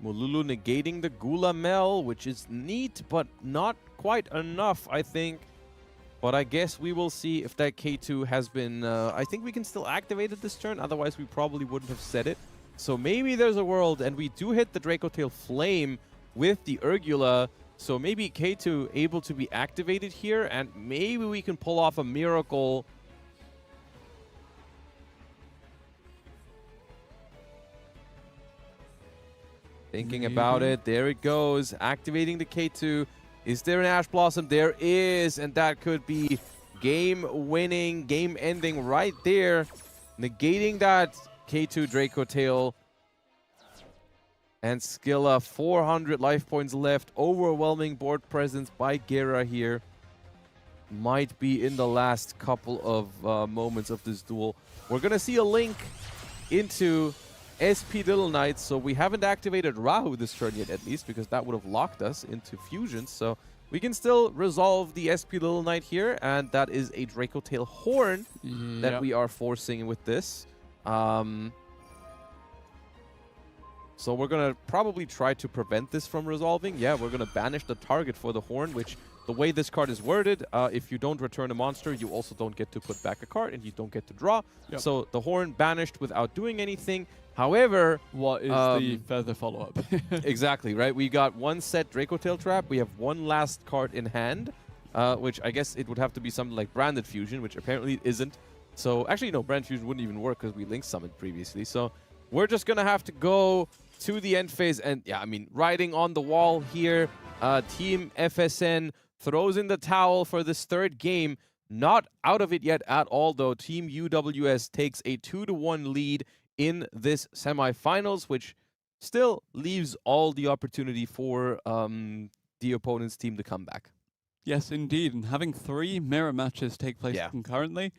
Mululu negating the Gula Mel, which is neat, but not quite enough, I think. But I guess we will see if that K2 has been... I think we can still activate it this turn, otherwise we probably wouldn't have said it. So maybe there's a world, and we do hit the Draco Tail Flame with the Urgula. So maybe K2 able to be activated here, and maybe we can pull off a miracle. Thinking about it, there it goes, activating the K2. Is there an Ash Blossom? There is, and that could be game-winning, game-ending right there, negating that K2 Draco Tail. And Skilla, 400 life points left. Overwhelming board presence by Gera here. Might be in the last couple of moments of this duel. We're going to see a link into SP Little Knights. So we haven't activated Rahu this turn yet, at least, because that would have locked us into fusions. So we can still resolve the SP Little Knight here. And that is a Draco Tail Horn that we are forcing with this. So we're going to probably try to prevent this from resolving. Yeah, we're going to banish the target for the Horn, which the way this card is worded, if you don't return a monster, you also don't get to put back a card and you don't get to draw. So the Horn banished without doing anything. However... What is the further follow-up? Exactly, right? We got one set Draco Tail Trap. We have one last card in hand, which I guess it would have to be something like Branded Fusion, which apparently it isn't. So actually, no, Branded Fusion wouldn't even work because we Link Summoned previously. So we're just going to have to go to the end phase. And yeah, I mean, riding on the wall here, Team FSN throws in the towel for this third game. Not out of it yet at all, though. Team UWS takes a 2-1 lead in this semifinals, which still leaves all the opportunity for the opponent's team to come back. Yes, indeed. And having 3 mirror matches take place concurrently,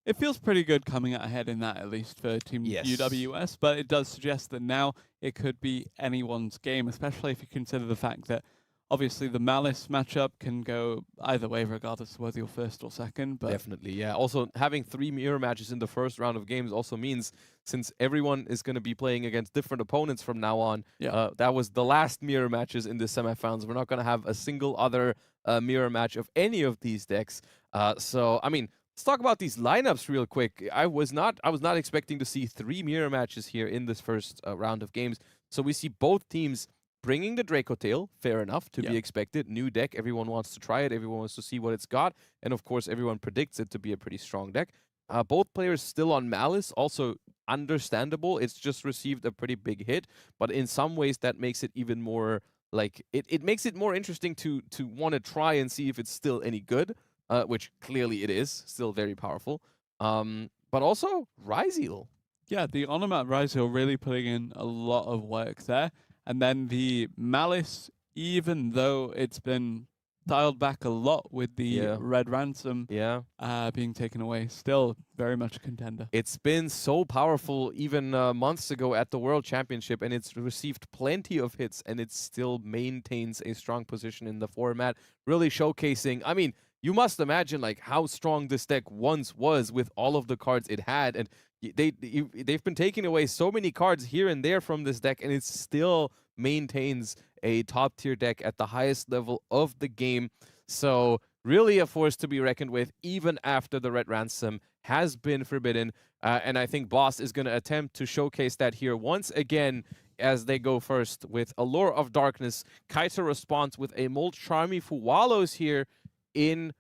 it feels pretty good coming out ahead in that, at least for Team UWS. But it does suggest that now it could be anyone's game, especially if you consider the fact that obviously the Malice matchup can go either way, regardless of whether you're first or second. But definitely, yeah. Also, having 3 mirror matches in the first round of games also means, since everyone is going to be playing against different opponents from now on, that was the last mirror matches in the semifinals. We're not going to have a single other mirror match of any of these decks. So, I mean, let's talk about these lineups real quick. I was not expecting to see 3 mirror matches here in this first round of games. So we see both teams bringing the Draco Tail, fair enough, to be expected. New deck, everyone wants to try it, everyone wants to see what it's got, and of course everyone predicts it to be a pretty strong deck. Both players still on Malice, also understandable. It's just received a pretty big hit, but in some ways that makes it even more, like, it makes it more interesting to want to try and see if it's still any good, which clearly it is, still very powerful. But also, Ryzeal. Yeah, the Onomat Ryzeal really putting in a lot of work there. And then the Malice, even though it's been dialed back a lot with the Red Ransom being taken away, still very much a contender. It's been so powerful even months ago at the World Championship, and it's received plenty of hits, and it still maintains a strong position in the format, really showcasing, I mean, you must imagine like how strong this deck once was with all of the cards it had, and they've been taking away so many cards here and there from this deck, and it still maintains a top-tier deck at the highest level of the game. So really a force to be reckoned with, even after the Red Ransom has been forbidden. And I think Boss is going to attempt to showcase that here once again as they go first with Allure of Darkness. Kaito responds with a Molt Charmy Fuwalos here in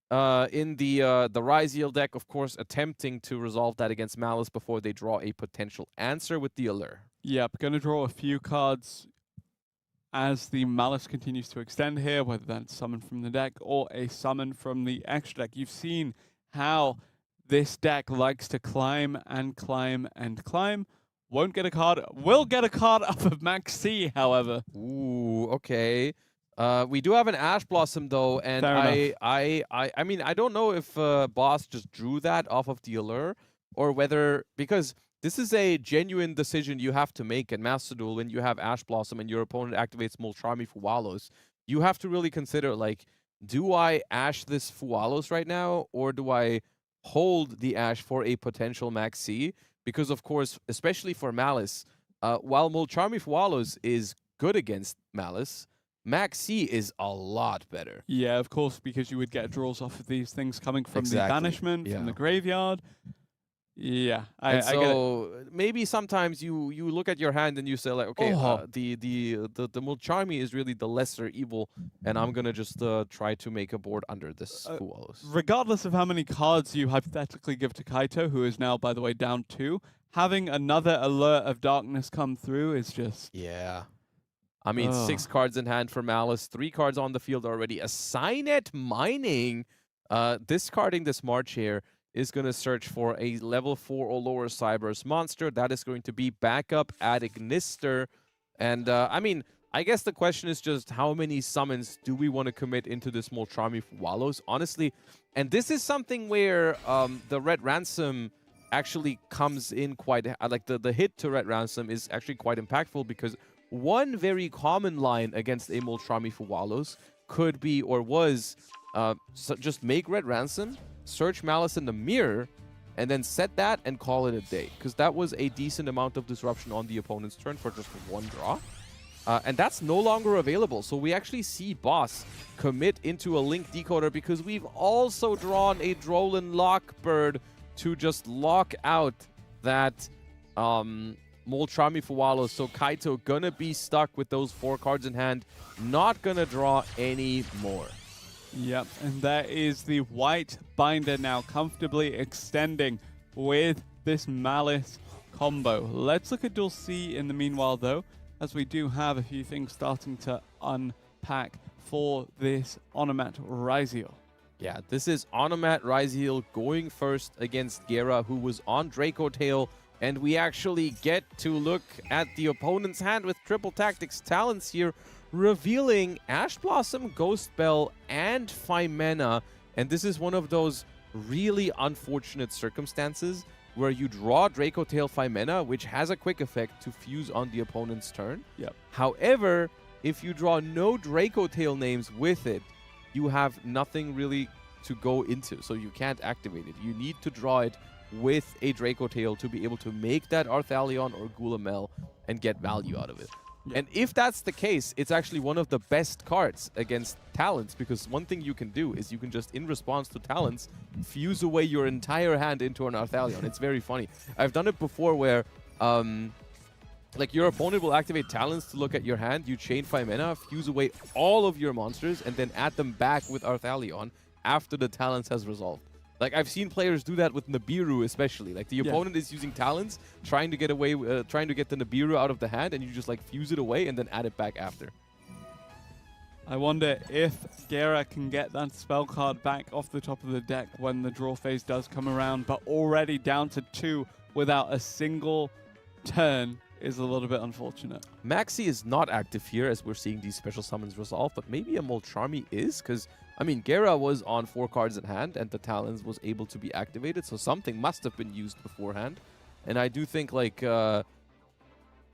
the Ryzeal deck, of course, attempting to resolve that against Malice before they draw a potential answer with the Allure. Yep, going to draw a few cards as the Malice continues to extend here, whether that's summon from the deck or a summon from the extra deck. You've seen how this deck likes to climb and climb and climb. Won't get a card. Will get a card off of Max C, however. Ooh, okay. We do have an Ash Blossom though, and I mean, I don't know if Boss just drew that off of the Allure, or whether, because this is a genuine decision you have to make in Master Duel when you have Ash Blossom and your opponent activates Molt Charmy Fuwalos. You have to really consider, like, do I Ash this Fuwalos right now, or do I hold the Ash for a potential Max C? Because, of course, especially for Malice, while Molcharmi Fualos is good against Malice, Maxi is a lot better. Yeah, of course, because you would get draws off of these things coming from the banishment, from the graveyard. Yeah, I get it. Maybe sometimes you look at your hand and you say like, okay, the Molcharmi is really the lesser evil, and I'm gonna just try to make a board under this Fualos. Regardless of how many cards you hypothetically give to Kaito, who is now, by the way, down 2, having another Alert of Darkness come through is just... Yeah. I mean, 6 cards in hand for Malice, 3 cards on the field already. A Signet Mining, discarding this March here, is going to search for a level 4 or lower Cyberse monster. That is going to be backup at Ignister. And, I mean, I guess the question is just how many summons do we want to commit into this Molcharmi Fualos, honestly. And this is something where the Red Ransom actually comes in quite... like, the hit to Red Ransom is actually quite impactful, because one very common line against a Molcharmi Fualos could be, or was, so just make Red Ransom, search Malice in the mirror, and then set that and call it a day. Because that was a decent amount of disruption on the opponent's turn for just 1 draw. And that's no longer available. So we actually see Boss commit into a Link Decoder, because we've also drawn a Drolan Lockbird to just lock out that Molcharmi Fualos. So Kaito gonna be stuck with those 4 cards in hand, not gonna draw any more. Yep, and that is the white binder now comfortably extending with this Malice combo. Let's look at Duel C in the meanwhile, though, as we do have a few things starting to unpack for this Onomat Ryziel. Yeah, this is Onomat Ryziel going first against Gera, who was on Draco Tail, and we actually get to look at the opponent's hand with Triple Tactics Talents here, revealing Ash Blossom, Ghost Bell, and Phimena. And this is one of those really unfortunate circumstances where you draw Draco Tail Phimena, which has a quick effect to fuse on the opponent's turn. Yep. However, if you draw no Draco Tail names with it, you have nothing really to go into, so you can't activate it. You need to draw it with a Draco Tail to be able to make that Arthalion or Gulamel and get value out of it. Yeah. And if that's the case, it's actually one of the best cards against Talents, because one thing you can do is you can just, in response to Talents, fuse away your entire hand into an Arthalion. It's very funny. I've done it before where, like, your opponent will activate Talents to look at your hand, you chain Phimena, fuse away all of your monsters, and then add them back with Arthalion after the Talents has resolved. Like, I've seen players do that with Nibiru especially. Like, the opponent is using Talents, trying to get away, trying to get the Nibiru out of the hand, and you just, like, fuse it away and then add it back after. I wonder if Gera can get that spell card back off the top of the deck when the draw phase does come around, but already down to 2 without a single turn is a little bit unfortunate. Maxi is not active here as we're seeing these special summons resolve, but maybe a Molcharmi is, because, I mean, Gera was on 4 cards in hand and the Talons was able to be activated, so something must have been used beforehand. And I do think, like,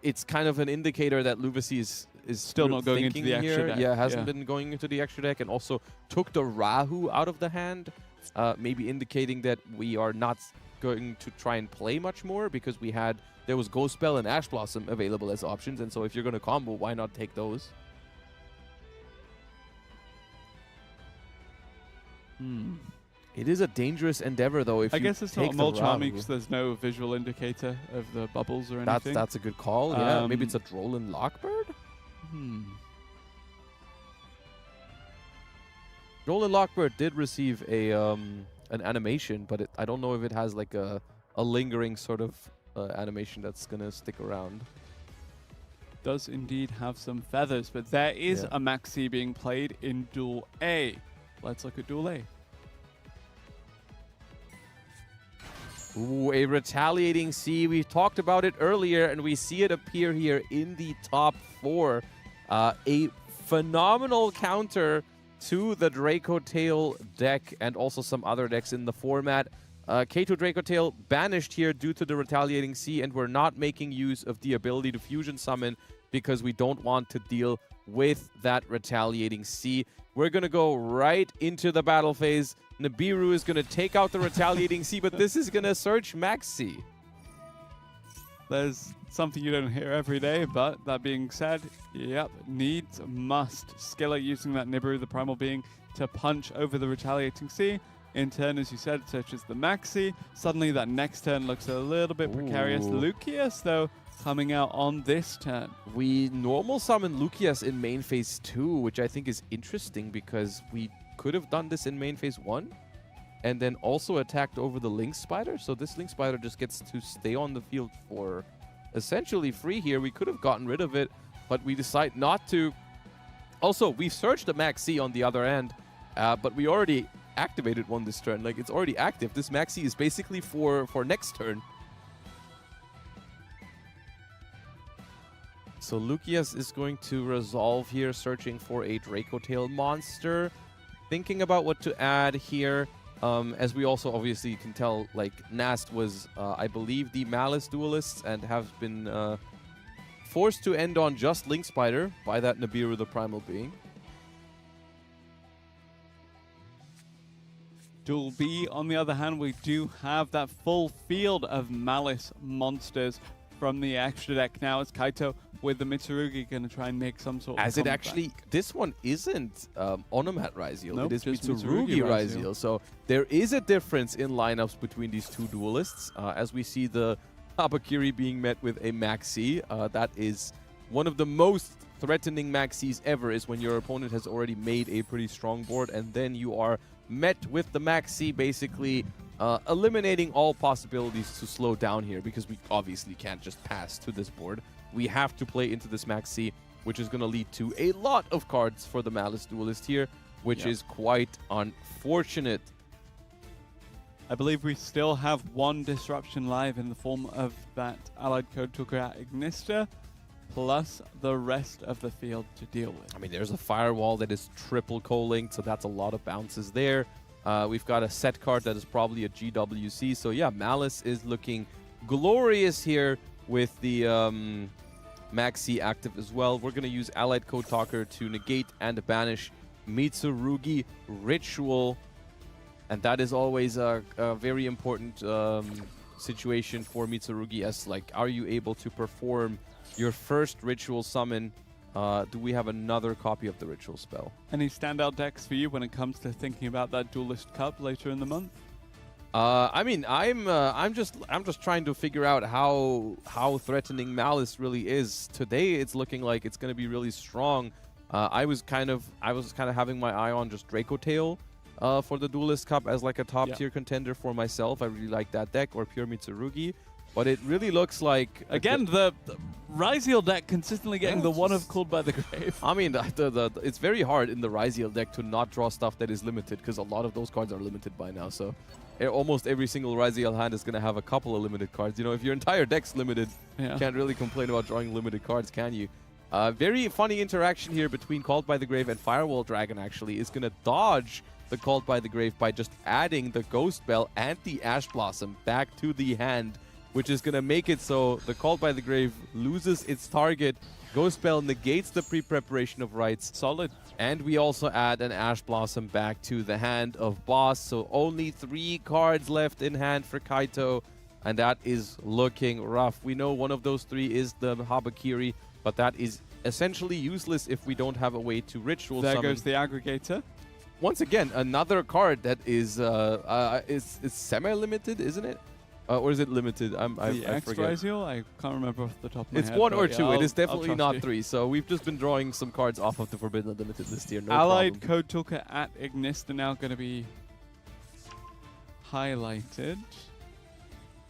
it's kind of an indicator that Luvasi is still not going into the extra deck. Yeah, hasn't been going into the extra deck, and also took the Rahu out of the hand, maybe indicating that we are not going to try and play much more, because there was Ghost Spell and Ash Blossom available as options, and so if you're going to combo, why not take those? It is a dangerous endeavor, though. If I guess it's not Molcharmi because there's no visual indicator of the bubbles or anything. That's a good call. Yeah, maybe it's a Drolan Lockbird. Drolan Lockbird did receive a an animation, but I don't know if it has like a lingering sort of animation that's gonna stick around. Does indeed have some feathers, but there is a Maxi being played in Duel A. Let's look at Duel A. Ooh, a Retaliating Sea. We talked about it earlier, and we see it appear here in the top 4. A phenomenal counter to the Draco Tail deck and also some other decks in the format. Kaito Draco Tail banished here due to the Retaliating Sea, and we're not making use of the ability to fusion summon because we don't want to deal with that Retaliating Sea. We're going to go right into the battle phase. Nibiru is going to take out the Retaliating Sea, but this is going to search Maxi. There's something you don't hear every day, but that being said, yep, needs, must. Skillet using that Nibiru, the primal being, to punch over the retaliating C. In turn, as you said, searches the Maxi. Suddenly that next turn looks a little bit precarious. Lucius, though, coming out on this turn. We normal summon Lucius in main phase 2, which I think is interesting because we could have done this in main phase 1 and then also attacked over the Link Spider. So this Link Spider just gets to stay on the field for essentially free here. We could have gotten rid of it, but we decide not to. Also, we searched the Maxi on the other end, but we already activated one this turn. Like, it's already active. This Maxi is basically for next turn. So Lucius is going to resolve here, searching for a Draco Tail monster. Thinking about what to add here. As we also obviously can tell, like, Nast was, I believe, the Malice duelists and have been forced to end on just Link Spider by that Nibiru, the primal being. Duel B, on the other hand, we do have that full field of Malice monsters from the extra deck now. As Kaito with the Mitsurugi going to try and make some sort of As it actually, this one isn't Onomat Ryzeal. Nope, it is just Mitsurugi Mitsurugi Ryzeal. So there is a difference in lineups between these two duelists. As we see the Habakiri being met with a Maxi. That is one of the most threatening Maxis ever, is when your opponent has already made a pretty strong board and then you are met with the Maxi, basically eliminating all possibilities to slow down here, because we obviously can't just pass to this board. We have to play into this Maxi, which is going to lead to a lot of cards for the Malice duelist here, which is quite unfortunate. I believe we still have one disruption live in the form of that Allied Code Talker at Ignister, plus the rest of the field to deal with. I mean, there's a firewall that is triple co-linked, so that's a lot of bounces there. We've got a set card that is probably a GWC. So yeah, Malice is looking glorious here with the Maxi active as well. We're going to use Allied Code Talker to negate and banish Mitsurugi Ritual. And that is always a very important situation for Mitsurugi, as, like, are you able to perform your first ritual summon? Do we have another copy of the ritual spell? Any standout decks for you when it comes to thinking about that Duelist Cup later in the month? I mean, I'm just trying to figure out how threatening Malice really is. Today, it's looking like it's going to be really strong. I was kind of having my eye on just Draco Tail for the Duelist Cup as like a top tier contender for myself. I really like that deck, or pure Mitsurugi. But it really looks like... Again, the Ryzeal deck consistently getting the one of Called by the Grave. I mean, it's very hard in the Ryzeal deck to not draw stuff that is limited, because a lot of those cards are limited by now. So almost every single Ryzeal hand is going to have a couple of limited cards. You know, if your entire deck's limited, you can't really complain about drawing limited cards, can you? Very funny interaction here between Called by the Grave and Firewall Dragon, actually, is going to dodge the Called by the Grave by just adding the Ghost Bell and the Ash Blossom back to the hand, which is going to make it so the Called by the Grave loses its target. Ghost Bell negates the pre-preparation of rights. Solid. And we also add an Ash Blossom back to the hand of Boss. So only 3 cards left in hand for Kaito. And that is looking rough. We know one of those 3 is the Habakiri, but that is essentially useless if we don't have a way to ritual summon. There goes the Aggregator. Once again, another card that is semi-limited, isn't it? Or is it limited? I forget. Ryzeal? I can't remember off the top of my head. It's 1 or 2. Yeah, it is definitely not you. 3. So we've just been drawing some cards off of the Forbidden Unlimited list here. No Allied problem. Code Talker at Ignister now going to be highlighted.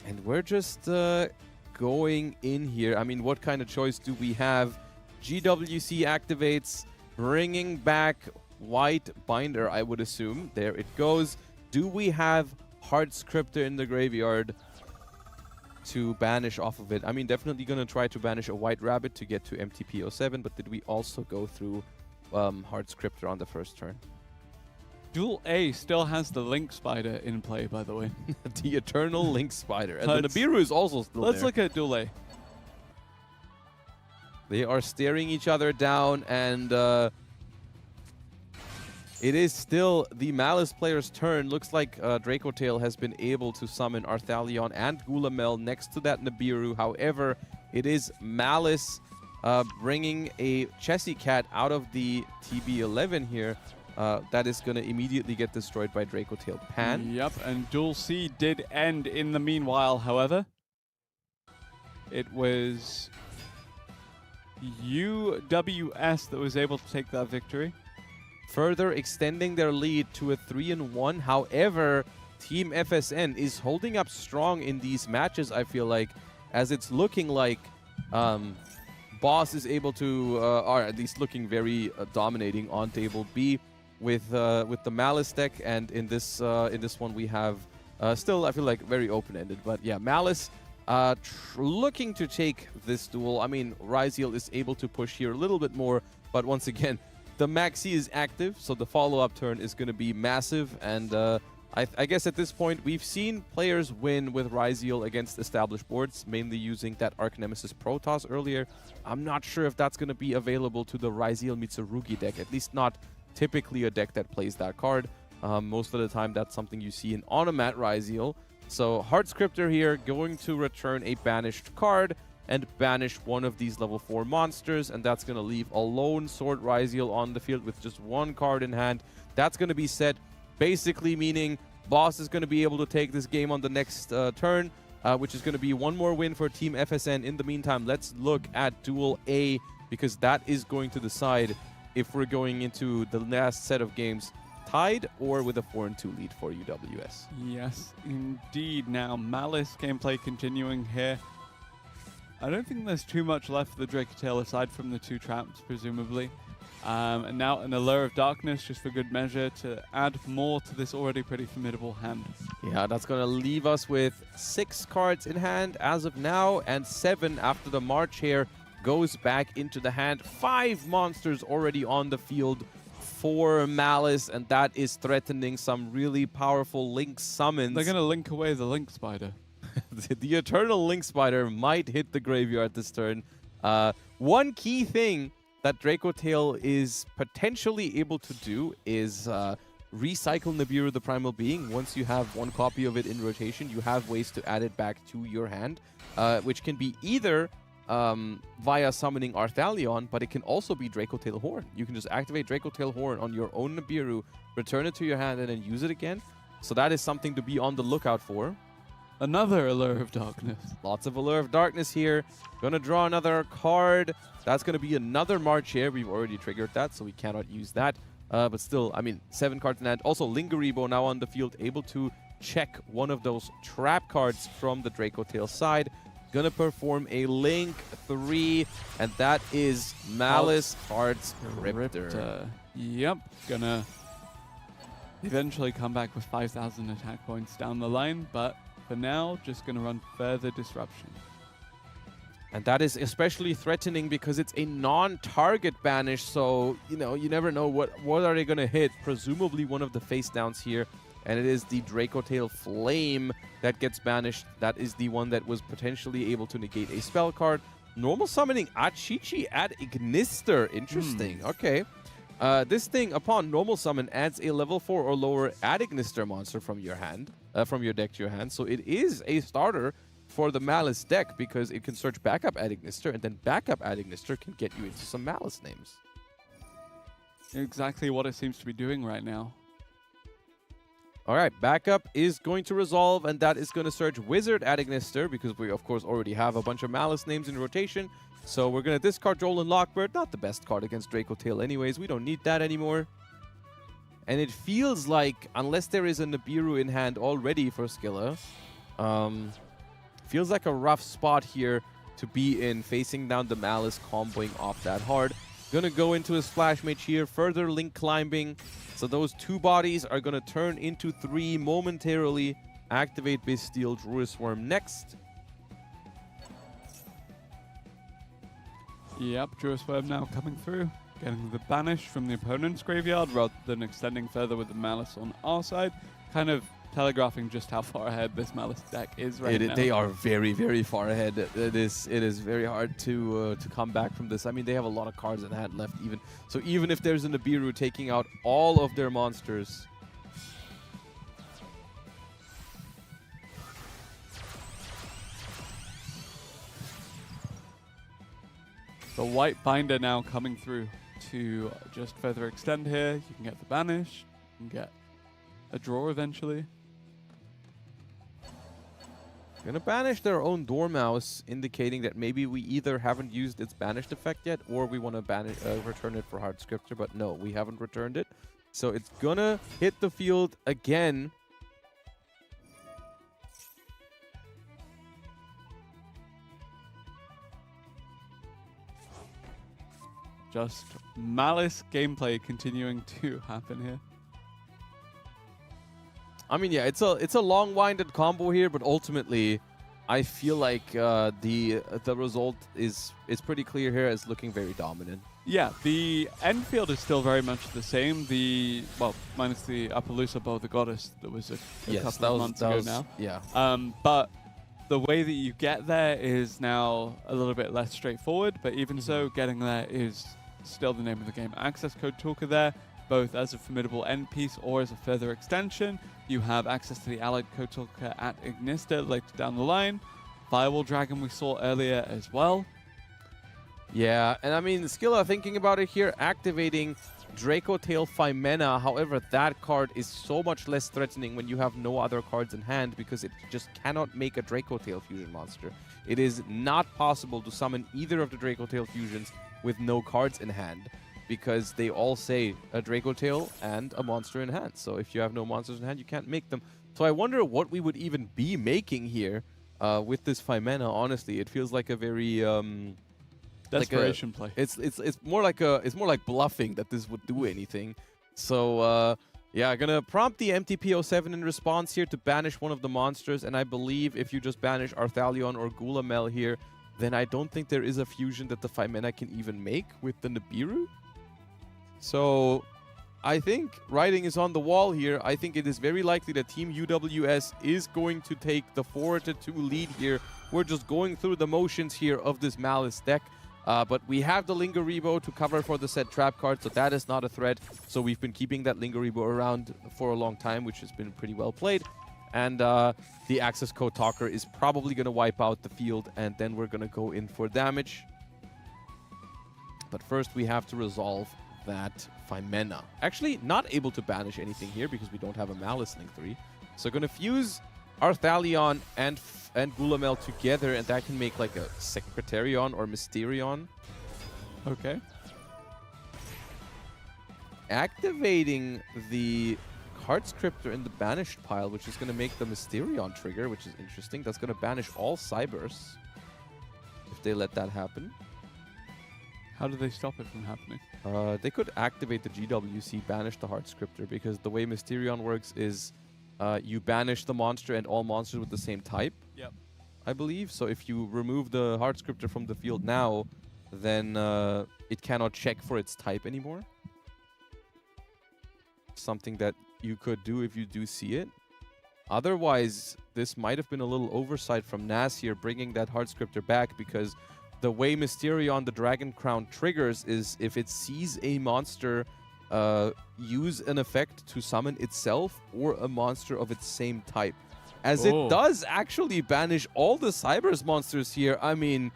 And we're just going in here. I mean, what kind of choice do we have? GWC activates, bringing back White Binder, I would assume. There it goes. Do we have Heart Scripter in the graveyard to banish off of it? I mean, definitely going to try to banish a White Rabbit to get to MTP07, but did we also go through Heart Scripter on the first turn? Duel A still has the Link Spider in play, by the way. The Eternal Link Spider. And the Nibiru is also still there. Let's look at Duel A. They are staring each other down, and It is still the Malice player's turn. Looks like Draco Tail has been able to summon Arthalion and Gulamel next to that Nibiru. However, it is Malice bringing a Chessie Cat out of the TB11 here. That is going to immediately get destroyed by Draco Tail Pan. Yep, and Duel C did end in the meanwhile, however. It was UWS that was able to take that victory, further extending their lead to a 3-1. However, Team FSN is holding up strong in these matches, I feel like, as it's looking like Boss is able to, or at least looking very dominating on table B with the Malice deck, and in this one we have still, I feel like, very open-ended. But yeah, Malice looking to take this duel. I mean, Ryziel is able to push here a little bit more, but once again, the Maxi is active, so the follow-up turn is going to be massive. And I guess at this point, we've seen players win with Ryziel against established boards, mainly using that Arch Nemesis Protoss earlier. I'm not sure if that's going to be available to the Ryziel Mitsurugi deck, at least not typically a deck that plays that card. Most of the time, that's something you see in Onomat Ryziel. So Heartscriptor here going to return a banished card and banish one of these level 4 monsters, and that's going to leave a lone Sword Ryziel on the field with just one card in hand. That's going to be set, basically meaning Boss is going to be able to take this game on the next turn, which is going to be one more win for Team FSN. In the meantime, let's look at Duel A, because that is going to decide if we're going into the last set of games tied or with a 4-2 lead for UWS. Yes, indeed. Now, Malice gameplay continuing here. I don't think there's too much left for the Draco Tail aside from the 2 traps, presumably. And now an Allure of Darkness, just for good measure, to add more to this already pretty formidable hand. Yeah, that's going to leave us with 6 cards in hand as of now, and 7 after the March here goes back into the hand. 5 monsters already on the field for Malice, and that is threatening some really powerful Link summons. They're going to link away the Link Spider. The Eternal Link Spider might hit the graveyard this turn. One key thing that Draco Tail is potentially able to do is recycle Nibiru the Primal Being. Once you have 1 copy of it in rotation, you have ways to add it back to your hand, which can be either via summoning Arthalion, but it can also be Draco Tail Horn. You can just activate Draco Tail Horn on your own Nibiru, return it to your hand, and then use it again. So that is something to be on the lookout for. Another Allure of Darkness. Lots of Allure of Darkness here. Gonna draw another card. That's gonna be another March here. We've already triggered that, so we cannot use that. But still, I mean, 7 cards in hand. Also, Lingaribo now on the field, able to check one of those trap cards from the Draco Tail side. Gonna perform a Link 3, and that is Malice Heartscriptor. Yep, gonna eventually come back with 5,000 attack points down the line, but for now, just gonna run further disruption. And that is especially threatening because it's a non-target banish, so, you know, you never know what are they gonna hit. Presumably one of the face downs here, and it is the Draco Tail Flame that gets banished. That is the one that was potentially able to negate a spell card. Normal summoning Achichi at Ignister. Interesting. Okay. This thing, upon normal summon, adds a level 4 or lower Ad Ignister monster from your hand, from your deck to your hand. So it is a starter for the Malice deck because it can search backup Ad Ignister, and then backup Ad Ignister can get you into some Malice names. Exactly what it seems to be doing right now. All right, backup is going to resolve, and that is going to search Wizard Ad Ignister because we, of course, already have a bunch of Malice names in rotation. So we're going to discard Droll and Lockbird. Not the best card against Draco Tail anyways. We don't need that anymore. And it feels like, unless there is a Nibiru in hand already for Skilla, feels like a rough spot here to be in, facing down the Malice, comboing off that hard. Gonna go into his Flash Mage here, further Link climbing. So those 2 bodies are gonna turn into 3 momentarily. Activate Bastille Druid Swarm next. Yep, Druid Swarm now coming through. Getting the banish from the opponent's graveyard rather than extending further with the Malice on our side. Kind of telegraphing just how far ahead this Malice deck is right now. They are very, very far ahead. It is very hard to come back from this. I mean, they have a lot of cards in hand left even. So even if there's a Nibiru taking out all of their monsters. The white binder now coming through to just further extend here. You can get the banish, you can get a draw eventually. Gonna banish their own Dormouse, indicating that maybe we either haven't used its banished effect yet, or we want to banish return it for Hard Scripture, but no, we haven't returned it. So it's gonna hit the field again. Just Malice gameplay continuing to happen here. I mean, yeah, it's a long-winded combo here, but ultimately, I feel like the result is pretty clear here. It's looking very dominant. Yeah, the end field is still very much the same. Well, minus the Appaloosa Bow, the Goddess, that was a couple of months ago now. Yeah. But the way that you get there is now a little bit less straightforward. But even so, getting there is still the name of the game. Access code Talker there, both as a formidable end piece or as a further extension. You have access to the allied code Talker at Ignista later down the line. Firewall Dragon we saw earlier as well. Yeah, and I mean, Skilla, thinking about it here, activating Draco Tail Phimena. However, that card is so much less threatening when you have no other cards in hand, because it just cannot make a Draco Tail fusion monster. It is not possible to summon either of the Draco Tail fusions with no cards in hand, because they all say a Draco Tail and a monster in hand. So if you have no monsters in hand, you can't make them. So I wonder what we would even be making here with this Phimena. Honestly, it feels like a very desperation play. It's more like bluffing that this would do anything. So yeah, gonna prompt the MTP07 in response here to banish one of the monsters, and I believe if you just banish Arthalion or Gulamel here, then I don't think there is a fusion that the Phimena can even make with the Nibiru. So I think writing is on the wall here. I think it is very likely that Team UWS is going to take the 4-2 lead here. We're just going through the motions here of this Malice deck. But we have the Lingaribo to cover for the set trap card, so that is not a threat. So we've been keeping that Lingaribo around for a long time, which has been pretty well played. And the access code Talker is probably going to wipe out the field, and then we're going to go in for damage. But first we have to resolve that Phimena. Actually, not able to banish anything here because we don't have a Malice Link 3. So going to fuse Arthalion and Gulamel together, and that can make like a Secretarion or Mysterion. Okay. Activating the Card Scriptor in the banished pile, which is going to make the Mysterion trigger, which is interesting. That's going to banish all Cybers if they let that happen. How do they stop it from happening? They could activate the GWC, banish the Heart Scriptor, because the way Mysterion works is you banish the monster and all monsters with the same type. Yep. I believe. So if you remove the Heart Scriptor from the field now, then it cannot check for its type anymore. Something that you could do if you do see it. Otherwise, this might have been a little oversight from Nas here, bringing that Heart Scriptor back, because the way Mysterion, the Dragon Crown, triggers is if it sees a monster use an effect to summon itself or a monster of its same type. As it does actually banish all the Cybers monsters here. I mean,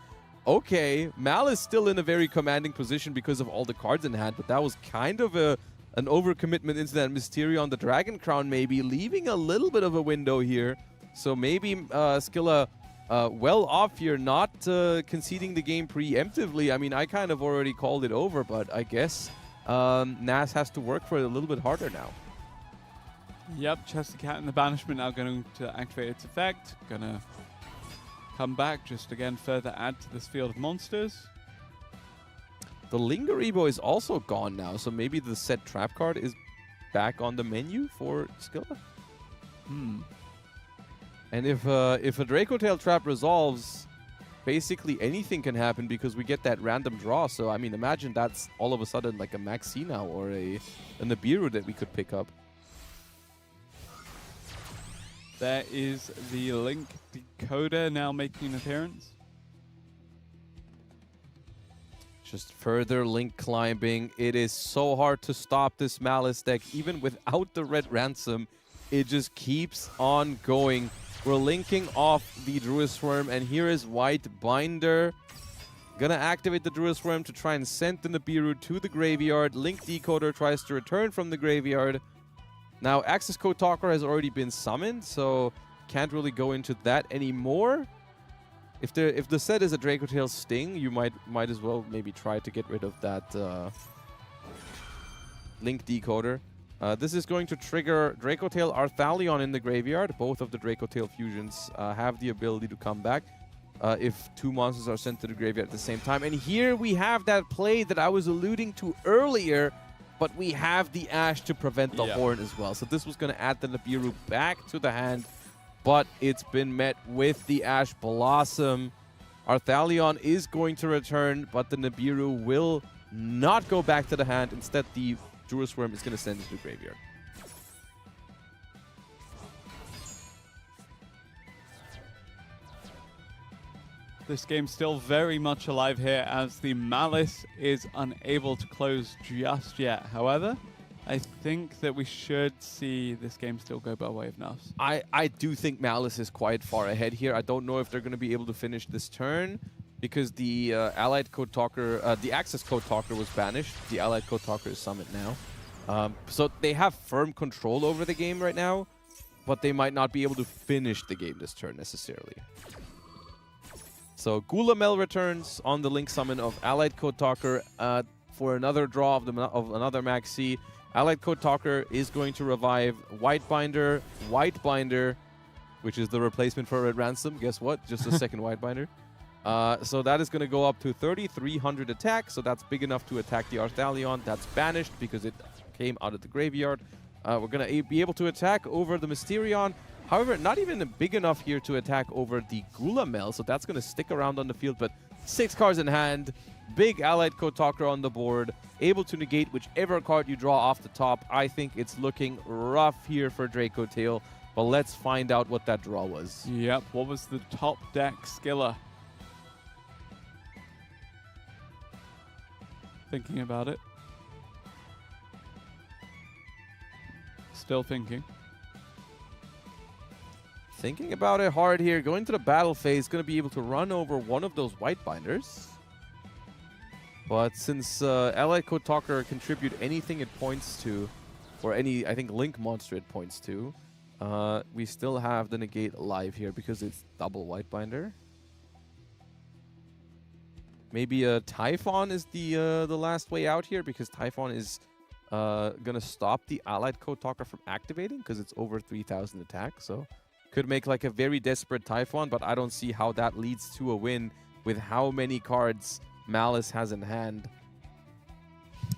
okay, Mal is still in a very commanding position because of all the cards in hand, but that was kind of an overcommitment into that Mysterion, the Dragon Crown, maybe, leaving a little bit of a window here. So maybe Skilla well off here, not conceding the game preemptively. I mean, I kind of already called it over, but I guess Nas has to work for it a little bit harder now. Yep, Chester Cat in the banishment now going to activate its effect. Gonna come back, just again further add to this field of monsters. The Lingaribo is also gone now, so maybe the set trap card is back on the menu for Skilla. And if a Draco Tail trap resolves, basically anything can happen because we get that random draw. So I mean, imagine that's all of a sudden like a Maxina or a Nibiru that we could pick up. there is the Link decoder now making an appearance. Just further Link climbing. It is so hard to stop this Malice deck. Even without the red ransom, it just keeps on going. We're linking off the Druid Swarm, and here is White Binder. Gonna activate the Druid Swarm to try and send the Nibiru to the graveyard. Link Decoder tries to return from the graveyard. Now, Access Code Talker has already been summoned, so can't really go into that anymore. If the set is a Draco Tail Sting, you might as well maybe try to get rid of that Link Decoder. This is going to trigger Draco Tail Arthalion in the graveyard. Both of the Draco Tail fusions have the ability to come back if two monsters are sent to the graveyard at the same time. And here we have that play that I was alluding to earlier, but we have the Ash to prevent the Horn as well. So this was going to add the Nibiru back to the hand, but it's been met with the Ash Blossom. Arthalion is going to return, but the Nibiru will not go back to the hand. Instead, the Druid Swarm is going to send it to the graveyard. This game's still very much alive here as the Malice is unable to close just yet. However, I think that we should see this game still go by way of Nuffs. I do think Malice is quite far ahead here. I don't know if they're going to be able to finish this turn because the Allied Code Talker, the Access Code Talker was banished. The Allied Code Talker is summoned now. So they have firm control over the game right now, but they might not be able to finish the game this turn necessarily. So Gulamel returns on the Link summon of Allied Code Talker for another draw of another Maxi. Allied Code Talker is going to revive White Binder, which is the replacement for Red Ransom. Guess what? Just a second White Binder. So that is going to go up to 3,300 attack. So that's big enough to attack the Arthalion. That's banished because it came out of the graveyard. We're going to be able to attack over the Mysterion. However, not even big enough here to attack over the Gulamel. So that's going to stick around on the field. But 6 cards in hand. Big Allied Code Talker on the board, able to negate whichever card you draw off the top. I think it's looking rough here for Draco Tail, but let's find out what that draw was. Yep, what was the top deck skiller? Thinking about it. Still thinking. Thinking about it hard here. Going to the battle phase, going to be able to run over one of those White Binders. But since Allied Code Talker contribute anything it points to, or any, I think, Link monster it points to, we still have the negate alive here because it's double White Binder. Maybe a Typhon is the last way out here because Typhon is going to stop the Allied Code Talker from activating because it's over 3,000 attack. So could make like a very desperate Typhon, but I don't see how that leads to a win with how many cards Malice has in hand.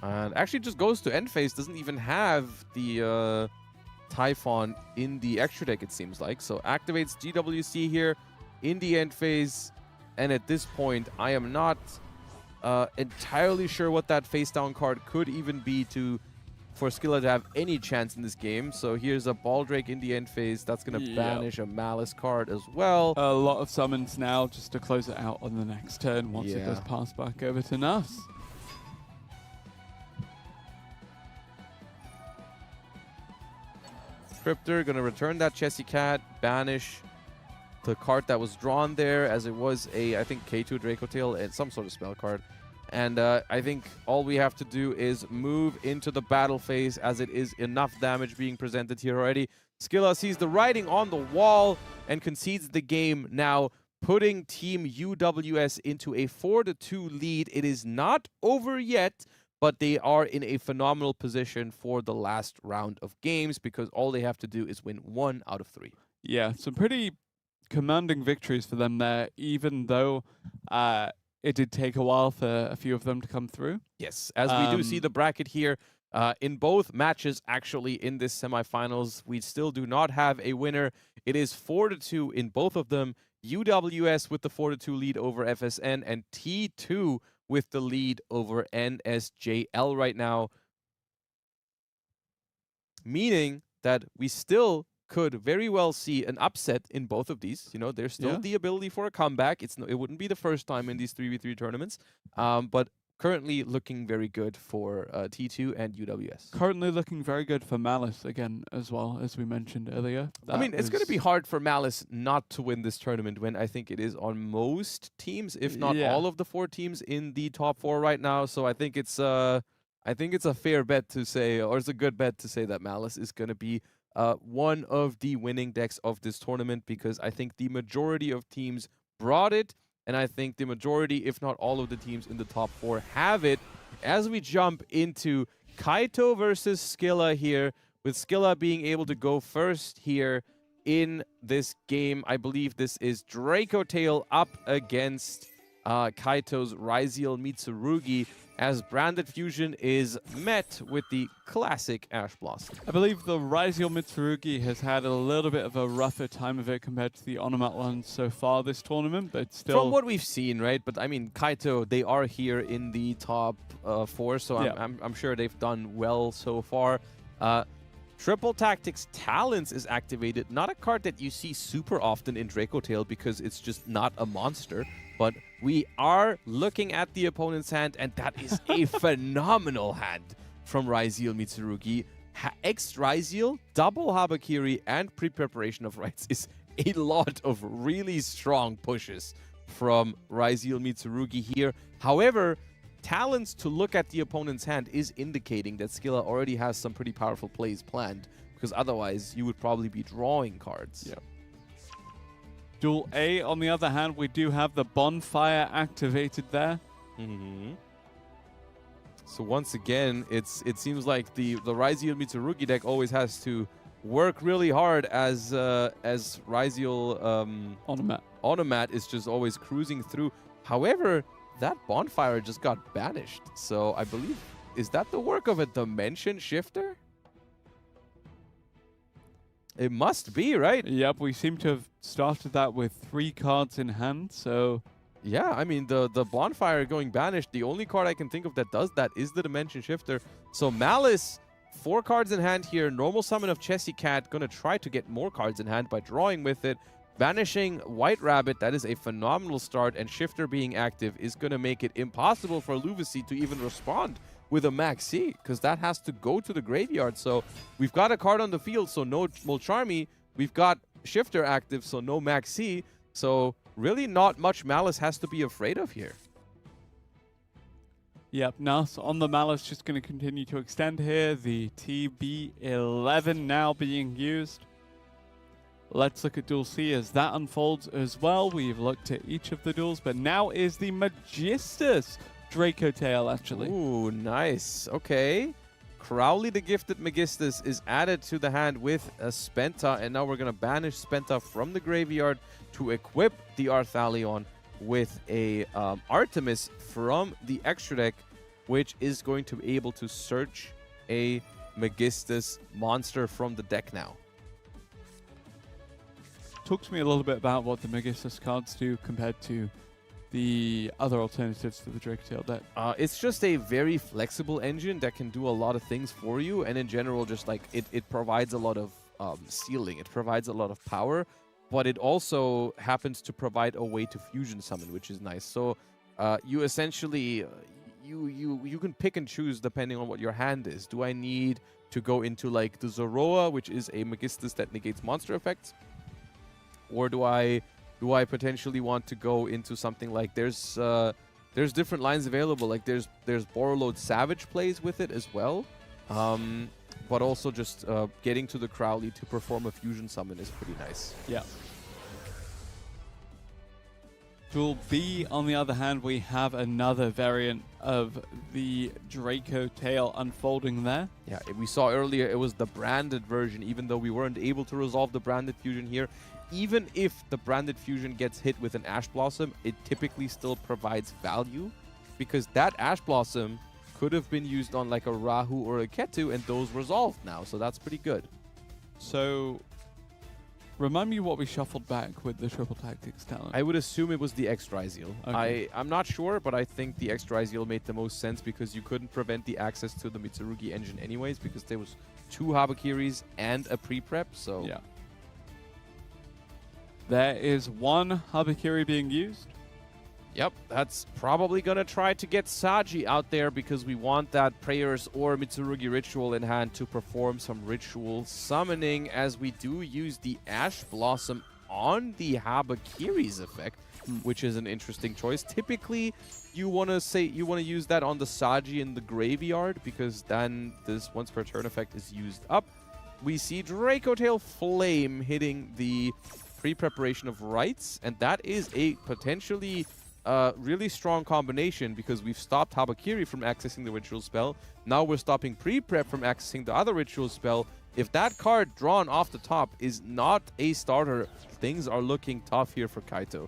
And actually just goes to end phase, doesn't even have the Typhon in the extra deck, it seems like. So activates GWC here in the end phase. And at this point, I am not entirely sure what that face down card could even be for Skilla to have any chance in this game. So here's a Baldrake in the end phase. That's going to banish a Malice card as well. A lot of summons now just to close it out on the next turn once it does pass back over to Nuffs. Cryptor going to return that Chessy Cat, banish the card that was drawn there as it was a, I think, K2 Draco Tail and some sort of spell card. And I think all we have to do is move into the battle phase as it is enough damage being presented here already. Skilla sees the writing on the wall and concedes the game now, putting Team UWS into a 4-2 lead. It is not over yet, but they are in a phenomenal position for the last round of games because all they have to do is win 1 out of 3. Yeah, some pretty commanding victories for them there, even though it did take a while for a few of them to come through. Yes, as we do see the bracket here, in both matches, actually, in this semifinals, we still do not have a winner. It is 4-2 in both of them. UWS with the 4-2 lead over FSN, and T2 with the lead over NSJL right now. Meaning that we still could very well see an upset in both of these. You know, there's still the ability for a comeback. It wouldn't be the first time in these 3v3 tournaments, but currently looking very good for T2 and UWS. Currently looking very good for Malice again, as well, as we mentioned earlier. I mean, it's going to be hard for Malice not to win this tournament when I think it is on most teams, if not all of the 4 teams in the top 4 right now. So I think it's a fair bet to say, or it's a good bet to say that Malice is going to be one of the winning decks of this tournament, because I think the majority of teams brought it. And I think the majority, if not all of the teams in the top 4 have it. As we jump into Kaito versus Skilla here, with Skilla being able to go first here in this game. I believe this is Draco Tail up against Kaito's Ryziel Mitsurugi, as Branded Fusion is met with the classic Ash Blossom. I believe the Ryziel Mitsurugi has had a little bit of a rougher time of it compared to the Onomat ones so far this tournament, but still... From what we've seen, right? But I mean, Kaito, they are here in the top 4, so I'm sure they've done well so far. Triple Tactics Talents is activated. Not a card that you see super often in Draco Tail because it's just not a monster. But we are looking at the opponent's hand, and that is a phenomenal hand from Ryziel Mitsurugi. X-Ryziel, double Habakiri, and pre-preparation of rights is a lot of really strong pushes from Ryziel Mitsurugi here. However, Talents to look at the opponent's hand is indicating that Skilla already has some pretty powerful plays planned, because otherwise you would probably be drawing cards. Yeah. Duel A, on the other hand, we do have the Bonfire activated there. So once again, it seems like the Ryziel Mitsurugi deck always has to work really hard as Ryziel Onomat is just always cruising through. However, that Bonfire just got banished. So I believe, is that the work of a Dimension Shifter? It must be, right? Yep, we seem to have started that with 3 cards in hand, so... Yeah, I mean, the Bonfire going banished, the only card I can think of that does that is the Dimension Shifter. So Malice, 4 cards in hand here. Normal Summon of Chessy Cat, gonna try to get more cards in hand by drawing with it. Banishing White Rabbit, that is a phenomenal start, and Shifter being active is gonna make it impossible for Luvisi to even respond with a Maxi, because that has to go to the graveyard. So we've got a card on the field, so no Molcharmi. We've got Shifter active, so no Maxi. So really not much Malice has to be afraid of here. Yep, Nas on the Malice just going to continue to extend here. The TB11 now being used. Let's look at Duel C as that unfolds as well. We've looked at each of the duels, but now is the Magistus Draco Tail, actually. Ooh, nice. Okay. Crowley the Gifted Magistus is added to the hand with a Spenta, and now we're going to banish Spenta from the graveyard to equip the Arthalion with a Artemis from the extra deck, which is going to be able to search a Magistus monster from the deck now. Talk to me a little bit about what the Magistus cards do compared to the other alternatives to the Draco Tail deck. It's just a very flexible engine that can do a lot of things for you, and in general, just like it provides a lot of ceiling. It provides a lot of power, but it also happens to provide a way to fusion summon, which is nice. So you essentially you can pick and choose depending on what your hand is. Do I need to go into like the Zoroa, which is a Magistus that negates monster effects, or do I potentially want to go into something like there's different lines available. Like there's Borreload Savage plays with it as well, but also just getting to the Crowley to perform a fusion summon is pretty nice. Yeah. Duel B, on the other hand, we have another variant of the Draco Tail unfolding there. Yeah, we saw earlier it was the branded version, even though we weren't able to resolve the branded fusion here. Even if the branded fusion gets hit with an Ash Blossom, it typically still provides value, because that Ash Blossom could have been used on like a Rahu or a Ketu, and those resolved now, so that's pretty good. So, remind me what we shuffled back with the Triple Tactics talent. I would assume it was the X-Ryziel. Okay. I'm not sure, but I think the X-Ryziel made the most sense, because you couldn't prevent the access to the Mitsurugi engine anyways, because there was 2 Habakiris and a pre-prep, so... Yeah. There is one Habakiri being used. Yep, that's probably going to try to get Saji out there because we want that Prayers or Mitsurugi Ritual in hand to perform some ritual summoning, as we do use the Ash Blossom on the Habakiri's effect, which is an interesting choice. Typically, you want to use that on the Saji in the graveyard because then this once per turn effect is used up. We see Draco Tail Flame hitting the pre-preparation of Rites, and that is a potentially really strong combination because we've stopped Habakiri from accessing the ritual spell. Now we're stopping pre-prep from accessing the other ritual spell. If that card drawn off the top is not a starter, things are looking tough here for Kaito.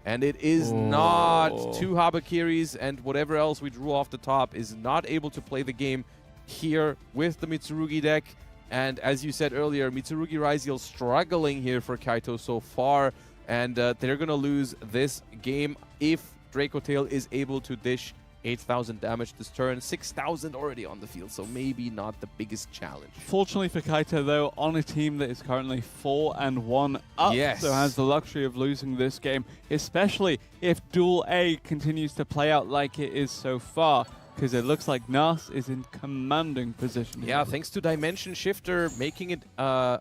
And it is not two Habakiris, and whatever else we drew off the top is not able to play the game here with the Mitsurugi deck. And as you said earlier, Mitsurugi Raziel struggling here for Kaito so far. And they're going to lose this game if Draco Tail is able to dish 8,000 damage this turn. 6,000 already on the field, so maybe not the biggest challenge. Fortunately for Kaito, though, on a team that is currently 4-1 up, so has the luxury of losing this game, especially if Duel A continues to play out like it is so far. Because it looks like Nas is in commanding position. Yeah, thanks to Dimension Shifter making it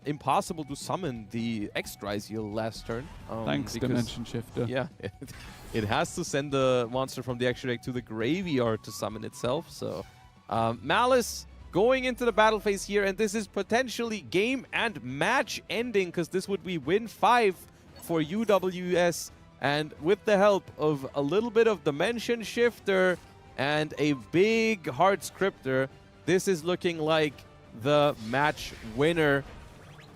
impossible to summon the X-Dryziel last turn. Thanks, Dimension Shifter. Yeah, it has to send the monster from the extra deck to the graveyard to summon itself. So Malice going into the battle phase here, and this is potentially game and match ending because this would be win 5 for UWS. And with the help of a little bit of Dimension Shifter and a big Heart Scripter, this is looking like the match winner.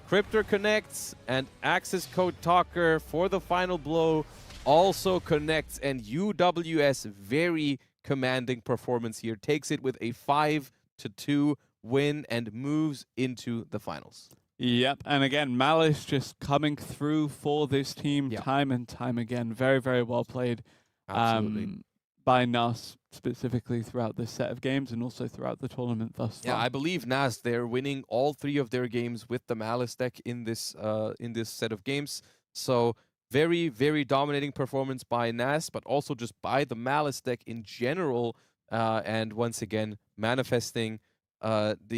Cryptor connects, and Access Code Talker for the final blow also connects, and UWS, very commanding performance here, takes it with a 5-2 win and moves into the finals. Yep, and again, Malice just coming through for this team time and time again. Very, very well played. Absolutely. By Nas specifically throughout this set of games and also throughout the tournament thus far. Yeah, I believe Nas, they're winning all 3 of their games with the Malice deck in this set of games. So very, very dominating performance by Nas, but also just by the Malice deck in general. And once again, manifesting proving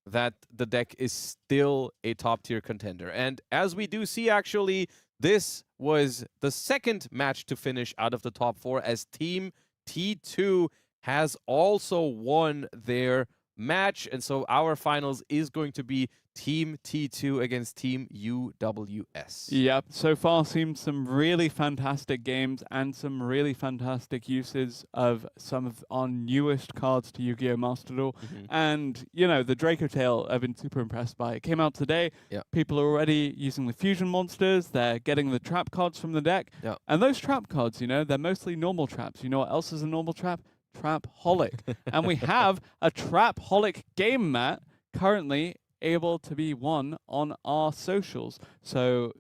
that the deck is still a top-tier contender. And as we do see, actually, this was the second match to finish out of the top 4, as Team T2 has also won their match. And so our finals is going to be Team T2 against Team UWS. Yep, so far seems some really fantastic games and some really fantastic uses of some of our newest cards to Yu-Gi-Oh! Master Duel. And, you know, the Draco Tail I've been super impressed by. It came out today. People are already using the fusion monsters. They're getting the trap cards from the deck. And those trap cards, you know, they're mostly normal traps. You know what else is a normal trap? Trap-holic. And we have a Trap-holic game mat currently able to be won on our socials. So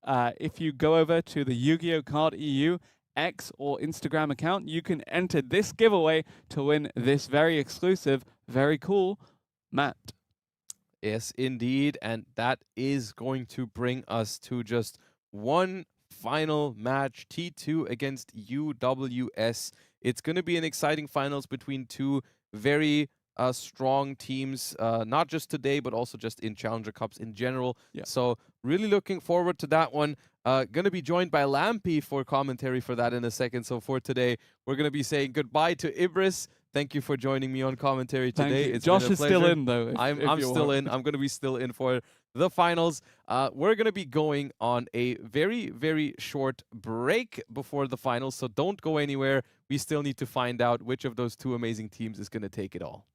if you go over to the Yu-Gi-Oh! Card EU X or Instagram account, you can enter this giveaway to win this very exclusive, very cool mat. Yes, indeed. And that is going to bring us to just one final match, T2 against UWS. It's going to be an exciting finals between two very strong teams, not just today, but also just in Challenger Cups in general. So really looking forward to that one. Going to be joined by Lampi for commentary for that in a second. So for today, we're going to be saying goodbye to Ibris. Thank you for joining me on commentary today. It's Josh is still in, though. I'm still in. I'm going to be still in for the finals. We're going to be going on a very, very short break before the finals, so don't go anywhere. We still need to find out which of those two amazing teams is going to take it all.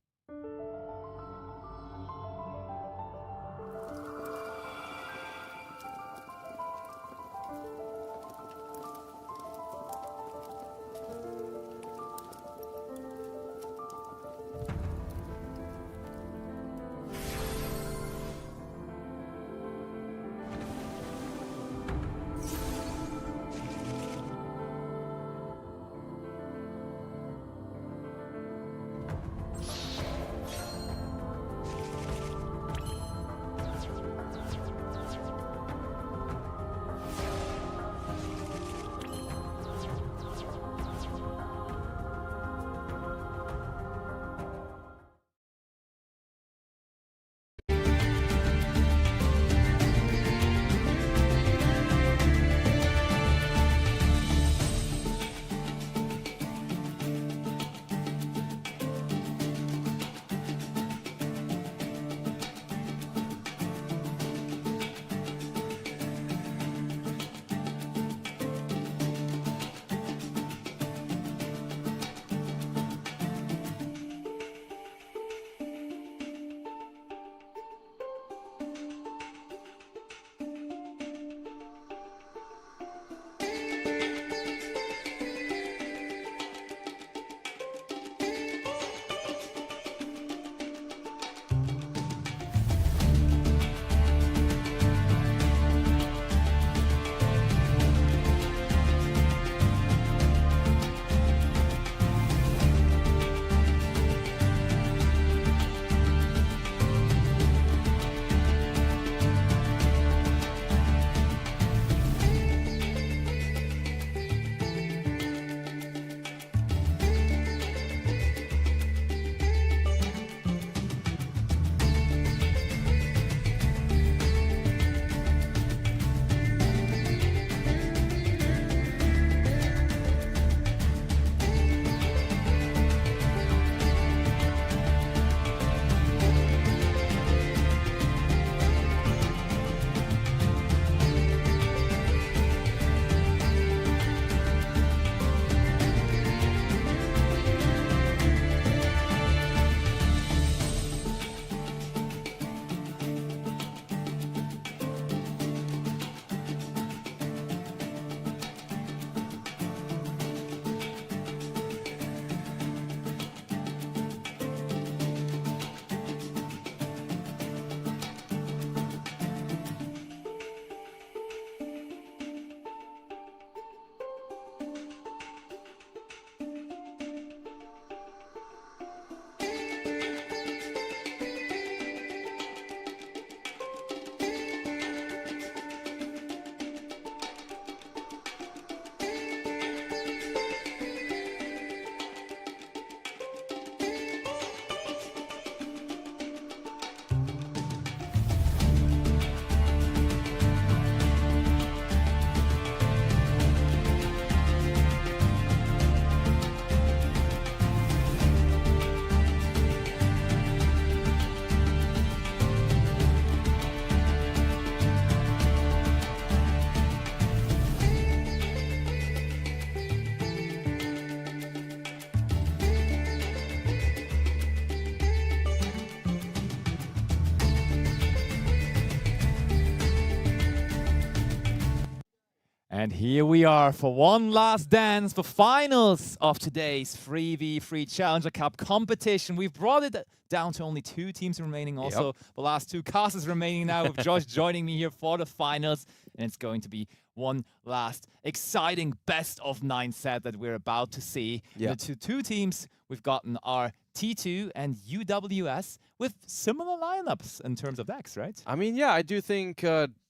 And here we are for one last dance, the finals of today's 3v3 Challenger Cup competition. We've brought it down to only 2 teams remaining. Also, the last 2 casters remaining now with Josh joining me here for the finals. And it's going to be one last exciting best of 9 set that we're about to see. The two teams we've gotten are T2 and UWS with similar lineups in terms of decks, right? I mean, yeah, I do think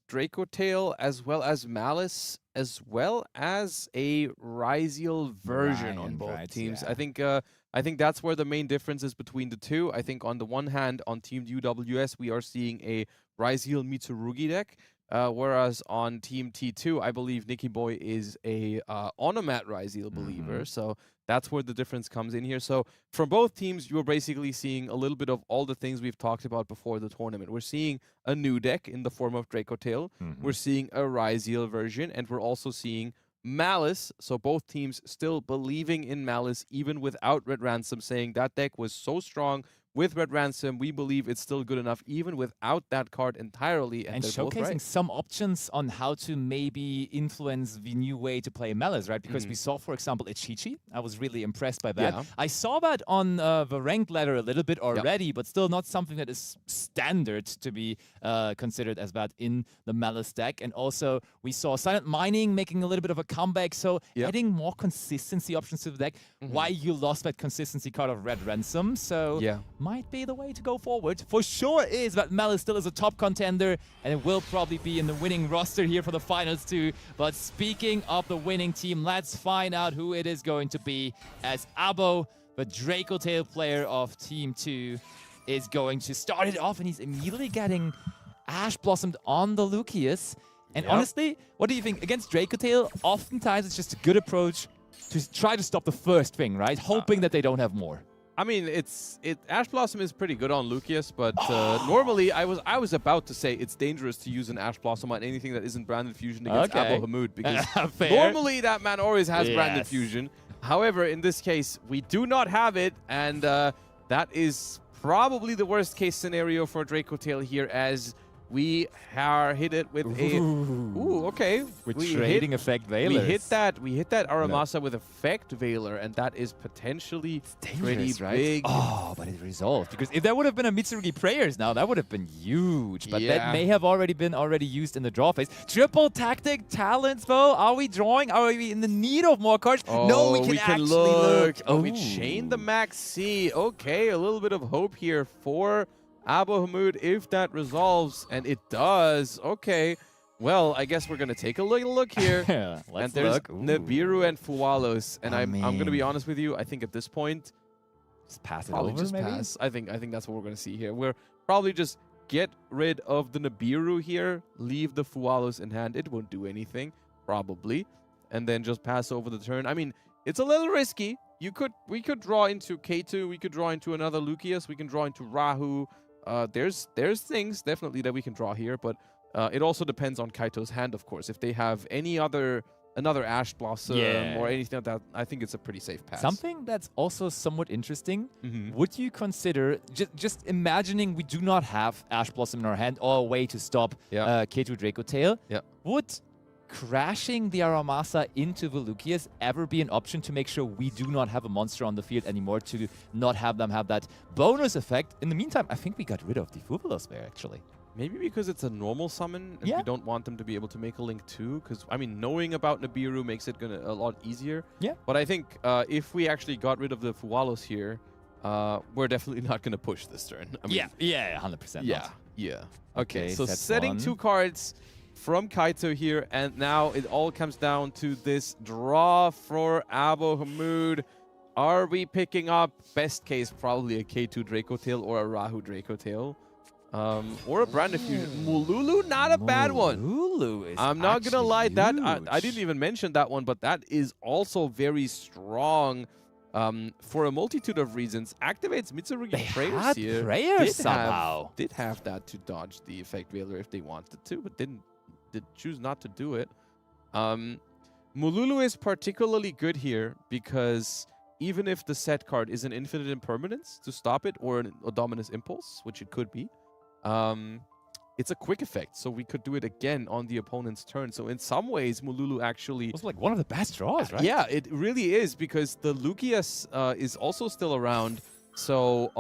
Draco Tail as well as Malice as well as a Ryziel version on both teams. Yeah. I think that's where the main difference is between the two. I think on the one hand, on Team UWS, we are seeing a Ryziel Mitsurugi deck, whereas on Team T2, I believe Nicky Boy is a Onomat Ryziel believer. So that's where the difference comes in here. So from both teams, you're basically seeing a little bit of all the things we've talked about before the tournament. We're seeing a new deck in the form of Draco Tail. We're seeing a Ryziel version, and we're also seeing Malice. So both teams still believing in Malice, even without Red Ransom, saying that deck was so strong. With Red Ransom, we believe it's still good enough, even without that card entirely. And showcasing some options on how to maybe influence the new way to play Malice, right? Because we saw, for example, Ichichi. I was really impressed by that. Yeah. I saw that on the ranked ladder a little bit already, but still not something that is standard to be considered as that in the Malice deck. And also, we saw Silent Mining making a little bit of a comeback, so adding more consistency options to the deck. Why you lost that consistency card of Red Ransom, so might be the way to go forward. For sure is that Malice still is a top contender, and it will probably be in the winning roster here for the finals too. But speaking of the winning team, let's find out who it is going to be, as Abo, the Draco Tail player of Team 2, is going to start it off, and he's immediately getting Ash Blossomed on the Lucius. And honestly, what do you think? Against Draco Tail, oftentimes it's just a good approach to try to stop the first thing, right? Hoping that they don't have more. I mean, Ash Blossom is pretty good on Lucius, but normally I was about to say it's dangerous to use an Ash Blossom on anything that isn't Branded Fusion against Abo Hamoud, because normally that man always has Branded Fusion. However, in this case, we do not have it, and that is probably the worst case scenario for Draco Tail here, as we are hit it with okay. With trading effect Veilers. We hit that Aramasa with effect Veiler, and that is potentially pretty big. Oh, but it resolved, because if there would have been a Mitsurugi Prayers now, that would have been huge. But that may have already been used in the draw phase. Triple Tactic Talents, though. Are we drawing? Are we in the need of more cards? No, we can actually look. Oh, we chained the Max C. Okay, a little bit of hope here for Abo Hamoud, if that resolves, and it does. Okay, well, I guess we're going to take a little look here. Let's there's look. Nibiru and Fuwalos, and I'm going to be honest with you, I think at this point, just pass it probably over, just maybe? pass. I think that's what we're going to see here. We're probably just get rid of the Nibiru here, leave the Fuwalos in hand. It won't do anything, probably, and then just pass over the turn. I mean, it's a little risky. We could draw into K2, we could draw into another Lucius, we can draw into Rahu. There's things definitely that we can draw here, but it also depends on Kaito's hand, of course. If they have another Ash Blossom or anything like that, I think it's a pretty safe pass. Something that's also somewhat interesting, would you consider, just imagining we do not have Ash Blossom in our hand or a way to stop K2 Draco Tail, would crashing the Aramasa into the Lucius ever be an option to make sure we do not have a monster on the field anymore, to not have them have that bonus effect? In the meantime, I think we got rid of the Fubulos there, actually. Maybe because it's a normal summon, and we don't want them to be able to make a link too, because, I mean, knowing about Nibiru makes it a lot easier. But I think if we actually got rid of the Fuwalos here, we're definitely not going to push this turn. I mean, 100%. Yeah. Okay, so setting 2 cards from Kaito here, and now it all comes down to this draw for Abo Hamoud. Are we picking up, best case, probably a K2 Draco Tail or a Rahu Draco Tail? Or a Branded Fusion. Mululu, not a bad one. Mululu is I'm not going to lie, that I didn't even mention that one, but that is also very strong for a multitude of reasons. Activates Mitsurugi Prayers here. Prayers somehow. Did have that to dodge the effect Veiler if they wanted to, but did choose not to do it. Mululu is particularly good here because even if the set card is an Infinite Impermanence to stop it, or a Dominus Impulse, which it could be, it's a quick effect, so we could do it again on the opponent's turn. So in some ways, Mululu actually... It was like one of the best draws, right? Yeah, it really is, because the Lucius is also still around. So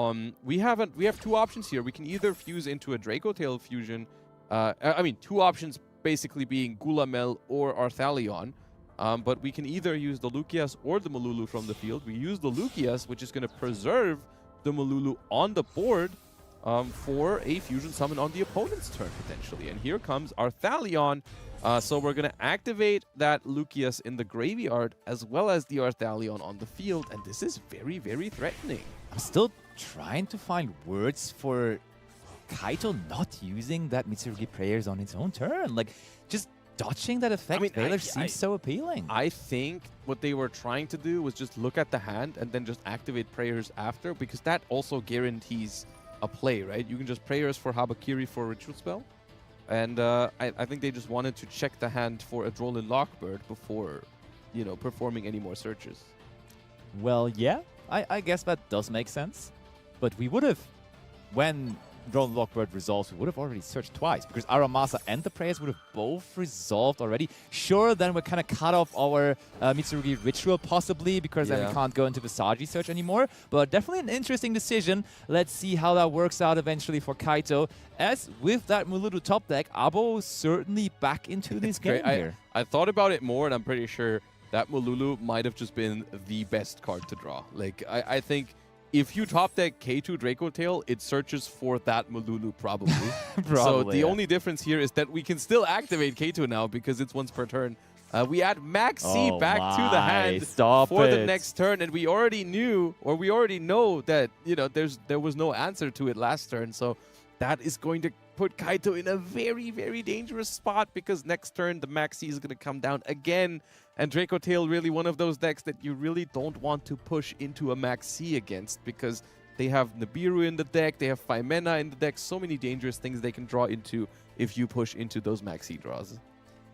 we have 2 options here. We can either fuse into a Draco Tail fusion. I mean, 2 options basically being Gulamel or Arthalion. But we can either use the Lucius or the Mululu from the field. We use the Lucius, which is going to preserve the Mululu on the board for a fusion summon on the opponent's turn, potentially. And here comes Arthalion. So we're going to activate that Lucius in the graveyard, as well as the Arthalion on the field. And this is very, very threatening. I'm still trying to find words for Kaito not using that Mitsurugi prayers on its own turn. Like, just dodging that effect, Valor seems so appealing. I think what they were trying to do was just look at the hand and then just activate prayers after, because that also guarantees a play, right? You can just prayers for Habakiri for a ritual spell. And I think they just wanted to check the hand for a Drolin Lockbird before, you know, performing any more searches. Well, yeah, I guess that does make sense. But we would have, when Drone Lockbird resolves, we would have already searched twice, because Aramasa and the prayers would have both resolved already. Sure, then we're kind of cut off our Mitsurugi ritual, possibly, because then we can't go into Visagi search anymore. But definitely an interesting decision. Let's see how that works out eventually for Kaito. As with that Mululu top deck, Abo certainly back into this game here. I thought about it more, and I'm pretty sure that Mululu might have just been the best card to draw. Like, I think if you top deck K2 Draco Tail, it searches for that Mululu probably. So the only difference here is that we can still activate K2 now because it's once per turn. We add Max C back to the hand for the next turn, and we already knew, or we already know that, you know, there was no answer to it last turn. So that is going to put Kaito in a very, very dangerous spot, because next turn the Max C is going to come down again. And Draco Tail, really one of those decks that you really don't want to push into a Max C against, because they have Nibiru in the deck, they have Phimena in the deck, so many dangerous things they can draw into if you push into those Max C draws.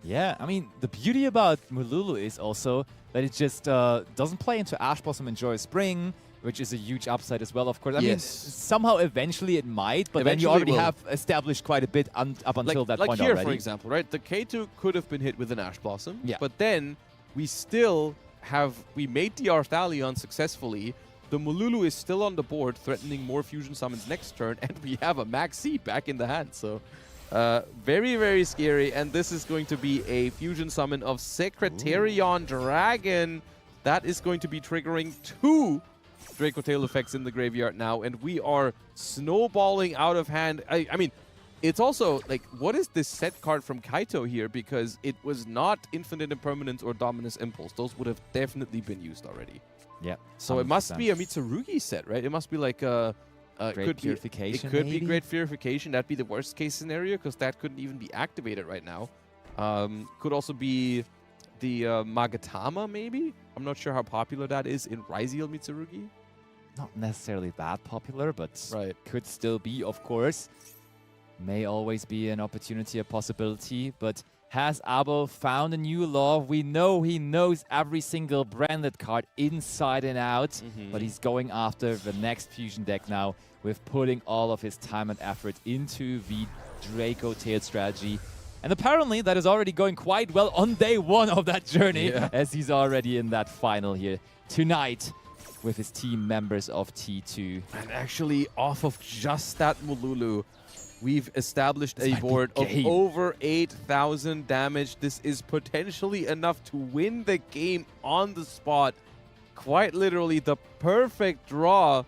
Yeah, I mean, the beauty about Mululu is also that it just doesn't play into Ash Blossom and Joyous Spring, which is a huge upside as well, of course. I mean, somehow eventually it might, but then you already have established quite a bit up until that point already. Like here, for example, right? The K2 could have been hit with an Ash Blossom, but then we still have... We made the Arthalion successfully. The Mululu is still on the board, threatening more fusion summons next turn, and we have a Max C back in the hand, so... very, very scary, and this is going to be a fusion summon of Secretarion Dragon. That is going to be triggering 2 Draco Tail effects in the graveyard now, and we are snowballing out of hand. I mean, it's also, like, what is this set card from Kaito here? Because it was not Infinite Impermanence or Dominus Impulse. Those would have definitely been used already. Yeah. So 100%. It must be a Mitsurugi set, right? It must be like a... Great Purification, It could be Great Purification. That'd be the worst case scenario, because that couldn't even be activated right now. Could also be the Magatama, maybe? I'm not sure how popular that is in Ryziel Mitsurugi. Not necessarily that popular, but could still be, of course. May always be an opportunity, a possibility, but has Abo found a new law? We know he knows every single branded card inside and out, but he's going after the next fusion deck now with putting all of his time and effort into the Draco Tail strategy. And apparently that is already going quite well on day 1 of that journey, as he's already in that final here tonight with his team members of T2. And actually, off of just that Mululu, we've established a board of over 8,000 damage. This is potentially enough to win the game on the spot. Quite literally the perfect draw,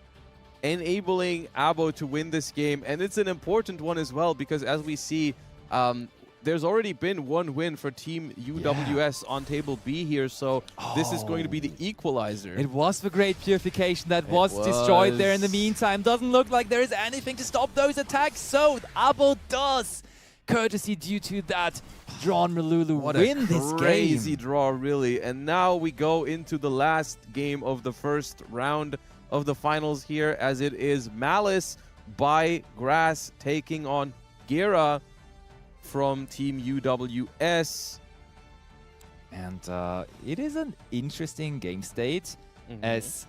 enabling Abo to win this game. And it's an important one as well, because as we see, there's already been 1 win for Team UWS on table B here, so this is going to be the equalizer. It was the Great Purification that was destroyed there in the meantime. Doesn't look like there is anything to stop those attacks, so Abo does, courtesy due to that drawn Mululu, win this game. What a crazy draw, really. And now we go into the last game of the first round of the finals here, as it is Malice by Grass taking on Gira from Team UWS. And it is an interesting game state, as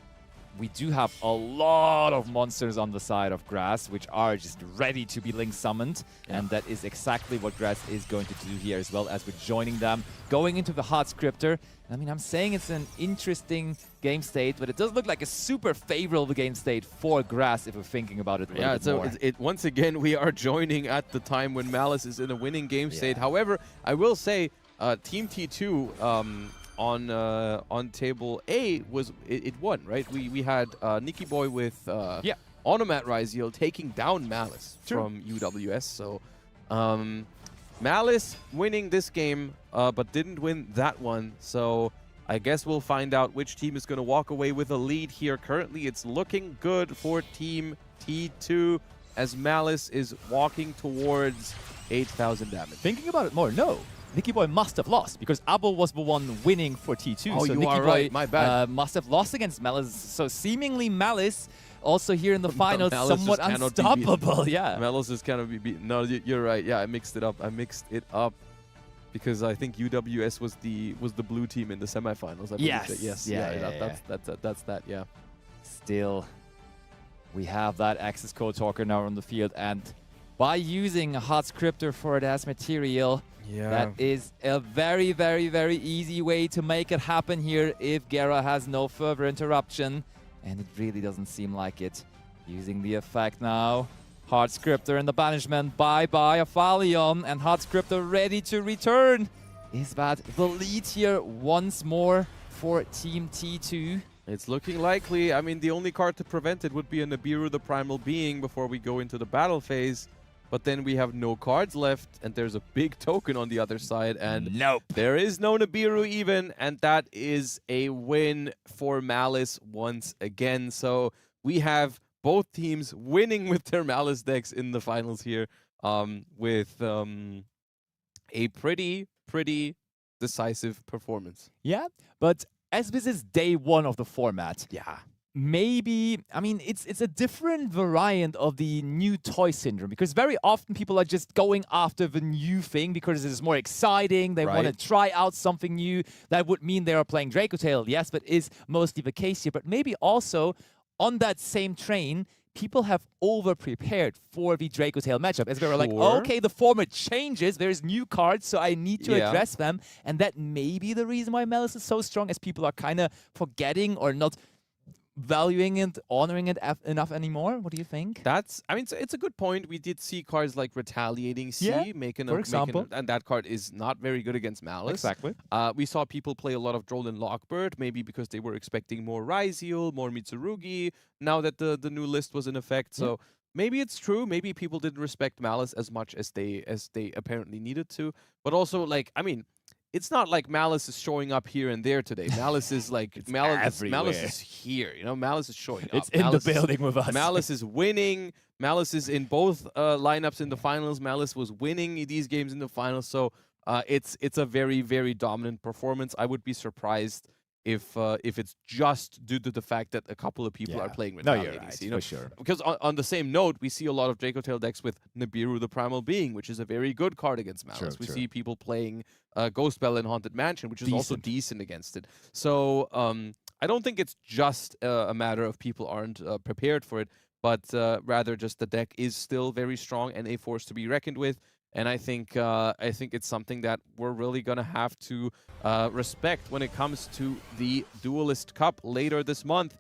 we do have a lot of monsters on the side of Grass, which are just ready to be link summoned. And that is exactly what Grass is going to do here, as well as we're joining them, going into the hard scripter. I mean, I'm saying it's an interesting game state, but it does look like a super favorable game state for Grass if we're thinking about it a little bit more. Once again, we are joining at the time when Malice is in a winning game state. However, I will say, Team T2 on table A it won, right? We had Nicky Boy with Onomat Ryziel taking down Malice from UWS. So Malice winning this game, but didn't win that one. So I guess we'll find out which team is going to walk away with a lead here. Currently, it's looking good for Team T2 as Malice is walking towards 8,000 damage. Thinking about it more, no. Nicky Boy must have lost because Abo was the one winning for T2. Oh, so you Nicky are Boy, right. My bad. Must have lost against Malice. So seemingly Malice also here in the finals Malice somewhat unstoppable. Yeah. Malice is kind of be beaten. No, you're right. Yeah, I mixed it up. Because I think UWS was the blue team in the semifinals. I believe. Yes. That's that. Yeah. Still, we have that access code talker now on the field, and by using a hot scripter for it as material, that is a very, very, very easy way to make it happen here if Gera has no further interruption. And it really doesn't seem like it. Using the effect now. Hard scripter in the banishment. Bye-bye, Aphalion. And hard scripter ready to return. Is that the lead here once more for Team T2? It's looking likely. I mean, the only card to prevent it would be a Nibiru, the Primal Being, before we go into the battle phase. But then we have no cards left, and there's a big token on the other side, and there is no Nibiru even, and that is a win for Malice once again. So we have both teams winning with their Malice decks in the finals here, with a pretty decisive performance. Yeah, but as this is day one of the format, maybe, I mean, it's a different variant of the new toy syndrome, because very often people are just going after the new thing because it's more exciting. They want to try out something new. That would mean they are playing Dracotail, yes, but is mostly the case here. But maybe also on that same train, people have over-prepared for the Dracotail matchup, as they were like, okay, the format changes, there's new cards, so I need to address them. And that may be the reason why Malice is so strong, as people are kind of forgetting or not valuing it, honoring it enough anymore. What do you think? I mean, it's a good point. We did see cards like Retaliating C for example. And that card is not very good against Malice. Exactly. We saw people play a lot of Droll and Lockbird, maybe because they were expecting more Ryziel, more Mitsurugi, now that the new list was in effect. So maybe it's true. Maybe people didn't respect Malice as much as they apparently needed to. But also, like, I mean, it's not like Malice is showing up here and there today. Malice is like Malice is here. You know, Malice is showing up. It's in the building with us. Malice is winning. Malice is in both lineups in the finals. Malice was winning these games in the finals. So it's a very, very dominant performance. I would be surprised if it's just due to the fact that a couple of people are playing with Retaliating, you know? For sure. Because on the same note, we see a lot of Dracotail decks with Nibiru, the Primal Being, which is a very good card against Malice. We see people playing Ghost Bell and Haunted Mansion, which is also decent against it. So I don't think it's just a matter of people aren't prepared for it, but rather just the deck is still very strong and a force to be reckoned with. And I think it's something that we're really gonna have to respect when it comes to the Duelist Cup later this month.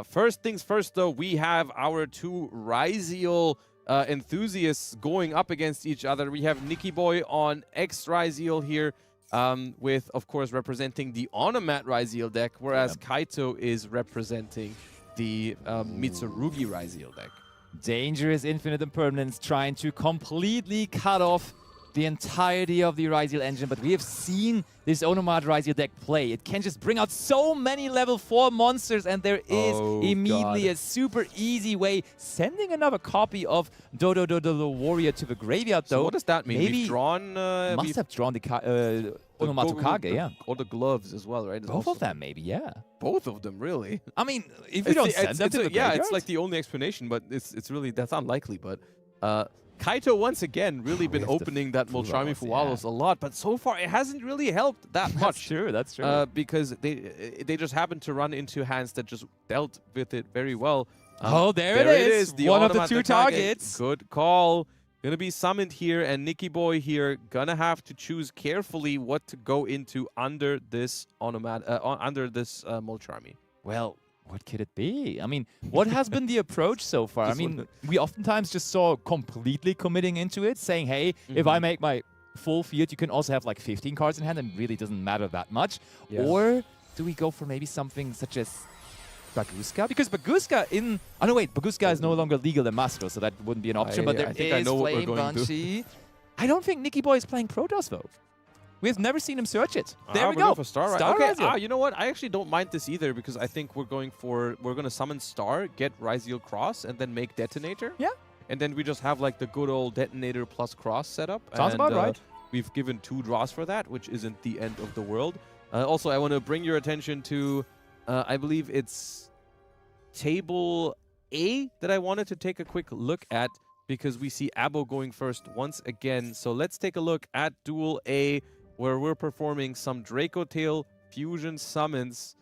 First things first, though, we have our two Ryziel enthusiasts going up against each other. We have Nicky Boy on X Ryziel here, with, of course, representing the Onomat Ryziel deck, whereas Kaito is representing the Mitsurugi Ryziel deck. Dangerous Infinite Impermanence trying to completely cut off the entirety of the Ryziel engine, but we have seen this Onomat Ryziel deck play. It can just bring out so many level 4 monsters, and there is immediately a super easy way, sending another copy of Dodo the Warrior to the graveyard, though. So what does that mean? Maybe we've drawn... must have drawn the Onomatsukage, Or the gloves as well, right? Both of them, maybe, Both of them, really? I mean, if you don't send them to the graveyard? It's like the only explanation, but it's really, that's unlikely, but... Kaito once again really been With the opening that Molchami Fuwalos, Fuwalos a lot, but so far it hasn't really helped that much. That's true. That's true. Because they just happened to run into hands that just dealt with it very well. Oh, there it is. The One of the Automat two Akage. targets. Good call. Gonna be summoned here, and Nicky Boy here gonna have to choose carefully what to go into under this Molchami. Well, what could it be? I mean, what has been the approach so far? I mean, we oftentimes just saw completely committing into it, saying, hey, if I make my full field, you can also have like 15 cards in hand, and it really doesn't matter that much. Yeah. Or do we go for maybe something such as Baguska? Because Baguska oh no, wait, Baguska is no longer legal in Master, so that wouldn't be an option, but there I think I is know what we're Flame going to. Banshee. I don't think Nicky Boy is playing Protoss, though. We've never seen him search it. There we we're go. going for Star, right? Star Okay, Raziel. you know what? I actually don't mind this either because I think we're gonna summon Star, get Raziel Cross, and then make Detonator. Yeah. And then we just have like the good old Detonator plus Cross setup. Sounds about right. We've given 2 draws for that, which isn't the end of the world. Also, I want to bring your attention to, I believe it's Table A that I wanted to take a quick look at because we see Abo going first once again. So let's take a look at Duel A, where we're performing some Draco Tail fusion summons.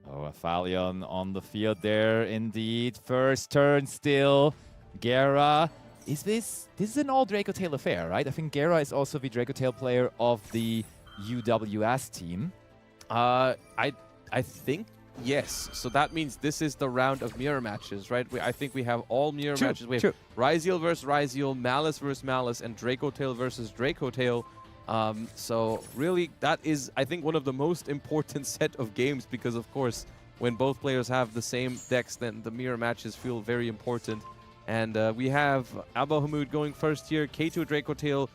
Oh, Aphelion on the field there, indeed. First turn still. Gera. This is an all Draco Tail affair, right? I think Gera is also the Draco Tail player of the UWS team. I think yes. So that means this is the round of mirror matches, right? I think we have all mirror matches. We have Raziel versus Raziel, Malice versus Malice, and Draco Tail versus Draco Tail. So really, that is, I think, one of the most important set of games because, of course, when both players have the same decks, then the mirror matches feel very important. And we have Abba Hamoud going first here, K2 Draco Tail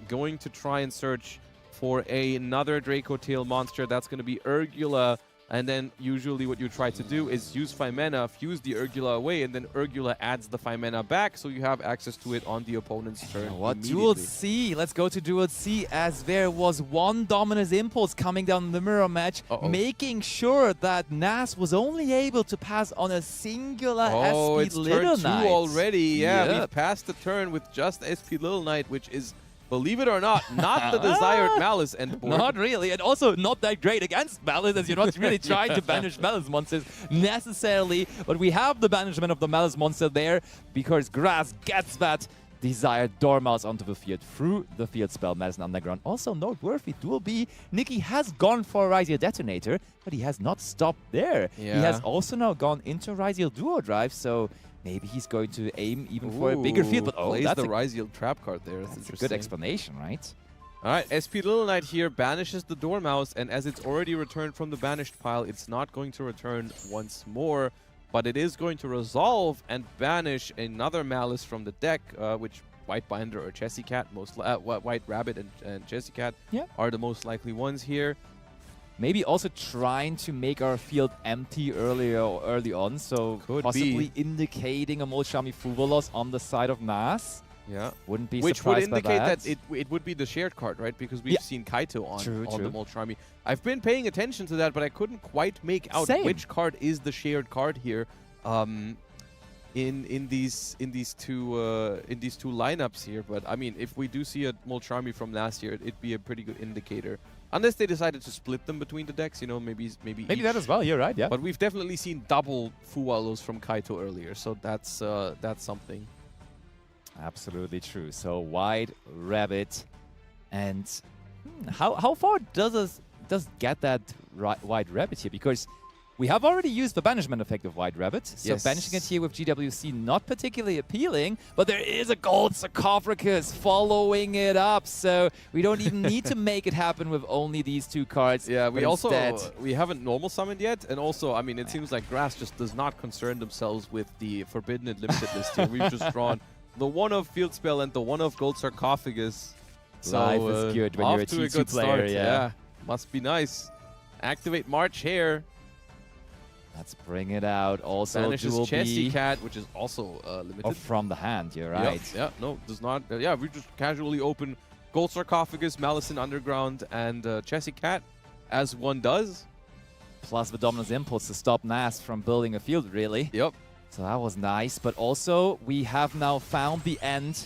going to try and search for another Draco Tail monster. That's going to be Urgula. And then usually what you try to do is use Fimena, fuse the Urgula away, and then Urgula adds the Fimena back, so you have access to it on the opponent's turn. What? Duel C. Let's go to Duel C, as there was one Dominus Impulse coming down the mirror match, making sure that Nas was only able to pass on a singular SP Little turn Knight. 2 already. Yeah, Yep. we've passed the turn with just SP Little Knight, which is, believe it or not, not the desired Malice endboard. Not really, and also not that great against Malice, as you're not really trying to banish Malice monsters necessarily, but we have the banishment of the Malice monster there, because Grass gets that desired Dormouse onto the field through the field spell Medicine Underground. Also noteworthy, Duel B, Nicky has gone for Raziel Detonator, but he has not stopped there. Yeah. He has also now gone into Raziel Duo Drive, so maybe he's going to aim even for a bigger field, but plays that's the a, Raziel trap card there. that's a good explanation, right? All right, SP Little Knight here banishes the Dormouse, and as it's already returned from the banished pile, it's not going to return once more, but it is going to resolve and banish another Malice from the deck, which White Binder or Chessy Cat, White Rabbit and Chessy Cat are the most likely ones here. Maybe also trying to make our field empty early on, so Could possibly indicating a Molchami Fuwalos on the side of Nas. Yeah. Wouldn't be Which would surprised by indicate that. that it would be the shared card, right? Because we've seen Kaito on the Molchami. I've been paying attention to that, but I couldn't quite make out which card is the shared card here. In these two lineups here, but I mean, if we do see a Molchami from last year, it'd be a pretty good indicator. Unless they decided to split them between the decks, you know, maybe each. that as well. You're right. Yeah. But we've definitely seen double Fuwalos from Kaito earlier, so that's something. Absolutely true. So White Rabbit, and how far does get that White Rabbit here? Because we have already used the banishment effect of White Rabbit, so banishing it here with GWC not particularly appealing, but there is a gold sarcophagus following it up, so we don't even need to make it happen with only these 2 cards. Yeah, we instead, we haven't normal summoned yet, and also, I mean, it seems like Grass just does not concern themselves with the Forbidden and Limited list here. We've just drawn the 1-of Field Spell and the 1-of Gold Sarcophagus. So, life is good when you're a T2 player, yeah. Must be nice. Activate March here. Let's bring it out. Also, banishes Duel Chessy B. Cat, which is also limited. Oh, from the hand, you're right. Yeah, no, does not. Yeah, we just casually open Gold Sarcophagus, Malice in Underground, and Chessy Cat, as one does. Plus the Dominus Impulse to stop Nas from building a field, really. Yep. So that was nice, but also we have now found the end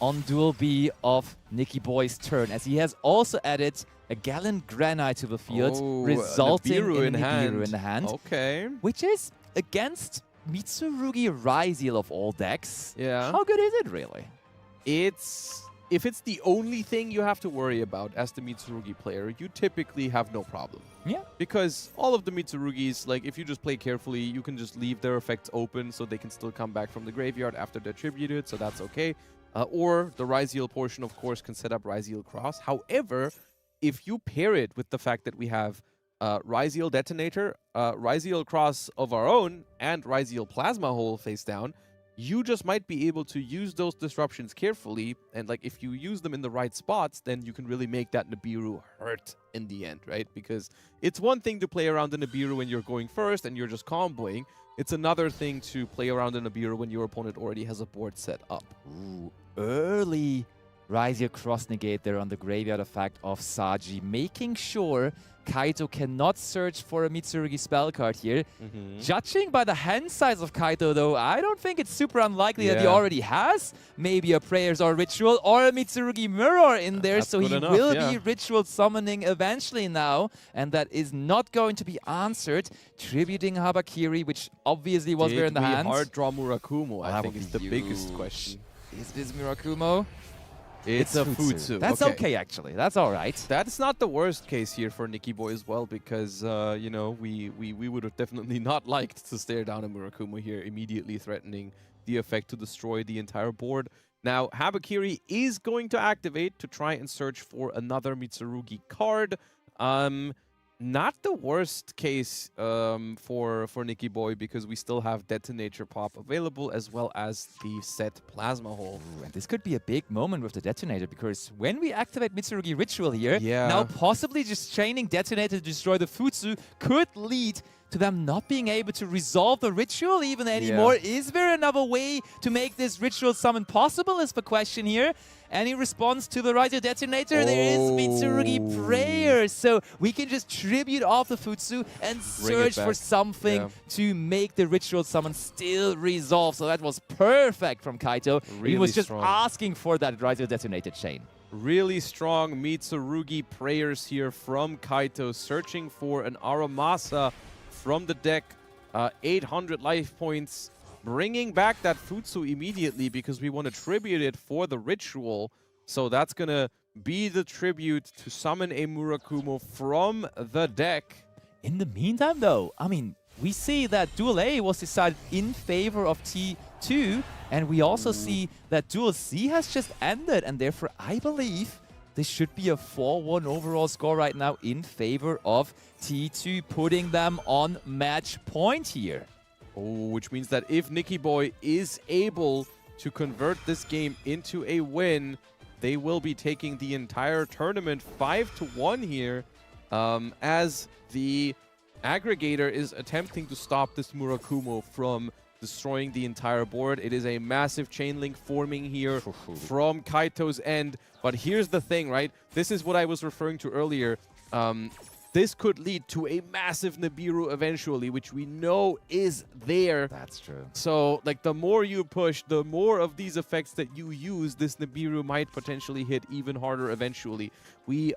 on Duel B of Nicky Boy's turn, as he has also added a Gallant Granite to the field, resulting in Nibiru in the hand. Okay. Which is against Mitsurugi Ryzeal of all decks. Yeah. How good is it, really? If it's the only thing you have to worry about as the Mitsurugi player, you typically have no problem. Yeah. Because all of the Mitsurugis, like, if you just play carefully, you can just leave their effects open so they can still come back from the graveyard after they're tributed, so that's okay. Or the Ryzeal portion, of course, can set up Ryzeal Cross. However, if you pair it with the fact that we have Ryzeal Detonator, Ryzeal Cross of our own, and Ryzeal Plasma Hole face down, you just might be able to use those disruptions carefully, and like if you use them in the right spots, then you can really make that Nibiru hurt in the end, right? Because it's one thing to play around the Nibiru when you're going first and you're just comboing. It's another thing to play around the Nibiru when your opponent already has a board set up. Ooh, early Ryzeal Cross Negate there on the graveyard effect of Saji, making sure Kaito cannot search for a Mitsurugi spell card here. Judging by the hand size of Kaito, though, I don't think it's super unlikely that he already has maybe a Prayers or Ritual or a Mitsurugi Mirror in there, so he will be Ritual summoning eventually now, and that is not going to be answered. Tributing Habakiri, which obviously was there in the hands. Hard draw Murakumo, I think is the biggest question. Is this Murakumo? It's a Futsu. That's okay, actually. That's all right. That's not the worst case here for Nicky Boy as well, because, you know, we would have definitely not liked to stare down a Murakumo here, immediately threatening the effect to destroy the entire board. Now, Habakiri is going to activate to try and search for another Mitsurugi card. Not the worst case for Nicky Boy, because we still have Detonator Pop available, as well as the set Plasma Hole. Ooh, and this could be a big moment with the Detonator, because when we activate Mitsurugi Ritual here, now possibly just chaining Detonator to destroy the Futsu could lead to them not being able to resolve the ritual even anymore. Is there another way to make this ritual summon possible is the question here. Any response to the Ryzeal Detonator? There is Mitsurugi Prayer, so we can just tribute off the Futsu and search for something to make the ritual summon still resolve. So that was perfect from Kaito. Really he was just asking for that Ryzeal Detonator chain. Really strong Mitsurugi Prayers here from Kaito, searching for an Aramasa from the deck. 800 life points. Bringing back that Futsu immediately because we want to tribute it for the ritual. So that's going to be the tribute to summon a Murakumo from the deck. In the meantime, though, I mean, we see that Duel A was decided in favor of T2, and we also see that Duel C has just ended, and therefore I believe this should be a 4-1 overall score right now in favor of T2, putting them on match point here. Oh, which means that if Nicky Boy is able to convert this game into a win, they will be taking the entire tournament 5-1 here, as the aggregator is attempting to stop this Murakumo from destroying the entire board. It is a massive chain link forming here from Kaito's end. But here's the thing, right? This is what I was referring to earlier. This could lead to a massive Nibiru eventually, which we know is there. That's true. So, like, the more you push, the more of these effects that you use, this Nibiru might potentially hit even harder eventually. We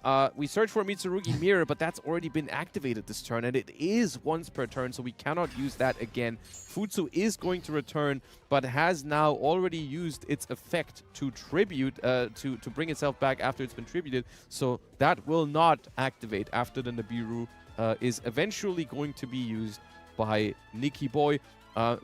search for Mitsurugi Mirror, but that's already been activated this turn, and it is once per turn, so we cannot use that again. Futsu is going to return, but has now already used its effect to tribute, to bring itself back after it's been tributed, so that will not activate after the Nibiru is eventually going to be used by Nicky Boy.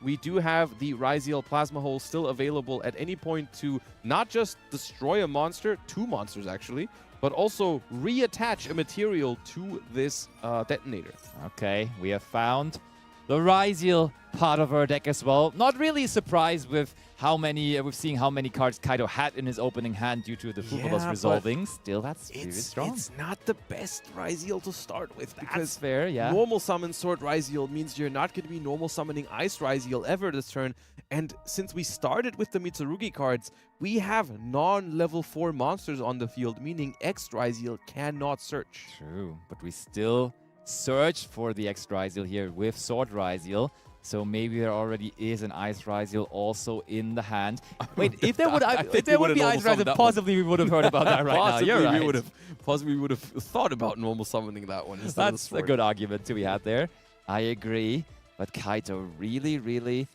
We do have the Ryzeal Plasma Hole still available at any point to not just destroy a monster, 2 monsters actually, but also reattach a material to this detonator. Okay, we have found the Ryzeal part of our deck as well. Not really surprised with how many, we've seen how many cards Kaito had in his opening hand due to the Fugalos resolving. Still, that's really strong. It's not the best Ryzeal to start with, because that's fair, yeah. Normal summon Sword Ryzeal means you're not going to be normal summoning Ice Ryzeal ever this turn. And since we started with the Mitsurugi cards, we have non-level 4 monsters on the field, meaning X Ryzeal cannot search. True, but we still search for the X Ryzeal here with Sword Ryzeal. So maybe there already is an Ice Ryziel also in the hand. Wait, if there would be Ice Ryziel, possibly we would have heard about that right now. You're right. Possibly we would have thought about normal summoning that one. That's a good argument to be had there. I agree. But Kaito really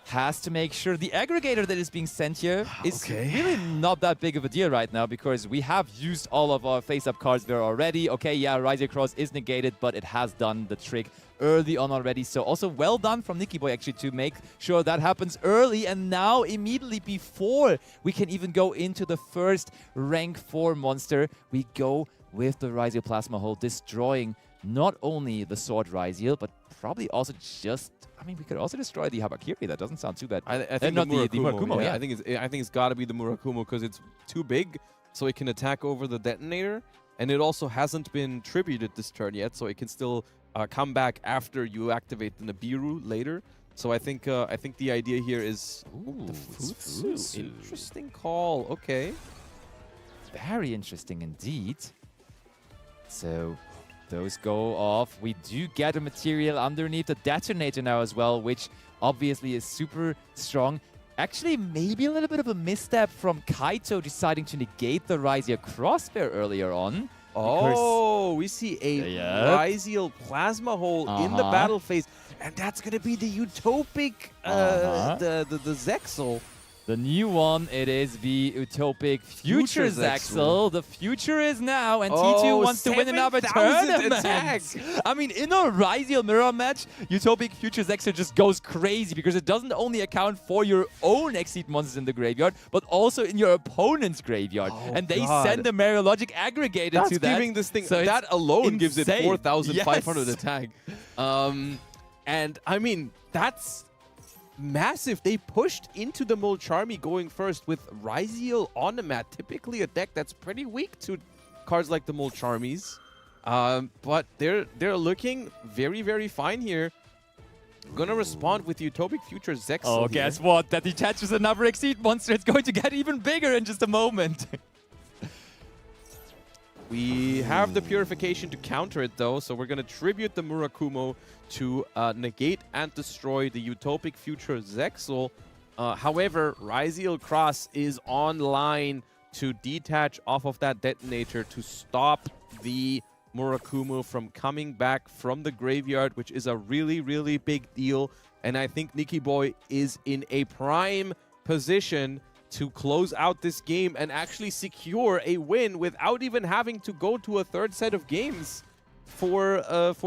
has to make sure the aggregator that is being sent here is really not that big of a deal right now, because we have used all of our face-up cards there already. Okay, yeah, Ryziel Cross is negated, but it has done the trick early on already. So also well done from Nikiboy actually to make sure that happens early. And now immediately before we can even go into the first rank 4 monster, we go with the Ryziel Plasma Hole, destroying not only the Sword Ryziel, but probably also just, I mean, we could also destroy the Habakiri. That doesn't sound too bad. I think not the Murakumo, yeah. I think it's got to be the Murakumo, because it's too big, so it can attack over the detonator, and it also hasn't been tributed this turn yet, so it can still come back after you activate the Nibiru later. So I think the idea here is the Futsu. Interesting call. Okay. Very interesting indeed. So those go off. We do get a material underneath the detonator now as well, which obviously is super strong. Actually, maybe a little bit of a misstep from Kaito deciding to negate the Ryziel Crossbear earlier on. Oh, we see a Ryziel Plasma Hole in the battle phase, and that's going to be the Utopic, the Zexal. The new one, it is the Utopic Future Zexal. The future is now, and T2 wants to win another tournament. I mean, in a Ryziel mirror match, Utopic Future Zexal just goes crazy, because it doesn't only account for your own Exceed monsters in the graveyard, but also in your opponent's graveyard. And they send the Mariologic aggregator to that. That's giving this thing, so that alone gives it 4,500 attack. And I mean, that's massive. They pushed into the Molcharmi going first with Ryziel on the mat. Typically a deck that's pretty weak to cards like the Molcharmis. But they're looking very fine here. Gonna respond with Utopic Future Zexal. Oh, guess what? That detaches another Exceed monster. It's going to get even bigger in just a moment. We have the Purification to counter it, though, so we're going to tribute the Murakumo to negate and destroy the Utopic Future Zexal. However, Ryziel Cross is online to detach off of that detonator to stop the Murakumo from coming back from the graveyard, which is a really big deal. And I think Nikiboy is in a prime position to close out this game and actually secure a win without even having to go to a third set of games for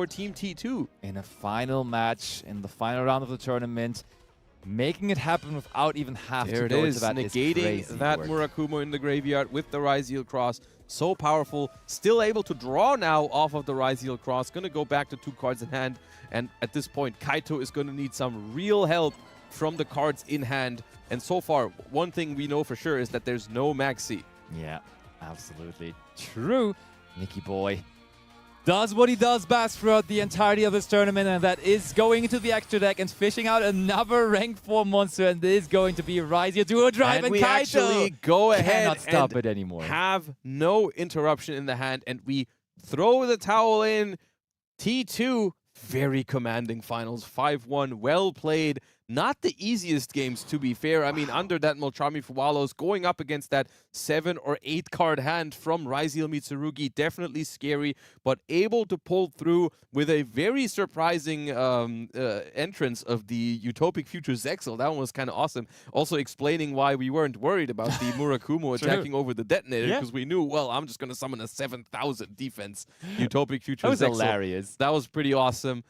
Team T2. In a final match, in the final round of the tournament, making it happen without even having to go to that negating that Murakumo in the graveyard with the Ryziel Cross. So powerful. Still able to draw now off of the Ryziel Cross. Going to go back to 2 cards in hand. And at this point, Kaito is going to need some real help from the cards in hand. And so far, one thing we know for sure is that there's no Maxi. Yeah, absolutely true. Nikiboy does what he does best throughout the entirety of this tournament, and that is going into the extra deck and fishing out another rank 4 monster, and this is going to be Ryziel Dual Drive, and we Kaito actually go ahead cannot stop and it anymore. Have no interruption in the hand, and we throw the towel in. T2, very commanding finals, 5-1, well played. Not the easiest games, to be fair. I mean, under that Molcharmi Fuwalos, going up against that 7 or 8 card hand from Ryziel Mitsurugi, definitely scary, but able to pull through with a very surprising entrance of the Utopic Future Zexal. That one was kind of awesome. Also explaining why we weren't worried about the Murakumo attacking over the detonator, because we knew, well, I'm just going to summon a 7,000 defense Utopic Future Zexal. That was hilarious. That was pretty awesome.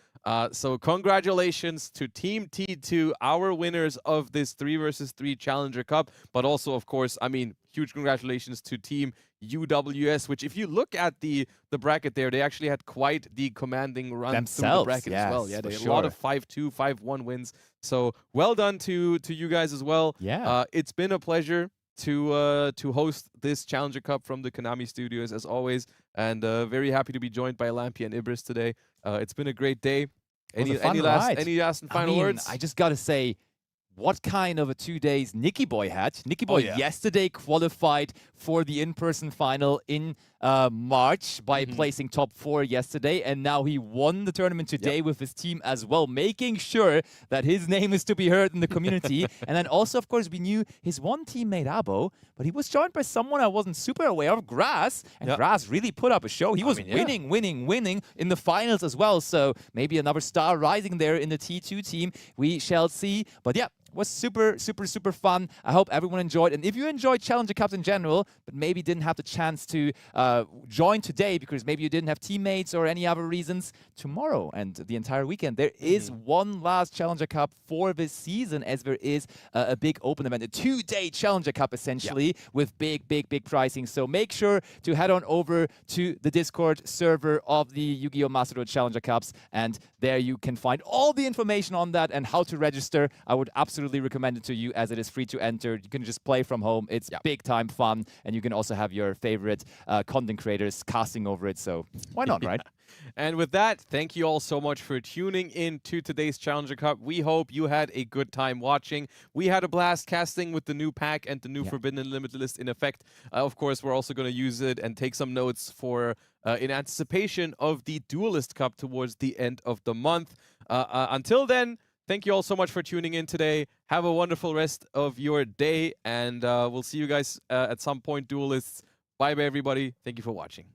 So congratulations to Team T2, our winners of this 3 vs 3 Challenger Cup. But also, of course, I mean, huge congratulations to Team UWS, which if you look at the bracket there, they actually had quite the commanding run through the bracket as well. Yeah, they had a lot of 5-2, 5-1 wins. So well done to you guys as well. Yeah. It's been a pleasure to host this Challenger Cup from the Konami studios as always, and very happy to be joined by Lampi and Ibris today. It's been a great day. Any last and final words? I just gotta say, what kind of a 2 days Nikiboy had. Nikiboy yesterday qualified for the in-person final in March by placing top 4 yesterday, and now he won the tournament today with his team as well, making sure that his name is to be heard in the community. And then also, of course, we knew his one teammate, Abo, but he was joined by someone I wasn't super aware of, Grass, and Grass really put up a show. He was winning in the finals as well, so maybe another star rising there in the T2 team. We shall see, but yeah, was super fun. I hope everyone enjoyed. And if you enjoyed Challenger Cups in general, but maybe didn't have the chance to join today because maybe you didn't have teammates or any other reasons, tomorrow and the entire weekend, there is one last Challenger Cup for this season, as there is a big open event, a 2-day Challenger Cup essentially, with big pricing. So make sure to head on over to the Discord server of the Yu-Gi-Oh! Master Duel Challenger Cups, and there you can find all the information on that and how to register. I would absolutely recommend it to you, as it is free to enter. You can just play from home. It's big time fun, and you can also have your favorite content creators casting over it. So why not, right? And with that, thank you all so much for tuning in to today's Challenger Cup. We hope you had a good time watching. We had a blast casting with the new pack and the new Forbidden Limited List in effect. Of course, we're also going to use it and take some notes for in anticipation of the Duelist Cup towards the end of the month. Until then, thank you all so much for tuning in today. Have a wonderful rest of your day, and we'll see you guys at some point, Duelists. Bye-bye, everybody. Thank you for watching.